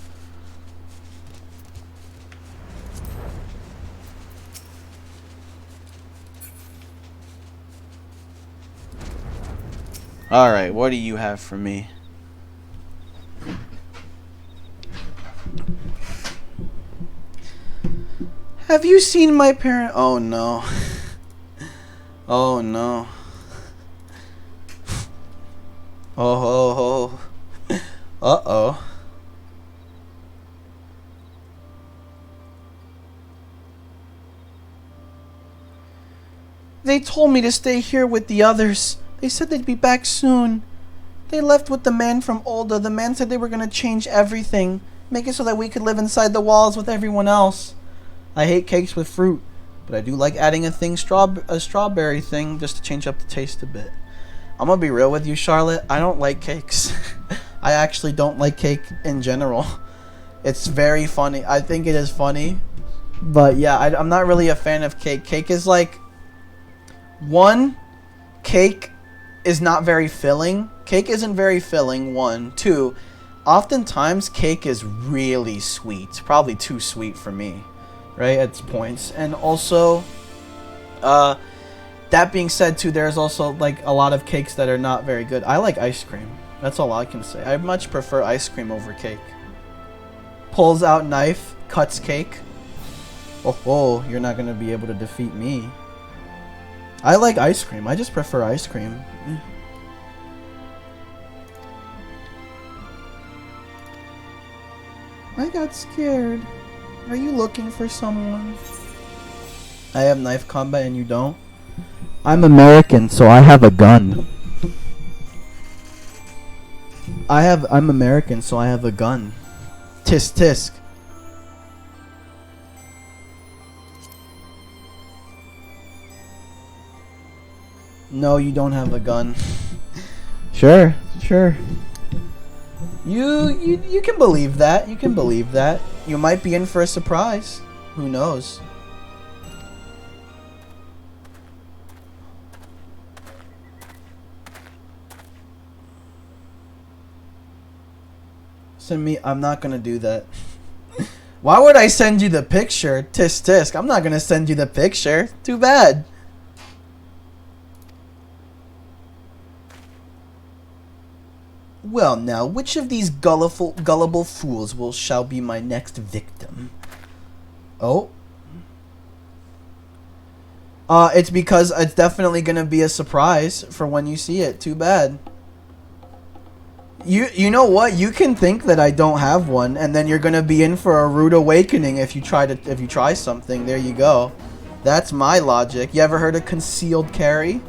Alright, what do you have for me? Have you seen my parent? Oh no. Oh no. Oh ho ho. Uh-oh. They told me to stay here with the others. They said they'd be back soon. They left with the man from Ulda. The man said they were going to change everything. Make it so that we could live inside the walls with everyone else. I hate cakes with fruit, but I do like adding a strawberry thing just to change up the taste a bit. I'm going to be real with you, Charlotte. I don't like cakes. I actually don't like cake in general. It's very funny. I think it is funny. But yeah, I'm not really a fan of cake. Cake is like... One, cake is not very filling. Cake isn't very filling, one. Two, oftentimes cake is really sweet. Probably too sweet for me, right, at points. And also, that being said too, there's also like a lot of cakes that are not very good. I like ice cream. That's all I can say. I much prefer ice cream over cake. Pulls out knife, cuts cake. Oh, you're not going to be able to defeat me. I like ice cream. I just prefer ice cream. I got scared. Are you looking for someone? I have knife combat and you don't? I'm American, so I have a gun. I'm American, so I have a gun. Tisk tisk. No, you don't have a gun. Sure. You can believe that. You can believe that. You might be in for a surprise. Who knows? Send me. I'm not gonna do that. Why would I send you the picture? Tisk tisk. I'm not gonna send you the picture. Too bad. Well, now, which of these gullible fools shall be my next victim? Oh. It's because it's definitely gonna be a surprise for when you see it. Too bad. You know what? You can think that I don't have one, and then you're gonna be in for a rude awakening if you try something. There you go. That's my logic. You ever heard of concealed carry?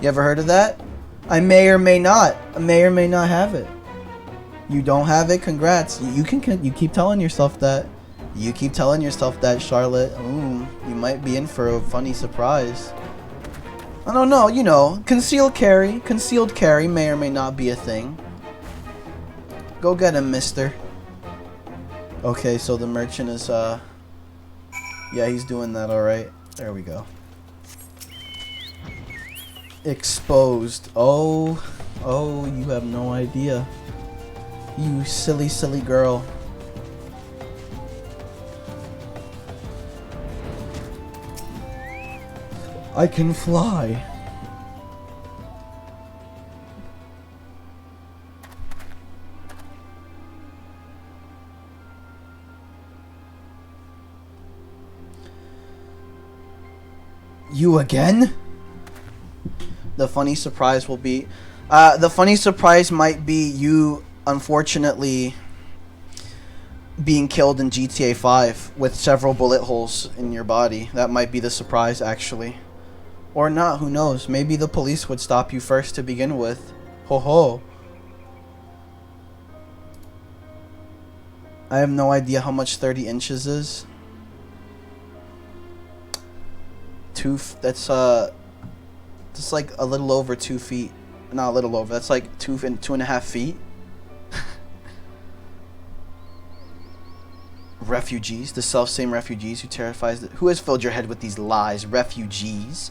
You ever heard of that? I may or may not have it. You don't have it? Congrats. You keep telling yourself that. You keep telling yourself that, Charlotte. Ooh, you might be in for a funny surprise. I don't know, you know, concealed carry may or may not be a thing. Go get him, mister. Okay, so the merchant is, yeah, he's doing that alright. There we go. Exposed. Oh, you have no idea. You silly girl. I can fly. You again? The funny surprise will be... the funny surprise might be you, unfortunately, being killed in GTA 5 with several bullet holes in your body. That might be the surprise, actually. Or not, who knows? Maybe the police would stop you first to begin with. Ho ho. I have no idea how much 30 inches is. That's like a little over 2 feet. Not a little over. That's like 2.5 feet. Refugees, the self-same refugees who has filled your head with these lies? Refugees,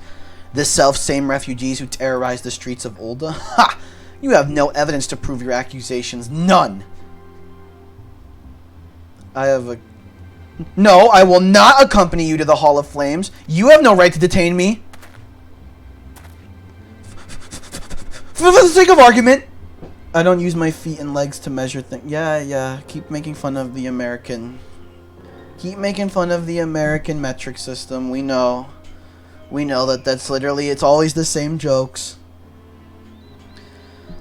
the self-same refugees who terrorize the streets of Ulda. Ha! You have no evidence to prove your accusations. None. No, I will not accompany you to the Hall of Flames. You have no right to detain me. For the sake of argument, I don't use my feet and legs to measure things. Yeah. Keep making fun of the American. Keep making fun of the American metric system. We know. We know that that's literally, it's always the same jokes.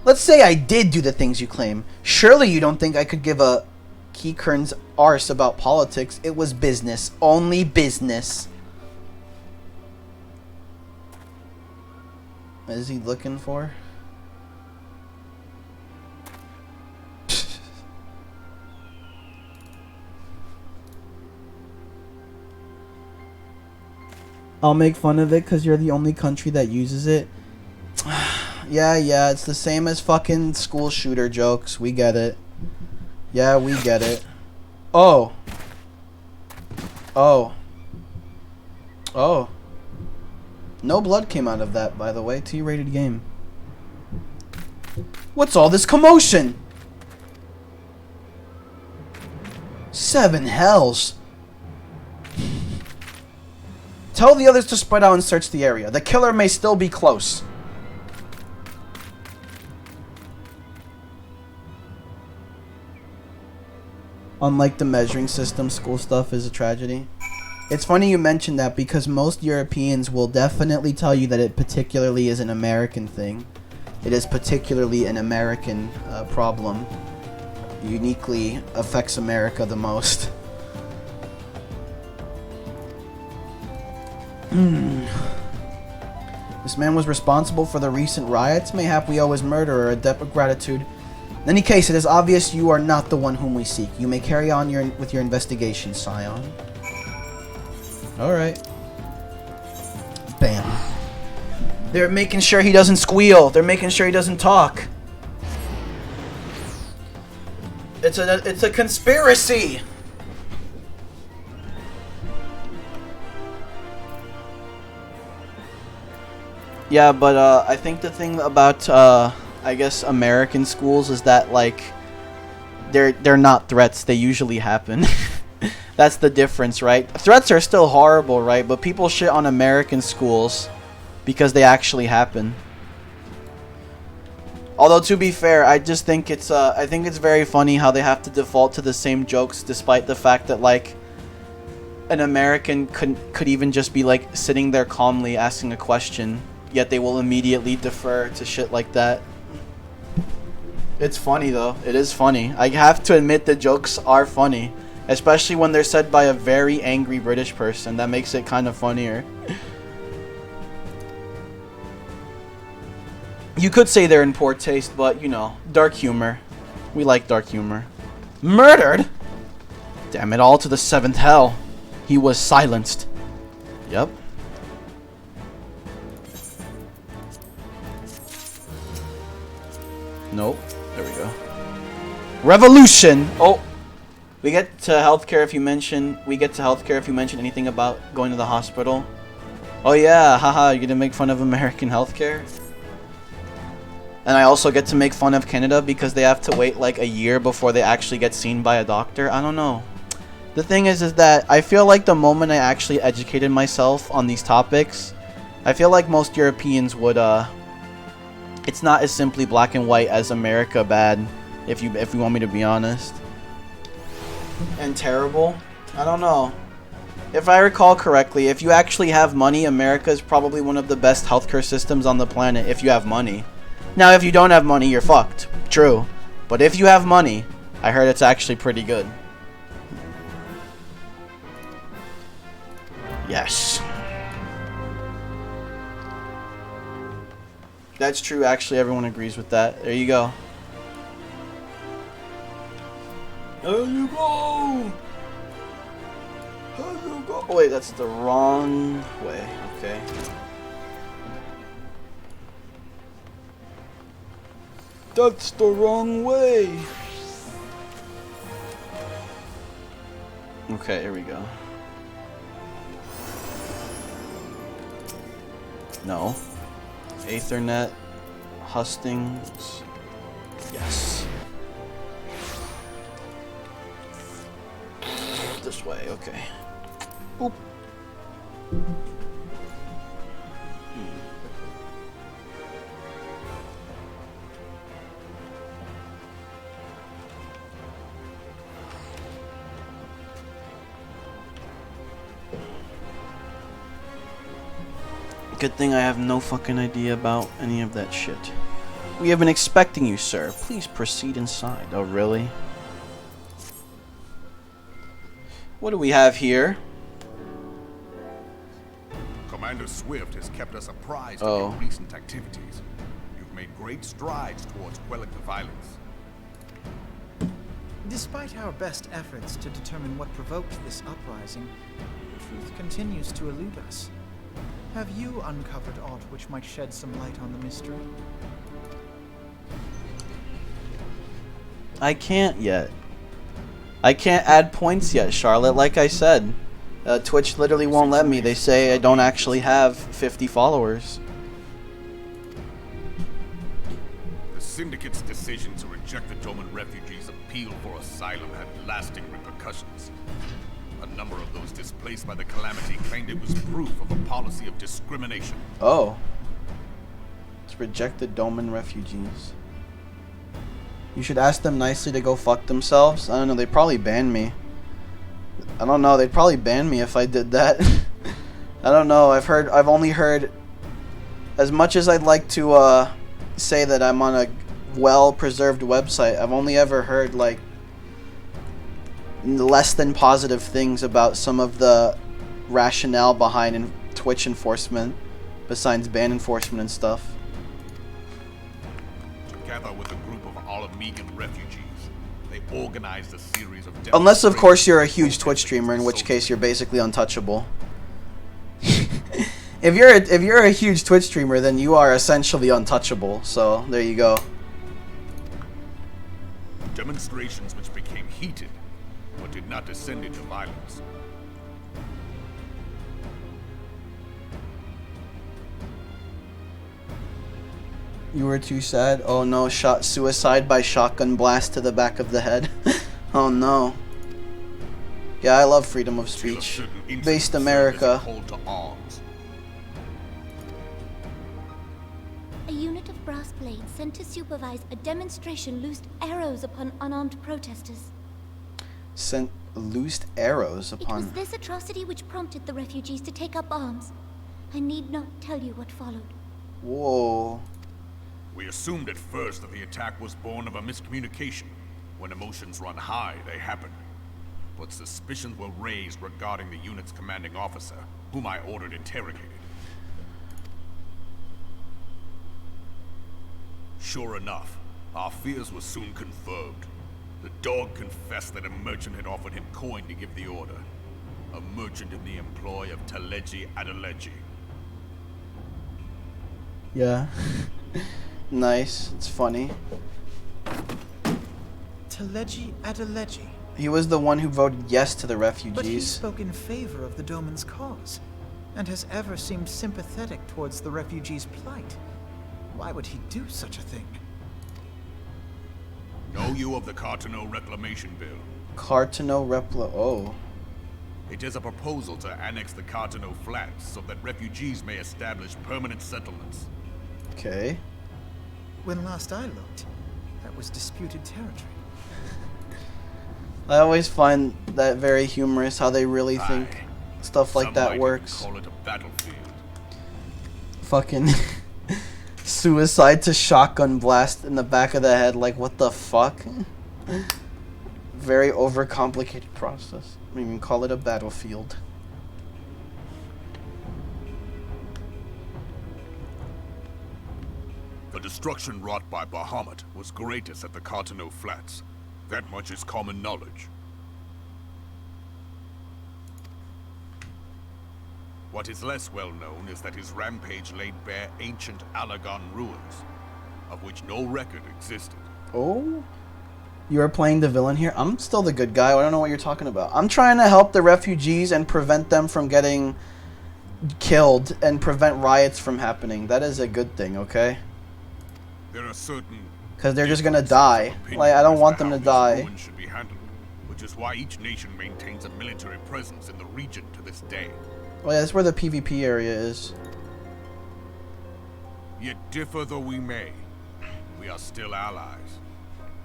Let's say I did do the things you claim. Surely you don't think I could give a Keekern's arse about politics. It was business. Only business. What is he looking for? I'll make fun of it because you're the only country that uses it. Yeah, it's the same as fucking school shooter jokes. We get it. Yeah, we get it. Oh. No blood came out of that, by the way. T-rated game. What's all this commotion? 7 hells. Tell the others to spread out and search the area. The killer may still be close. Unlike the measuring system, school stuff is a tragedy. It's funny you mentioned that because most Europeans will definitely tell you that it particularly is an American thing. It is particularly an American problem. Uniquely affects America the most. This man was responsible for the recent riots. Mayhap we owe his murderer a debt of gratitude. In any case, it is obvious you are not the one whom we seek. You may carry on with your investigation, Scion. Alright. Bam. They're making sure he doesn't squeal. They're making sure he doesn't talk. It's a conspiracy. Yeah, but I think the thing about I guess American schools is that like they're not threats. They usually happen. That's the difference, right? Threats are still horrible, right? But people shit on American schools because they actually happen. Although to be fair, I just think it's I think it's very funny how they have to default to the same jokes despite the fact that like an American could even just be like sitting there calmly asking a question, yet they will immediately defer to shit like that. It's funny though. It is funny. I have to admit the jokes are funny. Especially when they're said by a very angry British person. That makes it kind of funnier. You could say they're in poor taste, but, you know, dark humor. We like dark humor. Murdered? Damn it all to the 7th hell. He was silenced. Yep. Nope. There we go. Revolution! Oh! We get to healthcare if you mention anything about going to the hospital. Oh yeah, haha, you're gonna make fun of American healthcare? And I also get to make fun of Canada because they have to wait like a year before they actually get seen by a doctor. I don't know. The thing is that I feel like the moment I actually educated myself on these topics, I feel like most Europeans would it's not as simply black and white as America bad, if you want me to be honest. And terrible? I don't know. If I recall correctly, if you actually have money, America is probably one of the best healthcare systems on the planet if you have money. Now, if you don't have money, you're fucked. True. But if you have money, I heard it's actually pretty good. Yes. That's true. Actually, everyone agrees with that. There you go. There you go! There you go! Oh wait, that's the wrong way. Okay. That's the wrong way! Okay, here we go. No. Ethernet. Hustings. Yes. This way, okay. Boop. Good thing I have no fucking idea about any of that shit. We have been expecting you, sir. Please proceed inside. Oh, really? What do we have here? Commander Swift has kept us apprised of your recent activities. You've made great strides towards quelling the violence. Despite our best efforts to determine what provoked this uprising, truth continues to elude us. Have you uncovered aught which might shed some light on the mystery? I can't yet. I can't add points yet, Charlotte, like I said. Twitch literally won't let me. They say I don't actually have 50 followers. The Syndicate's decision to reject the Doman refugees' appeal for asylum had lasting repercussions. A number of those displaced by the calamity claimed it was proof of a policy of discrimination. Oh. Let's reject the Doman refugees. You should ask them nicely to go fuck themselves. I don't know, they'd probably ban me. I don't know, they'd probably ban me if I did that. I don't know, I've only heard, as much as I'd like to say that I'm on a well-preserved website, I've only ever heard like less than positive things about some of the rationale behind Twitch enforcement, besides ban enforcement and stuff. Together with a group of Alamegan refugees, they organized a series of unless, of course, you're a huge Twitch streamer, in which case you're basically untouchable. If you're a huge Twitch streamer, then you are essentially untouchable. So there you go. Demonstrations which became heated, but did not descend into violence. You were too sad? Oh no, suicide by shotgun blast to the back of the head. Oh no. Yeah, I love freedom of speech. Based America. A unit of brass blades sent to supervise a demonstration loosed arrows upon unarmed protesters. Sent loosed arrows upon... It was this atrocity which prompted the refugees to take up arms. I need not tell you what followed. Whoa. We assumed at first that the attack was born of a miscommunication. When emotions run high, they happen. But suspicions were raised regarding the unit's commanding officer, whom I ordered interrogated. Sure enough, our fears were soon confirmed. The dog confessed that a merchant had offered him coin to give the order. A merchant in the employ of Teleji Adeleji. Yeah. Nice. It's funny. Teleji Adeleji. He was the one who voted yes to the refugees. But he spoke in favor of the Doman's cause, and has ever seemed sympathetic towards the refugees' plight. Why would he do such a thing? Know you of the Cartano Reclamation Bill? Cartano Oh. It is a proposal to annex the Cartano Flats so that refugees may establish permanent settlements. Okay. When last I looked, that was disputed territory. I always find that very humorous, how they really think stuff like that works. Call it a battlefield. Fucking suicide to shotgun blast in the back of the head, like what the fuck? Very overcomplicated process. I mean, call it a battlefield. The destruction wrought by Bahamut was greatest at the Cartano Flats. That much is common knowledge. What is less well known is that his rampage laid bare ancient Alagon ruins, of which no record existed. Oh? You are playing the villain here? I'm still the good guy. I don't know what you're talking about. I'm trying to help the refugees and prevent them from getting killed and prevent riots from happening. That is a good thing, okay? There are certain... Because they're just gonna die. Like, I don't want them to die. Should be handled, which is why each nation maintains a military presence in the region to this day. Oh yeah, that's where the PvP area is. Yet differ though we may, we are still allies.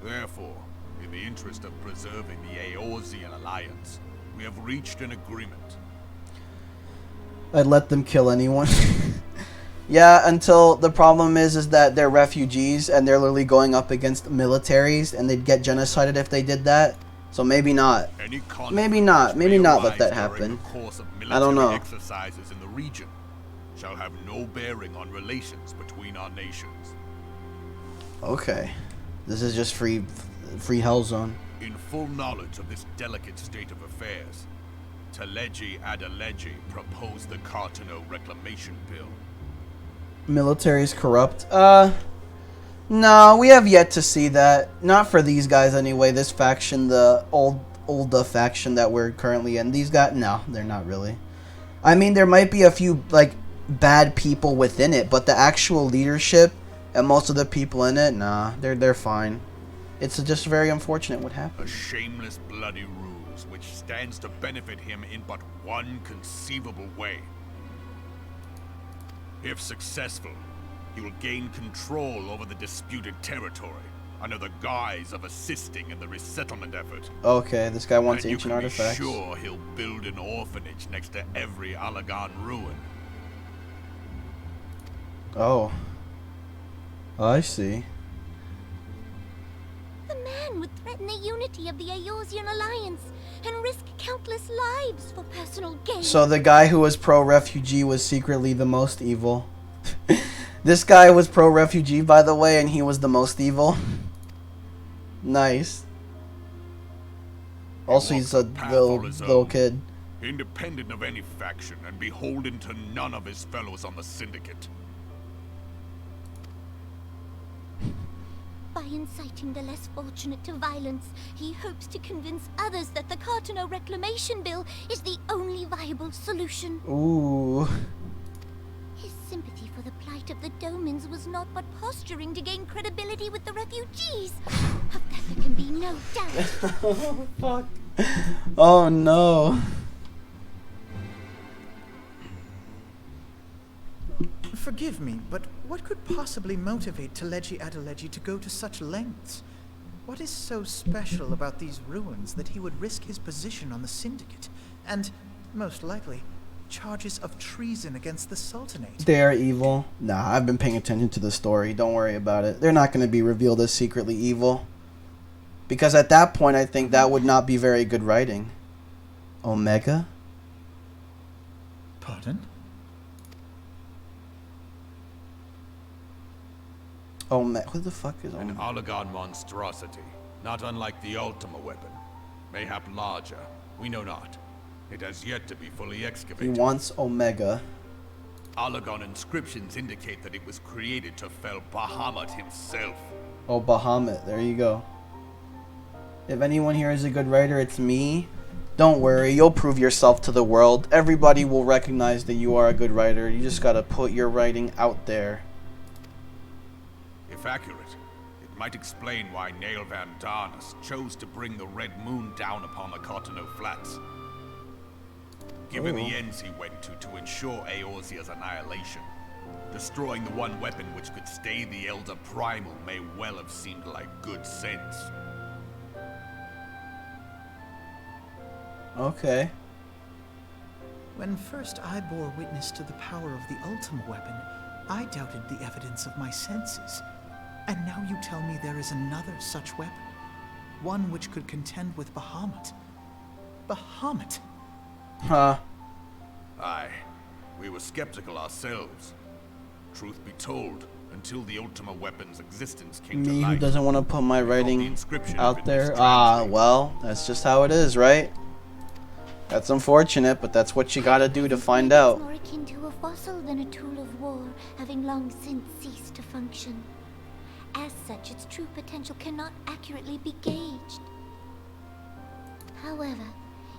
Therefore, in the interest of preserving the Eorzean alliance, we have reached an agreement. I'd let them kill anyone. Yeah, until the problem is that they're refugees and they're literally going up against militaries and they'd get genocided if they did that. So maybe not. Maybe not. Maybe not let that happen. I don't know. Exercises in the region shall have no bearing on relations between our nations. Okay. This is just free hell zone. In full knowledge of this delicate state of affairs, Teleji Adeleji proposed the Cartano Reclamation Bill. Military's corrupt. No, we have yet to see that. Not for these guys anyway. This faction, the old faction that we're currently in. These guys, no, they're not really. I mean, there might be a few like bad people within it, but the actual leadership and most of the people in it, nah, they're fine. It's just very unfortunate what happened. A shameless, bloody ruse which stands to benefit him in but one conceivable way. If successful, he will gain control over the disputed territory under the guise of assisting in the resettlement effort. Okay, this guy wants and ancient artifacts. You can be sure he'll build an orphanage next to every Alagan ruin. Oh. I see. The man would threaten the unity of the Eorzean Alliance and risk countless lives for personal gain. So the guy who was pro-refugee was secretly the most evil. This guy was pro-refugee, by the way, and he was the most evil. Nice. Also, he's a little kid. Independent of any faction and beholden to none of his fellows on the Syndicate. By inciting the less fortunate to violence, he hopes to convince others that the Cartano Reclamation Bill is the only viable solution. Ooh. His sympathy for the plight of the Domans was not but posturing to gain credibility with the refugees. Of that there can be no doubt. Oh, fuck. Oh, no. Forgive me, but what could possibly motivate Teleji Adeleji to go to such lengths? What is so special about these ruins that he would risk his position on the Syndicate? And, most likely, charges of treason against the Sultanate? They're evil. Nah, I've been paying attention to the story. Don't worry about it. They're not going to be revealed as secretly evil. Because at that point, I think that would not be very good writing. Omega? Pardon? Who the fuck is An Alagan monstrosity, not unlike the Ultima weapon. Mayhap larger, we know not. It has yet to be fully excavated. He wants Omega. Alagan inscriptions indicate that it was created to fell Bahamut himself. Oh, Bahamut. There you go. If anyone here is a good writer, it's me. Don't worry, you'll prove yourself to the world. Everybody will recognize that you are a good writer. You just gotta put your writing out there. If accurate, it might explain why Nail Van Darnus chose to bring the Red Moon down upon the Cartano Flats. Given the ends he went to ensure Eorzea's annihilation, destroying the one weapon which could stay the Elder Primal may well have seemed like good sense. Okay. When first I bore witness to the power of the Ultima weapon, I doubted the evidence of my senses. And now you tell me there is another such weapon. One which could contend with Bahamut. Bahamut? Huh. Aye. We were skeptical ourselves. Truth be told, until the Ultima weapon's existence came to Me light. who doesn't want to put my writing out there. Ah, well, that's just how it is, right? That's unfortunate, but that's what you gotta do to find out. More akin to a fossil than a tool of war, having long since ceased to function. As such, its true potential cannot accurately be gauged. However,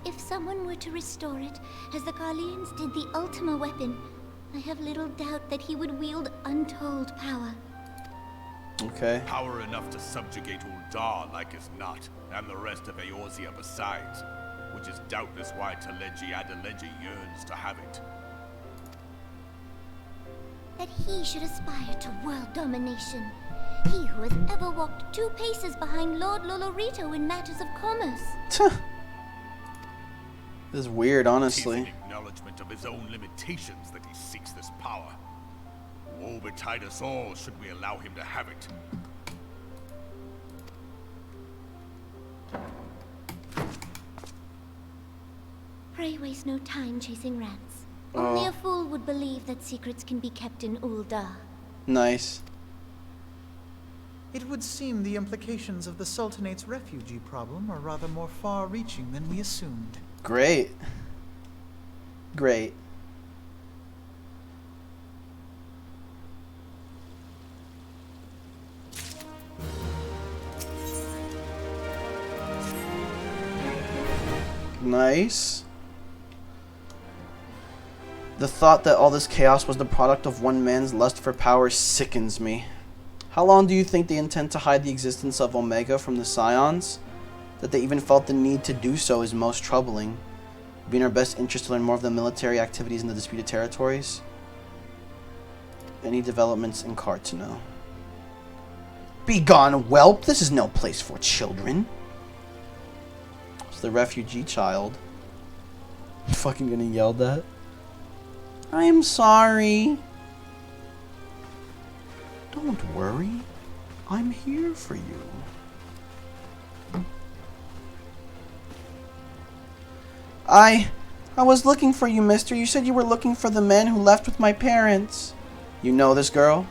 if someone were to restore it, as the Garleans did the Ultima weapon, I have little doubt that he would wield untold power. Okay. Power enough to subjugate Uldar like as not, and the rest of Eorzea besides, which is doubtless why Teleji Adeleji yearns to have it. That he should aspire to world domination. He who has ever walked 2 paces behind Lord Lolorito in matters of commerce. This is weird, honestly. It is an acknowledgement of his own limitations that he seeks this power. betide us all should we allow him to have it. Pray waste no time chasing rats. Only a fool would believe that secrets can be kept in Ul'dah. Nice. It would seem the implications of the Sultanate's refugee problem are rather more far-reaching than we assumed. Great. Great. Nice. The thought that all this chaos was the product of one man's lust for power sickens me. How long do you think they intend to hide the existence of Omega from the Scions? That they even felt the need to do so is most troubling. It would be in our best interest to learn more of the military activities in the disputed territories. Any developments in Cartano? Begone, whelp! This is no place for children. It's the refugee child. I'm fucking gonna yell that. I'm sorry. Don't worry. I'm here for you. I was looking for you, mister. You said you were looking for the man who left with my parents. You know this girl?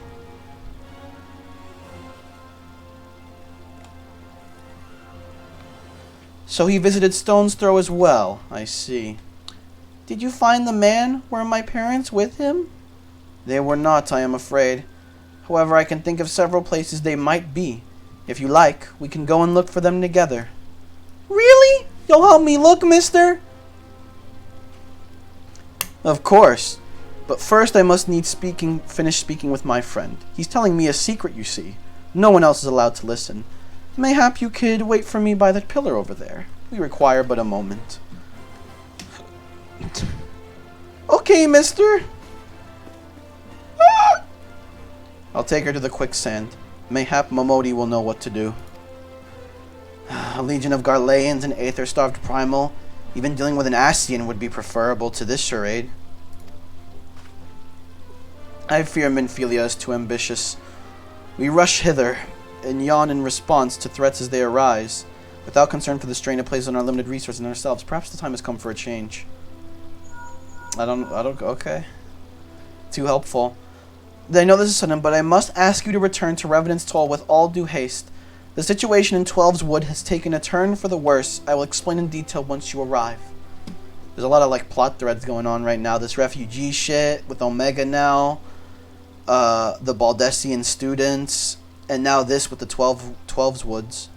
So he visited Stone's Throw as well. I see. Did you find the man? Were my parents with him? They were not, I am afraid. However, I can think of several places they might be. If you like, we can go and look for them together. Really? You'll help me look, mister? Of course. But first I must finish speaking with my friend. He's telling me a secret, you see. No one else is allowed to listen. Mayhap you could wait for me by that pillar over there. We require but a moment. Okay, mister. I'll take her to the quicksand. Mayhap Momodi will know what to do. A legion of Garleans and Aether-starved Primal. Even dealing with an Ascian would be preferable to this charade. I fear Minfilia is too ambitious. We rush hither, and yawn in response to threats as they arise, without concern for the strain it places on our limited resources and ourselves. Perhaps the time has come for a change. Okay. Too helpful. I know this is sudden, but I must ask you to return to Revenant's Toll with all due haste. The situation in 12's Wood has taken a turn for the worse. I will explain in detail once you arrive. There's a lot of like plot threads going on right now. This refugee shit with Omega now, the Baldessian students, and now this with the 12's Woods.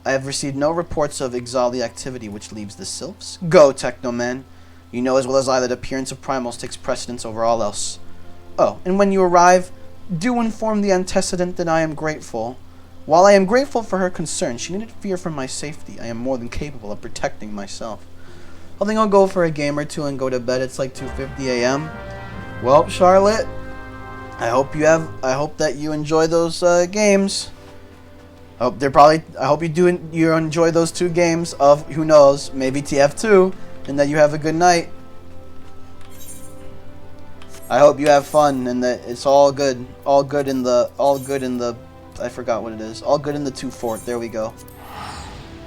I have received no reports of Ixali activity, which leaves the Sylphs. Go, Technoman. You know as well as I that appearance of primals takes precedence over all else. Oh, and when you arrive, do inform the antecedent that I am grateful. While I am grateful for her concern, she needn't fear for my safety. I am more than capable of protecting myself. I think I'll go for a game or two and go to bed. It's like 2:50 a.m. Well, Charlotte, I hope that you enjoy those games. I hope you enjoy those 2 games of, who knows, maybe TF2, and that you have a good night. I hope you have fun and that it's all good in the I forgot what it is. All good in the 2 fort. There we go.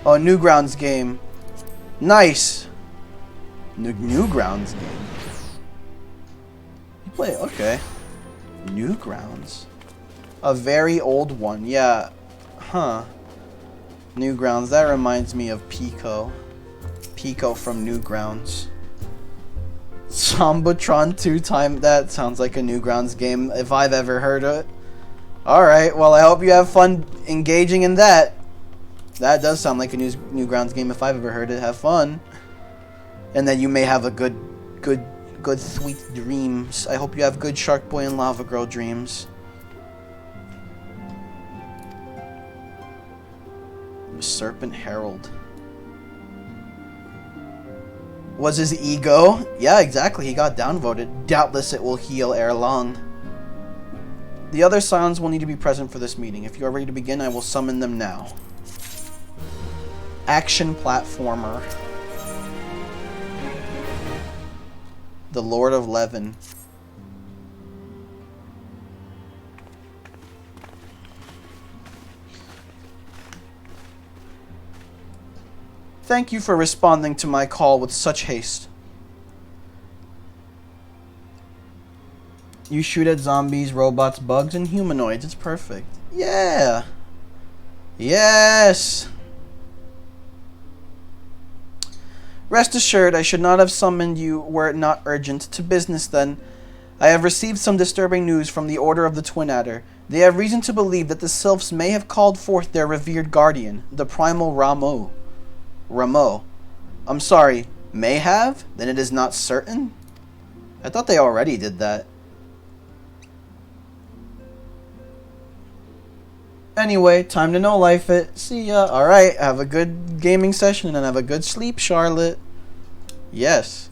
Oh, Newgrounds game. Nice. Newgrounds game. You play, okay. Newgrounds. A very old one. Yeah. Huh. Newgrounds. That reminds me of Pico. Pico from Newgrounds. Sambatron 2-time. That sounds like a Newgrounds game if I've ever heard of it. Alright, well I hope you have fun engaging in that. That does sound like a Newgrounds game if I've ever heard it. Have fun. And that you may have a good sweet dreams. I hope you have good Shark Boy and Lava Girl dreams. Serpent Herald. Was his ego? Yeah, exactly. He got downvoted. Doubtless it will heal ere long. The other Scions will need to be present for this meeting. If you are ready to begin, I will summon them now. Action platformer. The Lord of Levin. Thank you for responding to my call with such haste. You shoot at zombies, robots, bugs, and humanoids. It's perfect. Yeah. Yes. Rest assured, I should not have summoned you were it not urgent. To business, then. I have received some disturbing news from the Order of the Twin Adder. They have reason to believe that the Sylphs may have called forth their revered guardian, the primal Rameau. I'm sorry, may have? Then it is not certain? I thought they already did that. Anyway, time to no-life it. See ya. Alright, have a good gaming session and have a good sleep, Charlotte. Yes.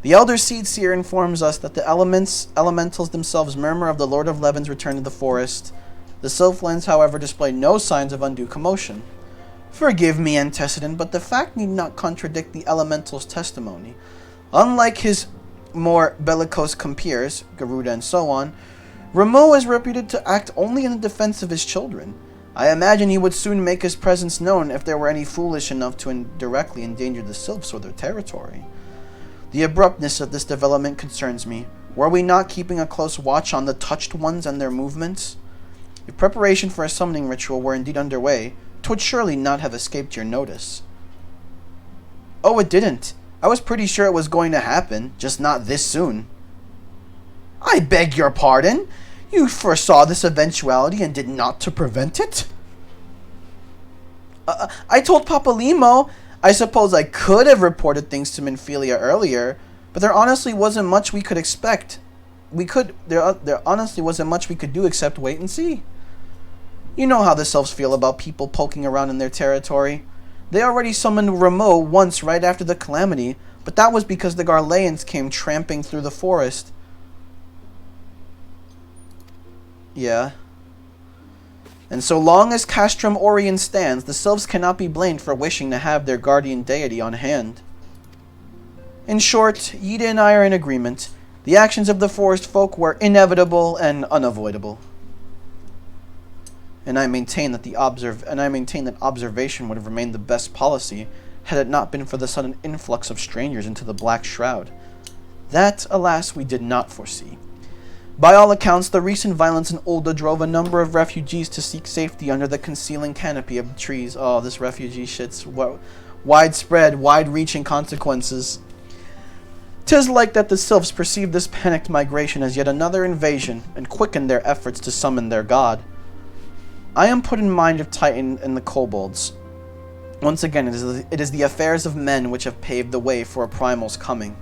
The Elder Seed Seer informs us that the elementals themselves murmur of the Lord of Levin's return to the forest. The Sylphlings, however, display no signs of undue commotion. Forgive me, Antecedent, but the fact need not contradict the elemental's testimony. Unlike his more bellicose compeers, Garuda and so on, Rameau is reputed to act only in the defense of his children. I imagine he would soon make his presence known if there were any foolish enough to indirectly endanger the Sylphs or their territory. The abruptness of this development concerns me. Were we not keeping a close watch on the touched ones and their movements? If preparation for a summoning ritual were indeed underway, 'twould surely not have escaped your notice. Oh, it didn't. I was pretty sure it was going to happen, just not this soon. I beg your pardon? You foresaw this eventuality and did not to prevent it? I told Papa Limo. I suppose I could have reported things to Minfilia earlier, but there honestly wasn't much we could expect. There honestly wasn't much we could do except wait and see. You know how the Sylphs feel about people poking around in their territory. They already summoned Rameau once right after the calamity, but that was because the Garleans came tramping through the forest. Yeah. And so long as Castrum Orient stands, the Sylphs cannot be blamed for wishing to have their guardian deity on hand. In short, Yida and I are in agreement. The actions of the forest folk were inevitable and unavoidable. And I maintain that observation would have remained the best policy had it not been for the sudden influx of strangers into the Black Shroud. That, alas, we did not foresee. By all accounts, the recent violence in Ul'dah drove a number of refugees to seek safety under the concealing canopy of the trees. Oh, this refugee shit's widespread, wide-reaching consequences. 'Tis like that the Sylphs perceived this panicked migration as yet another invasion, and quickened their efforts to summon their god. I am put in mind of Titan and the kobolds. Once again, it is the affairs of men which have paved the way for a primal's coming.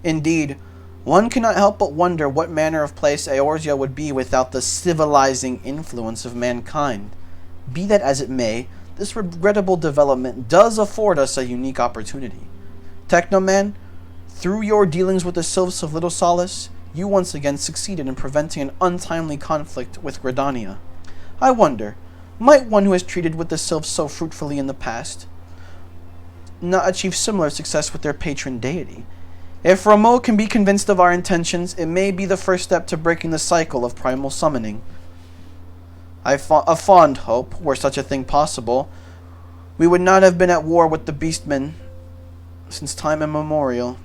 Indeed, one cannot help but wonder what manner of place Eorzea would be without the civilizing influence of mankind. Be that as it may, this regrettable development does afford us a unique opportunity. Technoman, through your dealings with the Sylphs of Little Solace, you once again succeeded in preventing an untimely conflict with Gridania. I wonder, might one who has treated with the Sylphs so fruitfully in the past not achieve similar success with their patron deity? If Rameau can be convinced of our intentions, it may be the first step to breaking the cycle of primal summoning. A fond hope, were such a thing possible, we would not have been at war with the Beastmen since time immemorial.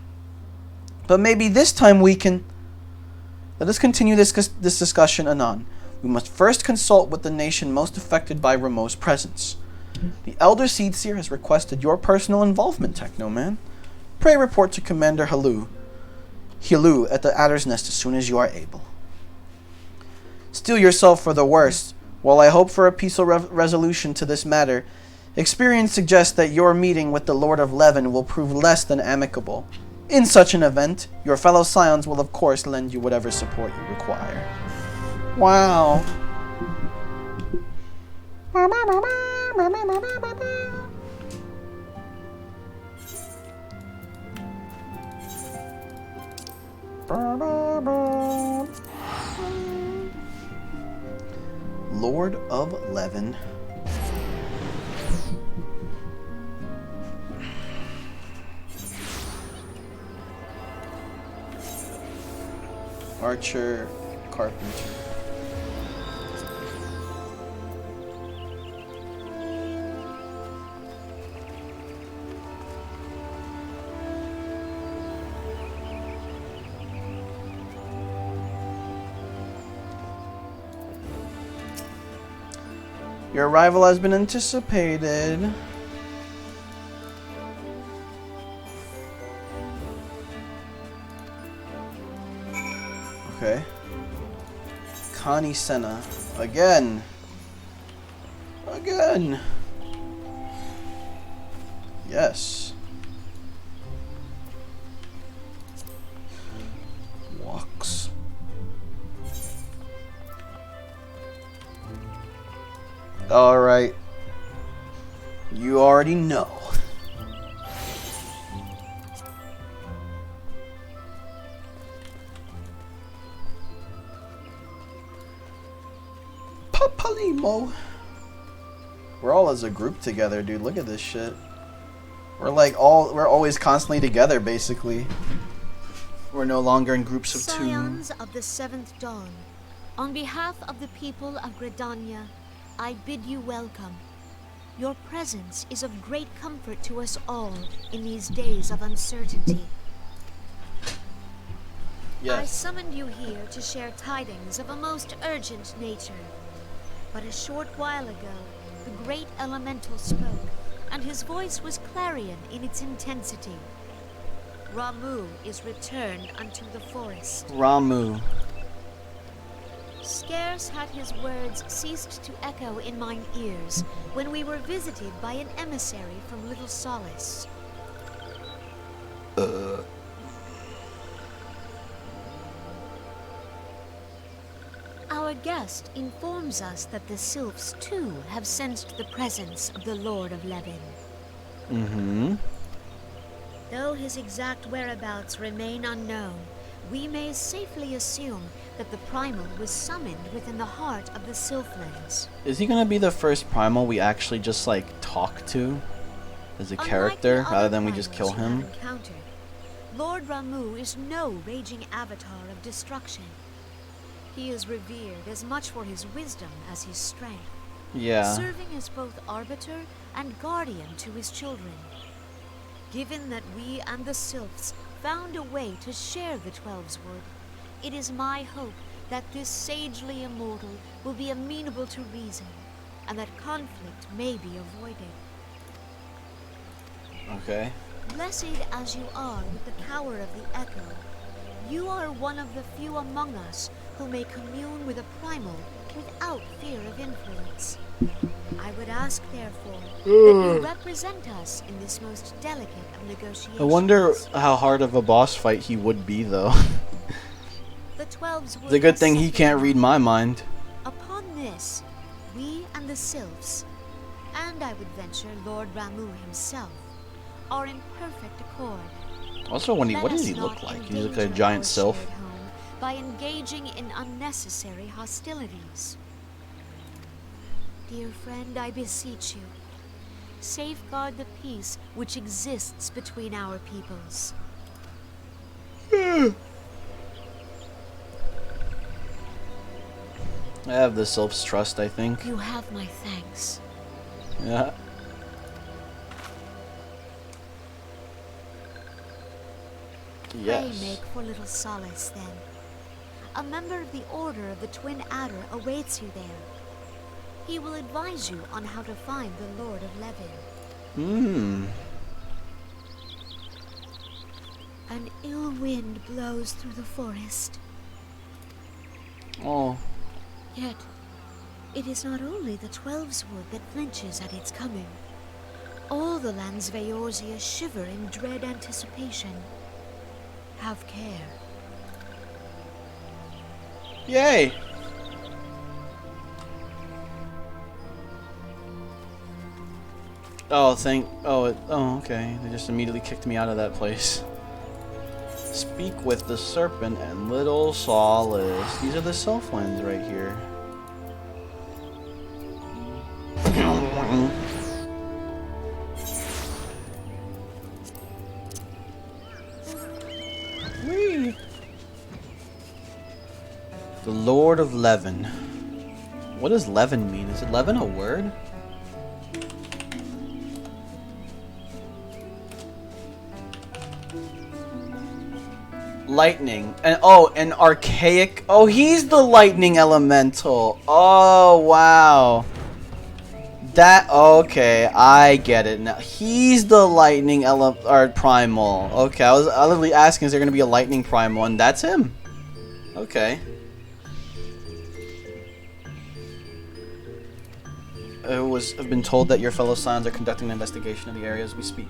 But maybe this time we can... Let us continue this discussion anon. We must first consult with the nation most affected by Rameau's presence. The Elder Seedseer has requested your personal involvement, Technoman. Pray report to Commander Hilu at the Adder's Nest as soon as you are able. Steel yourself for the worst. While I hope for a peaceful resolution to this matter, experience suggests that your meeting with the Lord of Levin will prove less than amicable. In such an event, your fellow Scions will of course lend you whatever support you require. Wow. Lord of Levin. Archer, Carpenter. Your arrival has been anticipated. Okay. Connie Senna. Again. Again. Yes. Walks. Alright. You already know. Papalimo. We're all as a group together, dude. Look at this shit. We're always constantly together, basically. We're no longer in groups of two. Scions of the Seventh Dawn, on behalf of the people of Gridania, I bid you welcome. Your presence is of great comfort to us all in these days of uncertainty. Yes. I summoned you here to share tidings of a most urgent nature. But a short while ago, the great elemental spoke, and his voice was clarion in its intensity. Ramu is returned unto the forest. Ramu. Scarce had his words ceased to echo in mine ears when we were visited by an emissary from Little Solace. Our guest informs us that the Sylphs too have sensed the presence of the Lord of Levin. Mm-hmm. Though his exact whereabouts remain unknown, we may safely assume that the Primal was summoned within the heart of the Sylphlands. Is he gonna be the first Primal we actually just like talk to as a character rather than we just kill him? Lord Ramu is no raging avatar of destruction. He is revered as much for his wisdom as his strength. Yeah. Serving as both arbiter and guardian to his children. Given that we and the Sylphs found a way to share the Twelveswood, it is my hope that this sagely immortal will be amenable to reason, and that conflict may be avoided. Okay. Blessed as you are with the power of the Echo, you are one of the few among us who may commune with a primal without fear of influence. I would ask, therefore, that you represent us in this most delicate of negotiations. I wonder how hard of a boss fight he would be, though. The Twelveswood It's a good thing he can't read my mind. Upon this, we and the Sylphs, and I would venture Lord Ramu himself, are in perfect accord. Also, what Let does us he not look like? He's like a endanger giant our sylph. shared home by engaging in unnecessary hostilities. Dear friend, I beseech you, safeguard the peace which exists between our peoples. I have the sylph's trust, I think. You have my thanks. Yeah. Yes. Pray make for Little Solace, then. A member of the Order of the Twin Adder awaits you there. He will advise you on how to find the Lord of Levin. An ill wind blows through the forest. Oh. Yet, it is not only the Twelveswood that flinches at its coming. All the lands Vaorzia shiver in dread anticipation. Have care. Yay! Oh, okay. They just immediately kicked me out of that place. Speak with the serpent and Little Solace. These are the Sylphlands right here. Whee! The Lord of Levin. What does Levin mean? Is it Levin a word? Lightning. And an archaic. Oh, he's the lightning elemental. Oh, wow. That, okay, I get it now. He's the lightning or primal. Okay, I was literally asking, is there gonna be a lightning primal, and that's him. Okay. I've been told that your fellow Scions are conducting an investigation in the area as we speak.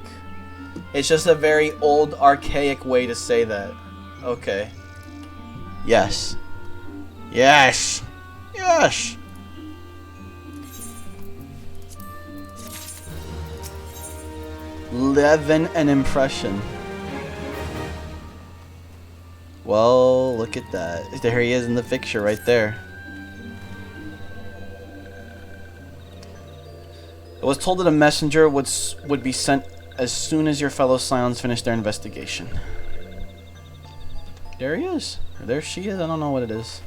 It's just a very old, archaic way to say that. Okay. Yes. Yes. Yes. Leaven an impression. Well, look at that. There he is in the picture right there. I was told that a messenger would be sent as soon as your fellow Scions finish their investigation. There he is. Or there she is. I don't know what it is.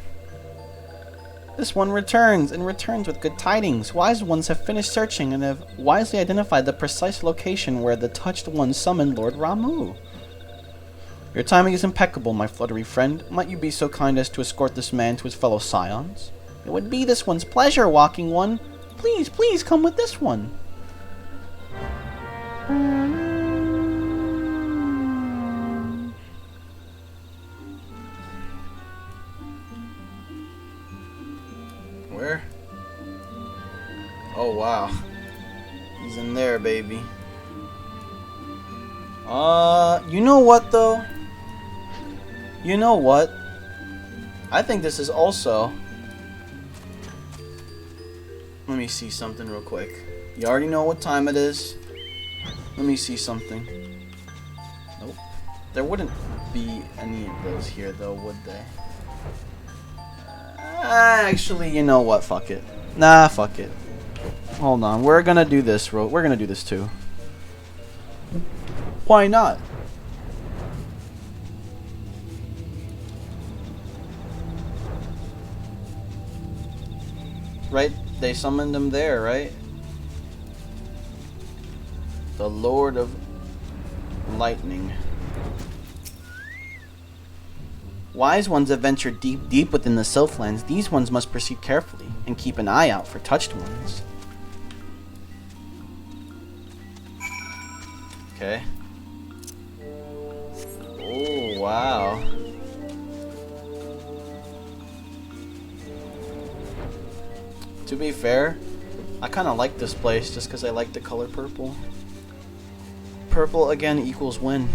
This one returns, and returns with good tidings. Wise ones have finished searching and have wisely identified the precise location where the touched one summoned Lord Ramuh. Your timing is impeccable, my fluttery friend. Might you be so kind as to escort this man to his fellow Scions? It would be this one's pleasure, Walking One. Please, please come with this one. Where? Oh, wow. He's in there, baby. You know what, though? You know what? I think this is also... Let me see something real quick. You already know what time it is. Let me see something. Nope. There wouldn't be any of those here, though, would they? Actually, you know what? Fuck it. Nah, fuck it. Hold on. We're gonna do this, we're gonna do this, too. Why not? Right? They summoned him there, right? The Lord of Lightning. Wise ones have ventured deep, deep within the Sylphlands. These ones must proceed carefully and keep an eye out for touched ones. Okay. Oh, wow. To be fair, I kind of like this place just because I like the color purple. Purple again equals win.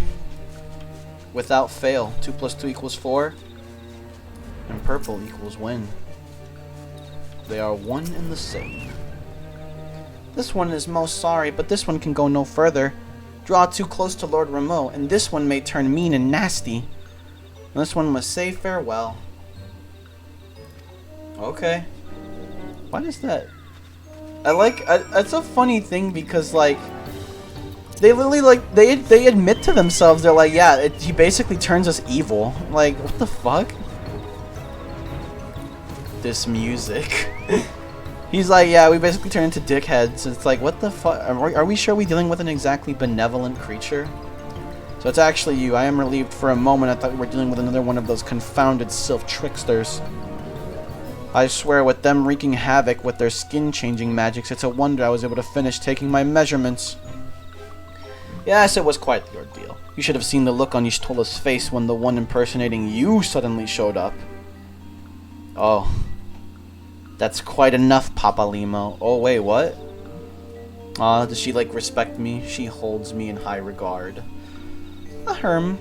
Without fail. 2 + 2 = 4. And purple equals win. They are one and the same. This one is most sorry, but this one can go no further. Draw too close to Lord Ramuh, and this one may turn mean and nasty. And this one must say farewell. Okay. Why does that? It's a funny thing because, like, they literally, like, they admit to themselves, they're like, yeah, he basically turns us evil. Like, what the fuck? This music. He's like, yeah, we basically turn into dickheads. It's like, what the fuck? Are we sure we're dealing with an exactly benevolent creature? So it's actually you. I am relieved. For a moment, I thought we were dealing with another one of those confounded sylph tricksters. I swear, with them wreaking havoc with their skin-changing magics, it's a wonder I was able to finish taking my measurements. Yes, it was quite the ordeal. You should have seen the look on Y'shtola's face when the one impersonating you suddenly showed up. Oh. That's quite enough, Papa Limo. Oh, wait, what? Does she, like, respect me? She holds me in high regard. Ahem.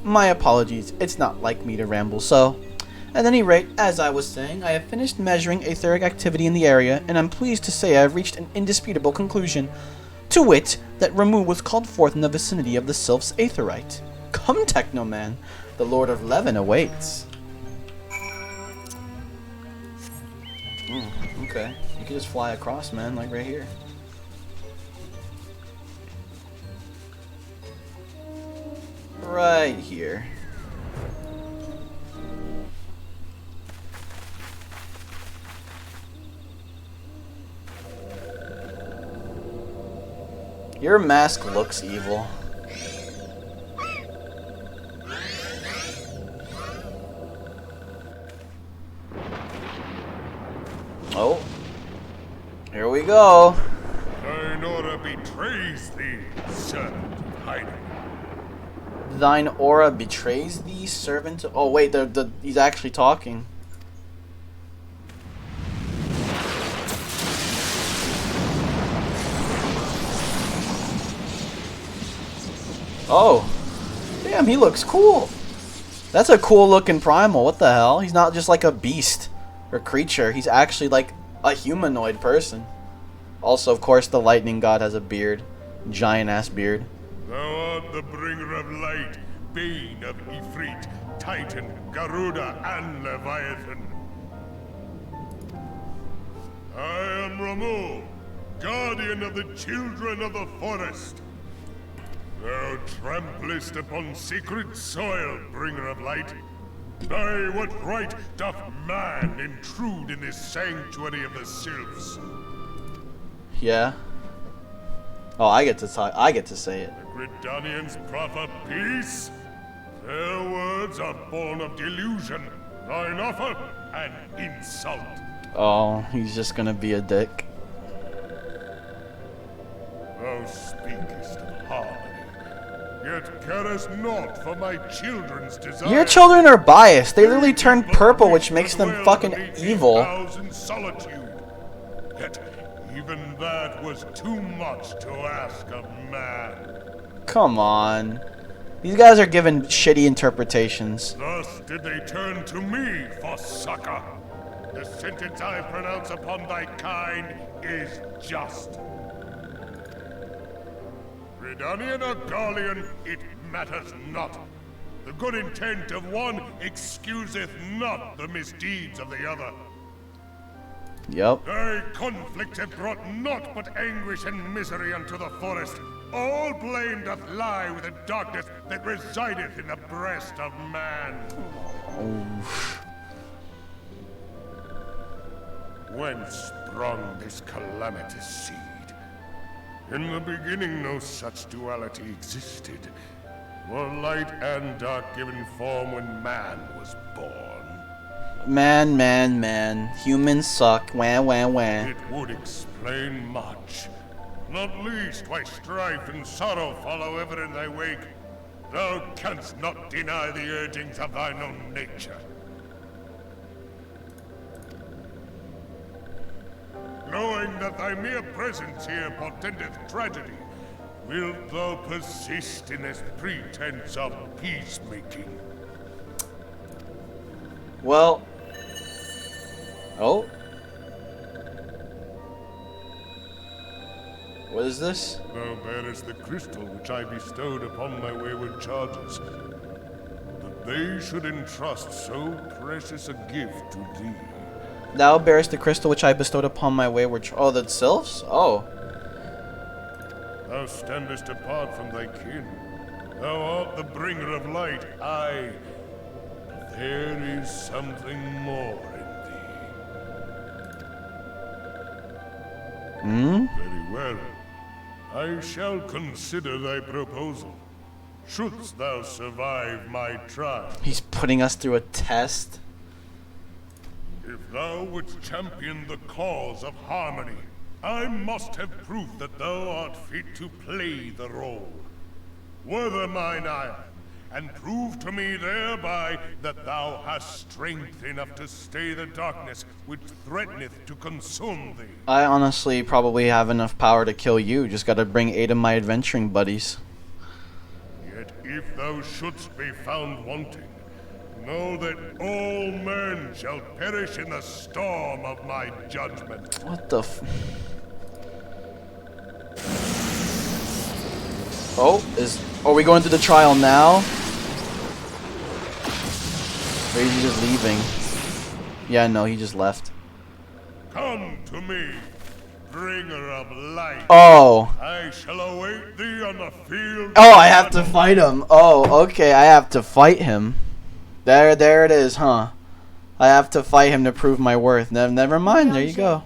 My apologies. It's not like me to ramble, so... At any rate, as I was saying, I have finished measuring etheric activity in the area, and I'm pleased to say I have reached an indisputable conclusion. To wit, that Ramuh was called forth in the vicinity of the Sylph's Aetherite. Come, Technoman. The Lord of Levin awaits. Okay. You can just fly across, man, like right here. Right here. Your mask looks evil. Oh. Here we go. Thine aura betrays thee, servant of hiding. Thine aura betrays thee, servant. Oh wait, he's actually talking. Oh, damn, he looks cool. That's a cool looking primal. What the hell? He's not just like a beast or creature. He's actually like a humanoid person. Also, of course, the lightning god has a beard. Giant ass beard. Thou art the bringer of light, bane of Ifrit, Titan, Garuda, and Leviathan. I am Ramu, guardian of the children of the forest. Thou tramplest upon sacred soil, bringer of light. By what right doth man intrude in this sanctuary of the sylphs? Yeah. Oh, I get to talk. I get to say it. The Gridanians proffer peace? Their words are born of delusion, thine offer an insult. Oh, he's just gonna be a dick. Thou speakest of harmony, yet carest not for my children's desire. Your children are biased. They literally turn purple, which makes them fucking evil. In solitude. Yet even that was too much to ask of man. Come on. These guys are given shitty interpretations. Thus did they turn to me for succor. The sentence I pronounce upon thy kind is just. Redanian or Garlean, it matters not. The good intent of one excuseth not the misdeeds of the other. Yep. Thy conflict have brought naught but anguish and misery unto the forest. All blame doth lie with the darkness that resideth in the breast of man. Whence sprung this calamitous seed? In the beginning no such duality existed. For light and dark given form when man was born. Man. Humans suck. Wah. It would explain much. Not least why strife and sorrow follow ever in thy wake. Thou canst not deny the urgings of thine own nature. Knowing that thy mere presence here portendeth tragedy, wilt thou persist in this pretense of peacemaking? Well. Oh. What is this? Thou bearest the crystal which I bestowed upon my wayward charges, that they should entrust so precious a gift to thee. Thou bearest the crystal which I bestowed upon my wayward oh, the sylphs? Oh. Thou standest apart from thy kin. Thou art the bringer of light, aye. But there is something more in thee. Very well. I shall consider thy proposal. Shouldst thou survive my trial. He's putting us through a test. If thou wouldst champion the cause of harmony, I must have proof that thou art fit to play the role. Wither mine ire, and prove to me thereby that thou hast strength enough to stay the darkness which threateneth to consume thee. I honestly probably have enough power to kill you. Just gotta bring 8 of my adventuring buddies. Yet if thou shouldst be found wanting, know that all men shall perish in the storm of my judgment. What the f... Oh, are we going through the trial now? Or is he just leaving? Yeah, no, he just left. Come to me, bringer of light. Oh. I shall await thee on the field. Oh, I have to fight him. Oh, okay, I have to fight him. There it is, huh? I have to fight him to prove my worth. Never mind, there you go.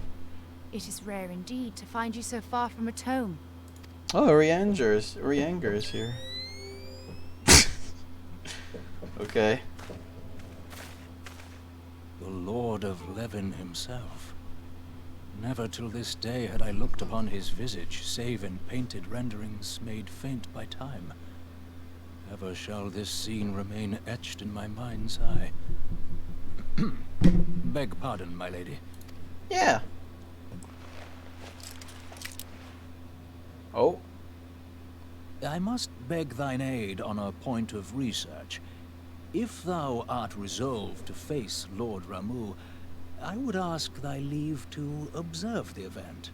It is rare indeed to find you so far from a tome. Oh, Rienger is here. Okay. The Lord of Levin himself. Never till this day had I looked upon his visage, save in painted renderings made faint by time. Ever shall this scene remain etched in my mind's eye. Beg pardon, my lady. Yeah. Oh. I must beg thine aid on a point of research. If thou art resolved to face Lord Ramu, I would ask thy leave to observe the event.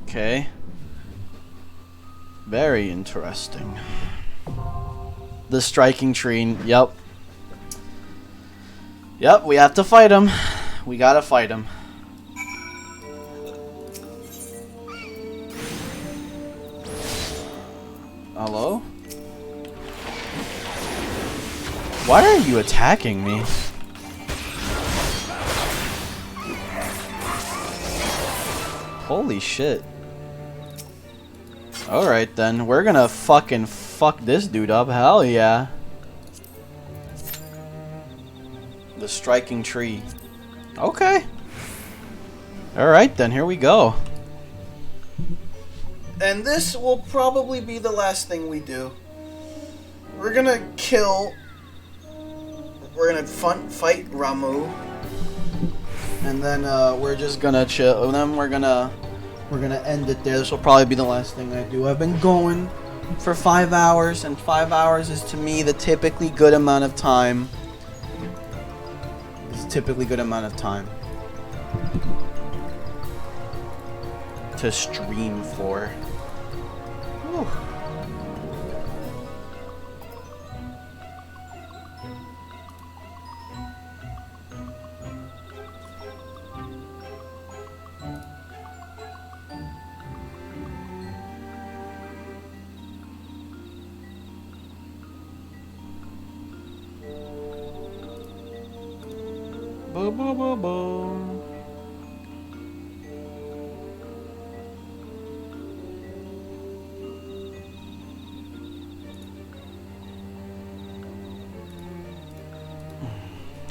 Okay. Very interesting. The striking tree. Yep. Yep, we have to fight him. We gotta fight him. Hello? Why are you attacking me? Holy shit. Alright then, we're gonna fucking fuck this dude up. Hell yeah. The striking tree. Okay. Alright then, here we go. And this will probably be the last thing we do. We're gonna kill... We're gonna fight Ramu. And then we're just gonna chill. And then we're gonna end it there. This will probably be the last thing I do. I've been going for 5 hours, and 5 hours is to me the typically good amount of time. It's a typically good amount of time to stream for. Whew. Bo bo bo bo.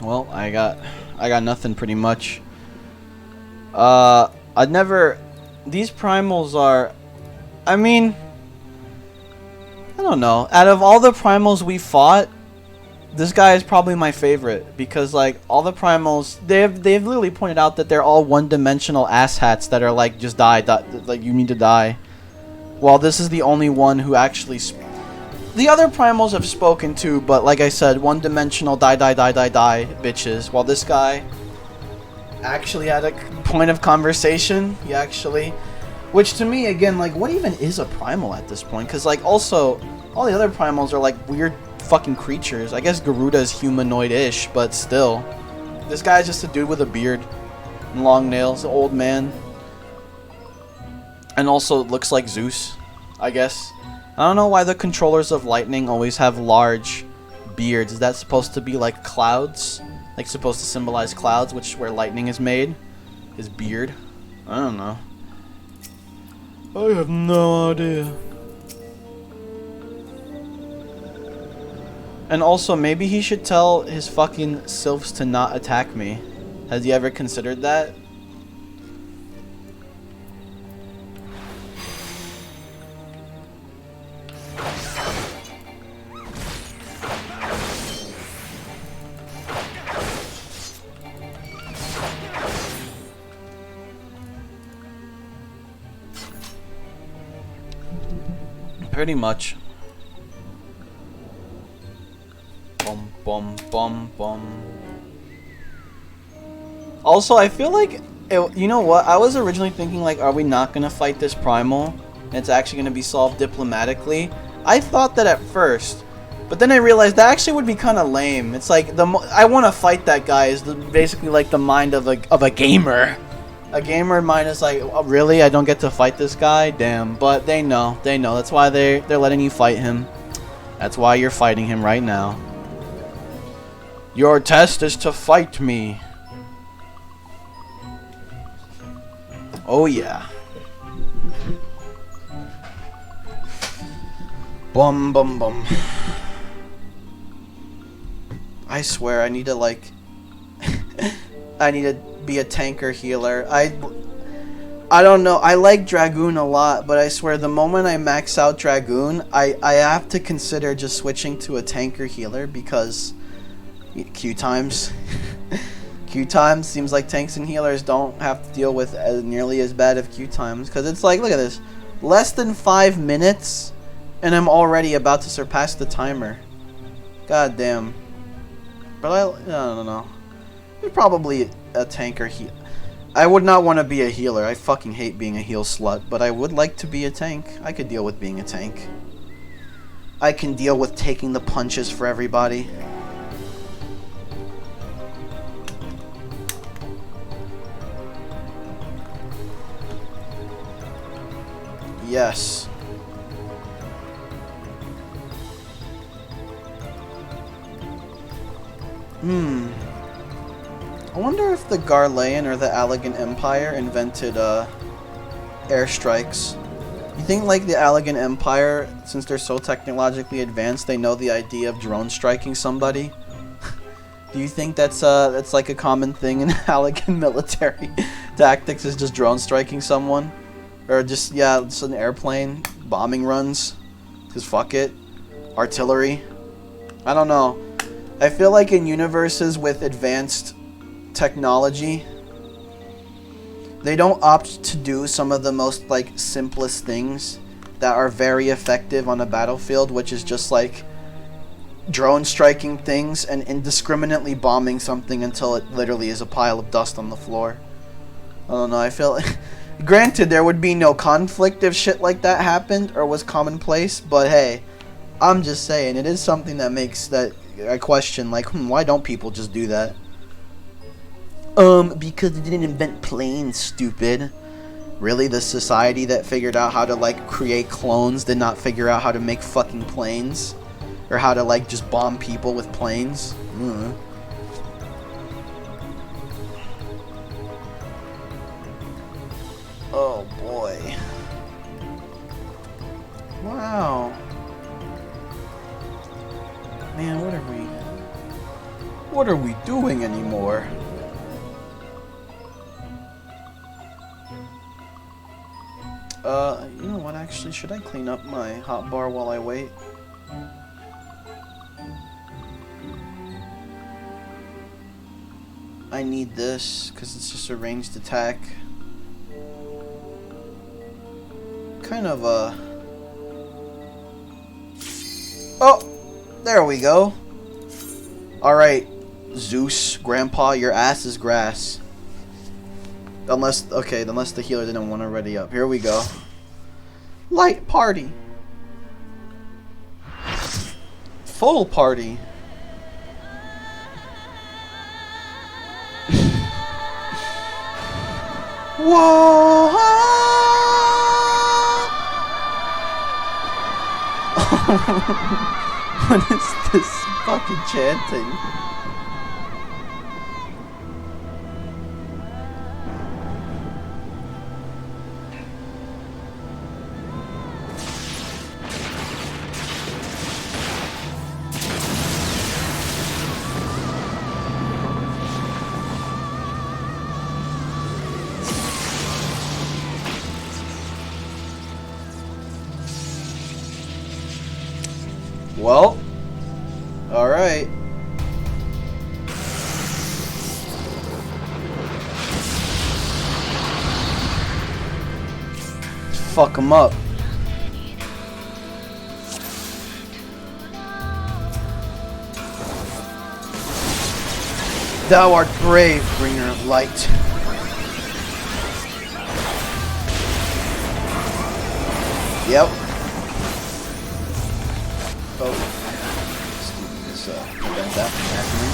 Well, I got nothing pretty much. I'd never. These primals are. I mean, I don't know. Out of all the primals we fought, this guy is probably my favorite because, like, all the primals, they've literally pointed out that they're all one-dimensional asshats that are like just die, like you need to die. While this is the only one who actually. The other primals have spoken to, but like I said, one-dimensional die bitches. While this guy actually had a point of conversation. He actually, which to me again, like, what even is a primal at this point? Because like also all the other primals are like weird fucking creatures. I guess Garuda is humanoid-ish, but still, this guy's just a dude with a beard and long nails, an old man, and also looks like Zeus, I guess. I don't know why the controllers of lightning always have large beards. Is that supposed to be like clouds? Like supposed to symbolize clouds, which where lightning is made? His beard? I don't know. I have no idea. And also, maybe he should tell his fucking sylphs to not attack me. Has he ever considered that? Pretty much. Bum bum bum bum. Also, I feel like you know what? I was originally thinking like, are we not gonna fight this primal? And it's actually gonna be solved diplomatically. I thought that at first, but then I realized that actually would be kind of lame. It's like I want to fight that guy is basically like the mind of a gamer. A gamer mind is like, oh, really? I don't get to fight this guy? Damn. But they know. They know. That's why they're letting you fight him. That's why you're fighting him right now. Your test is to fight me. Oh yeah. Bum bum bum. I swear, I need to, like... I need to be a tanker healer. I don't know. I like Dragoon a lot, but I swear the moment I max out Dragoon, I have to consider just switching to a tanker healer because Q times. Q times seems like tanks and healers don't have to deal with nearly as bad of Q times because it's like, look at this. Less than 5 minutes and I'm already about to surpass the timer. God damn. But I don't know. Probably a tanker heal. I would not want to be a healer. I fucking hate being a heal slut, but I would like to be a tank. I could deal with being a tank. I can deal with taking the punches for everybody. Yes. I wonder if the Garlean or the Allegan Empire invented airstrikes. You think like the Allegan Empire, since they're so technologically advanced, they know the idea of drone striking somebody? Do you think that's like a common thing in Allegan military tactics, is just drone striking someone? Or just, yeah, just an airplane, bombing runs? Because fuck it. Artillery? I don't know. I feel like in universes with advanced technology, they don't opt to do some of the most like simplest things that are very effective on a battlefield, which is just like drone striking things and indiscriminately bombing something until it literally is a pile of dust on the floor. I don't know, I feel like granted there would be no conflict if shit like that happened or was commonplace, but hey, I'm just saying it is something that makes that I question like, why don't people just do that? Because they didn't invent planes, stupid. Really? The society that figured out how to, like, create clones did not figure out how to make fucking planes? Or how to, like, just bomb people with planes? Oh, boy. Wow. Man, what are we doing anymore? You know what, actually, should I clean up my hotbar while I wait? I need this, because it's just a ranged attack. Kind of, Oh! There we go. Alright, Zeus, Grandpa, your ass is grass. Unless the healer didn't want to ready up. Here we go. Light party. Full party. Whoa! What is this fucking chanting? Well, alright. Fuck him up. Thou art brave, bringer of light. Yep. Oh, let's prevent that from happening.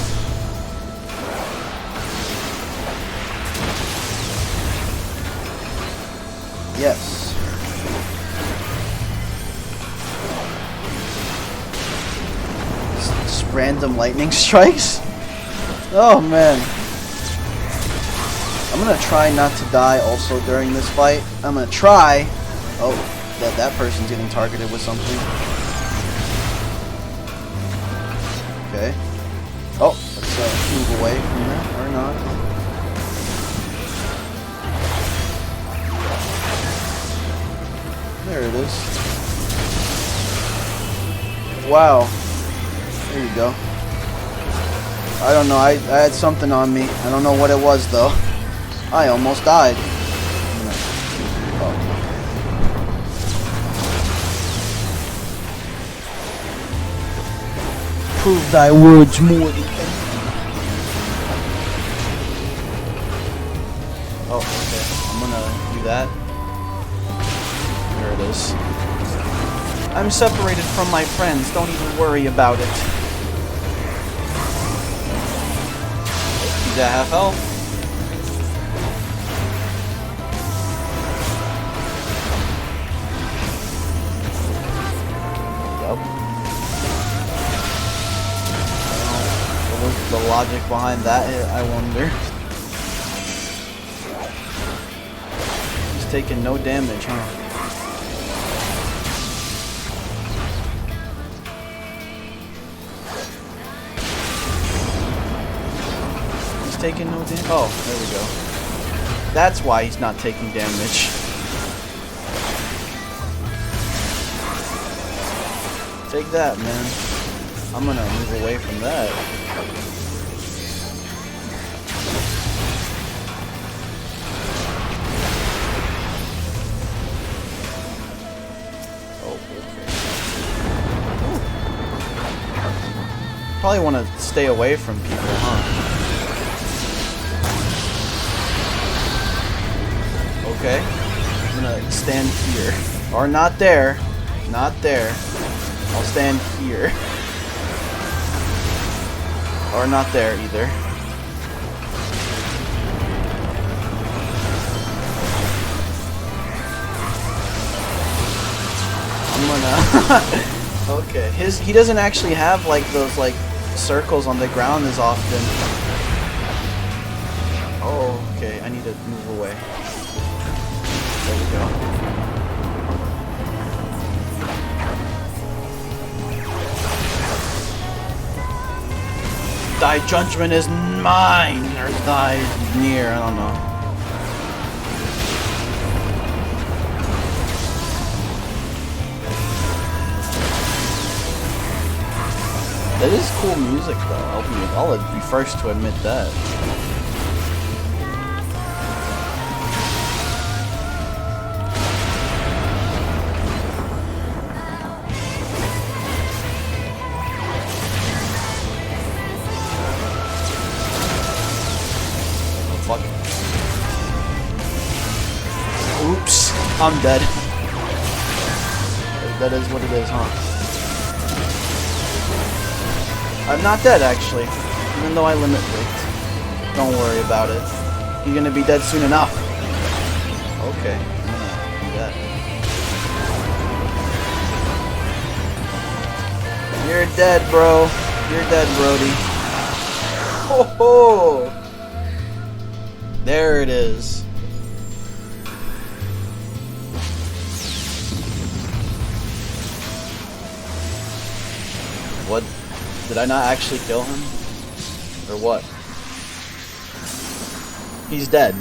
Yes. Just random lightning strikes? Oh man. I'm gonna try not to die also during this fight. I'm gonna try. Oh, that person's getting targeted with something. Okay. Oh. move away from that, or not. There it is. Wow. There you go. I don't know, I had something on me. I don't know what it was, though. I almost died. Prove thy words more than oh, okay. I'm gonna do that. There it is. I'm separated from my friends. Don't even worry about it. He's at half health. The logic behind that, I wonder. He's taking no damage, huh? He's taking no damage. Oh, there we go. That's why he's not taking damage. Take that, man. I'm gonna move away from that. Probably want to stay away from people, huh? Okay. I'm gonna stand here. Or not there. Not there. I'll stand here. Or not there either. I'm gonna... Okay. He doesn't actually have like those like circles on the ground as often. Oh, okay. I need to move away. There we go. Thy judgment is mine, or thy near, I don't know. That is cool music, though. I'll be first to admit that. Oh, fuck. Oops, I'm dead. That is what it is, huh? I'm not dead, actually, even though I limit breaked. Don't worry about it. You're gonna be dead soon enough. Okay, I'm gonna do that. You're dead, bro. You're dead, Brody. Ho ho! There it is. What? Did I not actually kill him? Or what? He's dead.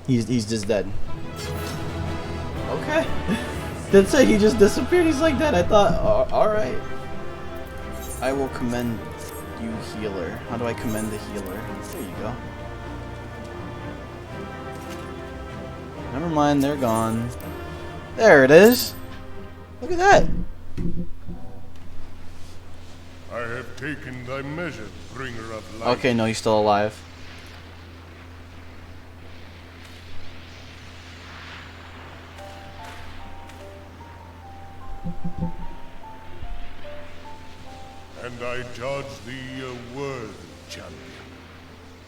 He's just dead. Okay. Didn't say he just disappeared. He's like that. I thought, alright. I will commend you, healer. How do I commend the healer? There you go. Never mind, they're gone. There it is. Look at that. I have taken thy measure, bringer of life. Okay, no, he's still alive. And I judge thee a worthy champion.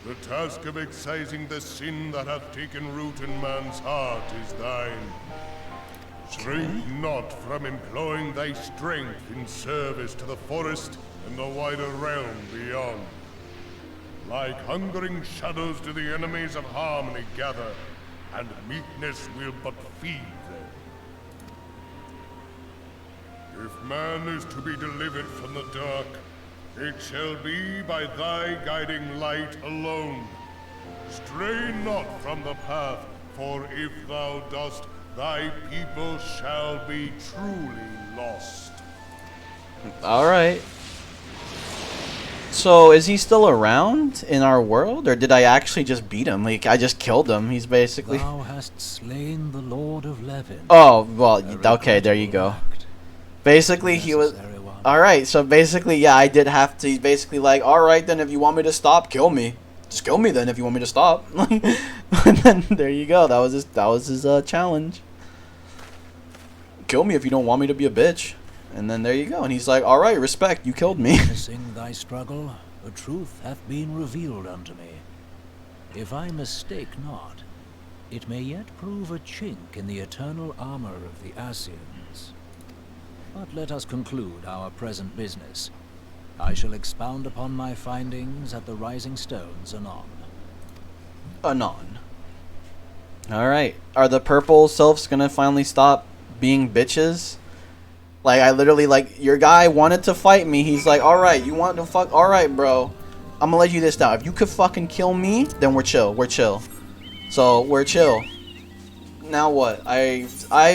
The task of excising the sin that hath taken root in man's heart is thine. Shrink not from employing thy strength in service to the forest and the wider realm beyond. Like hungering shadows do the enemies of harmony gather, and meekness will but feed them. If man is to be delivered from the dark, It shall be by thy guiding light alone. Stray not from the path, for if thou dost, thy people shall be truly lost. Alright. So, is he still around in our world, or did I actually just beat him? Like, I just killed him. He's basically... Thou hast slain the Lord of Levin. Oh, well, okay, there you go. Basically, he was... Alright, so basically, yeah, I did have to... He's basically like, alright, then if you want me to stop, kill me. Just kill me then if you want me to stop. And then, there you go. That was his challenge. Kill me if you don't want me to be a bitch. And then there you go. And he's like, alright, respect, you killed me. Missing thy struggle, the truth hath been revealed unto me. If I mistake not, it may yet prove a chink in the eternal armor of the Asians. But let us conclude our present business. I shall expound upon my findings at the Rising Stones anon. Anon. Alright. Are the purple sylphs gonna finally stop being bitches? Like, I literally, like, your guy wanted to fight me. He's like, alright, you want to fuck? Alright, bro. I'm gonna let you this down. If you could fucking kill me, then we're chill. We're chill. So, we're chill. Now what? I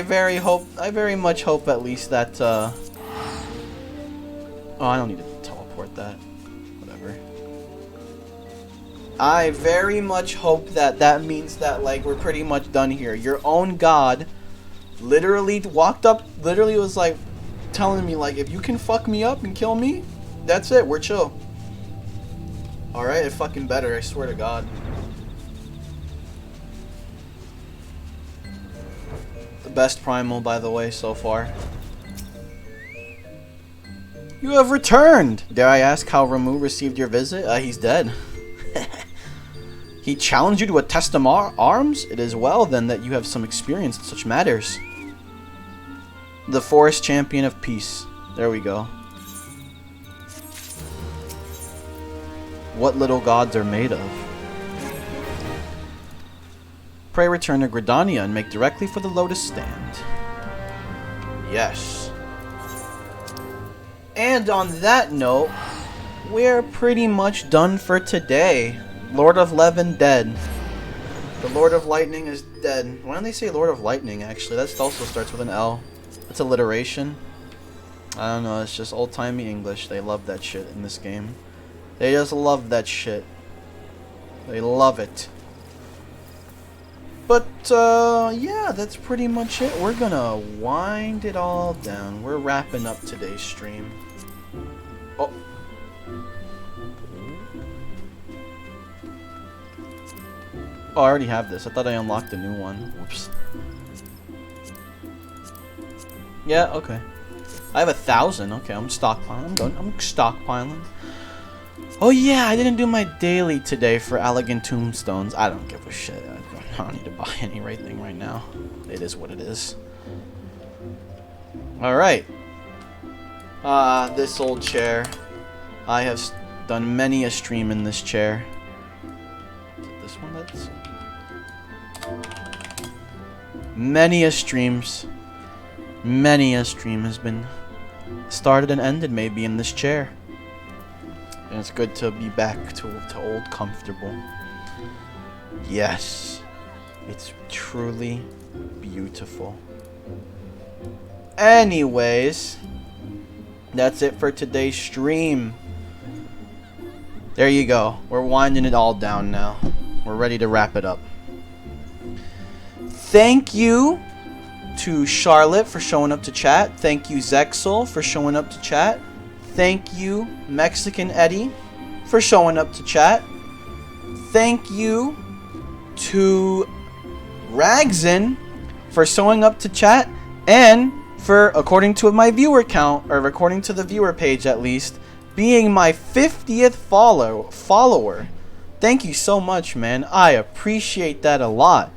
very much hope at least that, oh, I don't need to teleport that. Whatever. I very much hope that that means that, like, we're pretty much done here. Your own god literally walked up, literally was like, telling me, like, if you can fuck me up and kill me, that's it, we're chill. Alright, it fucking better, I swear to God. The best primal, by the way, so far. You have returned! Dare I ask how Ramu received your visit? He's dead. He challenged you to a test of arms? It is well, then, that you have some experience in such matters. The Forest Champion of Peace. There we go. What little gods are made of. Pray return to Gridania and make directly for the Lotus Stand. Yes. And on that note, we're pretty much done for today. Lord of Levin dead. The Lord of Lightning is dead. Why don't they say Lord of Lightning, actually? That also starts with an L. That's alliteration. I don't know, it's just old-timey English. They love that shit in this game. They just love that shit. They love it. But, yeah, that's pretty much it. We're gonna wind it all down. We're wrapping up today's stream. Oh. Oh, I already have this. I thought I unlocked a new one. Whoops. Yeah, okay. I have 1,000. Okay, I'm stockpiling. I'm stockpiling. Oh yeah, I didn't do my daily today for Elegant Tombstones. I don't give a shit. I don't need to buy anything right now. It is what it is. Alright. This old chair. I have done many a stream in this chair. Is it this one that's... Many a stream has been started and ended maybe in this chair. And it's good to be back to old comfortable. Yes. It's truly beautiful. Anyways, that's it for today's stream. There you go. We're winding it all down now. We're ready to wrap it up. Thank you to Charlotte for showing up to chat. Thank you, Zexel, for showing up to chat. Thank you, Mexican Eddie, for showing up to chat. Thank you to Ragzin for showing up to chat. And for, according to my viewer count, or according to the viewer page at least, being my 50th follower. Thank you so much, man. I appreciate that a lot.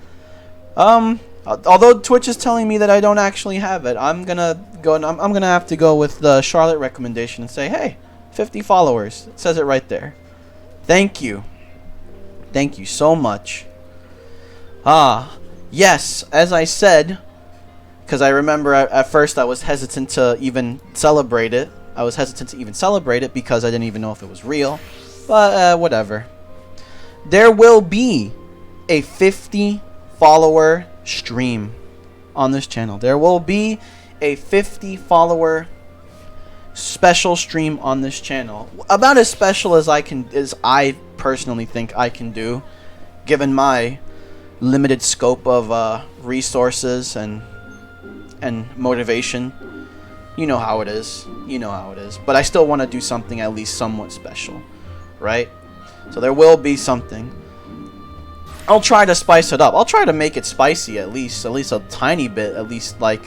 Although Twitch is telling me that I don't actually have it, I'm gonna have to go with the Charlotte recommendation and say, hey, 50 followers. It says it right there. Thank you. Thank you so much. Yes, as I said, because I remember at first I was hesitant to even celebrate it, I was hesitant to even celebrate it because I didn't even know if it was real. But whatever. There will be a 50 follower stream on this channel. There will be a 50 follower special stream on this channel. About as special as I personally think I can do, given my limited scope of resources and motivation. You know how it is. You know how it is. But I still want to do something at least somewhat special, right? So there will be something. I'll try to spice it up. I'll try to make it spicy at least a tiny bit. At least like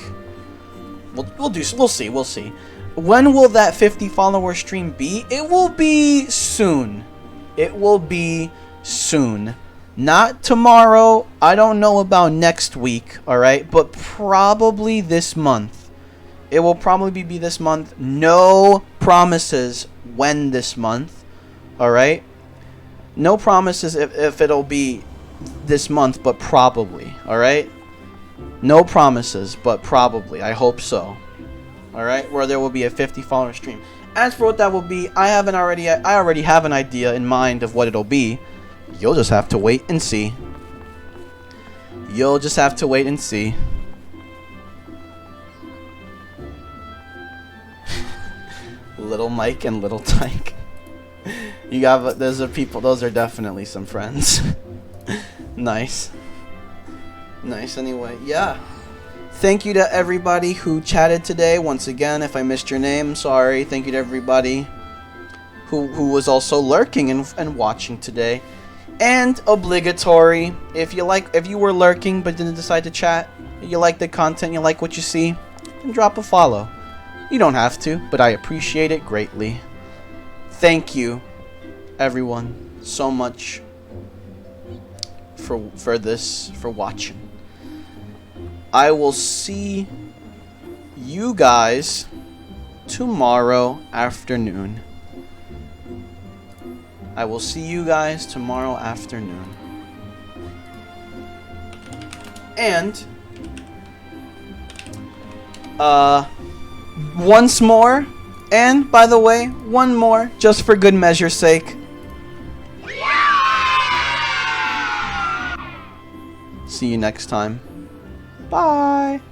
we'll see. When will that 50 follower stream be? It will be soon. It will be soon. Not tomorrow. I don't know about next week, all right? But probably this month. It will probably be this month. No promises when this month, all right? No promises if it'll be this month, but probably, all right? No promises, but probably. I hope so. All right, where there will be a 50 follower stream. As for what that will be, I already have an idea in mind of what it'll be. You'll just have to wait and see. You'll just have to wait and see. Little Mike and Little Tyke. You got those are people. Those are definitely some friends. Nice. Nice. Anyway, yeah. Thank you to everybody who chatted today. Once again, if I missed your name, sorry. Thank you to everybody who was also lurking and watching today. And obligatory, if you were lurking but didn't decide to chat, you like the content, you like what you see, then drop a follow. You don't have to, but I appreciate it greatly. Thank you, everyone, so much for watching. I will see you guys tomorrow afternoon. I will see you guys tomorrow afternoon. And once more, and by the way, one more, just for good measure's sake. See you next time. Bye.